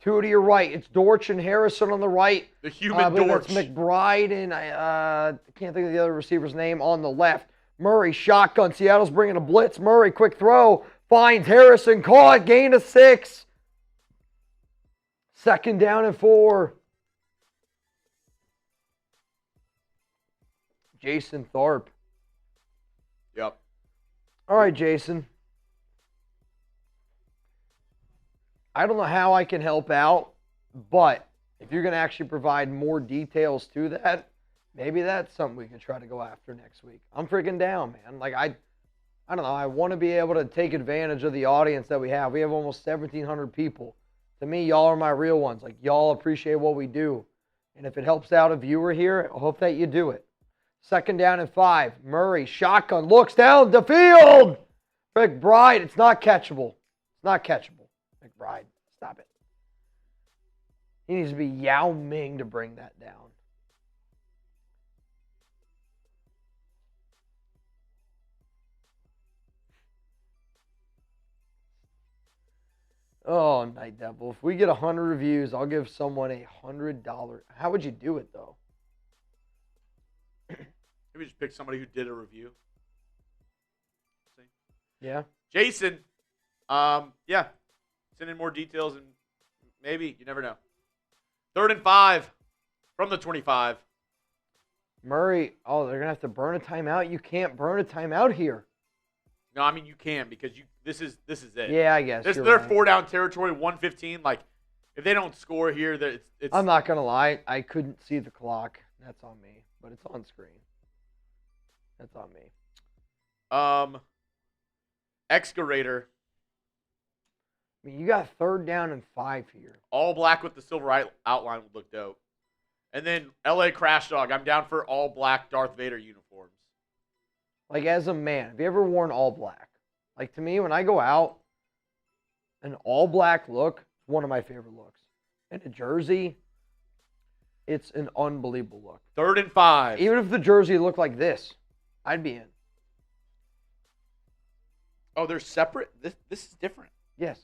2 to your right. It's Dortch and Harrison on the right. The human Dortch. That's McBride and I can't think of the other receiver's name on the left. Murray, shotgun. Seattle's bringing a blitz. Murray, quick throw. Finds Harrison. Caught. Gain of 6. 2nd down and 4. Jason Thorpe. Yep. All right, Jason. I don't know how I can help out, but if you're going to actually provide more details to that, maybe that's something we could try to go after next week. I'm freaking down, man. Like, I don't know. I want to be able to take advantage of the audience that we have. We have almost 1,700 people. To me, y'all are my real ones. Like, y'all appreciate what we do. And if it helps out a viewer here, I hope that you do it. 2nd down and 5. Murray, shotgun, looks down the field. McBride, it's not catchable. It's not catchable. McBride, stop it. He needs to be Yao Ming to bring that down. Oh, Night Devil. If we get 100 reviews, I'll give someone $100. How would you do it, though? Maybe just pick somebody who did a review. See? Yeah. Jason, yeah. Send in more details and maybe, you never know. 3rd and 5 from the 25. Murray, oh, they're going to have to burn a timeout? You can't burn a timeout here. No, I mean you can because this is it. Yeah, I guess. They're right. 4-down territory, 1:15. Like, if they don't score here, it's. I'm not going to lie. I couldn't see the clock. That's on me. But it's on screen. That's on me. Excavator. I mean, you got 3rd down and 5 here. All black with the silver outline would look dope. And then LA Crash Dog. I'm down for all black Darth Vader uniforms. Like, as a man, have you ever worn all black? Like, to me, when I go out, an all black look is one of my favorite looks. And a jersey, it's an unbelievable look. 3rd and 5. Even if the jersey looked like this, I'd be in. Oh, they're separate? This is different. Yes.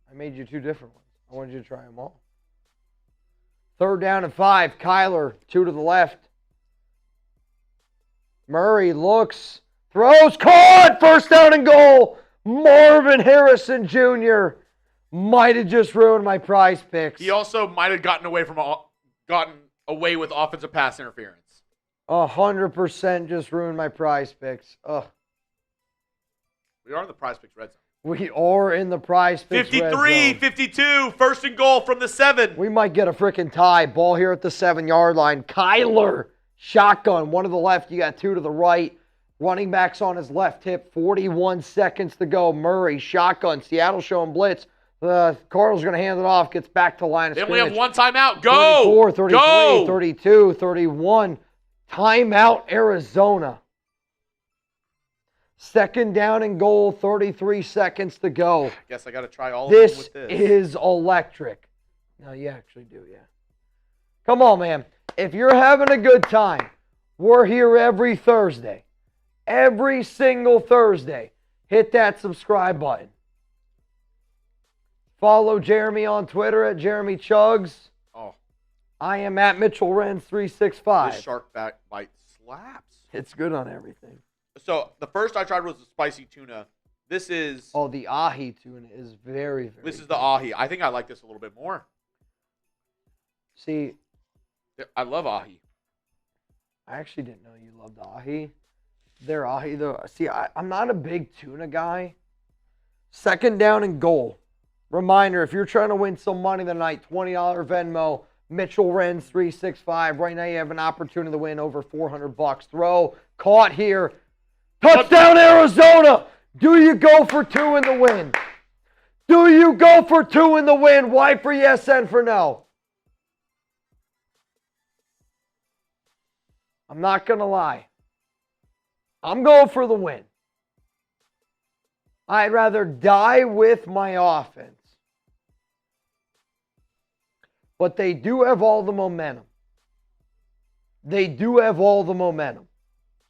I made you 2 different ones. I wanted you to try them all. 3rd down and 5. Kyler, 2 to the left. Murray looks, throws, caught! 1st down and goal. Marvin Harrison Jr. might have just ruined my prize picks. He also might have gotten away with offensive pass interference. 100% just ruined my prize picks. Ugh. We are in the PrizePicks red zone. We are in the prize picks 53, 52, 1st and goal from the 7. We might get a freaking tie. Ball here at the 7-yard line. Kyler, shotgun, 1 to the left. You got 2 to the right. Running backs on his left hip. 41 seconds to go. Murray, shotgun. Seattle showing blitz. The Cardinals are going to hand it off. Gets back to line of Then scrimmage. we have 1 timeout. Go! 34, 33, Go! 32, 31. Timeout, Arizona. 2nd down and goal, 33 seconds to go. Guess I got to try all of them This with this. is electric. No, you actually do, yeah. Come on, man. If you're having a good time, we're here every Thursday. Every single Thursday. Hit that subscribe button. Follow Jeremy on Twitter at Jeremy Chuggs. Oh. I am at Mitchell Renz 365. This shark bite slaps. It's good on everything. So the first I tried was the spicy tuna. This is. Oh, the ahi tuna is very, very This is good. the ahi. I think I like this a little bit more. See, I love ahi. I actually didn't know you loved ahi. Their ahi, though. See, I'm not a big tuna guy. 2nd down and goal. Reminder, if you're trying to win some money tonight, $20 Venmo, Mitchell Renz 365. Right now you have an opportunity to win over $400. Throw, caught here. Touchdown, Arizona! Do you go for 2 in the win? Do you go for 2 in the win? Y for yes, N for no. I'm not going to lie. I'm going for the win. I'd rather die with my offense. But they do have all the momentum. they do have all the momentum.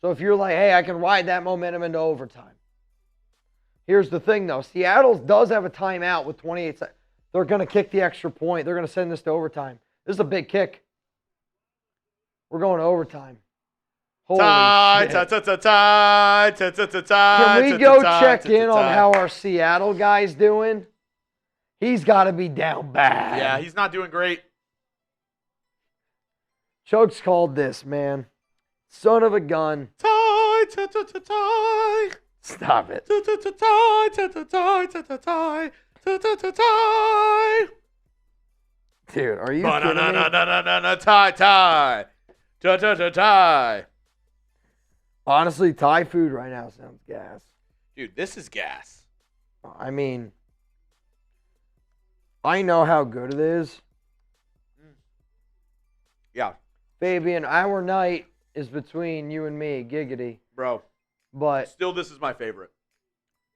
So if you're like, hey, I can ride that momentum into overtime. Here's the thing, though. Seattle does have a timeout with 28 seconds. They're going to kick the extra point. They're going to send this to overtime. This is a big kick. We're going to overtime. Holy shit. Can we go check in on how our Seattle guy's doing? He's got to be down bad. Yeah, he's not doing great. Chuggs called this, man. Son of a gun. Stop it. Dude, are you kidding me? Honestly, Thai food right now sounds gas. Dude, this is gas. I mean, I know how good it is. Yeah. Fabian, our night is between you and me, giggity. Bro. But still, this is my favorite.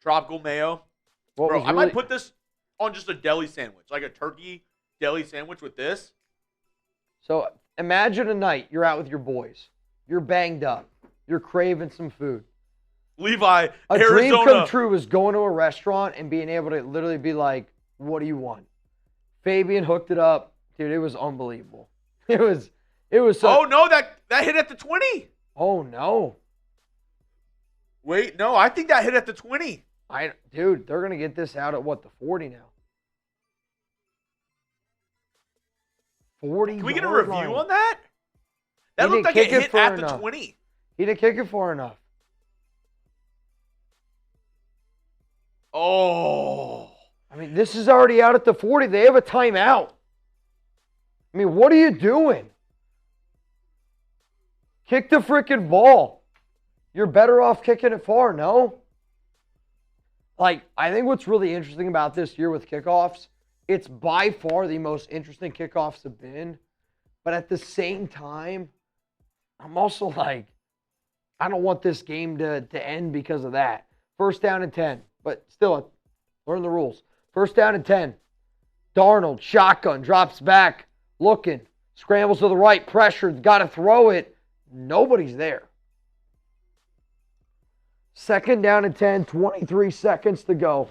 Tropical mayo. Bro, really... I might put this on just a deli sandwich, like a turkey deli sandwich with this. So imagine a night you're out with your boys. You're banged up. You're craving some food. Levi, a Arizona. Dream come true is going to a restaurant and being able to literally be like, what do you want? Fabian hooked it up. Dude, it was unbelievable. It was so... Oh, no, that hit at the 20. Oh, no. Wait, no, I think that hit at the 20. Dude, they're going to get this out at what, the 40 now? 40. Can we get a review on that? That looked like it hit at the 20. He didn't kick it far enough. Oh. I mean, this is already out at the 40. They have a timeout. I mean, what are you doing? Kick the freaking ball. You're better off kicking it far, no? Like, I think what's really interesting about this year with kickoffs, it's by far the most interesting kickoffs have been. But at the same time, I'm also like, I don't want this game to end because of that. 1st down and 10. But still, learn the rules. 1st down and 10. Darnold, shotgun, drops back, looking, scrambles to the right, pressured, got to throw it. Nobody's there. 2nd down and 10, 23 seconds to go.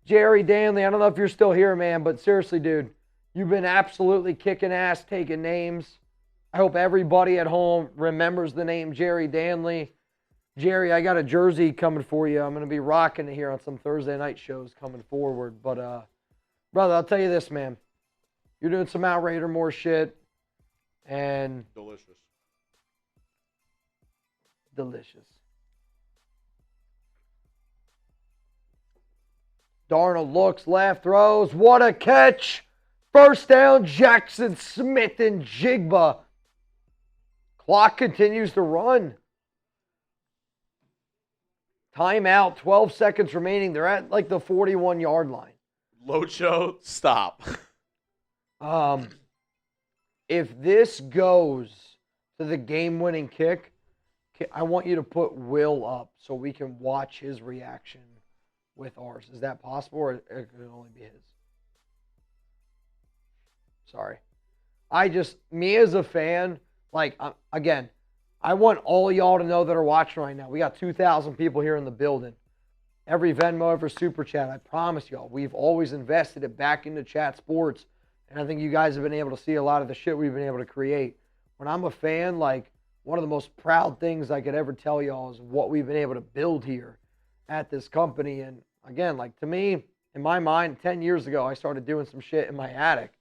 Jerry Danley, I don't know if you're still here, man, but seriously, dude, you've been absolutely kicking ass, taking names. I hope everybody at home remembers the name Jerry Danley. Jerry, I got a jersey coming for you. I'm going to be rocking it here on some Thursday night shows coming forward. But, brother, I'll tell you this, man. You're doing some Outraider more shit. And delicious. Darnold looks, left, throws. What a catch. 1st down, Jackson Smith and Jigba. Clock continues to run. Timeout, 12 seconds remaining. They're at like the 41-yard line. Locho, stop. If this goes to the game-winning kick, I want you to put Will up so we can watch his reaction with ours. Is that possible, or it could only be his? Sorry. Me as a fan, like, again, I want all y'all to know that are watching right now. We got 2,000 people here in the building. Every Venmo, every Super Chat, I promise y'all, we've always invested it back into chat sports. And I think you guys have been able to see a lot of the shit we've been able to create. When I'm a fan, like, one of the most proud things I could ever tell y'all is what we've been able to build here at this company. And again, like, to me, in my mind, 10 years ago, I started doing some shit in my attic.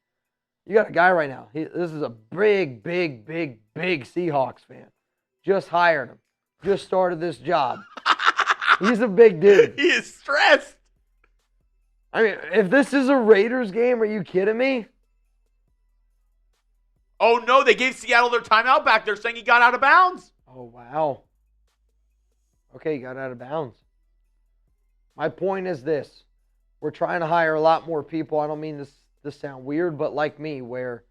You got a guy right now. This is a big Seahawks fan. Just hired him. Just started this job. He's a big dude. He is stressed. I mean, if this is a Raiders game, are you kidding me? Oh, no, they gave Seattle their timeout back. They're saying he got out of bounds. Oh, wow. Okay, he got out of bounds. My point is this. We're trying to hire a lot more people. I don't mean this to sound weird, but like me, where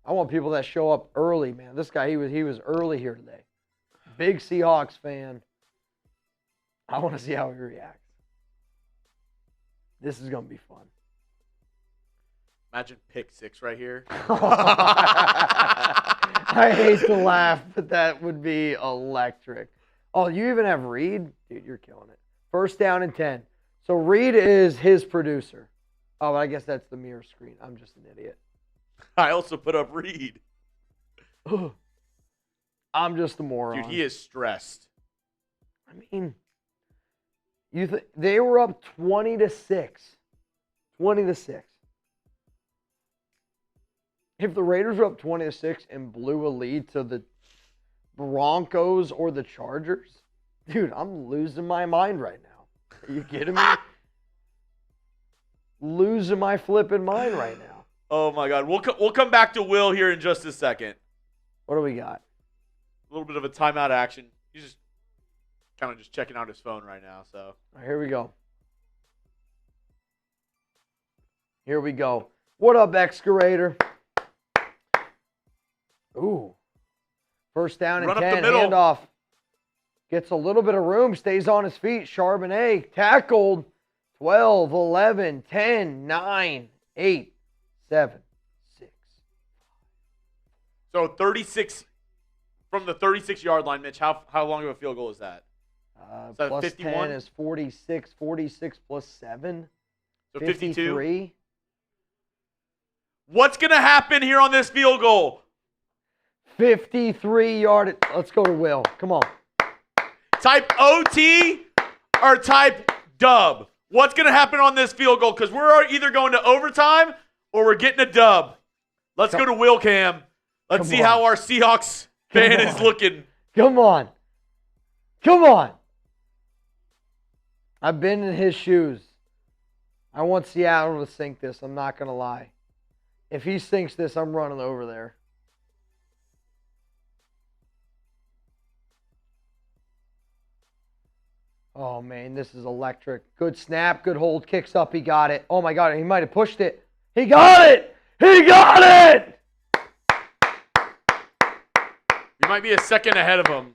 I want people that show up early, man. This guy, he was early here today. Big Seahawks fan. I want to see how he reacts. This is going to be fun. Imagine pick 6 right here. I hate to laugh, but that would be electric. Oh, you even have Reed? Dude, you're killing it. 1st down and 10. So Reed is his producer. Oh, I guess that's the mirror screen. I'm just an idiot. I also put up Reed. I'm just a moron. Dude, he is stressed. I mean, they were up 20-6. 20-6. If the Raiders were up 20-6 and blew a lead to the Broncos or the Chargers, dude, I'm losing my mind right now. Are you kidding me? Losing my flipping mind right now. Oh my God. We'll come back to Will here in just a second. What do we got? A little bit of a timeout action. He's just kind of just checking out his phone right now. So All right, here we go. Here we go. What up, Excavator? Ooh. 1st down and Run up 10. the middle. Handoff. Gets a little bit of room. Stays on his feet. Charbonnet tackled. 12, 11, 10, 9, 8, 7, 6. So 36 from the 36-yard line, Mitch. How long of a field goal is that? So Plus 51? 10 is 46. 46 plus 7. So 52. 53. What's going to happen here on this field goal? 53-yard. Let's go to Will. Come on. Type OT or type dub? What's going to happen on this field goal? Because we're either going to overtime or we're getting a dub. Let's go to Will Cam. Let's see how our Seahawks fan is looking. Come on. Come on. I've been in his shoes. I want Seattle to sink this. I'm not going to lie. If he sinks this, I'm running over there. Oh, man, this is electric. Good snap, good hold, kicks up, he got it. Oh, my God, he might have pushed it. He got it! He got it! You might be a second ahead of him.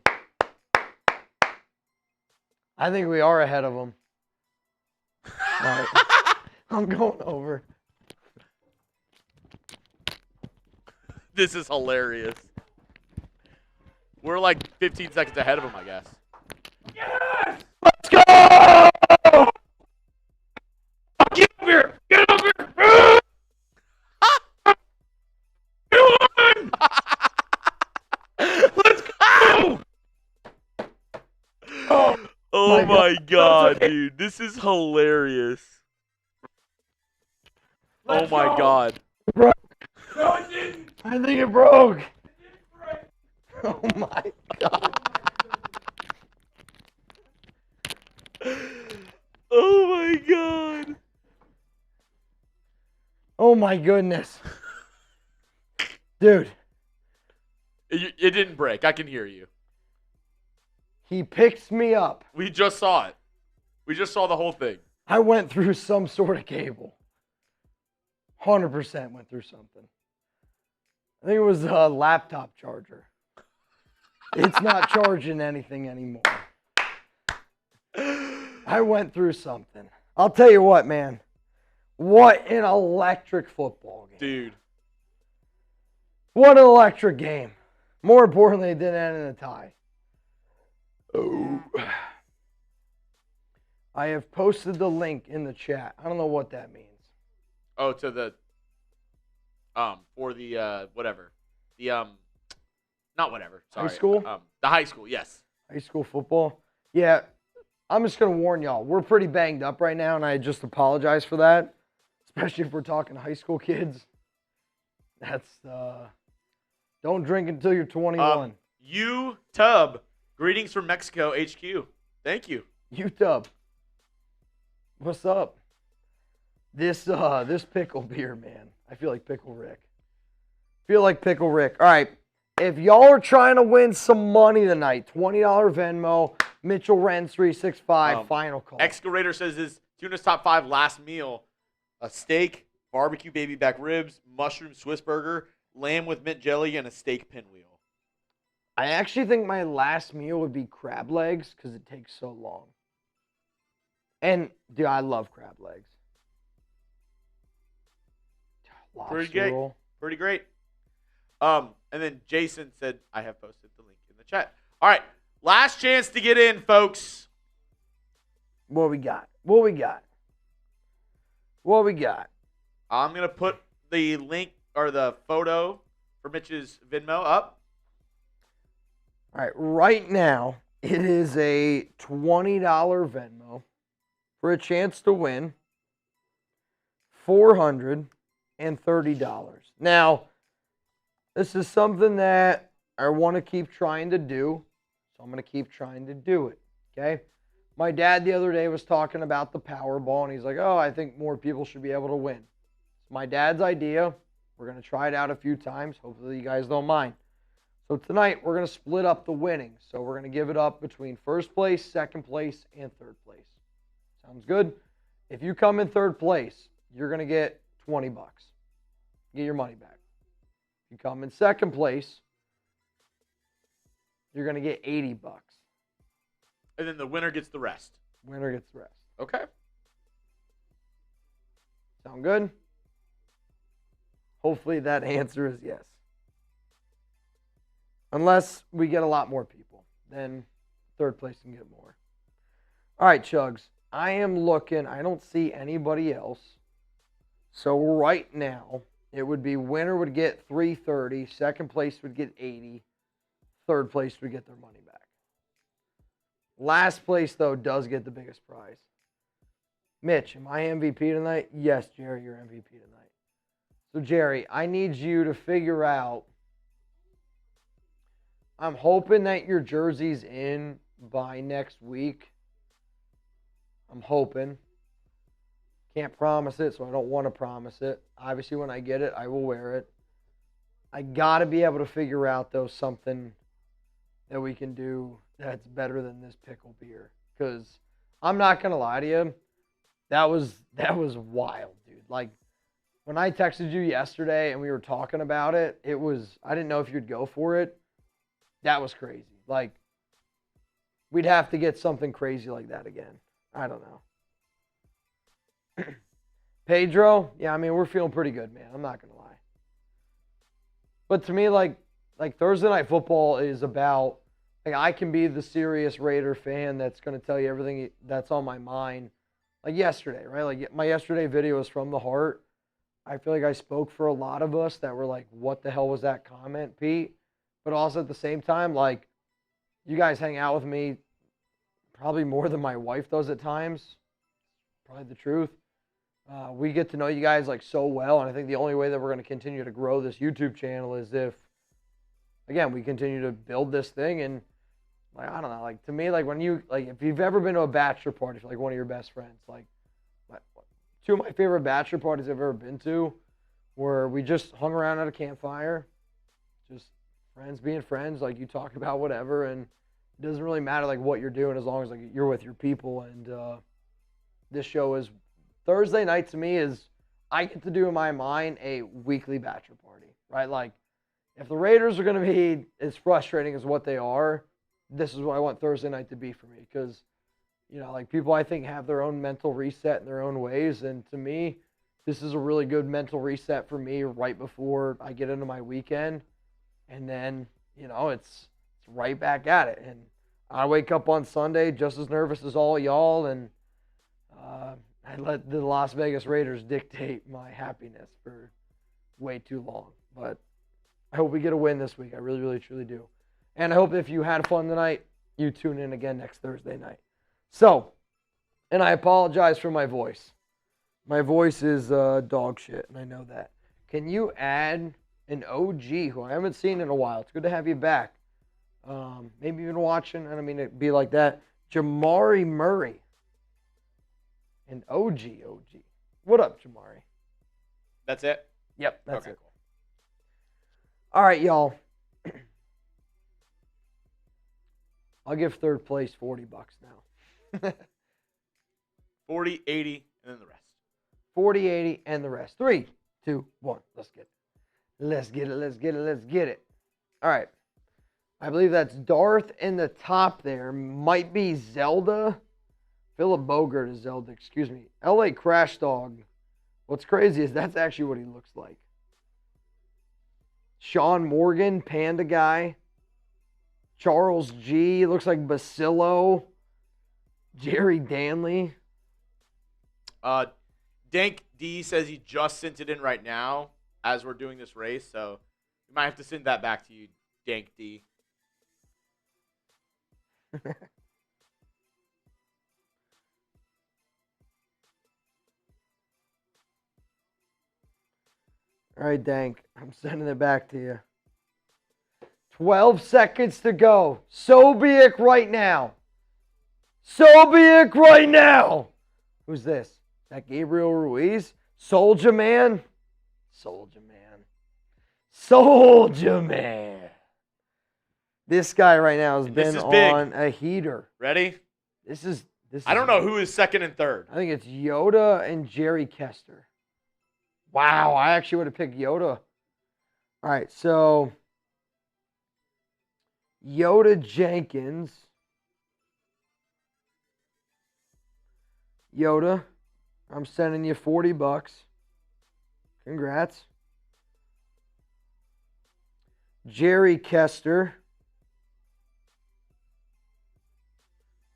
I think we are ahead of him. All right. I'm going over. This is hilarious. We're like 15 seconds ahead of him, I guess. Yes! Let's go! Get over here! Get over here! Let's go! Oh my God, dude. This is hilarious. Let's oh my go. God. Bro, No, it didn't. I think it broke. It didn't break. Oh my God. Oh my God. Oh my goodness. Dude, It didn't break. I can hear you. he picks me up. We just saw it. We just saw the whole thing. I went through some sort of cable. 100% went through something. I think it was a laptop charger. It's not charging anything anymore. I went through something. I'll tell you what, man. What an electric football game. Dude. What an electric game. More importantly, it didn't end in a tie. Oh. I have posted the link in the chat. I don't know what that means. Oh, to the for the whatever. The not whatever. Sorry. High school? The high school, yes. High school football. Yeah, I'm just going to warn y'all. We're pretty banged up right now, and I just apologize for that, especially if we're talking high school kids. That's, don't drink until you're 21. U-Tub, greetings from Mexico HQ. Thank you. UW. What's up? This pickle beer, man. I feel like Pickle Rick. All right. If y'all are trying to win some money tonight, $20 Venmo, Mitchell Renz 365, final call. Excavator says his Tuna's top 5 last meal: a steak, barbecue baby back ribs, mushroom Swiss burger, lamb with mint jelly, and a steak pinwheel. I actually think my last meal would be crab legs because it takes so long. And, dude, I love crab legs. Lobster Pretty great. roll. Pretty great. And then Jason said, I have posted the link in the chat. All right. Last chance to get in, folks. What we got? I'm going to put the link or the photo for Mitch's Venmo up. All right. Right now, it is a $20 Venmo for a chance to win $430. Now, this is something that I want to keep trying to do, so I'm going to keep trying to do it, okay? My dad the other day was talking about the Powerball, and he's like, oh, I think more people should be able to win. It's my dad's idea. We're going to try it out a few times. Hopefully you guys don't mind. So tonight, we're going to split up the winnings. So we're going to give it up between first place, second place, and third place. Sounds good? If you come in third place, you're going to get $20. Get your money back. If you come in second place, you're going to get $80. And then the winner gets the rest. Winner gets the rest. Okay. Sound good? Hopefully that answer is yes. Unless we get a lot more people, then third place can get more. All right, Chuggs. I am looking. I don't see anybody else. So right now, it would be winner would get $330, second place would get $80, third place would get their money back. Last place, though, does get the biggest prize. Mitch, am I MVP tonight? Yes, Jerry, you're MVP tonight. So, Jerry, I need you to figure out. I'm hoping that your jersey's in by next week. I'm hoping. Can't promise it, so I don't want to promise it. Obviously, when I get it, I will wear it. I got to be able to figure out, though, something that we can do that's better than this pickle beer. Because I'm not going to lie to you, that was wild, dude. Like, when I texted you yesterday and we were talking about it, I didn't know if you'd go for it. That was crazy. Like, we'd have to get something crazy like that again. I don't know. Pedro, yeah, I mean, we're feeling pretty good, man. I'm not going to lie. But to me, like Thursday Night Football is about, like, I can be the serious Raider fan that's going to tell you everything that's on my mind. Like yesterday, right? Like, my yesterday video was from the heart. I feel like I spoke for a lot of us that were like, what the hell was that comment, Pete? But also at the same time, like, you guys hang out with me probably more than my wife does at times. Probably the truth. We get to know you guys like so well, and I think the only way that we're going to continue to grow this YouTube channel is if, again, we continue to build this thing. And like, I don't know, like, to me, like, when you, like, if you've ever been to a bachelor party for like one of your best friends, like, two of my favorite bachelor parties I've ever been to where we just hung around at a campfire, just friends being friends, like, you talk about whatever, and it doesn't really matter like what you're doing as long as like you're with your people. And this show is Thursday night to me is, I get to do in my mind a weekly bachelor party, right? Like, if the Raiders are going to be as frustrating as what they are, this is what I want Thursday night to be for me. Because, you know, like, people I think have their own mental reset in their own ways. And to me, this is a really good mental reset for me right before I get into my weekend. And then, you know, it's right back at it. And I wake up on Sunday just as nervous as all y'all. And I let the Las Vegas Raiders dictate my happiness for way too long. But I hope we get a win this week. I really, really, truly do. And I hope if you had fun tonight, you tune in again next Thursday night. So, and I apologize for my voice. My voice is dog shit, and I know that. Can you add an OG who I haven't seen in a while? It's good to have you back. Maybe you've been watching. I don't mean to be like that. Jamari Murray. An OG. What up, Jamari? That's it? Yep, that's okay, it. Cool. All right, y'all. I'll give third place $40 now. 40, 80, and then the rest. 40, 80, and the rest. 3, 2, 1. Let's get it. All right. I believe that's Darth in the top there. Might be Zelda. Philip Bogert is Zelda, excuse me. LA Crash Dog. What's crazy is that's actually what he looks like. Sean Morgan, Panda Guy. Charles G. Looks like Bacillo. Jerry Danley. Dank D says he just sent it in right now as we're doing this race, so we might have to send that back to you, Dank D. All right, Dank. I'm sending it back to you. 12 seconds to go. So be it right now. So be it right now. Who's this? Is that Gabriel Ruiz? Soldier Man? Soldier Man. Soldier Man. This guy right now has been on a heater. Ready? This is I don't know who is second and third. I think it's Yoda and Jerry Kester. Wow, I actually would have picked Yoda. All right, so Yoda Jenkins. Yoda, I'm sending you $40. Congrats. Jerry Kester.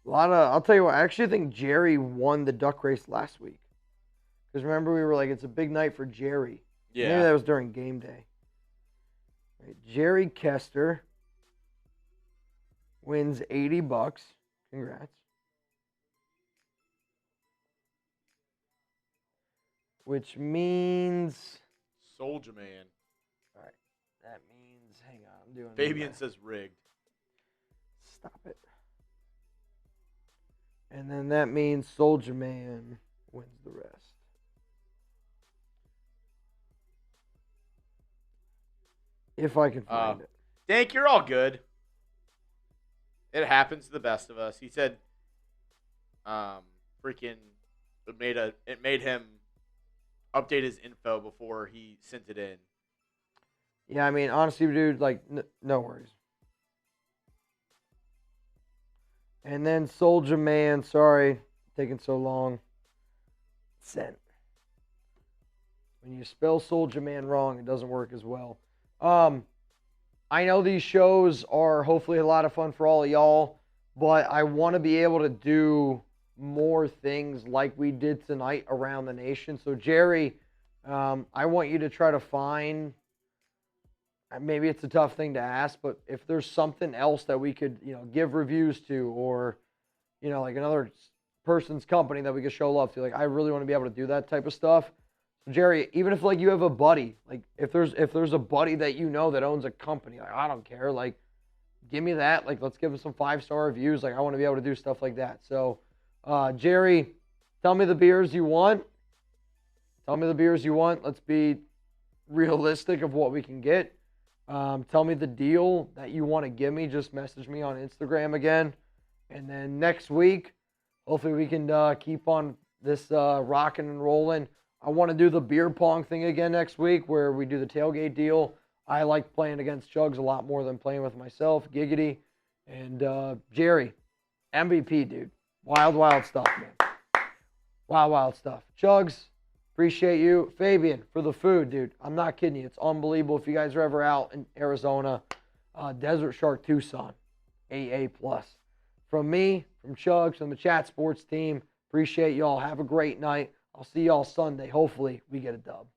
I'll tell you what, I actually think Jerry won the duck race last week. Because remember, we were like, it's a big night for Jerry. Yeah. Maybe that was during game day. Right, Jerry Kester wins $80. Congrats. Which means... Soldier Man. All right. That means... Hang on. I'm doing... Fabian says rigged. Stop it. And then that means Soldier Man wins the rest. If I can find it. Dank, you're all good. It happens to the best of us. He said, freaking, it made him update his info before he sent it in. Yeah, I mean, honestly, dude, like, no worries. And then Soldier Man, sorry, taking so long. Sent. When you spell Soldier Man wrong, it doesn't work as well. I know these shows are hopefully a lot of fun for all of y'all, but I want to be able to do more things like we did tonight around the nation. So, Jerry, I want you to try to find, maybe it's a tough thing to ask, but if there's something else that we could, give reviews to, or, like another person's company that we could show love to, like, I really want to be able to do that type of stuff. Jerry, even if like you have a buddy, like if there's a buddy that that owns a company, like I don't care, like give me that, like let's give him some 5-star reviews, like I want to be able to do stuff like that. So, Jerry, tell me the beers you want. Tell me the beers you want. Let's be realistic of what we can get. Tell me the deal that you want to give me. Just message me on Instagram again, and then next week, hopefully we can keep on this rocking and rolling. I want to do the beer pong thing again next week where we do the tailgate deal. I like playing against Chuggs a lot more than playing with myself. Giggity. And Jerry, MVP, dude. Wild, wild stuff, man. Wild, wild stuff. Chuggs, appreciate you. Fabian, for the food, dude. I'm not kidding you. It's unbelievable. If you guys are ever out in Arizona, Desert Shark Tucson, AA+. From me, from Chuggs, from the Chat Sports team, appreciate y'all. Have a great night. I'll see y'all Sunday. Hopefully, we get a dub.